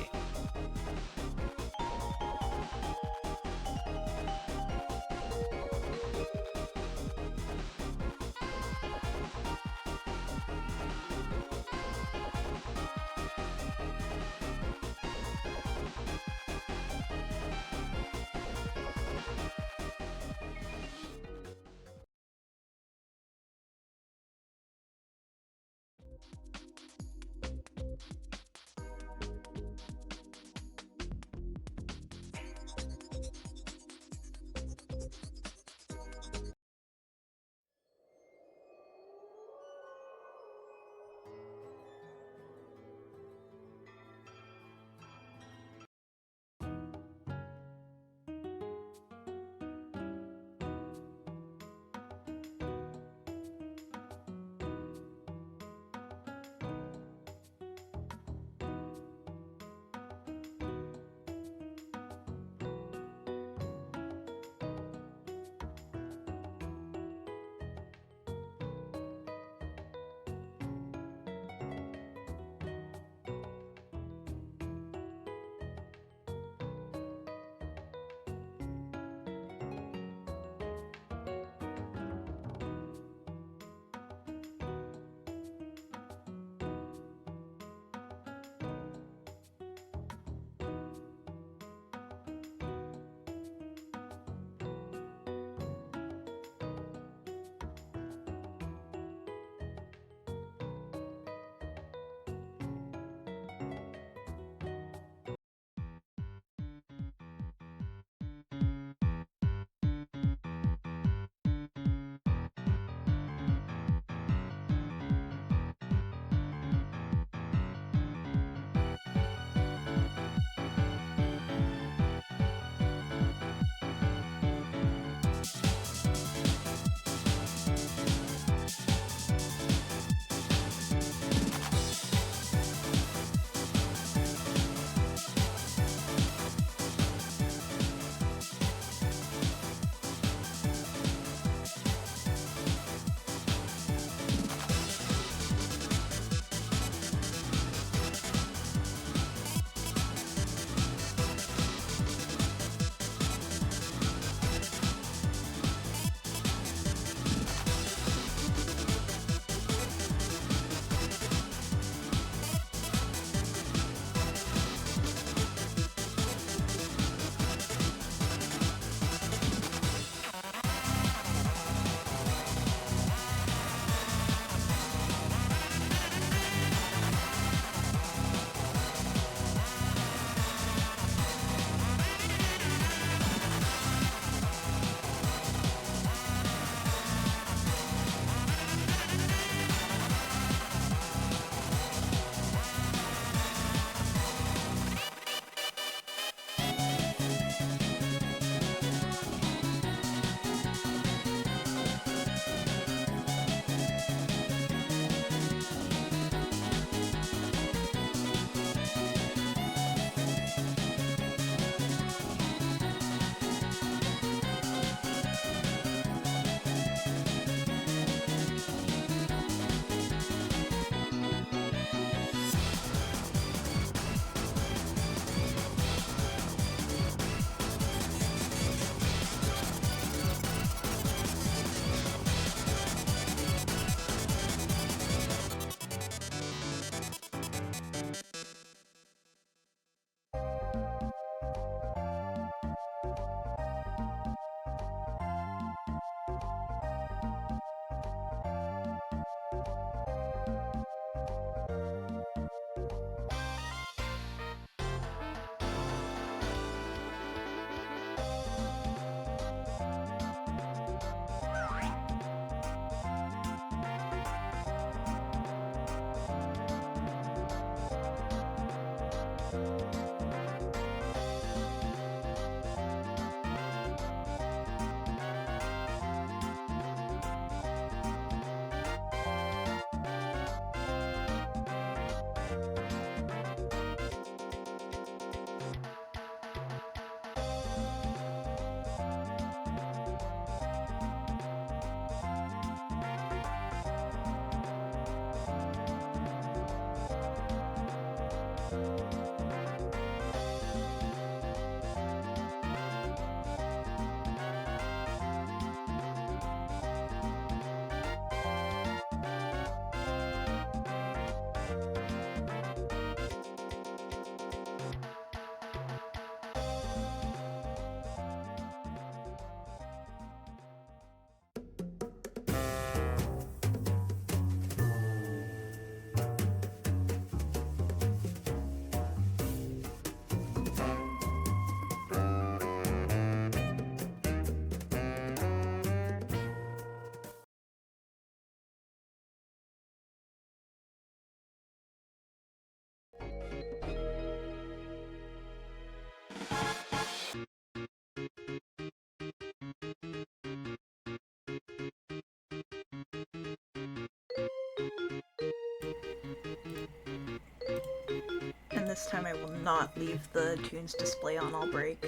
And this time I will not leave the tunes display on all break.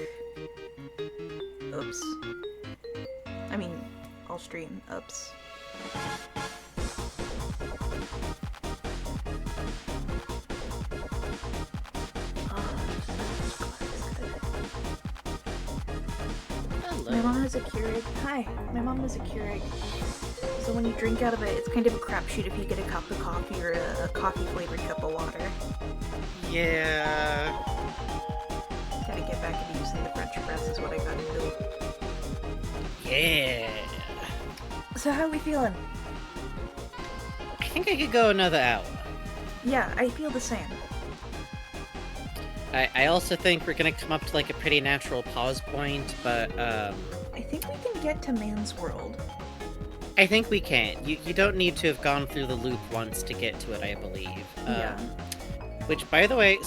Oops. I mean, I'll stream. Oops. My mom has a Keurig. Hi. My mom has a Keurig. So when you drink out of it, it's kind of a crapshoot if you get a cup of coffee or a coffee-flavored cup of water. Yeah. Gotta get back into using the French press is what I gotta do. Yeah. So how are we feeling? I think I could go another hour. Yeah, I feel the same. I also think we're gonna come up to like a pretty natural pause point, but I think we can get to Man's World. I think we can. You don't need to have gone through the loop once to get to it, I believe. Yeah. Which, by the way,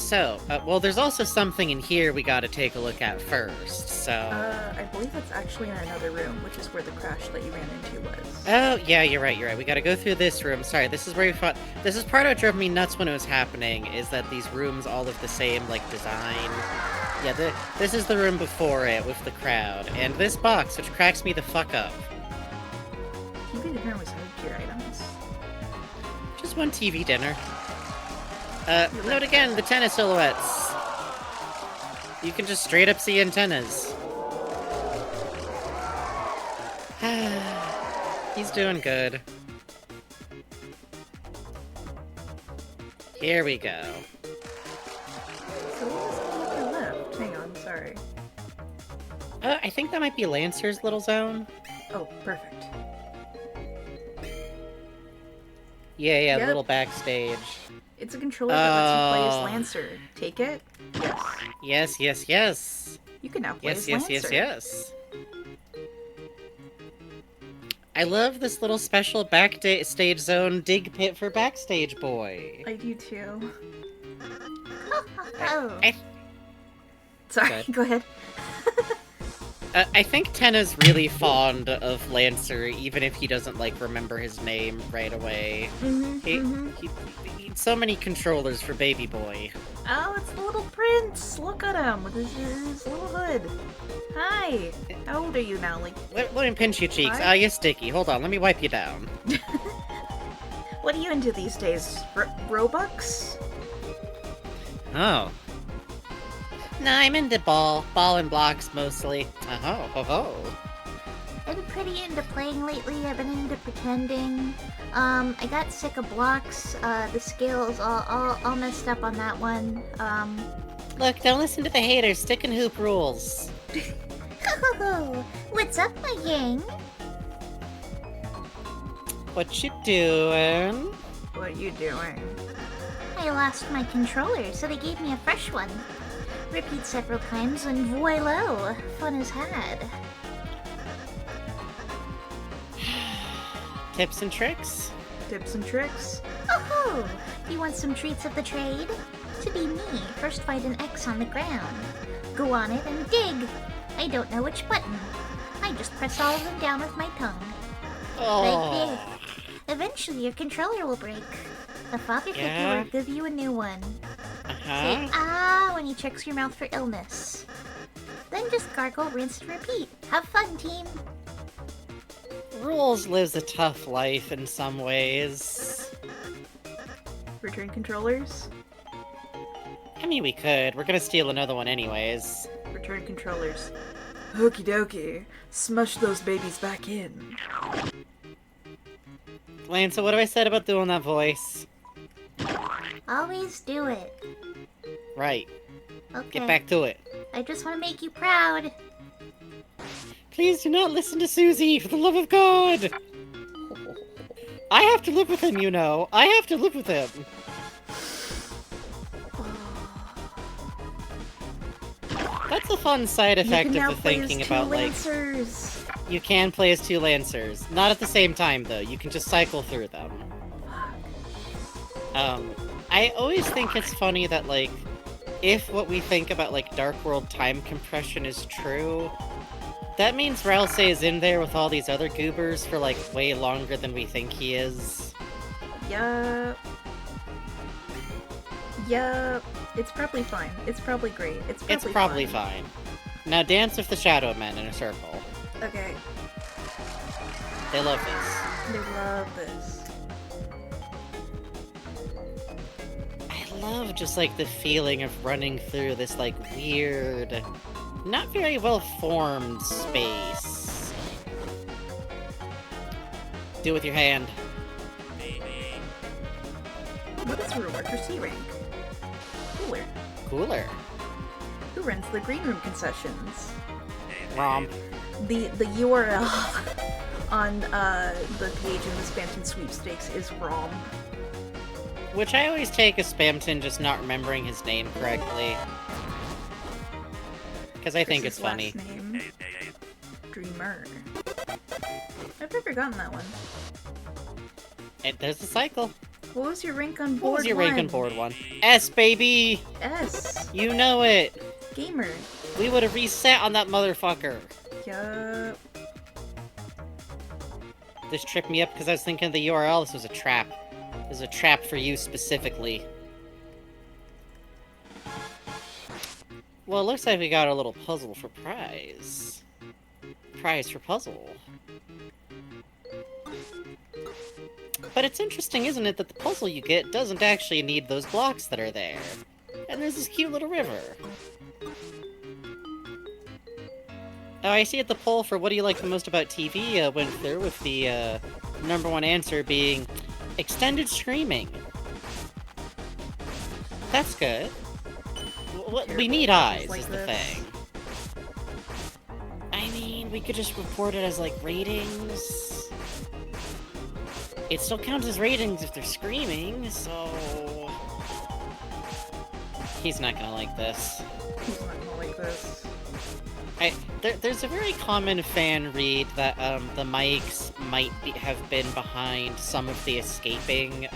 well, there's also something in here we gotta take a look at first, so... I believe that's actually in another room, which is where the crash that you ran into was. Oh, yeah, you're right. We gotta go through this room. Sorry, this is where we fought... This is part of what drove me nuts when it was happening, is that these rooms all have the same, like, design. Yeah, this is the room before it, with the crowd. And this box, which cracks me the fuck up. TV dinner was mid-tier items. Just one TV dinner. Note again, the tennis silhouettes. You can just straight up see antennas. He's doing good. Here we go. So what was on the left? Hang on, sorry. I think that might be Lancer's little zone. Oh, perfect. Yeah, Yep. little backstage. It's a controller that lets you play as Lancer. Take it? Yes. Yes. You can now play as Yes. Lancer. I love this little special backstage zone dig pit for Backstage Boy. I do too. Oh. Sorry, go ahead. I think Tenna's really fond of Lancer, even if he doesn't, like, remember his name right away. He needs so many controllers for Baby Boy. Oh, it's the little prince! Look at him with his little hood. Hi! How old are you now? Like, Let me pinch your cheeks. Hi. You're sticky. Hold on, let me wipe you down. what are you into these days? Robux? Oh. No, I'm into ball and blocks mostly. Oh. I've been pretty into playing lately. I've been into pretending. I got sick of blocks. The scale's all messed up on that one. Look, don't listen to the haters. Stick and hoop rules. What's up, my gang? What you doing? What are you doing? I lost my controller, so they gave me a fresh one. Repeat several times, and voila, fun is had. Tips and tricks? Tips and tricks? Oh, you want some treats of the trade? To be me, first find an X on the ground. Go on it and dig. I don't know which button. I just press all of them down with my tongue. Like this. Eventually your controller will break. The father figure will give you a new one. Say ah when he checks your mouth for illness. Then just gargle, rinse, and repeat. Have fun, team. Rules lives a tough life in some ways. Return controllers? I mean, we could. We're gonna steal another one anyways. Return controllers. Okie dokie. Smush those babies back in. Lance, so what have I said about doing that voice? Always do it. Right. Okay. Get back to it. I just want to make you proud. Please do not listen to Susie, for the love of God! I have to live with him, you know. I have to live with him. That's a fun side effect you can of now the play thinking as two about, like, Lancers. you can play as 2 Lancers. Not at the same time, though. You can just cycle through them. I always think it's funny that, like, if what we think about, like, Dark World time compression is true, that means Ralsei is in there with all these other goobers for, like, way longer than we think he is. Yup. Yup. It's probably fine. It's probably great. It's probably fine. Now dance with the Shadow Men in a circle. Okay. They love this. They love this. I love just, like, the feeling of running through this, like, weird, not very well-formed space. Do it with your hand. What is reward for C rank? Cooler. Cooler. Who runs the green room concessions? Romp. The URL on the page in the Spamton sweepstakes is wrong. Which I always take as Spamton just not remembering his name correctly. Because I think it's funny. Last name. Dreamer. I've never gotten that one. There's the cycle. What was your rank on board? What was your rank on board 1? S, baby! S. You know it! Gamer. We would have reset on that motherfucker. Yup. This tripped me up because I was thinking of the URL. This was a trap. This was a trap for you specifically. Well, it looks like we got a little puzzle for prize. Prize for puzzle. But it's interesting, isn't it, that the puzzle you get doesn't actually need those blocks that are there. And there's this cute little river. Oh, I see at the poll for what do you like the most about TV went through with the #1 answer being extended screaming. That's good. What we need eyes like is the this. thing. I mean, we could just report it as like ratings. It still counts as ratings if they're screaming, so he's not gonna like this. He's not gonna like this. There's a very common fan read that the mics might have been behind some of the escaping,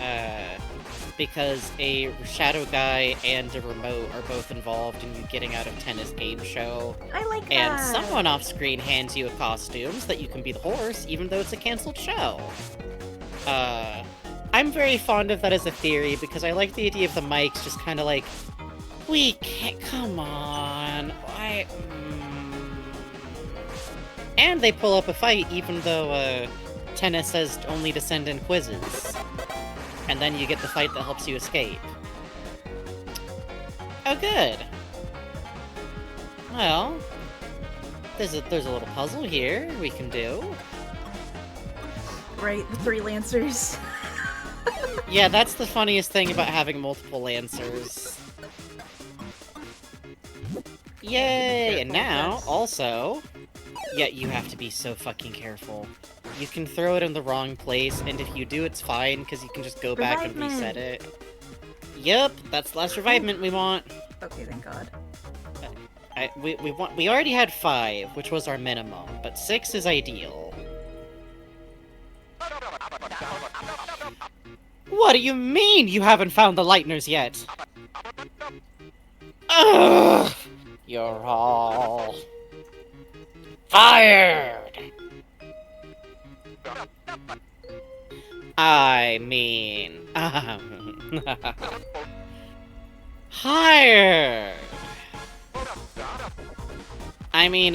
because a shadow guy and a remote are both involved in you getting out of Tennis Game Show. I like that. And someone off screen hands you a costume so that you can be the horse, even though it's a canceled show. I'm very fond of that as a theory because I like the idea of the mics just kind of like, we can't, come on, why? And they pull up a fight even though Tennis says only to send in quizzes. And then you get the fight that helps you escape. Oh, good. Well, there's a little puzzle here we can do. Right, the 3 Lancers. Yeah, that's the funniest thing about having multiple Lancers. Yay! And now, also, yeah, you have to be so fucking careful. You can throw it in the wrong place, and if you do, it's fine, because you can just go back and reset it. Yep, that's the last revivement we want. Okay, thank God. We already had 5, which was our minimum, but 6 is ideal. What do you mean you haven't found the Lightners yet? Ugh! You're all fired! I mean, hired! I mean,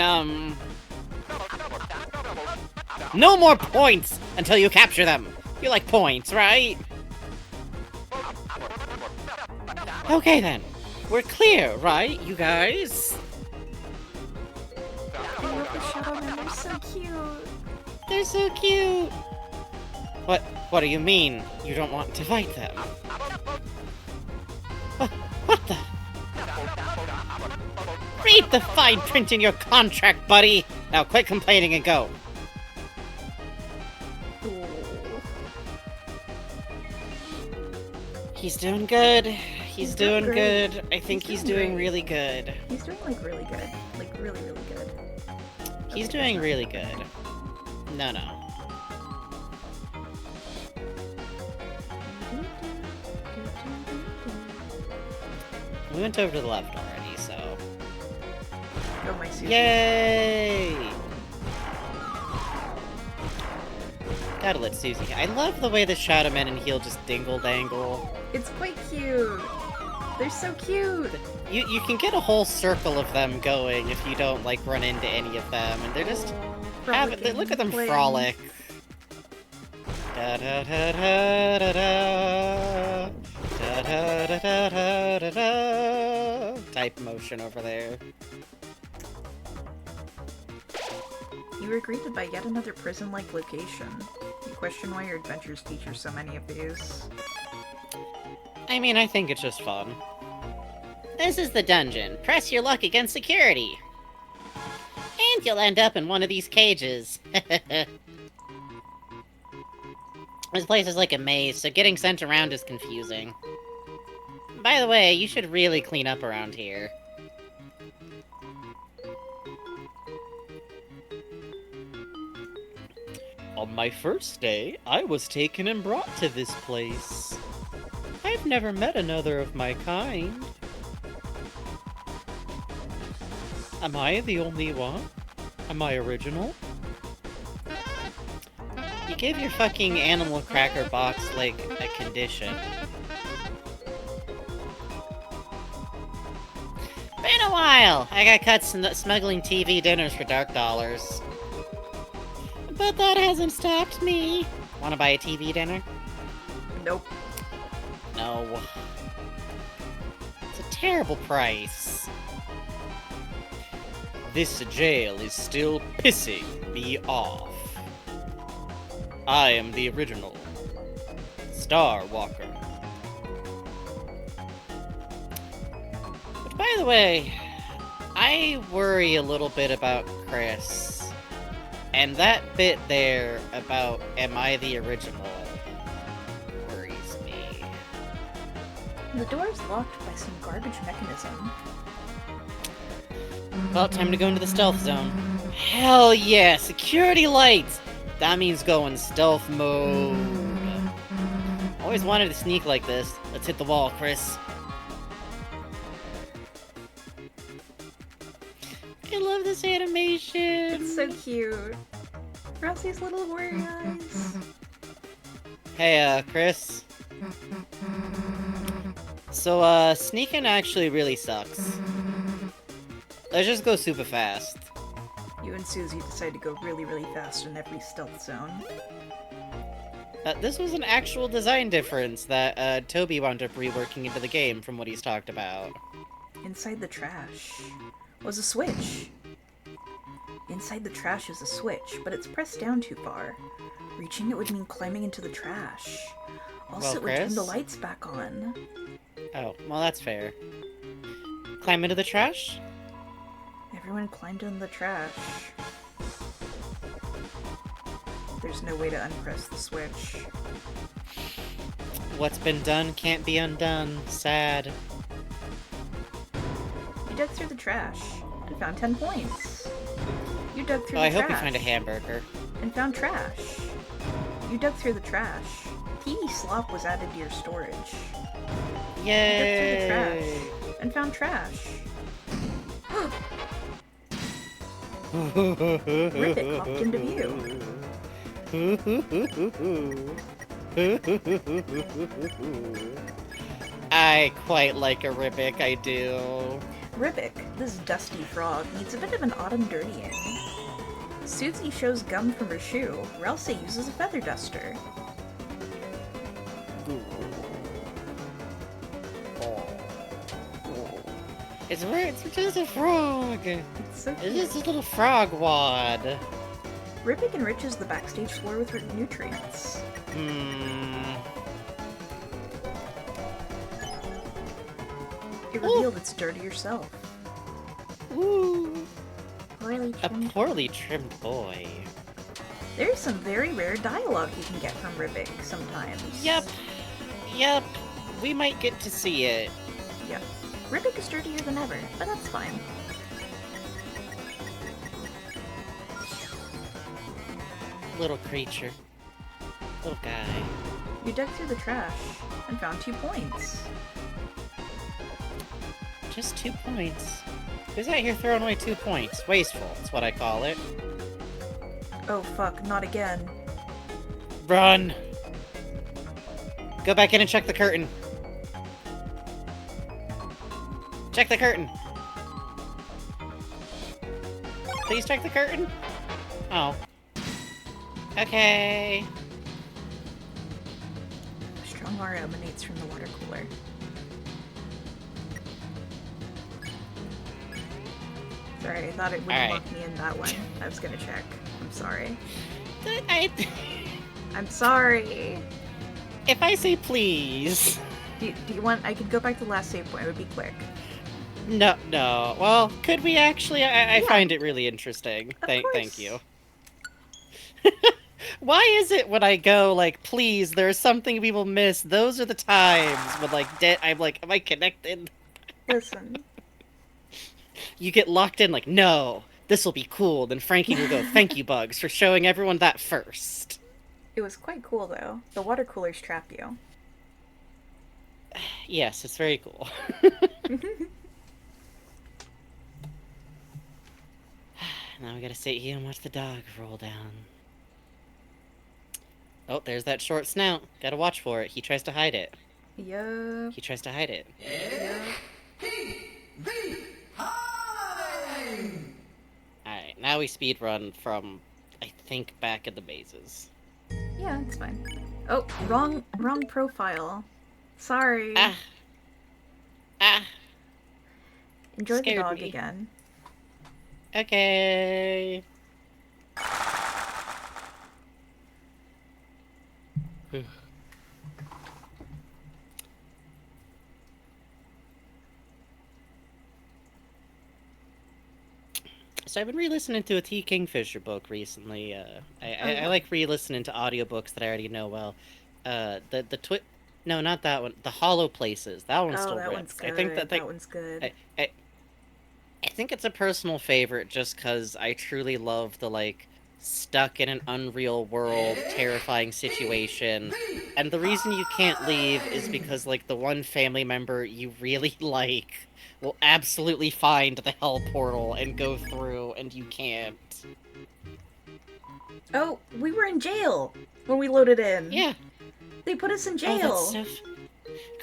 no more points until you capture them! You like points, right? Okay then. We're clear, right, you guys? I love the Shadow Men. They're so cute. They're so cute. What do you mean you don't want to fight them? What the? Read the fine print in your contract, buddy! Now quit complaining and go. Ooh. He's doing good. He's doing doing great. good. I think He's he's doing doing great. really good. He's doing like really good. Like really, really good. He's Okay, doing that's really good. No. We went over to the left already, so. Go, my Susie. Yay! Gotta let Susie. I love the way the Shadow Men and Heal just dingle dangle. It's quite cute. They're so cute. You can get a whole circle of them going if you don't like run into any of them, and they're just look at them Frolicking, frolic. Da da da da da da da da da da da da type motion over there. You were greeted by yet another prison-like location. You question why your adventures feature so many of these. I mean, I think it's just fun. This is the dungeon. Press your luck against security. And you'll end up in one of these cages. This place is like a maze, so getting sent around is confusing. By the way, you should really clean up around here. On my first day, I was taken and brought to this place. I've never met another of my kind. Am I the only one? Am I original? You gave your fucking animal cracker box, like, a condition. Been a while! I got cut smuggling TV dinners for dark dollars. But that hasn't stopped me. Wanna buy a TV dinner? Nope. No. It's a terrible price. This jail is still pissing me off. I am the original Star Walker. But by the way, I worry a little bit about Chris. And that bit there about am I the original worries me. The door is locked by some garbage mechanism. Well, time to go into the stealth zone. Hell yeah! Security lights! That means going stealth mode. Always wanted to sneak like this. Let's hit the wall, Chris. I love this animation! It's so cute. Ralphie's little worry eyes. Hey, Chris. So, sneaking actually really sucks. Let's just go super fast. You and Susie decide to go really, really fast in every stealth zone. This was an actual design difference that, Toby wound up reworking into the game from what he's talked about. Inside the trash was a switch. Inside the trash is a switch, but it's pressed down too far. Reaching it would mean climbing into the trash. Also, Well, it would turn the Chris? lights back on. Oh, well that's fair. Climb into the trash? Everyone climbed in the trash. There's no way to unpress the switch. What's been done can't be undone. Sad. You dug through the trash and found 10 points. You dug through Oh, the I trash hope you find a hamburger. and found trash. You dug through the trash. TV slop was added to your storage. You dug through the trash Yay! and found trash. Ribbit popped into view. I quite like a Ribic, I do. Ribic, this dusty frog, needs a bit of an autumn dirtying. Susie shows gum from her shoe. Ralsei uses a feather duster. It's just a frog. It's so It's cute. just a little frog wad. Rippick enriches the backstage floor with nutrients. It revealed its dirtier self. Ooh. Poorly A trimmed. poorly trimmed boy. There's some very rare dialogue you can get from Rippick sometimes. Yep. We might get to see it. Yep. Rippick is dirtier than ever, but that's fine. Little creature. Little guy. You dug through the trash and found 2 points. Just 2 points. Who's out here throwing away 2 points? Wasteful, that's what I call it. Oh fuck, not again. Run! Go back in and check the curtain. Check the curtain. Please check the curtain. Oh. Okay. Strong aura emanates from the water cooler. Sorry, I thought it wouldn't Alright. lock me in that one. I was gonna check. I'm sorry. I- I'm sorry! if I say please. Do you want... I could go back to the last save point, it would be quick. No. Well, could we actually? I Yeah. find it really interesting. Of Thank course. you. Why is it when I go like, please, there's something people miss? Those are the times when like, I'm like, am I connected? Listen. You get locked in like, no, this will be cool. Then Frankie will go, thank you, Bugs, for showing everyone that first. It was quite cool, though. The water coolers trap you. Yes, it's very cool. Now we gotta sit here and watch the dog roll down. Oh, there's that short snout. Gotta watch for it. He tries to hide it. Yup. He tries to hide it. Alright, now we speed run from, I think, back in the mazes. Yeah, it's fine. Oh, wrong profile. Sorry. Ah! Enjoy the scared dog me. again. Okay. Whew. So I've been re-listening to a T. Kingfisher book recently. I like re-listening to audiobooks that I already know well. No, not that one. The Hollow Places. That one's Oh, still that rips. one's good. I think that one's good. I think it's a personal favorite just because I truly love the, like, stuck in an unreal world, terrifying situation. And the reason you can't leave is because, like, the one family member you really like will absolutely find the hell portal and go through, and you can't. Oh, we were in jail when we loaded in. Yeah. They put us in Oh, jail. that's stuff.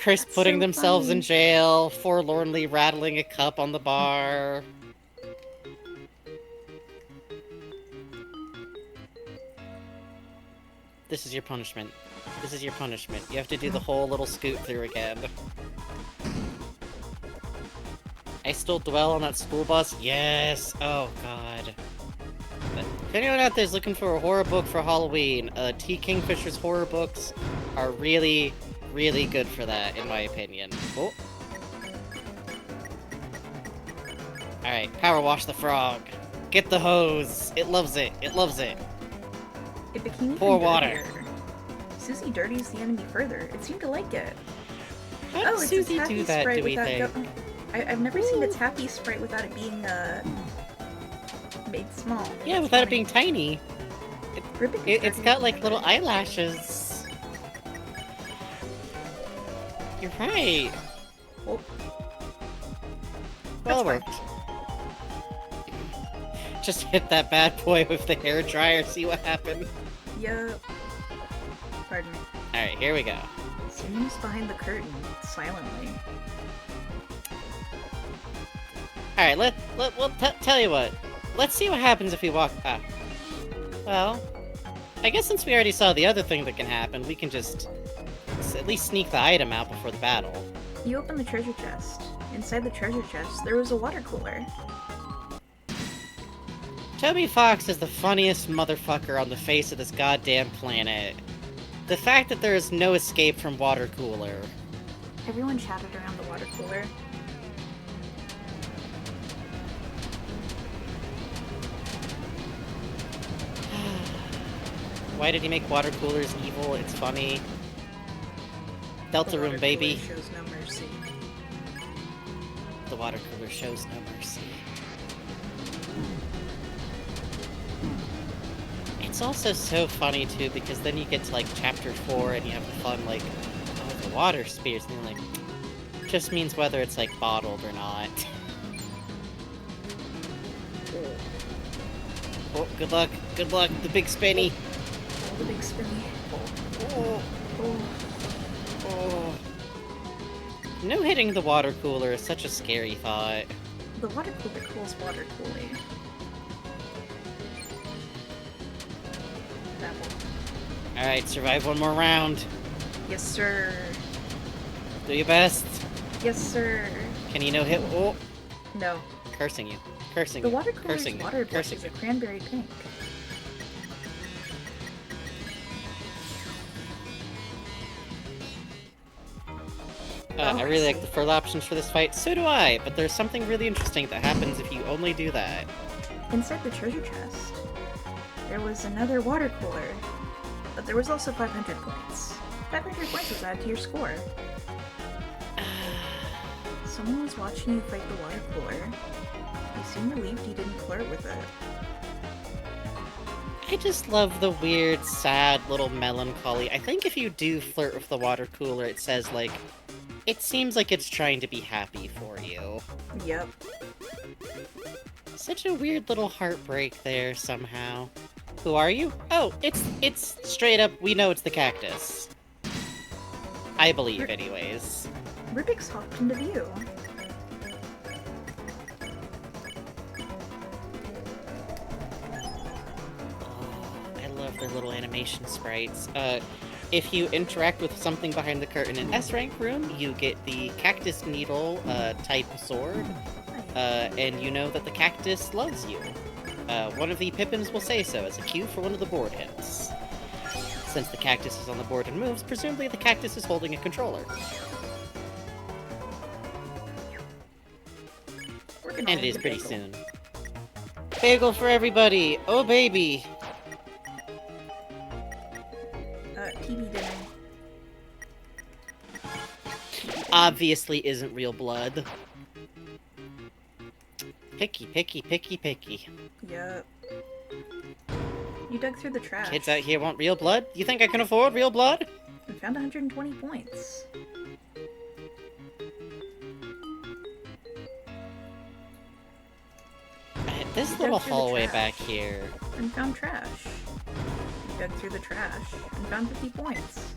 Chris That's putting so themselves in funny. jail, forlornly rattling a cup on the bar. This is your punishment. This is your punishment. You have to do the whole little scoot through again. I still dwell on that school bus? Yes! Oh, God. If anyone out there is looking for a horror book for Halloween, T. Kingfisher's horror books are really, really good for that, in my opinion. Oh. Alright, power wash the frog. Get the hose. It loves it. It loves it. It became Pour even water. dirtier. Susie dirties the enemy further. It seemed to like it. How Oh, does it's Susie its happy do that, sprite do we without think? I've never seen its happy sprite without it being made small. Yeah, It's without funny. it being tiny. Rippick is It's dirty got than like ever. little eyelashes. You're right. Oh, Well, it That's worked. Just hit that bad boy with the hair dryer, see what happened. yup. Pardon me. Alright, here we go. She moves behind the curtain silently. Alright, tell you what. Let's see what happens if we walk. Well, I guess since we already saw the other thing that can happen, we can just at least sneak the item out before the battle. You open the treasure chest. Inside the treasure chest, there was a water cooler. Toby Fox is the funniest motherfucker on the face of this goddamn planet. The fact that there is no escape from water cooler. Everyone chatted around the water cooler. Why did he make water coolers evil? It's funny. Delta The room, water baby. cooler shows no mercy. The water cooler shows no mercy. It's also so funny too, because then you get to like chapter 4 and you have the fun like, oh, the water spears, and you're like, just means whether it's like bottled or not. Oh, good luck, the big spinny. Oh, the big spinny. Oh, Oh, oh. No hitting the water cooler is such a scary thought. the water cooler cools water cooling. That one. Alright, survive one more round. Yes, sir. Do your best. Yes, sir. Can you no hit? Oh, No. cursing you. Cursing The you. water cooler's Cursing you. water Cursing blushes you. a cranberry pink. I really like the further options for this fight. So do I, but there's something really interesting that happens if you only do that. Inside the treasure chest, there was another water cooler, but there was also 500 points. 500 points was added to your score. Someone was watching you fight the water cooler. You seem relieved you didn't flirt with it. I just love the weird, sad little melancholy. I think if you do flirt with the water cooler, it says, like, it seems like it's trying to be happy for you. Yep. Such a weird little heartbreak there, somehow. Who are you? Oh, it's straight up, we know it's the cactus. I believe, anyways. Rubik's hopped into view. I love their little animation sprites. If you interact with something behind the curtain in S-rank room, you get the cactus needle type sword, and you know that the cactus loves you. One of the Pippins will say so as a cue for one of the board hits. Since the cactus is on the board and moves, presumably the cactus is holding a controller. And it is pretty soon. Bagel for everybody! Oh baby! TV dinner. Obviously isn't real blood. Picky, picky, picky, picky. Yep. You dug through the trash. Kids out here want real blood? You think I can afford real blood? And found 120 points. This You little dug through the hallway trash. back here. And found trash. You dug through the trash and found 50 points.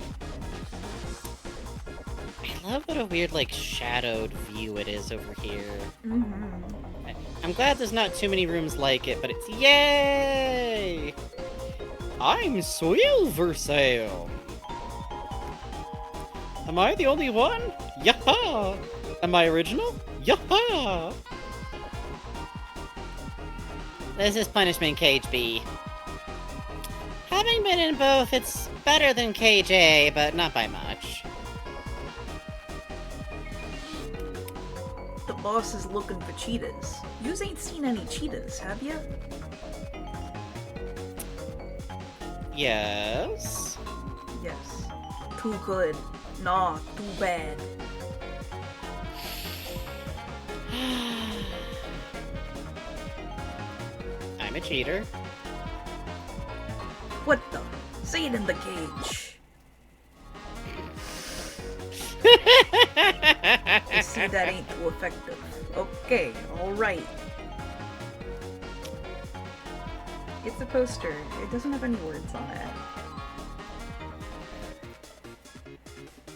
I love what a weird, like, shadowed view it is over here. Mm-hmm. I'm glad there's not too many rooms like it, but it's yay! I'm Silver Sail! Am I the only one? Yaha! Am I original? Yaha! This is Punishment Cage B. Having been in both, it's better than Cage A, but not by much. The boss is looking for cheetahs. Yous ain't seen any cheetahs, have ya? Yes? Yes. Too good. Nah, too bad. I'm a cheater. What the? Say it in the cage. I see that ain't too effective. Okay, alright. It's a poster. It doesn't have any words on it.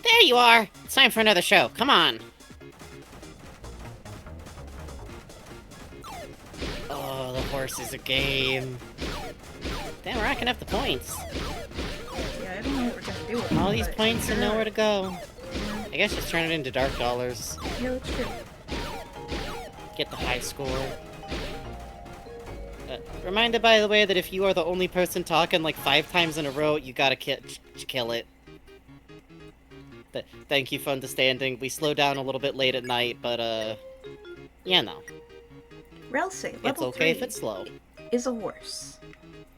There you are! It's time for another show. Come on! Oh, the horse is a game. Damn, we're racking up the points. Yeah, I don't know what we're gonna do with All them, these but points and sure. nowhere to go. I guess just turn it into dark dollars. Yeah, that's true. get the high score. Reminded, by the way, that if you are the only person talking like 5 times in a row, you gotta kill it. Thank you for understanding. We slow down a little bit late at night, but, yeah, no. Ralsei, It's level okay 3, if it's slow. is a horse.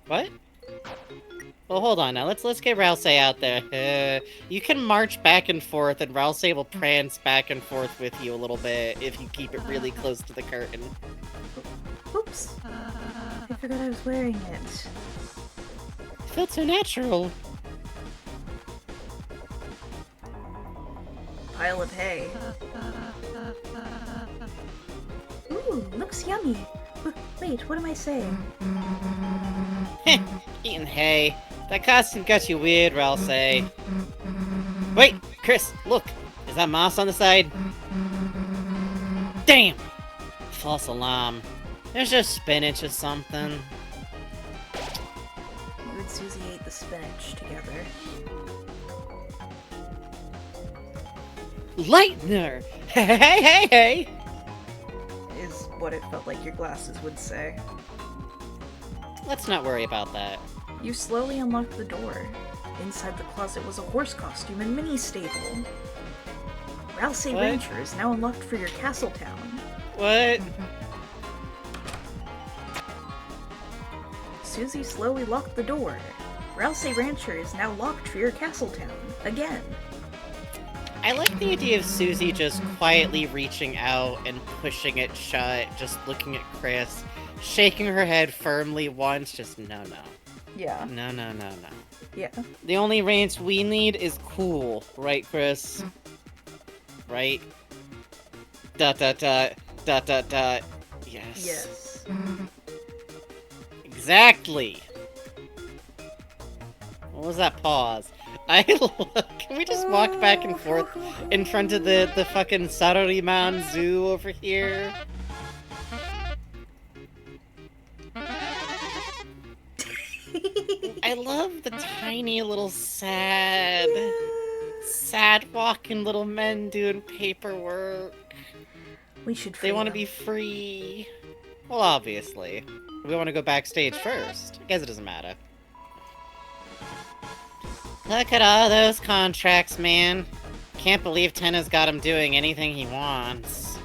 What? Well, hold on now. Let's get Ralsei out there. You can march back and forth, and Ralsei will prance back and forth with you a little bit if you keep it really close to the curtain. Oops. I forgot I was wearing it. It felt so natural. Pile of hay. Ooh, looks yummy. Wait, what am I saying? Eating hay. That costume got you weird, Ralsei. Wait, Chris, look. Is that moss on the side? Damn! False alarm. There's just spinach or something. You and Susie ate the spinach together. Lightner! Hey! Is what it felt like your glasses would say. Let's not worry about that. You slowly unlocked the door. Inside the closet was a horse costume and mini stable. Ralsei What? Rancher is now unlocked for your castle town. What? Susie slowly locked the door. Ralsei Rancher is now locked for your castle town. Again. I like the idea of Susie just quietly reaching out and pushing it shut, just looking at Chris, shaking her head firmly once, just no. Yeah. No. Yeah. The only range we need is cool, right, Chris? Right? ... Yes. Yes. Exactly! What was that pause? Can we just walk back and forth in front of the fucking Saroriman Zoo over here? I love the tiny little sad walking little men doing paperwork. We should free They want to them. be free. Well, obviously. We want to go backstage first. I guess it doesn't matter. Look at all those contracts, man. Can't believe Tenna's got him doing anything he wants.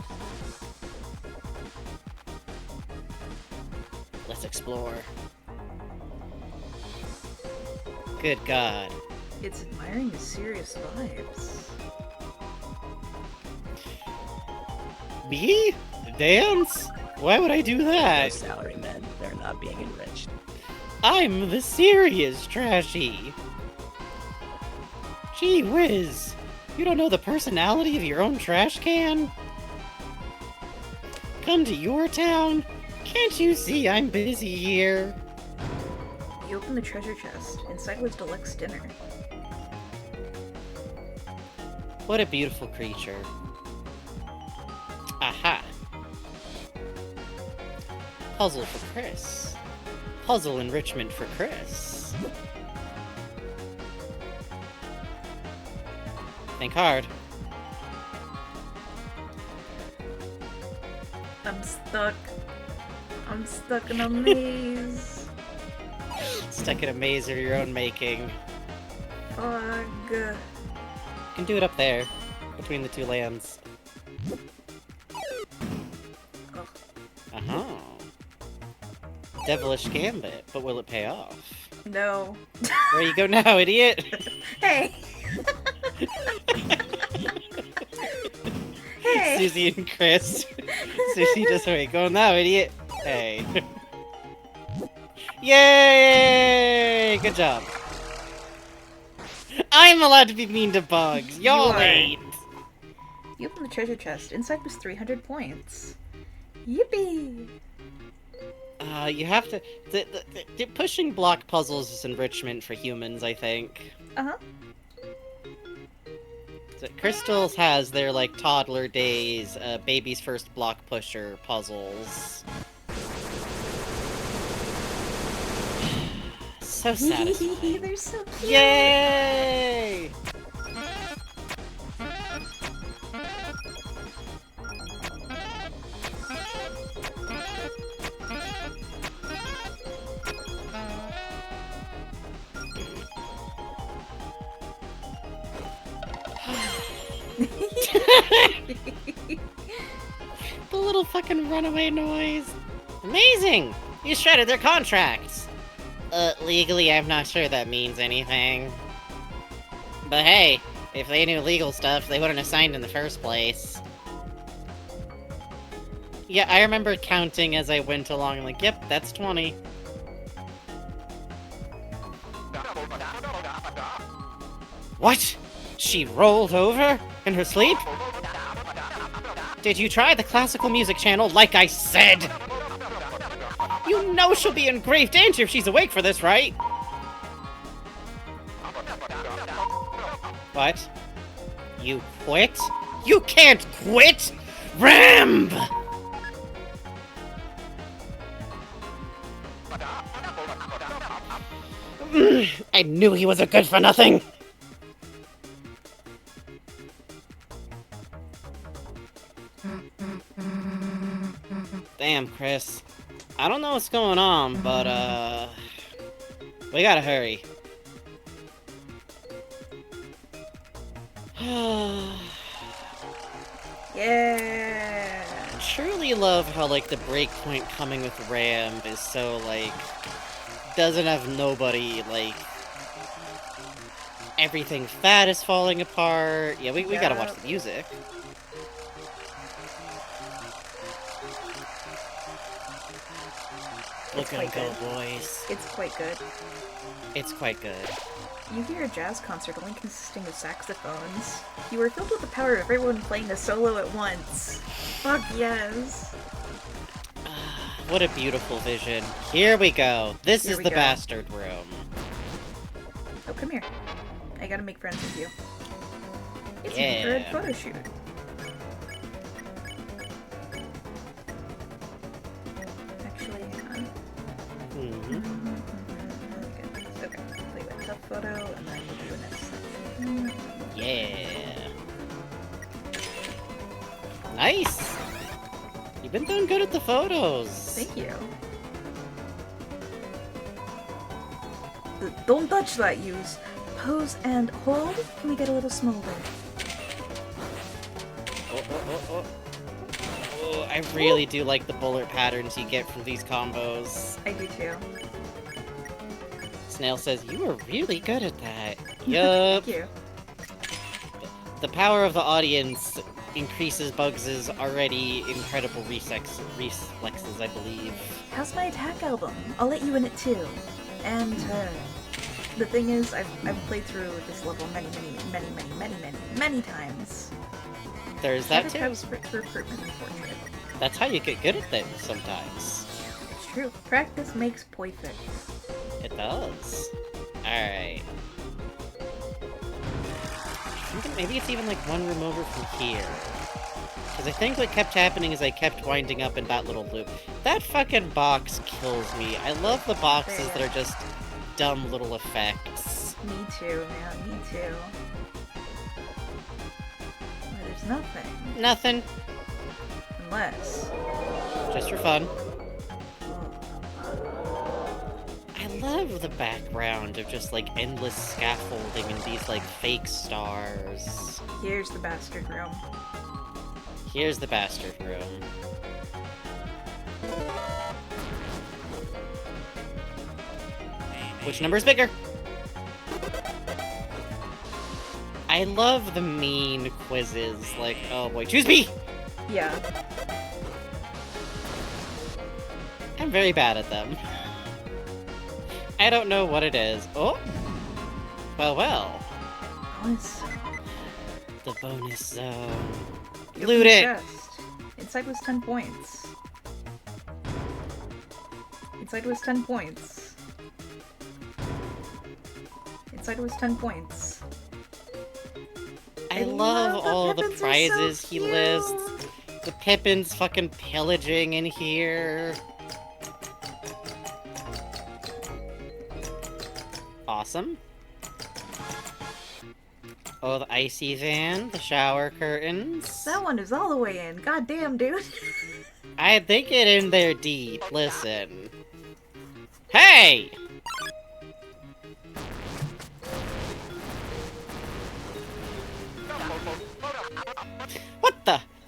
Let's explore. Good God. It's admiring the serious vibes. Me? Dance? Why would I do Those that? salarymen, they're not being enriched. I'm the serious Trashy. Gee whiz. You don't know the personality of your own trash can? Come to your town? Can't you see I'm busy here? You opened the treasure chest. Inside was deluxe dinner. What a beautiful creature. Aha. Puzzle for Chris. Puzzle enrichment for Chris. Think hard. I'm stuck. I'm stuck in a maze. Stuck in a maze of your own making. Ugh. You can do it up there, between the two lands. Ugh. Uh-huh. Devilish gambit, but will it pay off? No. Where you go now, idiot? Hey! Hey! Susie and Chris. Susie just where you go now, idiot? Hey. Yay! Good job. I'm allowed to be mean to bugs. Y'all You are. ain't. You opened the treasure chest. Inside was 300 points. Yippee! You have to. The pushing block puzzles is enrichment for humans, I think. Uh-huh. So Crystals has their like toddler days, baby's first block pusher puzzles. So satisfying. They're so cute. Yay! The little fucking runaway noise. Amazing! You shredded their contracts! Legally, I'm not sure that means anything. But hey, if they knew legal stuff, they wouldn't have signed in the first place. Yeah, I remember counting as I went along, like, yep, that's 20. What? She rolled over? In her sleep? Did you try the classical music channel like I said? You know she'll be in grave danger if she's awake for this, right? What? You quit? You can't quit! Ramb! I knew he was a good for nothing! Damn, Chris. I don't know what's going on, but, we gotta hurry. Yeah. I truly love how, like, the breakpoint coming with Ramb is so, like, doesn't have nobody, like, everything fat is falling apart. Yeah, we gotta watch the music. Look at them go, boys. It's quite good. It's quite good. You hear a jazz concert only consisting of saxophones. You are filled with the power of everyone playing a solo at once. Fuck yes. What a beautiful vision. Here we go. This Here is we the go. bastard room. Oh, come here. I gotta make friends with you. It's an Yeah. infrared photo shoot. Actually, hang on. Mhm. Okay, play with tough photo, and then we'll do a next section. Yeah. Nice! You've been doing good at the photos. Thank you. Don't touch that, use. Pose and hold. Can we get a little smolder? Oh, I really do like the bullet patterns you get from these combos. I do too. Snail says, you were really good at that. Yup. Thank you. The power of the audience increases Bugs' already incredible reflexes, I believe. How's my attack album? I'll let you in it too. And the thing is, I've played through this level many times. There's that too. Comes for recruitment, unfortunately. That's how you get good at things sometimes. It's true. Practice makes perfect. It does. Alright. I think maybe it's even like one room over from here. Because I think what kept happening is I kept winding up in that little loop. That fucking box kills me. I love the boxes that are just dumb little effects. Me too, man. Me too. But there's nothing. Nothing. Unless... Just for fun. I love the background of just like endless scaffolding and these like fake stars. Here's the bastard room. Here's the bastard room. Which number is bigger? I love the mean quizzes, like, oh boy, choose me! Yeah. I'm very bad at them. I don't know what it is. Oh! Well. Bonus. The bonus zone. Open Loot it! chest. Inside was 10 points. Inside was 10 points. Inside was 10 points. I love all the Pippins are so prizes he cute. lists. The Pippins fucking pillaging in here. Awesome. Oh, the icy van, the shower curtains. That one is all the way in. God damn, dude. I think it in there deep. Listen. Hey!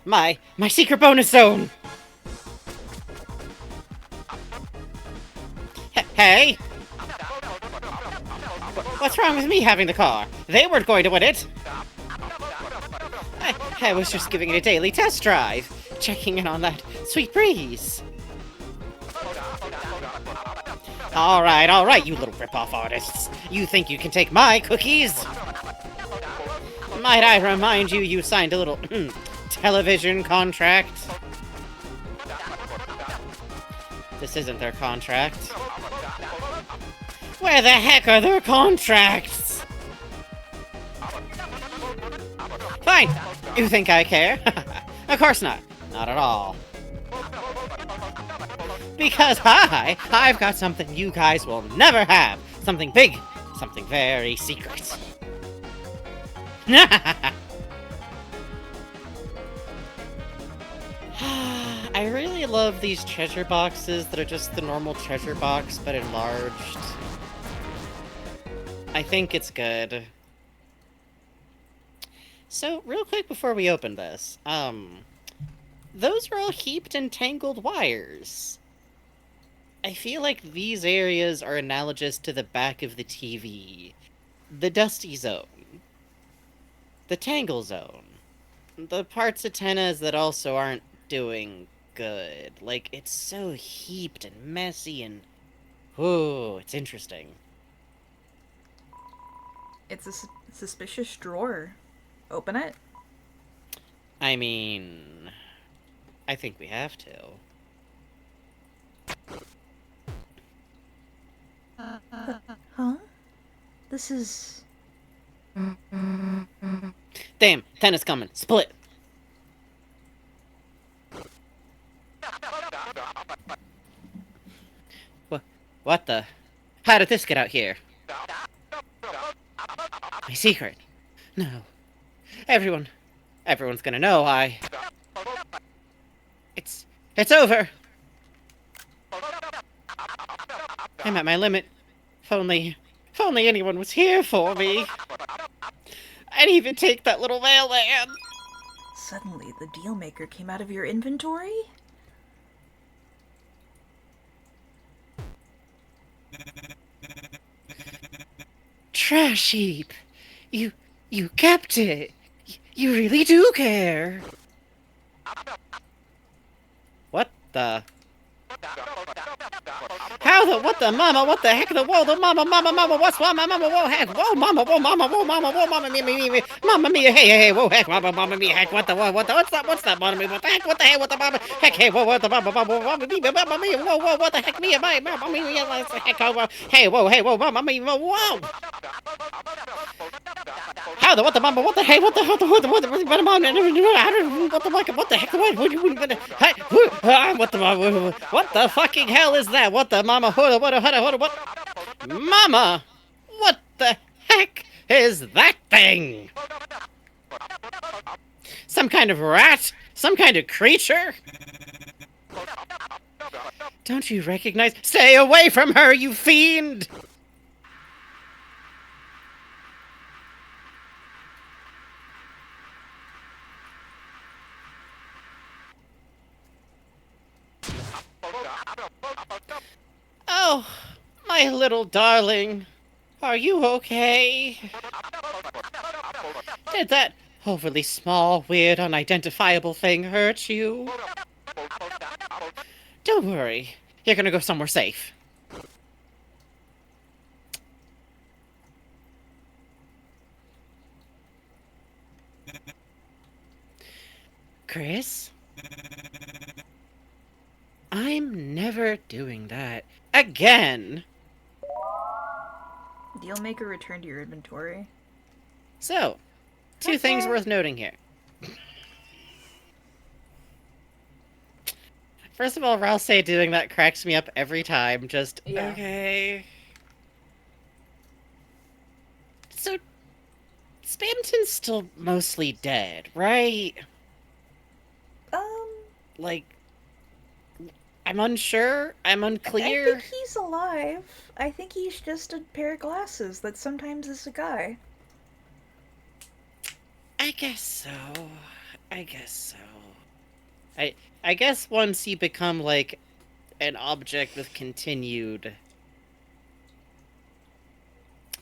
My secret bonus zone! Hey! What's wrong with me having the car? They weren't going to win it! I was just giving it a daily test drive, checking in on that sweet breeze. Alright, you little rip-off artists. You think you can take my cookies? Might I remind you, you signed a little television contract? This isn't their contract. Where the heck are their contracts? Fine! You think I care? Of course not. Not at all. Because I've got something you guys will never have. Something big. Something very secret. I really love these treasure boxes that are just the normal treasure box, but enlarged. I think it's good. So, real quick before we open this, those are all heaped and tangled wires. I feel like these areas are analogous to the back of the TV. The dusty zone. The tangle zone. The parts of Tenna's that also aren't doing good. Like, it's so heaped and messy and... Ooh, it's interesting. It's a suspicious drawer. Open it. I mean... I think we have to. Huh? This is... Damn, Tenna's coming. Split! What the? How did this get out here? My secret. No. Everyone's gonna know It's over! I'm at my limit. If only anyone was here for me. I'd even take that little mailman. Suddenly, the deal maker came out of your inventory? Trash heap. You kept it. You really do care. What the? What the mama, what the heck, whoa, the mama, what's mama, whoa, heck, whoa, mama, mama, mia, hey, whoa, heck, mama, mia, heck, what's that, mama, what the heck, what the heck, what the mama, heck, hey, whoa, what the mama, mia, whoa, what the heck, mia, mama, mia, what the heck, hey, whoa, mama, mia, whoa. What the mama, what the heck, what the heck, what the mama, what the fucking hell is that? What the mama, what? Mama! What the heck is that thing? Some kind of rat? Some kind of creature? Don't you recognize? Stay away from her, you fiend! Oh, my little darling. Are you okay? Did that overly small, weird, unidentifiable thing hurt you? Don't worry. You're gonna go somewhere safe. Chris? I'm never doing that again. Dealmaker returned to your inventory. So, two things worth noting here. First of all, Ralsei doing that cracks me up every time. Just, Yeah. Okay. So, Spamton's still mostly dead, right? Like, I'm unsure. I'm unclear. I think he's alive. I think he's just a pair of glasses that sometimes is a guy. I guess so. I guess once you become like an object with continued,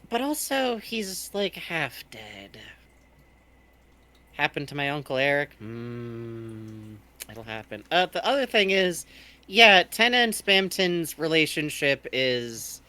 but also he's like half dead. Happened to my Uncle Eric? It'll happen. The other thing is, yeah, Tenna and Spamton's relationship is,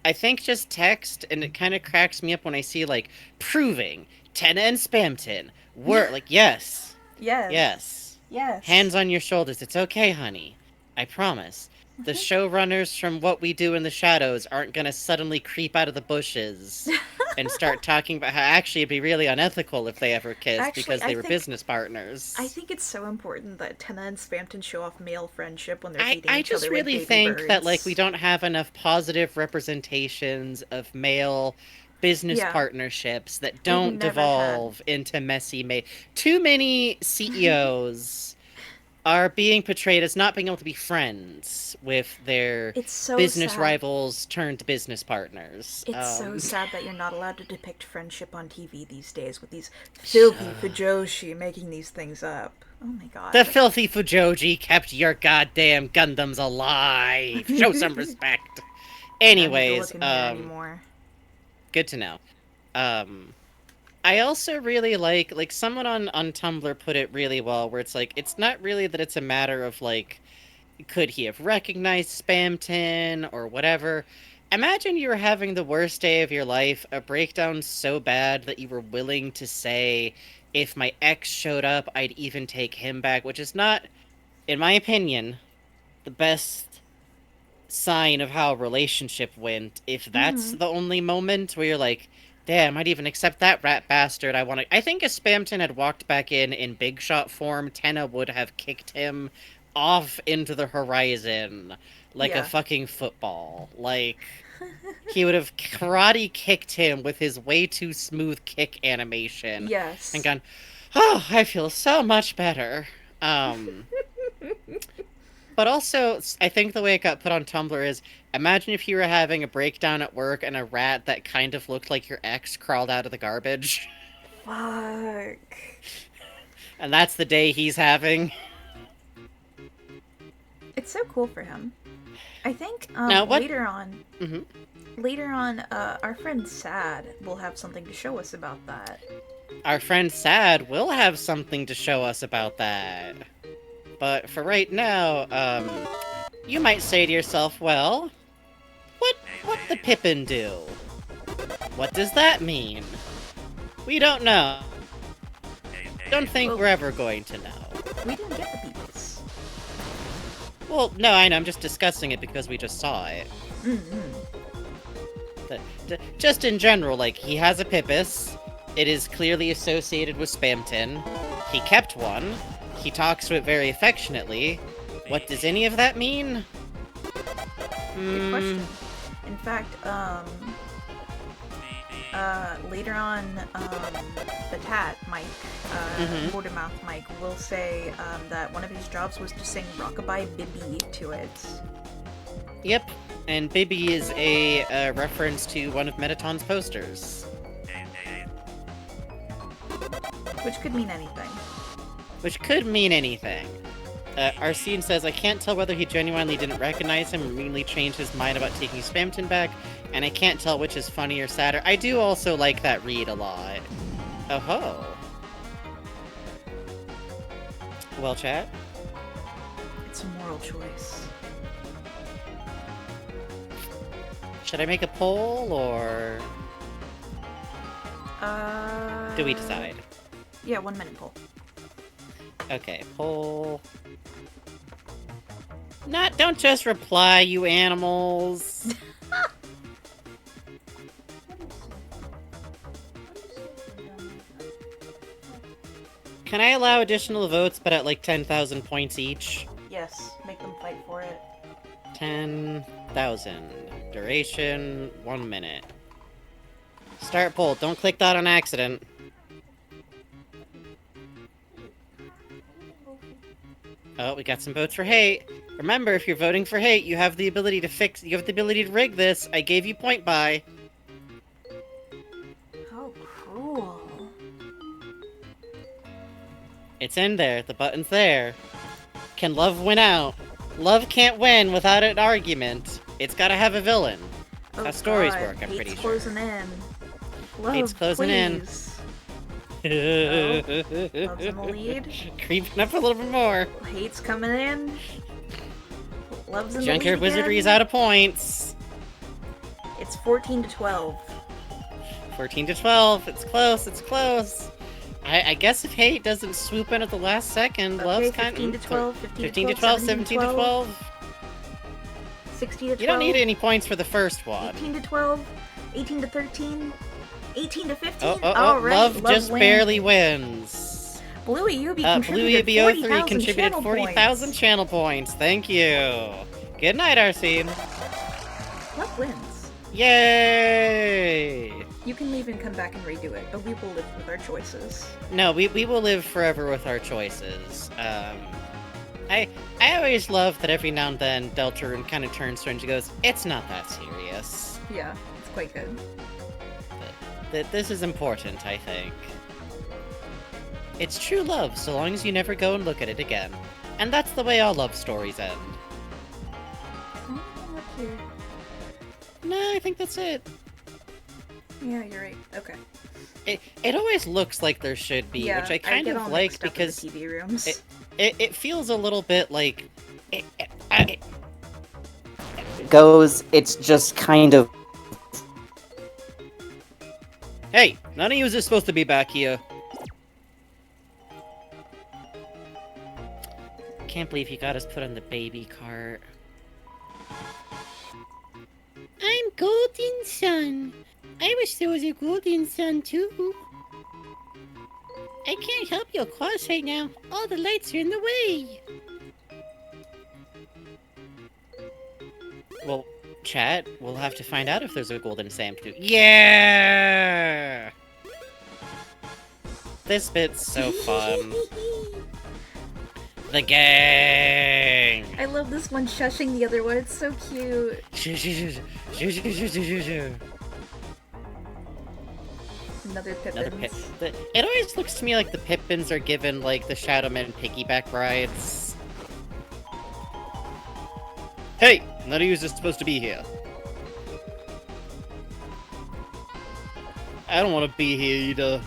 I think, just text, and it kind of cracks me up when I see, like, proving Tenna and Spamton were, like, yes, Yes. yes. Yes. Hands on your shoulders. It's okay, honey. I promise. The showrunners from What We Do in the Shadows aren't gonna suddenly creep out of the bushes and start talking about how actually it'd be really unethical if they ever kissed Actually, because I they were think- business partners. I think it's so important that Tenna and Spamton show off male friendship when they're I, feeding I each just other with really baby think birds. that like we don't have enough positive representations of male business Yeah. partnerships that don't never devolve into messy. Too many CEOs are being portrayed as not being able to be friends with their It's so business sad. rivals turned business partners. It's so sad that you're not allowed to depict friendship on TV these days with these filthy Fujoshi making these things up. Oh my god. The filthy Fujoji kept your goddamn Gundams alive. Show some respect. I don't need to Anyways, look in here anymore. good to know. I also really like someone on Tumblr put it really well, where it's like, it's not really that it's a matter of like, could he have recognized Spamton or whatever. Imagine you were having the worst day of your life, a breakdown so bad that you were willing to say, if my ex showed up, I'd even take him back, which is not, in my opinion, the best sign of how a relationship went. If that's the only moment where you're like, damn, I'd even accept that rat bastard. I think if Spamton had walked back in big shot form, Tenna would have kicked him off into the horizon like Yeah. a fucking football. Like, he would have karate kicked him with his way too smooth kick animation. Yes. And gone, oh, I feel so much better. But also, I think the way it got put on Tumblr is, imagine if you were having a breakdown at work and a rat that kind of looked like your ex crawled out of the garbage. Fuck. And that's the day he's having. It's so cool for him. I think Now, what- later on, Mhm. our friend Sad will have something to show us about that. Our friend Sad will have something to show us about that. But for right now, you might say to yourself, well, what the Pippin do? What does that mean? We don't know. Don't think Well- we're ever going to know. We didn't get the peeps. Well, no, I know, I'm just discussing it because we just saw it. Just in general, like, he has a Pippus. It is clearly associated with Spamton. He kept one. He talks to it very affectionately. What does any of that mean? Good question. In fact, later on, the Tat, Mike, Bordermouth Mike, will say that one of his jobs was to sing Rockabye Bibi to it. Yep, and Bibi is a reference to one of Metaton's posters. Which could mean anything. Which could mean anything. Arsene says, I can't tell whether he genuinely didn't recognize him or immediately changed his mind about taking Spamton back, and I can't tell which is funnier or sadder. I do also like that read a lot. Oh ho. Well, chat? It's a moral choice. Should I make a poll, or do we decide? Yeah, 1 minute poll. Okay, poll. Don't just reply, you animals. Can I allow additional votes, but at like 10,000 points each? Yes, make them fight for it. 10,000. Duration, 1 minute. Start poll. Don't click that on accident. Oh, we got some votes for hate. Remember, if you're voting for hate, you have the ability to rig this. I gave you point buy. How cruel. It's in there. The button's there. Can love win out? Love can't win without an argument. It's gotta have a villain. Oh, How stories God. work, I'm Hate's pretty sure. closing in. Love, Hate's closing in. please. Love's in the lead. Creeping up a little bit more. Hate's coming in. Love's in the Junkyard lead Wizardry's again. out of points. It's 14 to 12. 14 to 12. It's close. It's close. I guess if Hate doesn't swoop in at the last second, Okay, Love's kind 15 of... to 12, 15 to 12, 17 to 12. 60 to 12. You don't need any points for the first one. 18 to 12, 18 to 13, 18 to 15. Oh, All right, Love just wins. barely wins. Bluey Yubi Blue contributed EBO3 40,000 contributed channel 40,000 points. channel points. Thank you. Good night, Arsene. Love wins. Yay! You can leave and come back and redo it, but we will live with our choices. No, we will live forever with our choices. I always love that every now and then Deltarune kind of turns to her and she goes, "It's not that serious. Yeah, it's quite good. That this is important, I think. It's true love, so long as you never go and look at it again. And that's the way all love stories end." Anything up here? No, I think that's it. Yeah, you're right. Okay. It always looks like there should be, Yeah, which I kind get of all like mixed up in because the TV rooms. it feels a little bit like Goes, it's just kind of. Hey, none of you is supposed to be back here. Can't believe you got us put on the baby cart. I'm Golden Sun. I wish there was a Golden Sun too. I can't help your cause right now. All the lights are in the way. Well, chat, we'll have to find out if there's a Golden Sam too. Yeah! This bit's so fun. The gang! I love this one shushing the other one. It's so cute. Another Another Pippins. pit. It always looks to me like the Pippins are given like the Shadowman piggyback rides. Hey, none of you is supposed to be here. I don't want to be here either.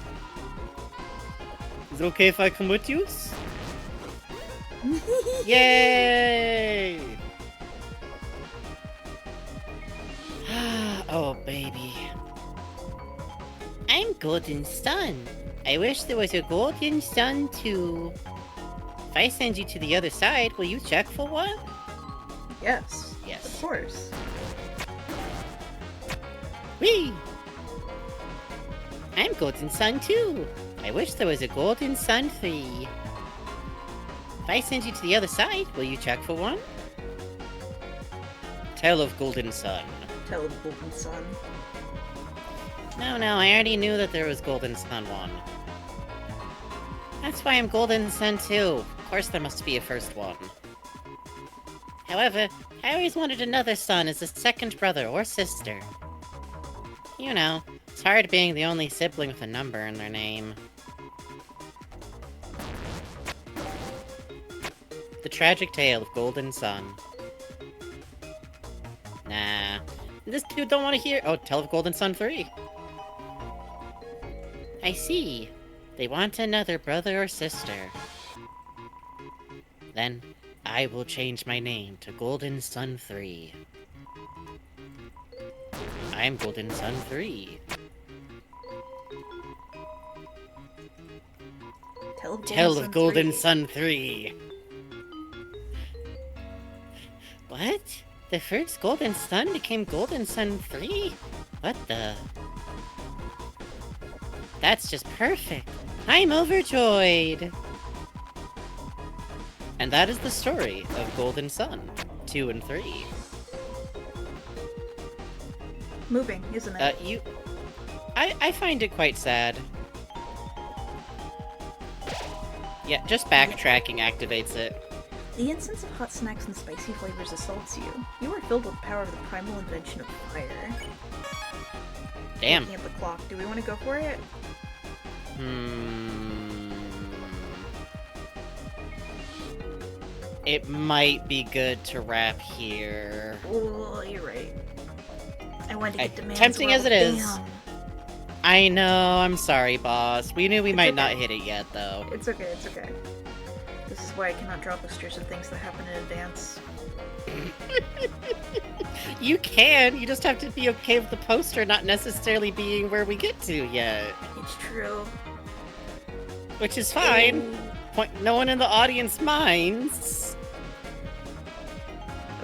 Is it okay if I come with you? Yay! Oh, baby. I'm Golden Sun. I wish there was a Golden Sun too. If I send you to the other side, will you check for one? Yes. Yes. Of course. Whee! I'm Golden Sun too. I wish there was a Golden Sun 3. If I send you to the other side, will you check for one? Tale of Golden Sun. Tell the Golden Sun. No, I already knew that there was Golden Sun 1. That's why I'm Golden Sun 2. Of course there must be a first one. However, I always wanted another son as a second brother or sister. You know, it's hard being the only sibling with a number in their name. The Tragic Tale of Golden Sun. Nah. This dude don't want to hear- Oh, Tale of Golden Sun 3. I see. They want another brother or sister. Then, I will change my name to Golden Sun 3. I'm Golden Sun 3. Tale of Golden 3. Sun 3. What? The first Golden Sun became Golden Sun 3? What the? That's just perfect. I'm overjoyed. And that is the story of Golden Sun 2 and 3. Moving, isn't it? I find it quite sad. Yeah, just backtracking activates it. The incense of hot snacks and spicy flavors assaults you. You are filled with the power of the primal invention of fire. Damn. Looking at the clock, do we want to go for it? it might be good to wrap here. Oh, you're right. I wanted to get demands. Tempting as it is. Damn. I know, I'm sorry, boss. We knew we It's might okay. not hit it yet, though. It's okay, it's okay. This is why I cannot draw posters of things that happen in advance. You can, you just have to be okay with the poster not necessarily being where we get to yet. It's true. Which is fine. No one in the audience minds.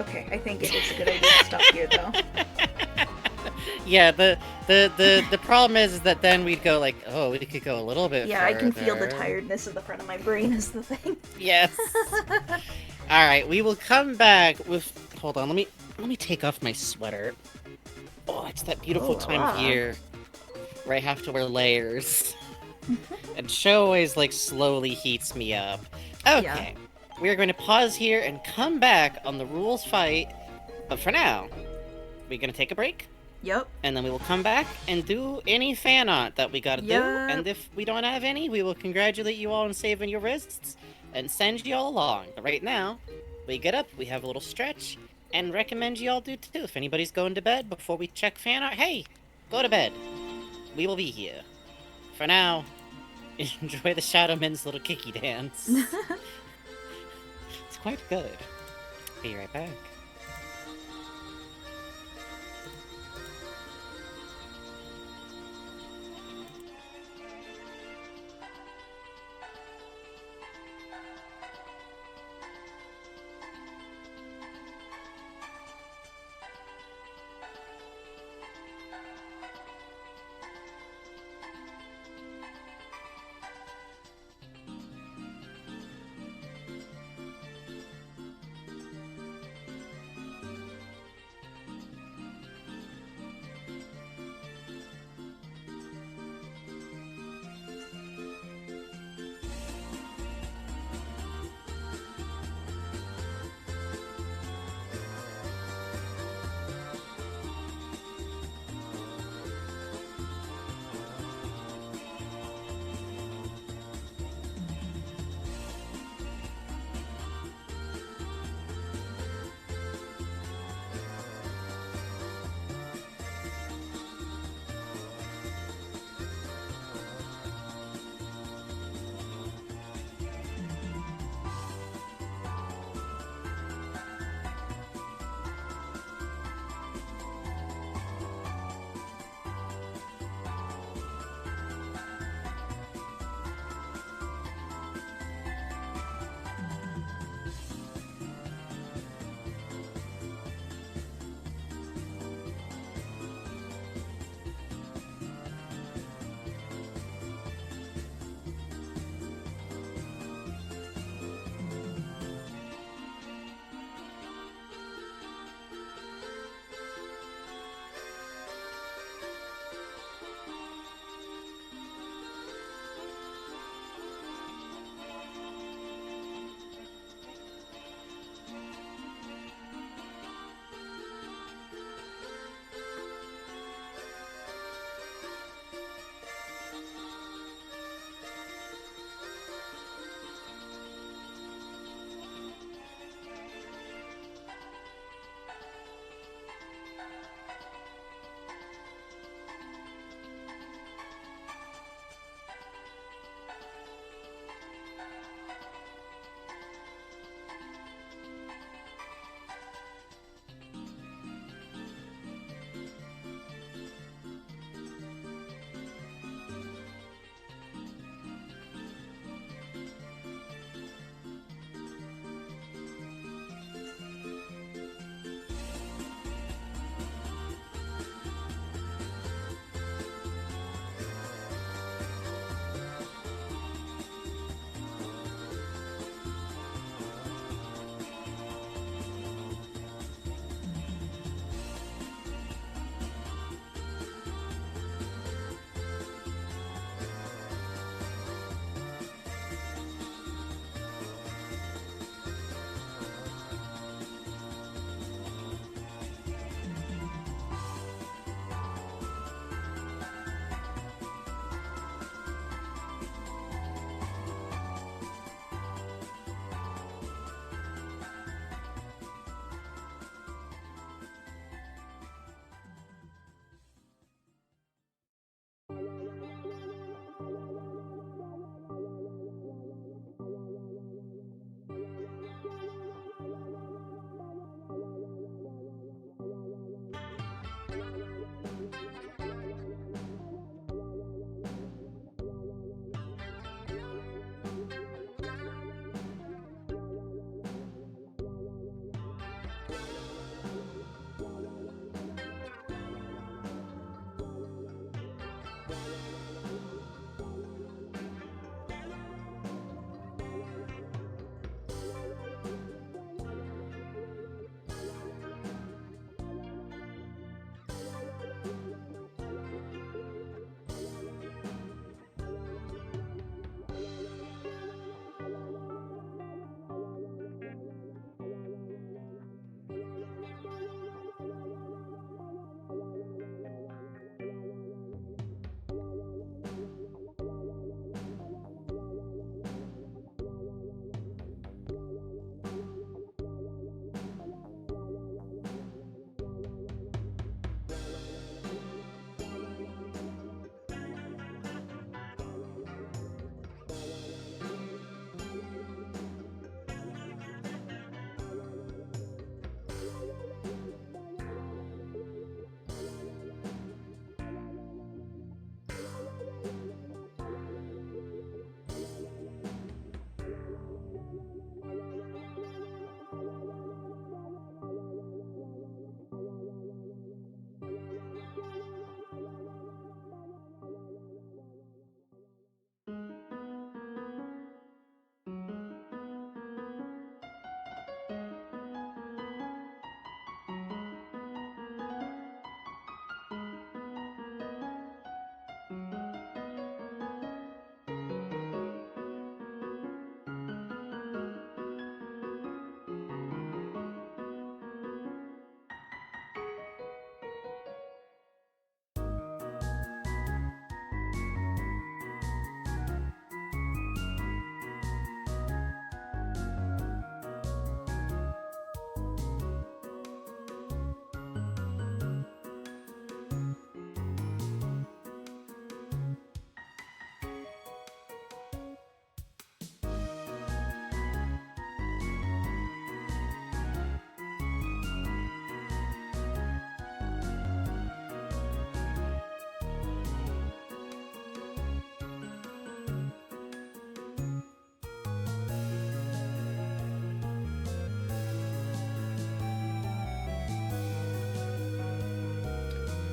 Okay, I think it is a good idea to stop here, though. Yeah, the problem is that then we'd go like, oh, we could go a little bit Yeah, I can feel the further. tiredness in the front of my brain is the thing. Yes. All right, we will come back with. Hold on, let me take off my sweater. Oh, it's that beautiful Oh, time of wow. year where I have to wear layers, and show always like slowly heats me up. Okay, we are going to pause here and come back on the rules fight. But for now, we're gonna take a break. Yep. And then we will come back and do any fan art that we gotta do. Yep. And if we don't have any, we will congratulate you all on saving your wrists and send you all along. But right now, we get up, we have a little stretch, and recommend you all do too. If anybody's going to bed before we check fan art, hey, go to bed. We will be here. For now, enjoy the Shadowman's little kicky dance. It's quite good. Be right back.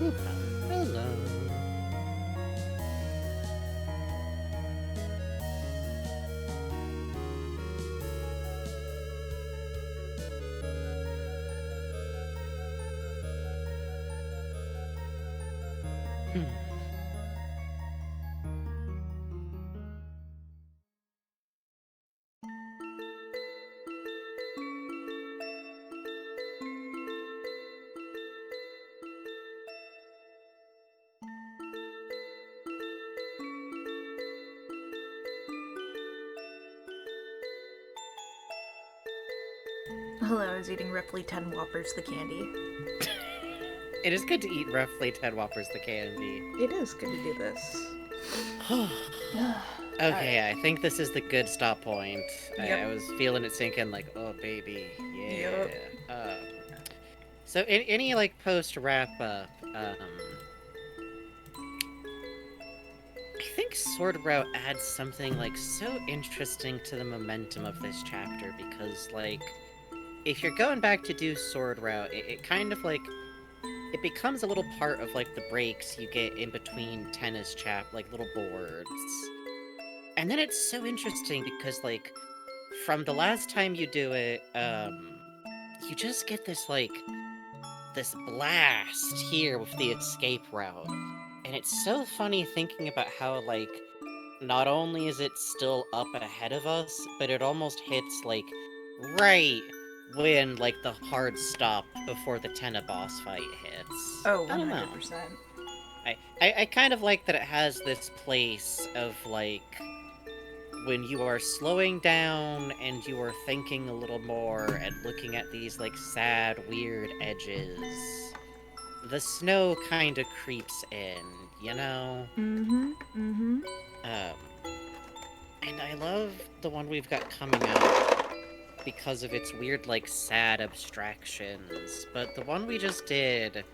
Hello. Hmm. Hello, I was eating roughly 10 Whoppers the candy. It is good to eat roughly 10 Whoppers the candy. It is good to do this. Okay, I think this is the good stop point. Yep. I was feeling it sink in, like, oh baby, yeah. Yep. So any like post wrap up, I think Sword Route adds something like so interesting to the momentum of this chapter because like if you're going back to do Sword Route, it kind of like it becomes a little part of like the breaks you get in between tennis like little boards. And then it's so interesting because like from the last time you do it, you just get this like this blast here with the escape route. And it's so funny thinking about how like not only is it still up ahead of us, but it almost hits like right when like the hard stop before the Tenna boss fight hits. Oh, I don't know. 100%. I kind of like that it has this place of like when you are slowing down and you are thinking a little more and looking at these like sad, weird edges. The snow kind of creeps in, you know? Mm-hmm. Mm-hmm. And I love the one we've got coming out because of its weird, like, sad abstractions. But the one we just did,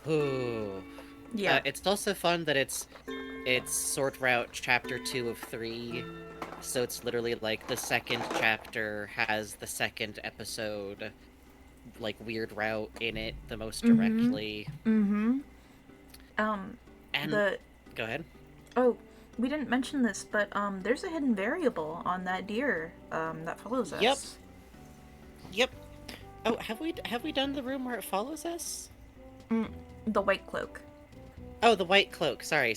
ooh, Yeah. it's also fun that it's Sword Route Chapter 2 of 3. So it's literally like the second chapter has the second episode, like, weird route in it the most directly. Mm-hmm. And The... go ahead. Oh, we didn't mention this, but, there's a hidden variable on that deer, that follows us. Yep. Yep. Oh, have we done the room where it follows us? The white cloak. Oh, the white cloak. Sorry.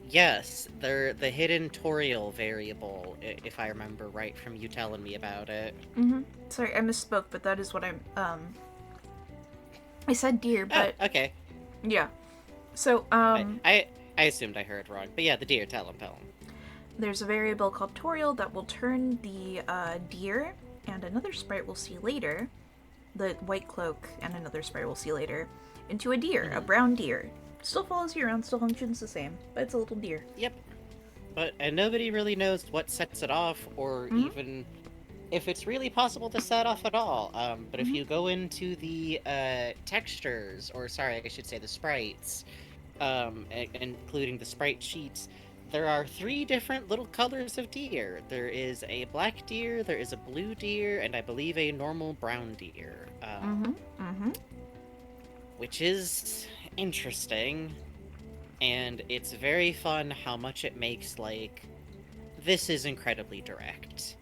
Yes, they're the hidden Toriel variable, if I remember right from you telling me about it. Mm-hmm. Sorry, I misspoke, but that is what I'm, I said deer, but... Oh, okay. Yeah. So, I assumed I heard wrong, but yeah, the deer. Tell him. there's a variable called Toriel that will turn the, deer and another sprite we'll see later, the white cloak and another sprite we'll see later, into a deer, a brown deer. Still follows you around, still functions the same, but it's a little deer. Yep. And nobody really knows what sets it off, or even if it's really possible to set off at all. But if you go into the textures, or sorry, I should say the sprites, including the sprite sheets, there are 3 different little colors of deer. There is a black deer, there is a blue deer, and I believe a normal brown deer. Which is interesting, and it's very fun how much it makes, like, this is incredibly direct.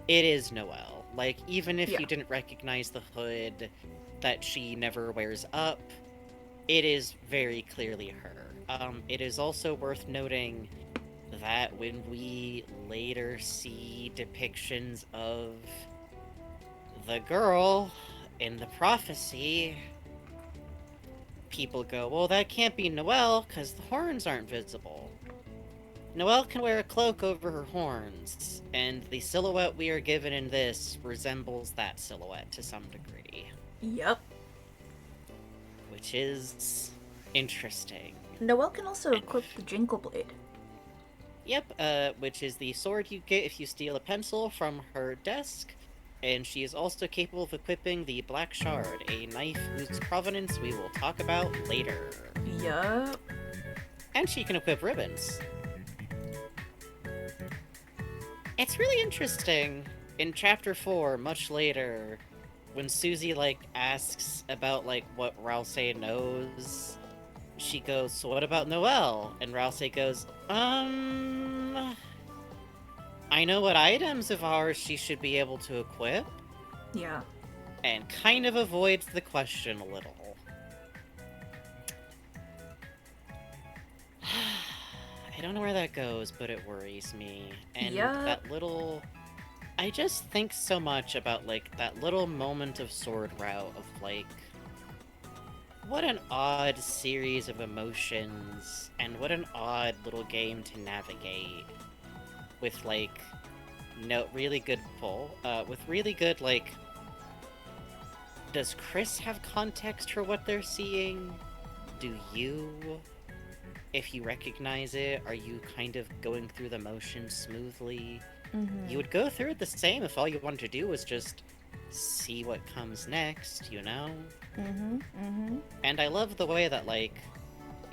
It is Noelle. Like, even if you didn't recognize the hood that she never wears up, it is very clearly her. It is also worth noting that when we later see depictions of the girl in the prophecy, people go, well, that can't be Noelle, because the horns aren't visible. Noelle can wear a cloak over her horns, and the silhouette we are given in this resembles that silhouette to some degree. Yep. Which is interesting. Noelle can also equip the Jinkle Blade. Yep, which is the sword you get if you steal a pencil from her desk. And she is also capable of equipping the Black Shard, a knife whose provenance we will talk about later. Yup. And she can equip ribbons. It's really interesting. In Chapter 4, much later, when Susie like asks about like what Rouse knows, she goes, "So what about Noelle?" And Rouse goes, I know what items of ours she should be able to equip," Yeah. and kind of avoids the question a little. I don't know where that goes, but it worries me. And Yeah. that little... I just think so much about, like, that little moment of Sword Route of, like... What an odd series of emotions, and what an odd little game to navigate. With, like, no really good pull. With really good, like... Does Chris have context for what they're seeing? Do you? If you recognize it, are you kind of going through the motions smoothly? Mm-hmm. You would go through it the same if all you wanted to do was just see what comes next, you know? Mm-hmm. Mm-hmm. And I love the way that, like,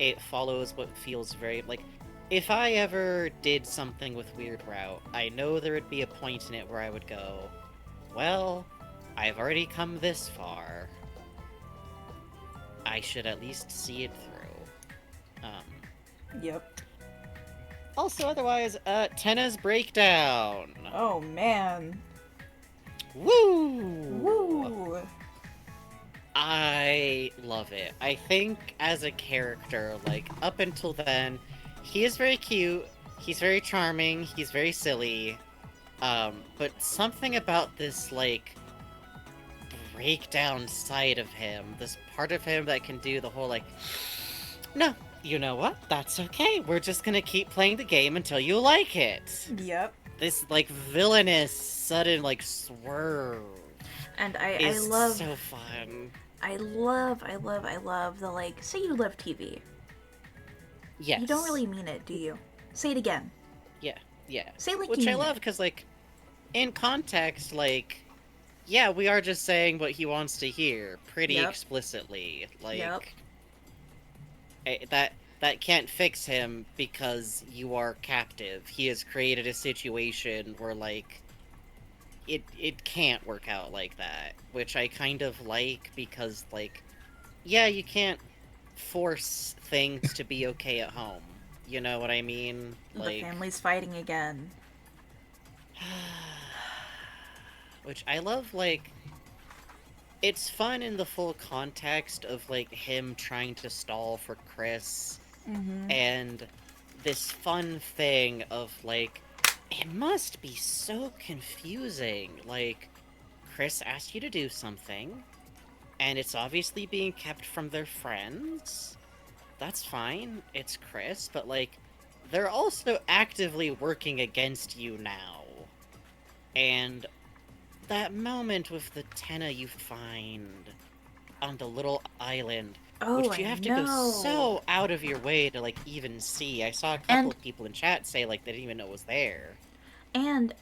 it follows what feels very, like, if I ever did something with Weird Route, I know there would be a point in it where I would go, well, I've already come this far. I should at least see it through. Yep. Also, otherwise, Tenna's breakdown. Oh man. Woo! Woo! I love it. I think as a character, like, up until then, he is very cute, he's very charming, he's very silly, but something about this, like, breakdown side of him, this part of him that can do the whole, like, no, you know what? That's okay. We're just gonna keep playing the game until you like it. Yep. This, like, villainous, sudden, like, swerve And I is love so fun. I love the, like, say you love TV. Yes. You don't really mean it, do you? Say it again. Yeah. Say it like Which you I mean love, it. because, like, in context, like, yeah, we are just saying what he wants to hear pretty Yep. explicitly. Like, Yep. that can't fix him because you are captive. He has created a situation where, like, it can't work out like that, which I kind of like because, like, yeah, you can't force things to be okay at home. You know what I mean? The family's fighting again. Which I love, like, it's fun in the full context of, like, him trying to stall for Chris, Mm-hmm. and this fun thing of, like, it must be so confusing. Like, Chris asked you to do something, and it's obviously being kept from their friends. That's fine, it's Chris, but, like, they're also actively working against you now. And that moment with the Tenna you find on the little island, Oh, which you I have to know. go so out of your way to, like, even see. I saw a couple And- of people in chat say, like, they didn't even know it was there. And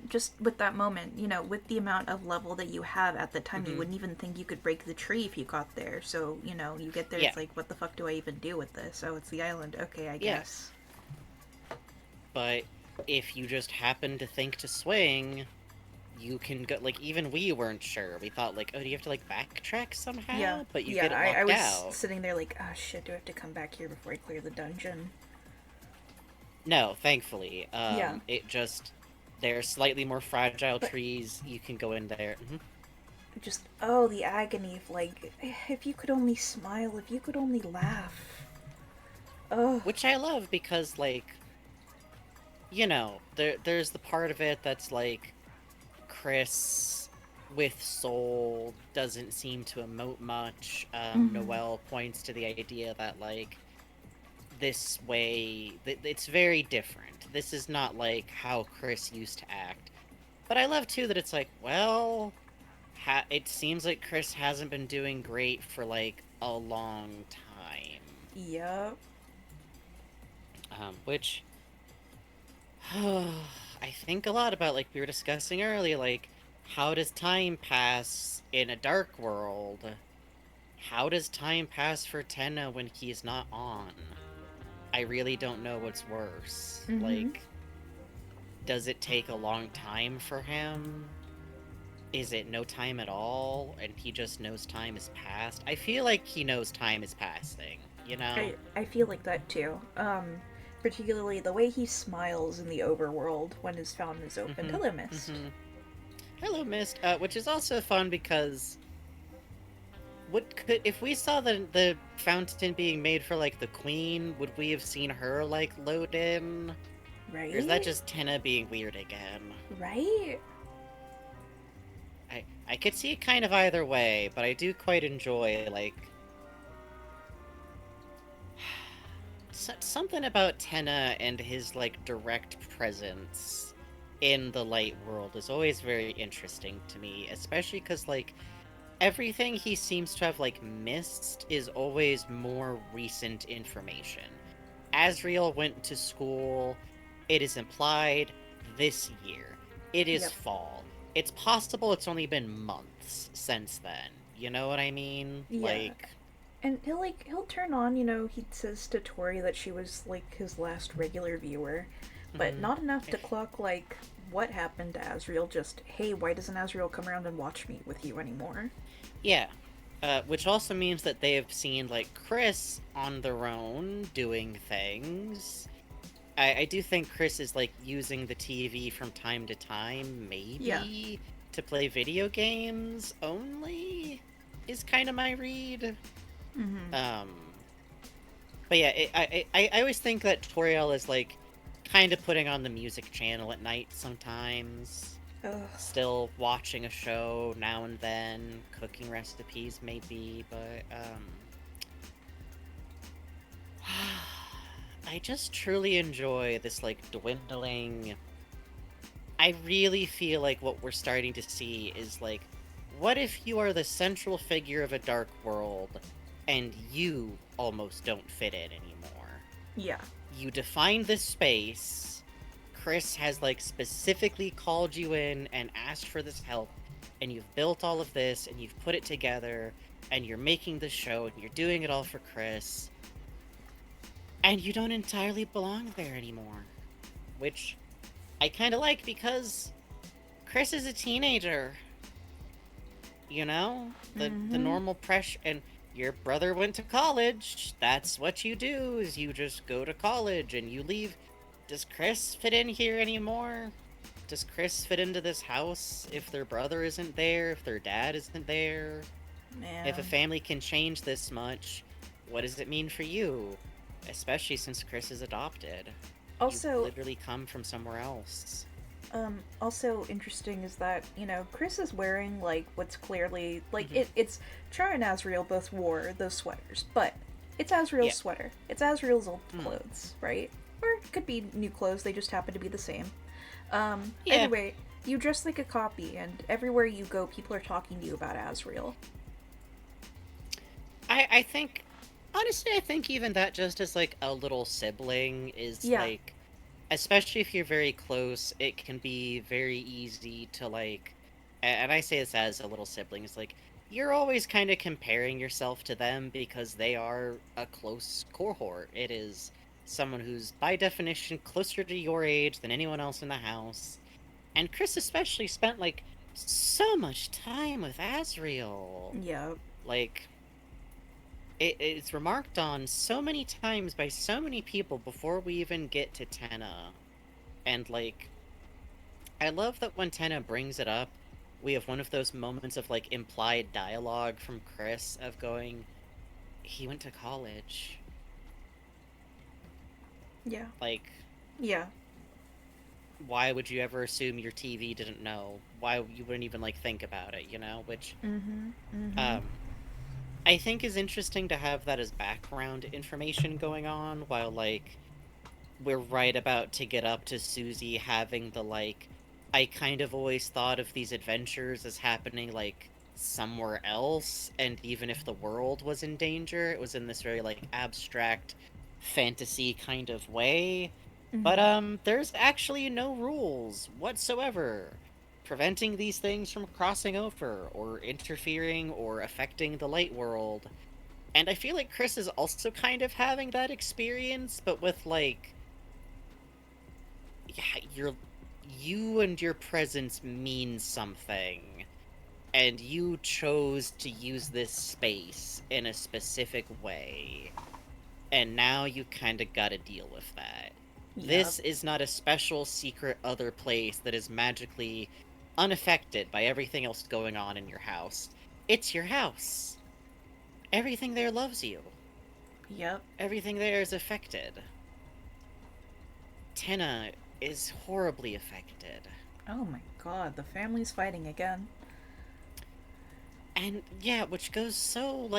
just with that moment, you know, with the amount of level that you have at the time, you Mhm. wouldn't even think you could break the tree if you got there. So, you know, you get there, Yeah. it's like, what the fuck do I even do with this? Oh, it's the island. Okay, I Yeah. guess. But if you just happen to think to swing, you can go, like, even we weren't sure. We thought, like, oh, do you have to, like, backtrack somehow? Yeah. But you yeah, get it locked I was out. sitting there like, oh shit, do I have to come back here before I clear the dungeon? No, thankfully. Yeah. It just... They're slightly more fragile But- trees. You can go in there. Mhm. Just, oh, the agony of, like, if you could only smile, if you could only laugh. Oh. Which I love because, like, you know, there's the part of it that's like Chris with Soul doesn't seem to emote much. Mhm. Noelle points to the idea that, like, this way, it's very different. This is not like how Chris used to act. But I love too that it's like, well, it seems like Chris hasn't been doing great for, like, a long time. Yep. Which I think a lot about, like we were discussing earlier, like, how does time pass in a dark world? How does time pass for Tenna when he's not on? I really don't know what's worse. Mhm. Like, does it take a long time for him? is it no time at all, and he just knows time is past? I feel like he knows time is passing, you know? I feel like that too. Particularly the way he smiles in the overworld when his fountain is opened. Mhm, Hello, Mist. mhm. Hello, Mist. Which is also fun because if we saw the fountain being made for like the queen, would we have seen her like load in? Right? Or is that just Tenna being weird again? Right? I could see it kind of either way, but I do quite enjoy like something about Tenna and his like direct presence in the light world is always very interesting to me, especially because like everything he seems to have like missed is always more recent information. Asriel went to school, it is implied, this year. It is Yep. fall. It's possible it's only been months since then. You know what I mean? Yeah. Like, And he'll turn on, he says to Tori that she was like his last regular viewer, but mhm. not enough to clock like what happened to Asriel, just hey, why doesn't Asriel come around and watch me with you anymore? Yeah. Which also means that they have seen, like, Chris on their own doing things. I do think Chris is, like, using the TV from time to time, maybe, Yeah. to play video games only, is kind of my read. Mm-hmm. But yeah, I always think that Toriel is, like, kind of putting on the music channel at night sometimes. Ugh. Still watching a show now and then, cooking recipes maybe, but I just truly enjoy this like dwindling. I really feel like what we're starting to see is like, what if you are the central figure of a dark world and you almost don't fit in anymore? Yeah. You define this space. Chris has like specifically called you in and asked for this help, and you've built all of this and you've put it together and you're making the show and you're doing it all for Chris, and you don't entirely belong there anymore, which I kind of like because Chris is a teenager, you know, the normal pressure. And your brother went to college. That's what you do, is you just go to college and you leave. Does Chris fit in here anymore? Does Chris fit into this house if their brother isn't there, if their dad isn't there? Man. If a family can change this much, what does it mean for you? Especially since Chris is adopted. Also, You literally come from somewhere else. also interesting is that, Chris is wearing like what's clearly like Mhm. it's Char and Asriel both wore those sweaters, but it's Asriel's Yeah. sweater. It's Asriel's old Mm. clothes, right? Or it could be new clothes, they just happen to be the same. Yeah. Anyway, you dress like a copy, and everywhere you go, people are talking to you about Asriel. I think, honestly, I think even that just as like a little sibling is Yeah. like, especially if you're very close, it can be very easy to like, and I say this as a little sibling, it's like, you're always kind of comparing yourself to them because they are a close cohort. It is someone who's by definition closer to your age than anyone else in the house. And Chris especially spent like so much time with Asriel. Yeah. Like, it's remarked on so many times by so many people before we even get to Tenna. And, like, I love that when Tenna brings it up, we have one of those moments of, like, implied dialogue from Chris of going, he went to college. Yeah. Like, Yeah. why would you ever assume your TV didn't know? Why you wouldn't even, like, think about it, you know? Which, Mm-hmm. Mm-hmm. I think is interesting to have that as background information going on while, like, we're right about to get up to Susie having the, like, I kind of always thought of these adventures as happening, like, somewhere else, and even if the world was in danger, it was in this very, like, abstract fantasy kind of way. But, there's actually no rules whatsoever preventing these things from crossing over, or interfering, or affecting the light world. And I feel like Chris is also kind of having that experience, but with, like, yeah, you and your presence mean something. and you chose to use this space in a specific way, and now you kind of gotta deal with that. This is not a special, secret other place that is magically unaffected by everything else going on in your house. It's your house. Everything there loves you. Yep. Everything there is affected. Tenna is horribly affected. Oh my god, the family's fighting again. And yeah, which goes so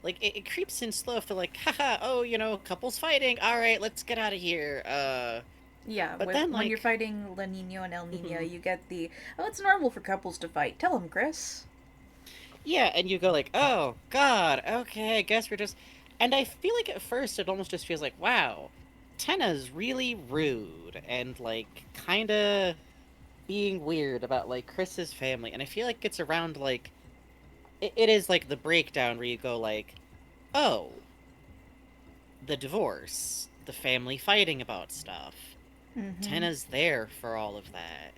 it creeps in slow for like, haha, oh, you know, couples fighting. All right, let's get out of here. Yeah, But when, then, when you're like- fighting La Nina and El Nino, Mhm. you get the, oh, it's normal for couples to fight. Tell him, Chris. Yeah, and you go like, oh god, okay, I guess we're just. And I feel like at first it almost just feels like, wow, Tenna's really rude and like kind of being weird about like Chris's family. And I feel like it's around like it is like the breakdown where you go like, oh, the divorce, the family fighting about stuff. Mm-hmm. Tenna's there for all of that.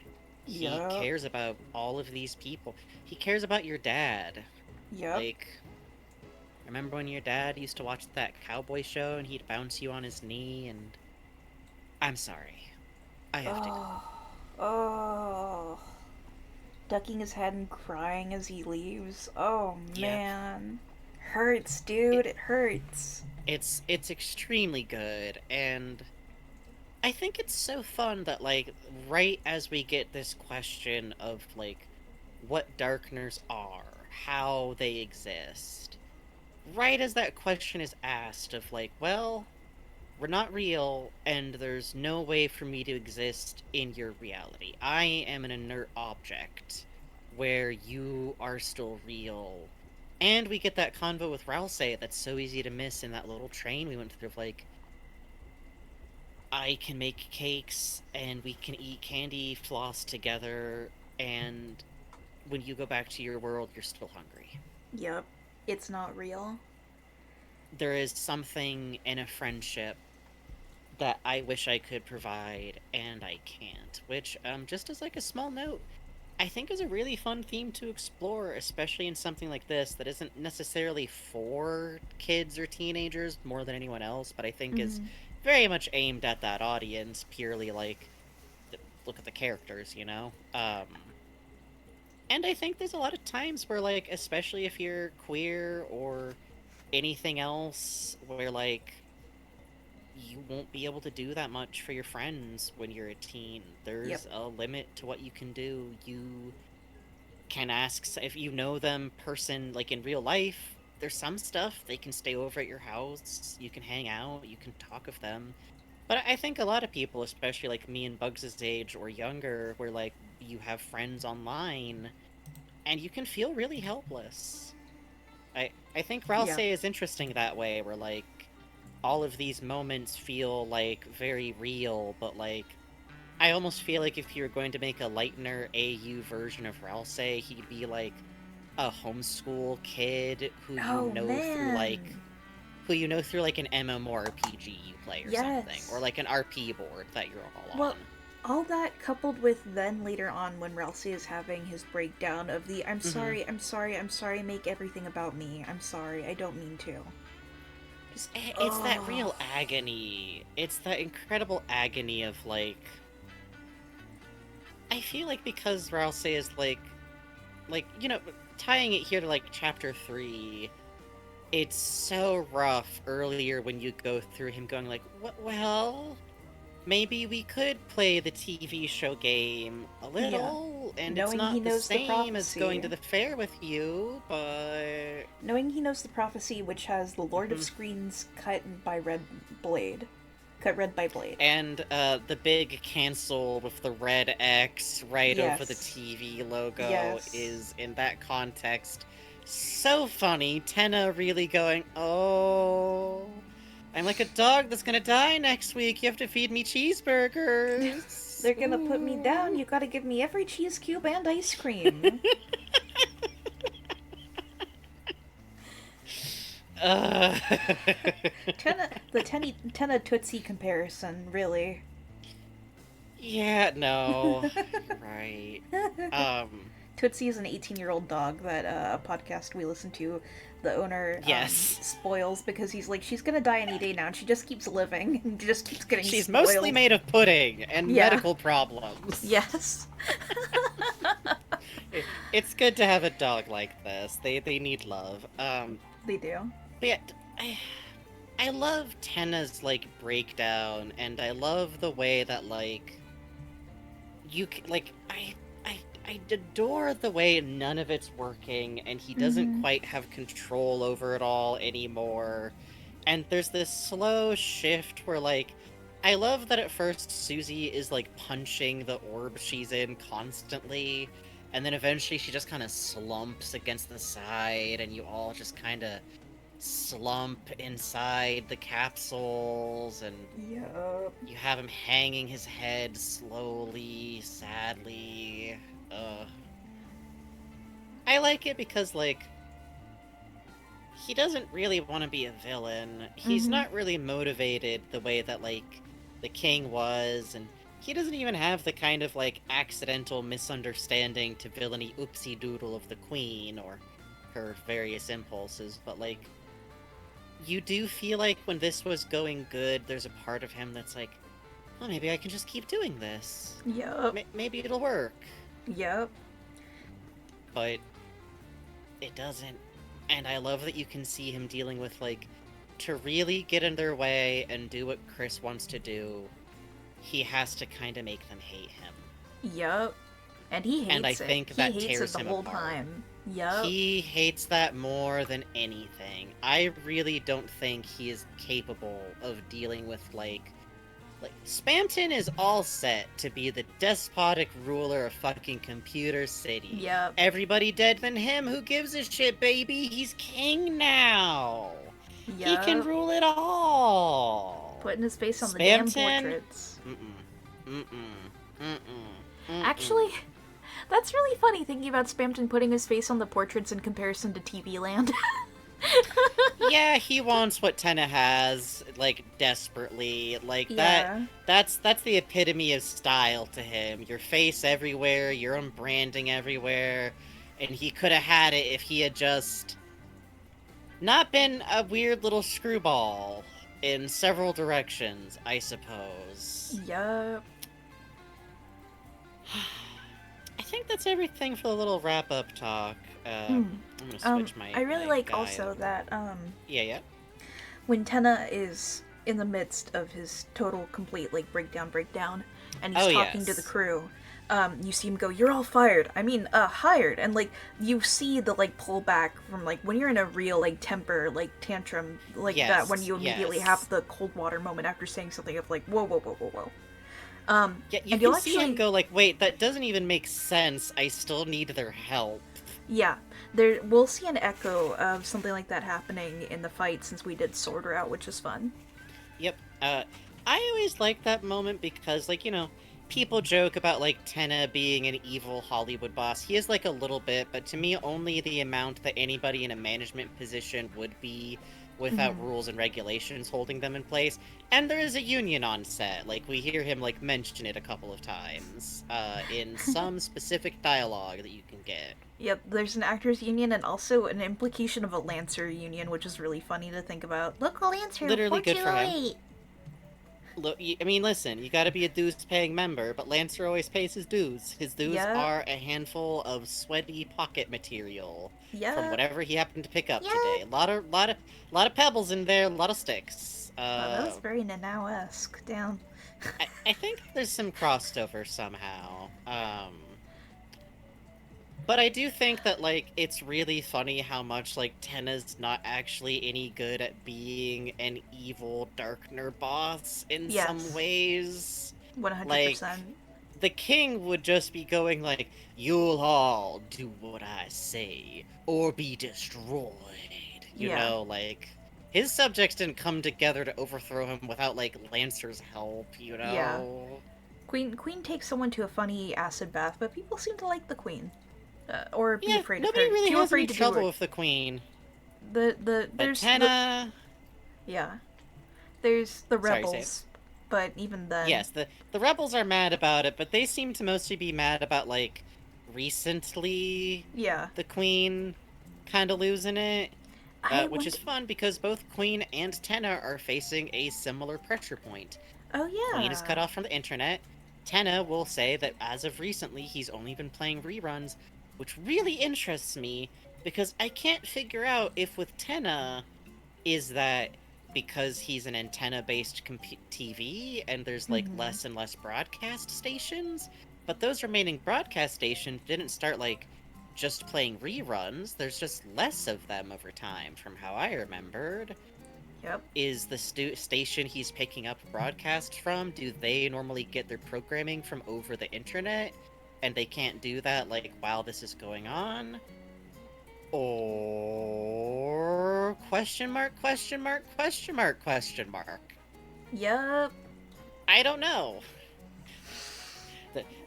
He Yup. cares about all of these people. He cares about your dad. Yep. Like, remember when your dad used to watch that cowboy show and he'd bounce you on his knee and... I'm sorry. I have to go. Oh. Ducking his head and crying as he leaves. Oh, Yep. man. Hurts, dude. It hurts. It's extremely good, and I think it's so fun that, like, right as we get this question of, like, what Darkners are, how they exist, right as that question is asked of, like, well, we're not real, and there's no way for me to exist in your reality. I am an inert object, where you are still real. And we get that convo with Ralsei that's so easy to miss in that little train we went through of, like, I can make cakes, and we can eat candy floss together, and when you go back to your world, you're still hungry. Yep. It's not real. There is something in a friendship that I wish I could provide, and I can't. Which, just as like a small note, I think is a really fun theme to explore, especially in something like this that isn't necessarily for kids or teenagers more than anyone else, but I think is very much aimed at that audience, purely like, look at the characters, you know? And I think there's a lot of times where, like, especially if you're queer or anything else, where, like, you won't be able to do that much for your friends when you're a teen. There's Yep. a limit to what you can do. You can ask if you know them like in real life. There's some stuff they can stay over at your house. You can hang out. You can talk with them. But I think a lot of people, especially like me and Bugs' age or younger, where like you have friends online, and you can feel really helpless. I think Ralsei is interesting that way, where like all of these moments feel like very real, but like I almost feel like if you were going to make a Lightner AU version of Ralsei, he'd be like a homeschool kid who you Oh, know through like an MMORPG you play or something, Yes. or like an RP board that you're all Well, on. all that coupled with then later on when Ralsei is having his breakdown of the I'm sorry, I'm sorry, I'm sorry, make everything about me. I'm sorry, I don't mean to. Just, It's that real agony. It's that incredible agony of like. I feel like because Ralsei is like, you know, tying it here to like chapter 3, it's so rough earlier when you go through him going like, well, maybe we could play the TV show game a little, and Knowing it's not he the knows the same as going prophecy. to the fair with you, but... Knowing he knows the prophecy, which has the Lord of Screens cut by red Blade. Cut red by Blade. And the big cancel with the red X right over the Yes. TV logo Yes. is, in that context, so funny. Tenna really going, oh, I'm like a dog that's gonna die next week. You have to feed me cheeseburgers. They're gonna put me down. You gotta give me every cheese cube and ice cream. Tenna Tootsie comparison, really. Yeah, no. Right. Tootsie is an 18-year-old dog that a podcast we listen to, the owner Yes. spoils because he's like, she's gonna die any day now, and she just keeps living and just keeps getting She's spoiled. mostly made of pudding and Yeah. medical problems. Yes. It's good to have a dog like this. They need love. They do. But yeah, I love Tenna's like breakdown, and I love the way that like I adore the way none of it's working, and he doesn't Mhm. quite have control over it all anymore. And there's this slow shift where like I love that at first Susie is like punching the orb she's in constantly, and then eventually she just kind of slumps against the side, and you all just kind of slump inside the capsules, and Yup. you have him hanging his head slowly, sadly. I like it because, like, he doesn't really want to be a villain. He's Mhm. not really motivated the way that, like, the king was, and he doesn't even have the kind of, like, accidental misunderstanding to villainy oopsie doodle of the queen or her various impulses, but, like, you do feel like when this was going good, there's a part of him that's like, well, maybe I can just keep doing this. Yup. Maybe it'll work. Yup. But it doesn't. And I love that you can see him dealing with, like, to really get in their way and do what Chris wants to do, he has to kind of make them hate him. Yup. And he hates And I it. think he that hates tears it the him whole apart. time. Yup. He hates that more than anything. I really don't think he is capable of dealing with, like Spamton is all set to be the despotic ruler of fucking Computer City. Yup. Everybody dead than him, who gives a shit, baby? He's king now! He can Yup. rule it all! Putting his face on the damn Spamton? portraits. Mm-mm. Actually, that's really funny thinking about Spamton putting his face on the portraits in comparison to TV Land. Yeah, he wants what Tenna has, like, desperately. Like, Yeah. that's the epitome of style to him. Your face everywhere, your own branding everywhere. And he could have had it if he had just not been a weird little screwball in several directions, I suppose. Yup. I think that's everything for the little wrap-up talk. I'm gonna switch my I really my like guide also over. that Yeah. when Tenna is in the midst of his total complete like breakdown and he's Oh, talking to yes. the crew, you see him go, "You're all fired." I mean, hired. And like you see the like pullback from like when you're in a real like temper, like tantrum, like that when Yes, you immediately yes. have the cold water moment after saying something of like, "Whoa, whoa, whoa, whoa, whoa." Yeah, you and can you'll see him actually- go like, wait, that doesn't even make sense. I still need their help. Yeah, there we'll see an echo of something like that happening in the fight since we did Sword Route, which is fun. Yep. I always like that moment because, like, people joke about, like, Tenna being an evil Hollywood boss. He is, like, a little bit, but to me, only the amount that anybody in a management position would be without rules and regulations holding them in place. And there is a union on set. Like, we hear him, like, mention it a couple of times in some specific dialogue that you can get. Yep, there's an actors union and also an implication of a Lancer union, which is really funny to think about. Local answer. Literally good for him. 4208. Look, I mean, listen, you gotta be a dues-paying member, but Lancer always pays his dues. His dues Yeah. are a handful of sweaty pocket material Yeah. from whatever he happened to pick up Yeah. today. A lot of pebbles in there, a lot of sticks. That was very Nanao-esque. Damn. I think there's some crossover somehow. But I do think that, like, it's really funny how much, like, Tenna's not actually any good at being an evil Darkner boss in Yes. some ways. 100%. The king would just be going like, "You'll all do what I say, or be destroyed." You Yeah. know, like, his subjects didn't come together to overthrow him without, like, Lancer's help, you know? Yeah. Queen takes someone to a funny acid bath, but people seem to like the Queen. Or be Yeah, afraid nobody of her. really Too has afraid any to do trouble her. with the queen. But But Tenna... yeah. There's the Sorry, say it. rebels. But even then. Yes, the rebels are mad about it, but they seem to mostly be mad about, like, recently Yeah. the Queen kind of losing it. Which is wonder- fun because both Queen and Tenna are facing a similar pressure point. Oh yeah. Queen is cut off from the internet. Tenna will say that as of recently, he's only been playing reruns, which really interests me because I can't figure out if with Tenna, is that because he's an antenna-based TV and there's like Mhm. less and less broadcast stations, but those remaining broadcast stations didn't start like just playing reruns. There's just less of them over time, from how I remembered. Yep. Is the station he's picking up broadcasts from, do they normally get their programming from over the internet, and they can't do that like while this is going on? Or question mark, question mark, question mark, question mark. Yep. I don't know.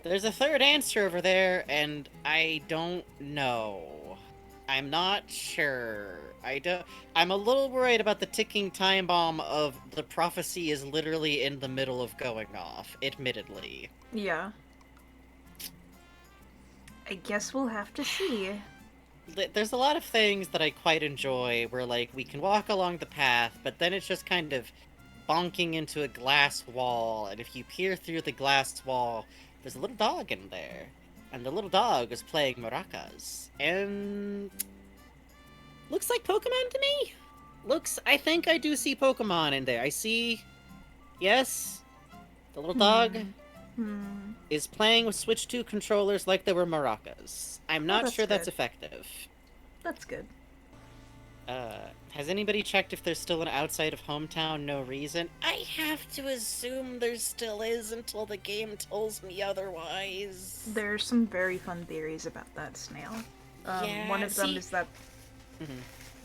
There's a third answer over there, and I don't know. I'm not sure. I'm a little worried about the ticking time bomb of the prophecy is literally in the middle of going off, admittedly. Yeah. I guess we'll have to see. There's a lot of things that I quite enjoy where, like, we can walk along the path, but then it's just kind of bonking into a glass wall, and if you peer through the glass wall, there's a little dog in there. And the little dog is playing maracas. And looks like Pokemon to me. I think I do see Pokemon in there. I see, yes, the little dog is playing with Switch 2 controllers like they were maracas. I'm not that's sure that's good. effective. That's good. Has anybody checked if there's still an outside of hometown no reason? I have to assume there still is until the game tells me otherwise. There's some very fun theories about that snail. Yeah, One of them see- is that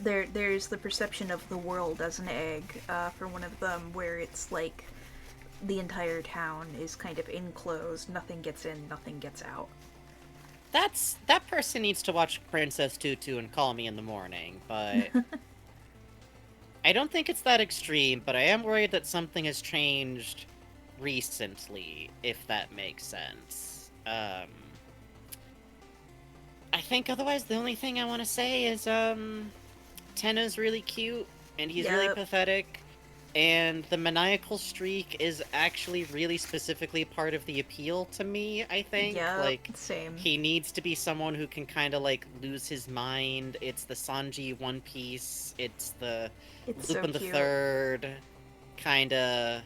there's the perception of the world as an egg, for one of them, where it's like the entire town is kind of enclosed, nothing gets in, nothing gets out. That person needs to watch Princess Tutu and call me in the morning, but I don't think it's that extreme, but I am worried that something has changed recently, if that makes sense. I think otherwise the only thing I want to say is, Tenna's really cute, and he's really Yep. pathetic, and the maniacal streak is actually really specifically part of the appeal to me, I think. Yeah, Like, same. he needs to be someone who can kind of, like, lose his mind. It's the Sanji One Piece, it's the It's so Lupin the cute. Third, kind of.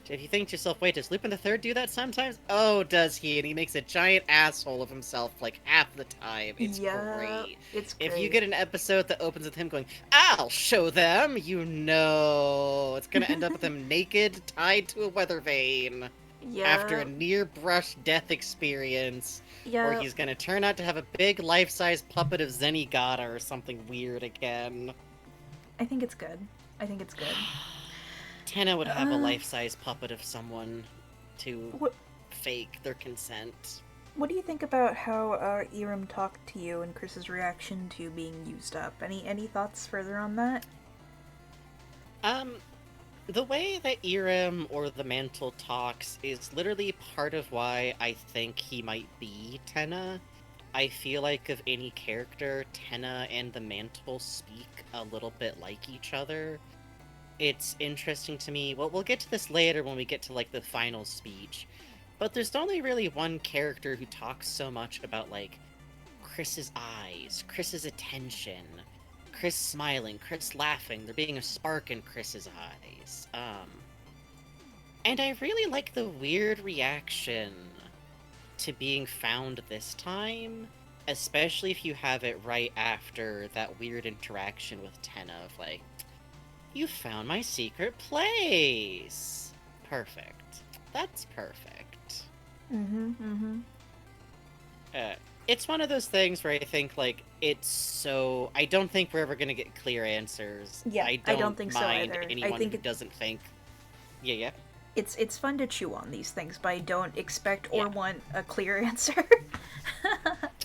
If you think to yourself, wait, does Lupin the Third do that sometimes? Oh, does he? And he makes a giant asshole of himself like half the time. It's Yeah, great. it's great. If you get an episode that opens with him going, "I'll show them," you know it's gonna end up with him naked, tied to a weather vane after a near-brush death experience, or he's gonna turn out to have a big life-size puppet of Zenigata or something weird again. I think it's good. I think it's good. Tenna would have a life-size puppet of someone to What fake their consent. What do you think about how Irem talked to you and Chris's reaction to being used up? Any thoughts further on that? The way that Irem or the Mantle talks is literally part of why I think he might be Tenna. I feel like of any character, Tenna and the Mantle speak a little bit like each other. It's interesting to me. Well, we'll get to this later when we get to, like, the final speech. But there's only really one character who talks so much about, like, Chris's eyes, Chris's attention, Chris smiling, Chris laughing, there being a spark in Chris's eyes. And I really like the weird reaction to being found this time, especially if you have it right after that weird interaction with Tenna of, like, you found my secret place! Perfect. That's perfect. It's one of those things where I think, like, it's so... I don't think we're ever gonna get clear answers. Yeah, I I don't don't think so mind either. I anyone think who doesn't think... Yeah. It's fun to chew on these things, but I don't expect or Yeah. want a clear answer.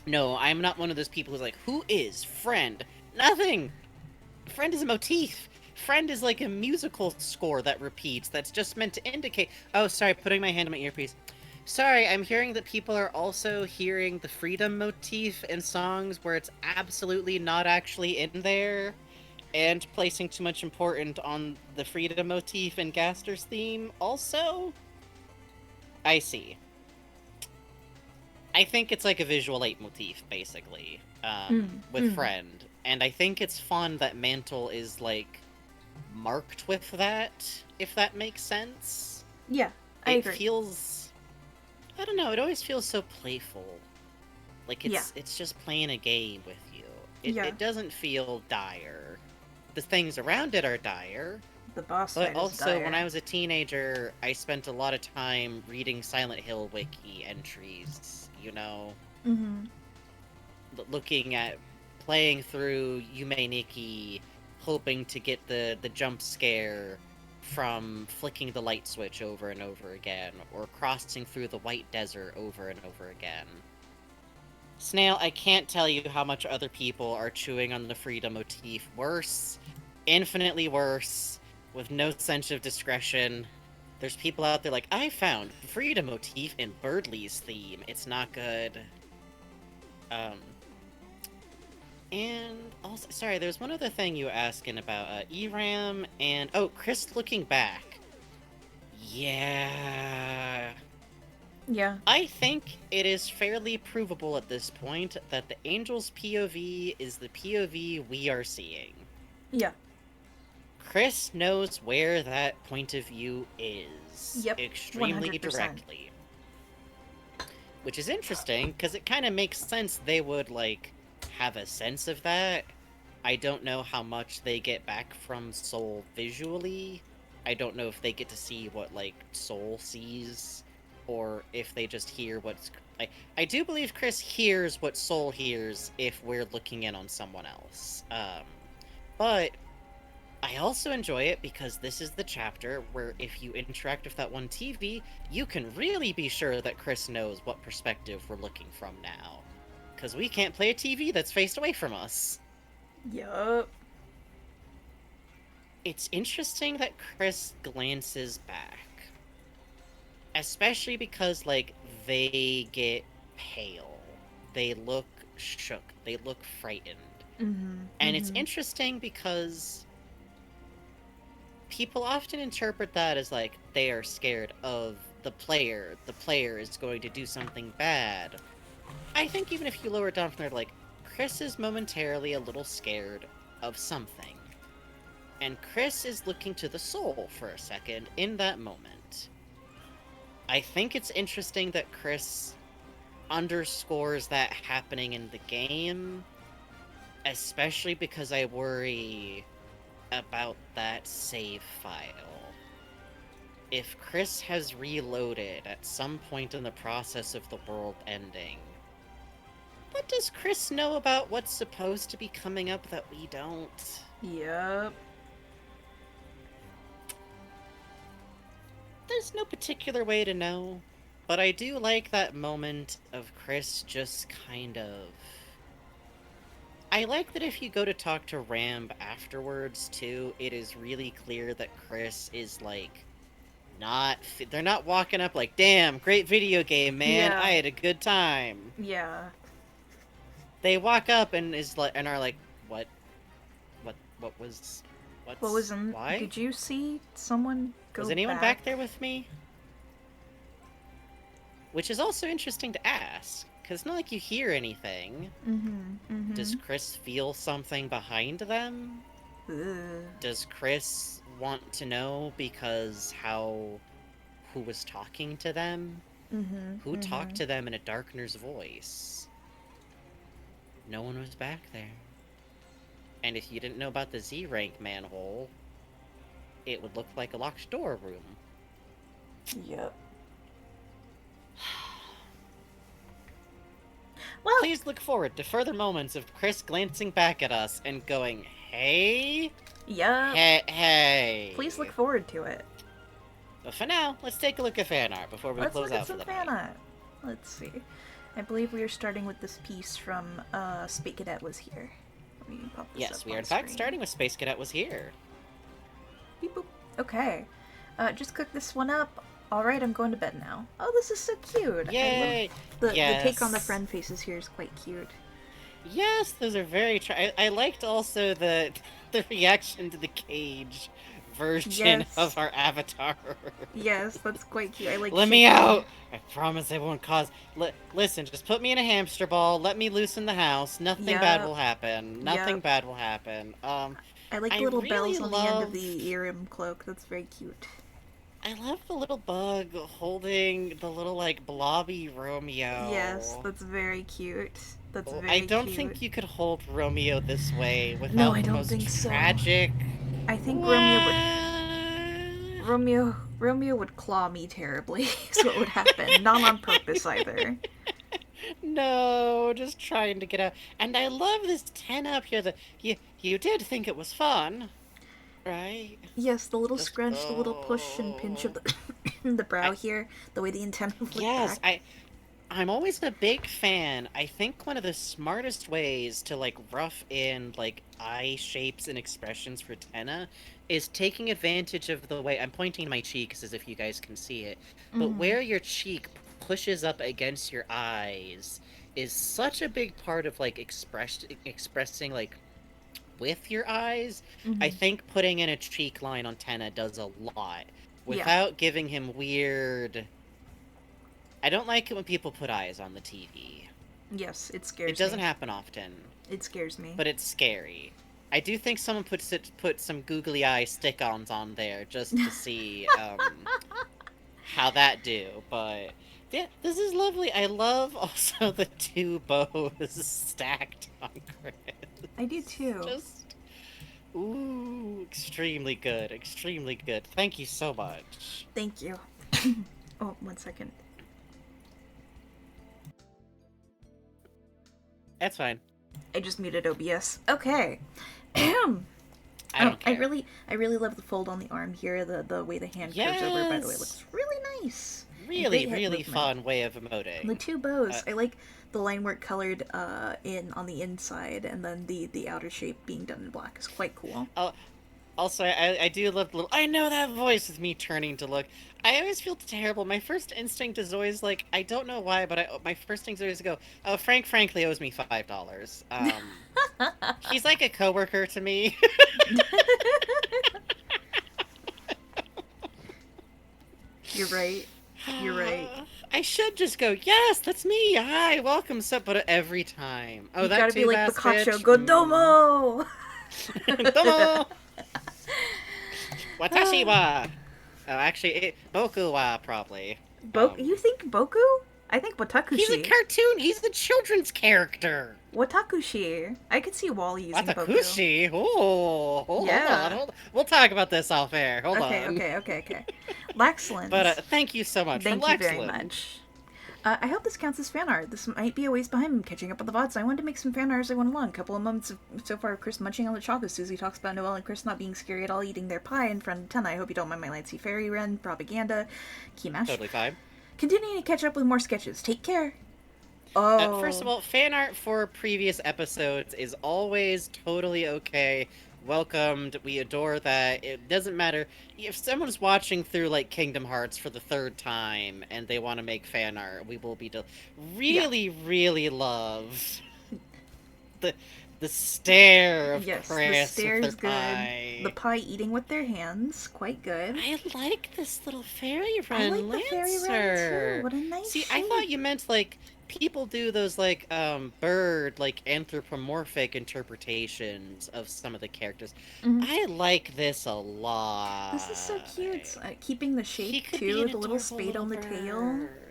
No, I'm not one of those people who's like, who is friend? Nothing! Friend is a motif. Friend is like a musical score that repeats, that's just meant to indicate... Oh, sorry, putting my hand on my earpiece. Sorry, I'm hearing that people are also hearing the freedom motif in songs where it's absolutely not actually in there, and placing too much importance on the freedom motif in Gaster's theme also? I see. I think it's like a visual leitmotif, basically, with Friend. And I think it's fun that Mantle is, like, marked with that, if that makes sense. Yeah, I It agree. feels... I don't know, it always feels so playful. Like, it's just playing a game with you. It doesn't feel dire. The things around it are dire. The boss But fight is also, dire. when I was a teenager, I spent a lot of time reading Silent Hill wiki entries, you know? Looking at, playing through Yume Nikki, hoping to get the jump scare from flicking the light switch over and over again, or crossing through the white desert over and over again. Snail, I can't tell you how much other people are chewing on the freedom motif. Worse. Infinitely worse. With no sense of discretion. There's people out there like, I found freedom motif in Birdley's theme. It's not good. And also, sorry, there's one other thing you were asking about, ERAM and, oh, Chris looking back. Yeah. Yeah. I think it is fairly provable at this point that the Angel's POV is the POV we are seeing. Yeah. Chris knows where that point of view is. Yep, Extremely 100%. directly. Which is interesting, because it kind of makes sense they would, like, have a sense of that. I don't know how much they get back from Soul visually. I don't know if they get to see what, like, Soul sees, or if they just hear what's... I do believe Chris hears what Soul hears if we're looking in on someone else. But I also enjoy it because this is the chapter where if you interact with that one TV, you can really be sure that Chris knows what perspective we're looking from now. Because we can't play a TV that's faced away from us. Yup. It's interesting that Chris glances back. Especially because, like, they get pale. They look shook. They look frightened. And it's interesting because people often interpret that as, like, they are scared of the player. The player is going to do something bad. I think even if you lower it down from there, like, Chris is momentarily a little scared of something. And Chris is looking to the soul for a second in that moment. I think it's interesting that Chris underscores that happening in the game, especially because I worry about that save file. If Chris has reloaded at some point in the process of the world ending, what does Chris know about what's supposed to be coming up that we don't? Yup. There's no particular way to know, but I do like that moment of Chris just kind of... I like that if you go to talk to Ramb afterwards, too, it is really clear that Chris is, like, not... They're not walking up like, damn, great video game, man, Yeah. I had a good time. Yeah. They walk up and are like, what was... What was in... Why? Did you see someone go Was anyone back there with me? Which is also interesting to ask, because it's not like you hear anything. Does Chris feel something behind them? Ugh. Does Chris want to know because who was talking to them? Who talked to them in a Darkner's voice? No one was back there. And if you didn't know about the Z-rank manhole, it would look like a locked door room. Yep. Well, Please look forward to further moments of Chris glancing back at us and going, hey? yeah. Hey. Please look forward to it. But for now, let's take a look at fan art before we Let's close look at out for some the fan night. art. Let's see. I believe we are starting with this piece from Space Cadet Was Here. Let me pop this Yes, up we are on in fact screen. starting with Space Cadet Was Here. Beep boop. Okay. Just cook this one up. Alright, I'm going to bed now. Oh, this is so cute. Yay! The take on the Yes. friend faces here is quite cute. Yes, those are very. I liked also the reaction to the cage version Yes. of our avatar. Yes, that's quite cute. I like. Let me shaking- out! I promise I won't cause. Listen, just put me in a hamster ball. Let me loose in the house. Nothing bad Yep. will happen. Nothing Yep. bad will happen. I like I the little really bells on the end of love- the Erim cloak. That's very cute. I love the little bug holding the little like blobby Romeo. Yes, that's very cute. That's very I don't cute. think you could hold Romeo this way without No, I the don't most think so. tragic. I think What? Romeo would claw me terribly. Is what would happen. Not on purpose either. No, just trying to get out. And I love this 10 up here. That you did think it was fun, right? Yes, the little Just- scrunch, the little push and pinch of the the brow here, the way the antenna flick Yes, back. I'm always a big fan. I think one of the smartest ways to like rough in like eye shapes and expressions for Tenna is taking advantage of the way I'm pointing to my cheeks as if you guys can see it. But Mhm. where your cheek pushes up against your eyes is such a big part of like expressing like with your eyes. I Mhm. think putting in a cheek line on Tenna does a lot without giving him weird. I don't like it when people put eyes on the TV. Yes, it scares It doesn't me. happen often, It scares me. but it's scary. I do think someone put some googly eye stick-ons on there just to see how that do. But yeah, this is lovely. I love also the two bows stacked on Chris. I do too. Just ooh, extremely good, extremely good. Thank you so much. Thank you. Oh, 1 second. That's fine. I just muted OBS. Okay. I don't care. I really love the fold on the arm here. The way the hand curves over. By the way, Yes. looks really nice. Really, great head really movement. fun way of emoting. And the two bows. Uh, I like the line work colored in on the inside, and then the outer shape being done in black is quite cool. Also, I do love the little. I know that voice with me turning to look. I always feel terrible. My first instinct is always like, I don't know why, but my first instinct is always go, oh, Frank frankly owes me $5. He's like a coworker to me. You're right. You're right. I should just go, yes, that's me. Hi, welcome, but every time. Oh, You that gotta too, be like last Boccaccio. bitch? Go domo. Domo! Watashi wa. Oh, actually, Boku wa, probably. You think Boku? I think Watakushi. He's a cartoon. He's the children's character. Watakushi. I could see Wall using Boku. Watakushi. Oh, hold Yeah. on. We'll talk about this off air. Hold Okay, on. okay. Laxland. But thank you so much. Thank from you very Lexland. much. I hope this counts as fan art. This might be a ways behind catching up on the VODs. I wanted to make some fan art as I went along. A couple of moments so far of Chris munching on the chocolate. Susie talks about Noelle and Chris not being scary at all eating their pie in front of Tenna. I hope you don't mind my Lancy Fairy Wren propaganda. Keymash. Totally fine. Continuing to catch up with more sketches. Take care. Oh. First of all, fan art for previous episodes is always totally okay. Welcomed. We adore that. It doesn't matter if someone's watching through like Kingdom Hearts for the third time and they want to make fan art. We will be really love the stare of Yes, Chris the stare with is their good. pie. The pie eating with their hands, quite good. I like this little fairy I wren like the fairy wren Lancer. too. What a nice See, I shape. thought you meant like people do those like bird like anthropomorphic interpretations of some of the characters. Mhm. I like this a lot. This is so cute. Keeping the He shape could be too. an The little adorable spade on the tail. bird.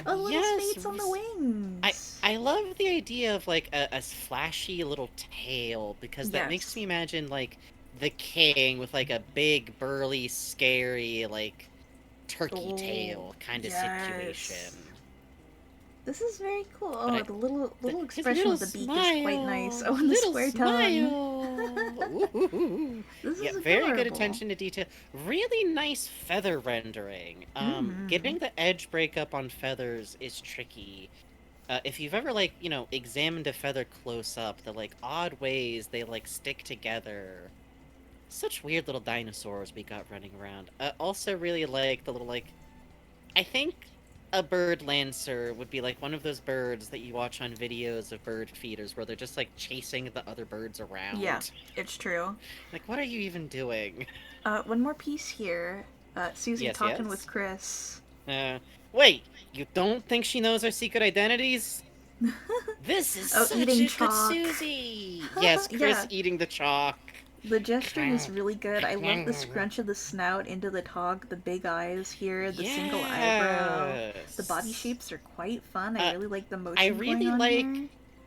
Oh, the little Yes, spades on the res- wings. I love the idea of like a flashy little tail because that makes Yes. me imagine like the king with like a big burly scary like turkey Oh, tail kind of yes. situation. This is very cool. But Oh, I- the little His expression of the beak is quite nice. Oh, and the little square tongue. smile. Ooh. This Yeah, is very good adorable. attention to detail. Really nice feather rendering. Mhm. Getting the edge breakup on feathers is tricky. If you've ever like, examined a feather close up, the like odd ways they like stick together. Such weird little dinosaurs we got running around. Also really like the little like I think a bird lancer would be like one of those birds that you watch on videos of bird feeders where they're just like chasing the other birds around. Yeah, it's true. Like, what are you even doing? One more piece here. Susie Yes, talking yes. with Chris. Wait, you don't think she knows our secret identities? This is Oh, such eating a good chalk. Susie! Yes, Chris Yeah. eating the chalk. The gesturing is really good. I love the scrunch of the snout into the talk, the big eyes here, the single eyebrow. The body Yes. shapes are quite fun. I really like the motion I going really on like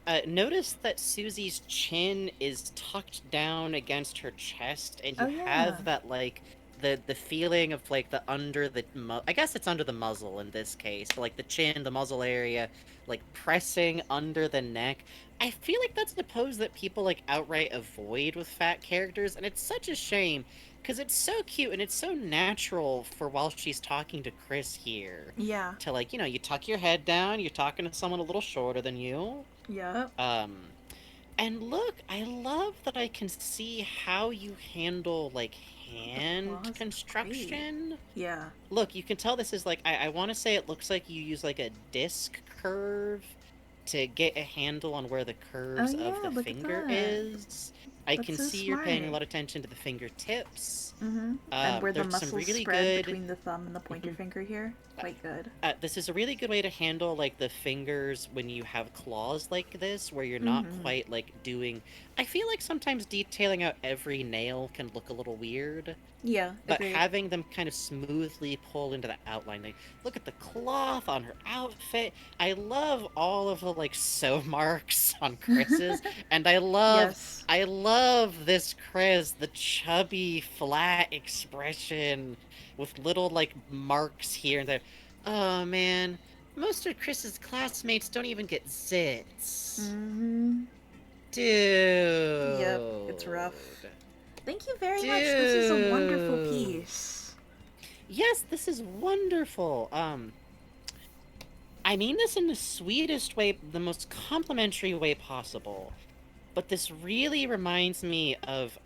here. notice that Susie's chin is tucked down against her chest, and you Oh, yeah. have that like the feeling of like the under the I guess it's under the muzzle in this case, but, like the chin, the muzzle area, like pressing under the neck. I feel like that's the pose that people like outright avoid with fat characters, and it's such a shame because it's so cute and it's so natural for while she's talking to Chris here Yeah. to like you tuck your head down, you're talking to someone a little shorter than you. Yep. And look, I love that I can see how you handle like claws hand are construction. Yeah. Look, you can tell this is like I want to say it looks like you use like a disc curve to get a handle on where the curves yeah, of the look at finger that. is. I That's can so see you're paying a smart. lot of attention to the fingertips. Mm-hmm. And where the There's some muscles really spread good- between the thumb and the pointer finger here. Quite good. This is a really good way to handle like the fingers when you have claws like this, where you're not Mhm. quite like doing. I feel like sometimes detailing out every nail can look a little weird, Yeah. but Agreed. having them kind of smoothly pull into the outline. Like, look at the cloth on her outfit. I love all of the like sew marks on Chris's, and Yes. I love this Chris, the chubby, flat expression with little like marks here and there. Oh man, most of Chris's classmates don't even get zits. Mm-hmm. Dude. Yep, it's rough. Thank you very much. This is a wonderful Dude. piece. Yes, this is wonderful. I mean this in the sweetest way, the most complimentary way possible. But this really reminds me of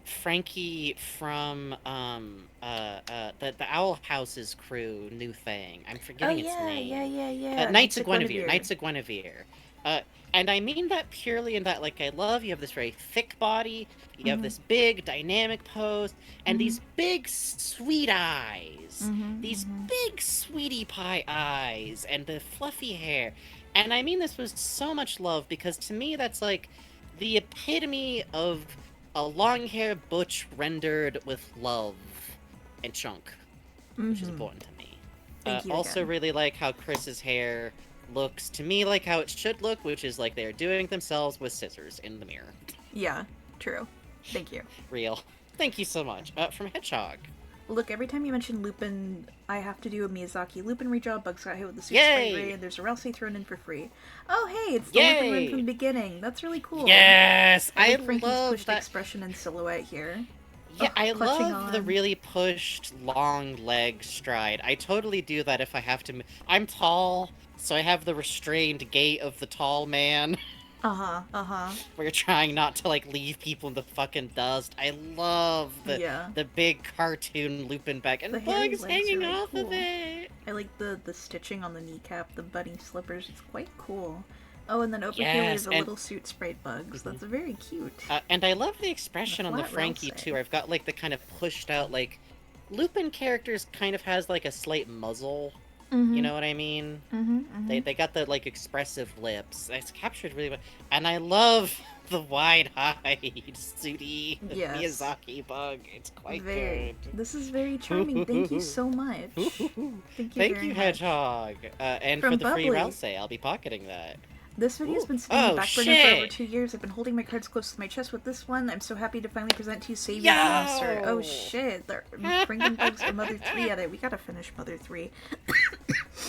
Frankie from the Owl House's crew new thing. I'm Oh forgetting its yeah, name. yeah. Knights of Guinevere. Knights of Guinevere. And I mean that purely in that, like, I love you have this very thick body, you have Mhm. this big dynamic pose, and Mhm. these big sweet eyes. Mhm, These mhm. big sweetie pie eyes, and the fluffy hair. And I mean this with so much love because to me that's like the epitome of a long hair butch rendered with love and chunk, which is Mhm. important to me. Thank you Also again. really like how Chris's hair looks to me like how it should look, which is like they're doing it themselves with scissors in the mirror. Yeah, true. Thank you. Real. Thank you so much. From Hedgehog. Look, every time you mention Lupin, I have to do a Miyazaki Lupin rejob. Bugs got hit with the suit Yay! spray ray, and there's a Ralsei thrown in for free. Oh, hey, it's the Lupin run Yay! from the beginning. That's really cool. Yes! I I like Frankie's love pushed that. expression and silhouette here. Yeah, Ugh, I clutching love the on. really pushed long leg stride. I totally do that if I have to. I'm tall, so I have the restrained gait of the tall man, Uh-huh. where you're trying not to like leave people in the fucking dust. I love Yeah. the big cartoon looping back and The hairy bugs legs are hanging really off of cool. it. I like the stitching on the kneecap, the bunny slippers. It's quite cool. Oh, and then over here we Yes, have the and- little suit sprayed bugs. That's very cute. And I love the expression on the flat Frankie Ralsei. too. Where I've got like the kind of pushed out like Lupin characters kind of has like a slight muzzle. You know what I mean? Mm-hmm. They got the like expressive lips. It's captured really well, and I love the wide-eyed Sudi Yes. Miyazaki bug. It's quite Very. good. This is very charming. Thank you so much. Thank you Thank very you, much. Hedgehog. And for From the free Bubbly. Ralsei, I'll be pocketing that. This video's Ooh. been sitting on Oh, the back burner for over shit. 2 years. I've been holding my cards close to my chest with this one. I'm so happy to finally present to you Savior Yo! Monster. Oh shit. They're bringing bugs for Mother 3 at it. We gotta finish Mother 3.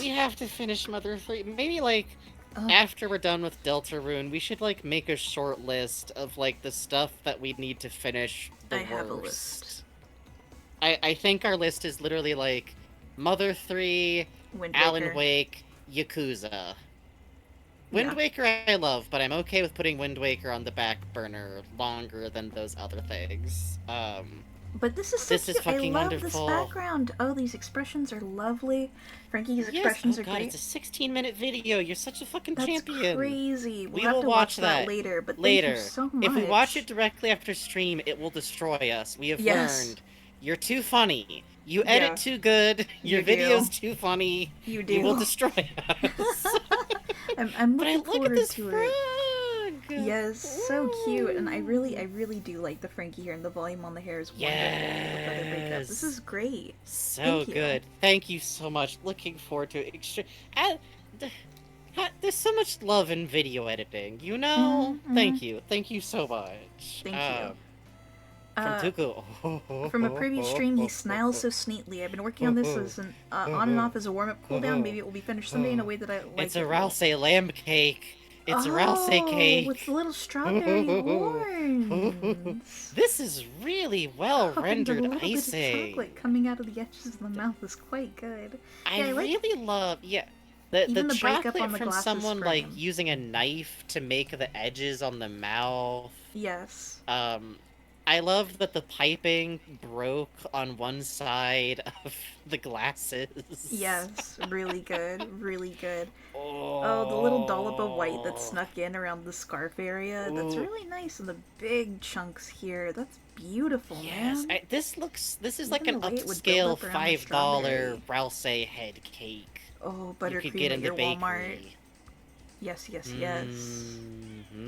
We have to finish Mother 3. Maybe like Ugh. after we're done with Deltarune, we should like make a short list of like the stuff that we need to finish the I worst. have a list. I think our list is literally like Mother 3, Wind Alan Waker. Wake, Yakuza. Wind Yeah. Waker I love, but I'm okay with putting Wind Waker on the back burner longer than those other things. But this is so This is cute. I fucking love wonderful. this background. Oh, these expressions are lovely. Frankie's Yes, expressions oh are god, great. it's a 16-minute video. You're such a fucking That's champion. crazy. We'll We have will to watch that that later, but later. thank you so much. If we watch it directly after stream, it will destroy us. We have Yes. learned. You're too funny. You Yeah. edit too good. Your You do. video's too funny. You do. You will destroy us. I'm But I looking look at forward this to frog. it. Yes, so cute, and I really do like the Frankie hair, and the volume on the hair is wonderful. The feather breakup. This Yes. is great. So Thank you. good. Thank you so much. Looking forward to it. There's so much love in video editing, you know? Mhm, Thank you. Thank you so much. Thank you. From Tuku. From a previous stream, he smiles so sneatly. I've been working on this as an on and off as a warm up cooldown. Maybe it will be finished someday in a way that I like. It's a it. Rousey lamb cake. It's a Rousey cake. With the little strawberry horns. This is really well Oh, and the rendered little bit of icing. chocolate coming out of the edges of the mouth is quite good. I Yeah, I like- really love the Even the breakup chocolate on the from glasses someone like frame. using a knife to make the edges on the mouth. Yes. I love that the piping broke on one side of the glasses. Yes, really good, really good. Oh, Oh, the little dollop of white that snuck in around the scarf area. That's Ooh. really nice. And the big chunks here. That's beautiful, Yes, man. this is like Even an the way it would build upscale up around the $5 strawberry. Rousey head cake. Oh, You could buttercream get at in the your Walmart. bakery. Yes, yes, yes.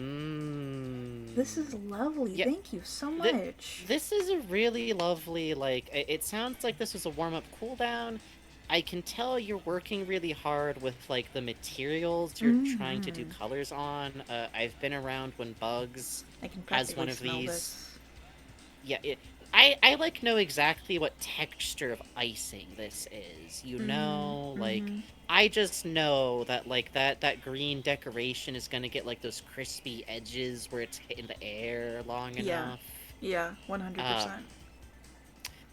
Mm-hmm. This is lovely. Yeah, Thank you so thi- much. This is a really lovely, like, it sounds like this was a warm-up cooldown. I can tell you're working really hard with, like, the materials you're trying to do Mhm. colors on. I've been around when Bugs I can has one practically of smell these. this. Yeah, I like know exactly what texture of icing this is. You know, like mhm. I just know that like that green decoration is gonna get like those crispy edges where it's hitting the air long Yeah. enough. Yeah, 100%.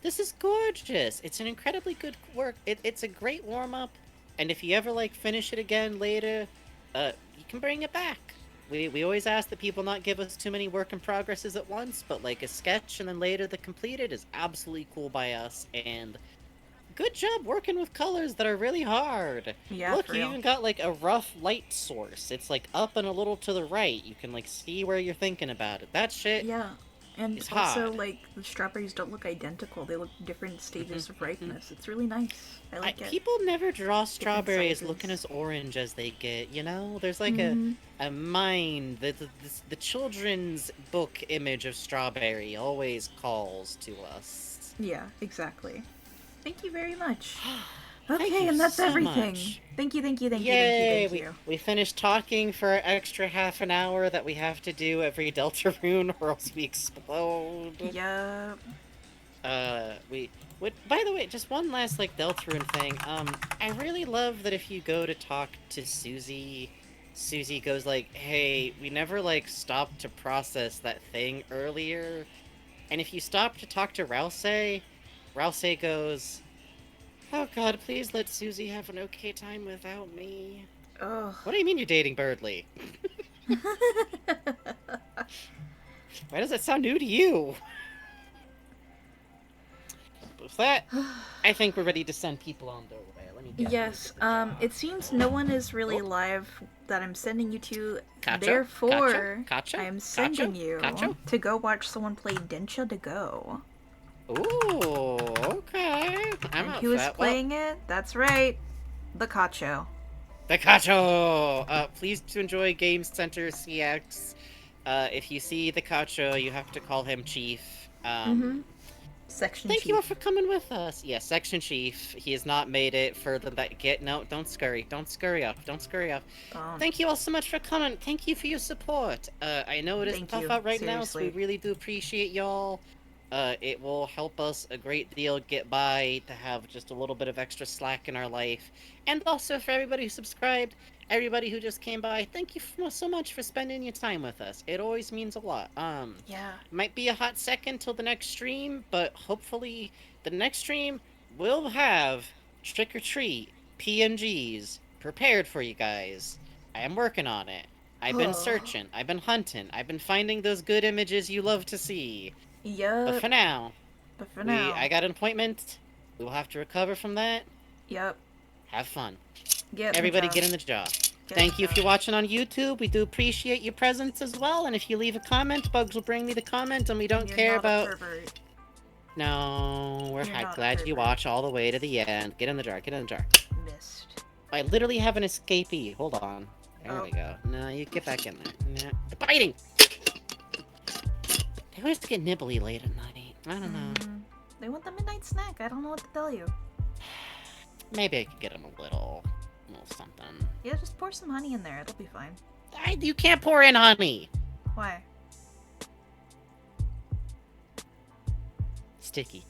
This is gorgeous. It's an incredibly good work. It's a great warm up, and if you ever like finish it again later, you can bring it back. We always ask that people not give us too many work in progresses at once, but like a sketch and then later the completed is absolutely cool by us. And good job working with colors that are really hard. Yeah, Look, for you real. even got like a rough light source. It's like up and a little to the right. You can like see where you're thinking about it. That shit. Yeah. And It's also, hard. like, the strawberries don't look identical. They look different stages of ripeness. It's really nice. I like it. People never draw strawberries sizes. looking as orange as they get, you know? There's like Mhm. a mind, the children's book image of strawberry always calls to us. Yeah, exactly. Thank you very much. Thank Okay, you and that's so everything. much. Thank you, thank you, thank you, Yay! thank you, thank you. We finished talking for our extra half an hour that we have to do every Deltarune or else we explode. Yep. By the way, just one last like Deltarune thing. I really love that if you go to talk to Susie, Susie goes like, "Hey, we never like stopped to process that thing earlier," and if you stop to talk to Rousey, Rousey goes, "Oh God, please let Susie have an okay time without me." Ugh. What do you mean you're dating Birdly? Why does that sound new to you? With that, I think we're ready to send people on their way. Let me get Yes, it seems no one is really live that I'm sending you to. Kacho? Therefore, Kacho? I'm sending Kacho? you Kacho? to go watch someone play Densha to Go. Ooh, okay. I'm And up who for is that. playing it? That's right, the Kacho. The Kacho! Please to enjoy Game Center CX. If you see the Kacho, you have to call him Chief. Section Thank chief. you all for coming with us. Yeah, Section Chief. He has not made it further that get. No, don't scurry. Don't scurry up. Don't scurry up. Thank you all so much for coming. Thank you for your support. I know it is Thank tough you, out right now, so we seriously. really do appreciate y'all. It will help us a great deal get by to have just a little bit of extra slack in our life. And also for everybody who subscribed, everybody who just came by, thank you so much for spending your time with us. It always means a lot. Yeah. Might be a hot second till the next stream, but hopefully the next stream will have Trick or Treat PNGs prepared for you guys. I am working on it. I've been Oh. searching. I've been hunting. I've been finding those good images you love to see. But Yup. for now, But for now, I got an appointment. We will have to recover from that. yep. Have fun. Everybody Get in the job. Get Thank you if the you're watching on YouTube. We do appreciate your presence as well. And if you leave a comment, Bugs will bring me the comment, and we don't You're care not a about. pervert. No, You're not a glad you pervert. watch all the way to the end. Get in the jar. Get in the jar. Missed. I literally have an escapee. Hold on. There Oh. we go. No, you get back in there. Nah. They're biting. They always get nibbly late at night. I don't know. They want the midnight snack. I don't know what to tell you. Maybe I could get them a little something. Yeah, just pour some honey in there. It'll be fine. You can't pour in honey. Why? Sticky.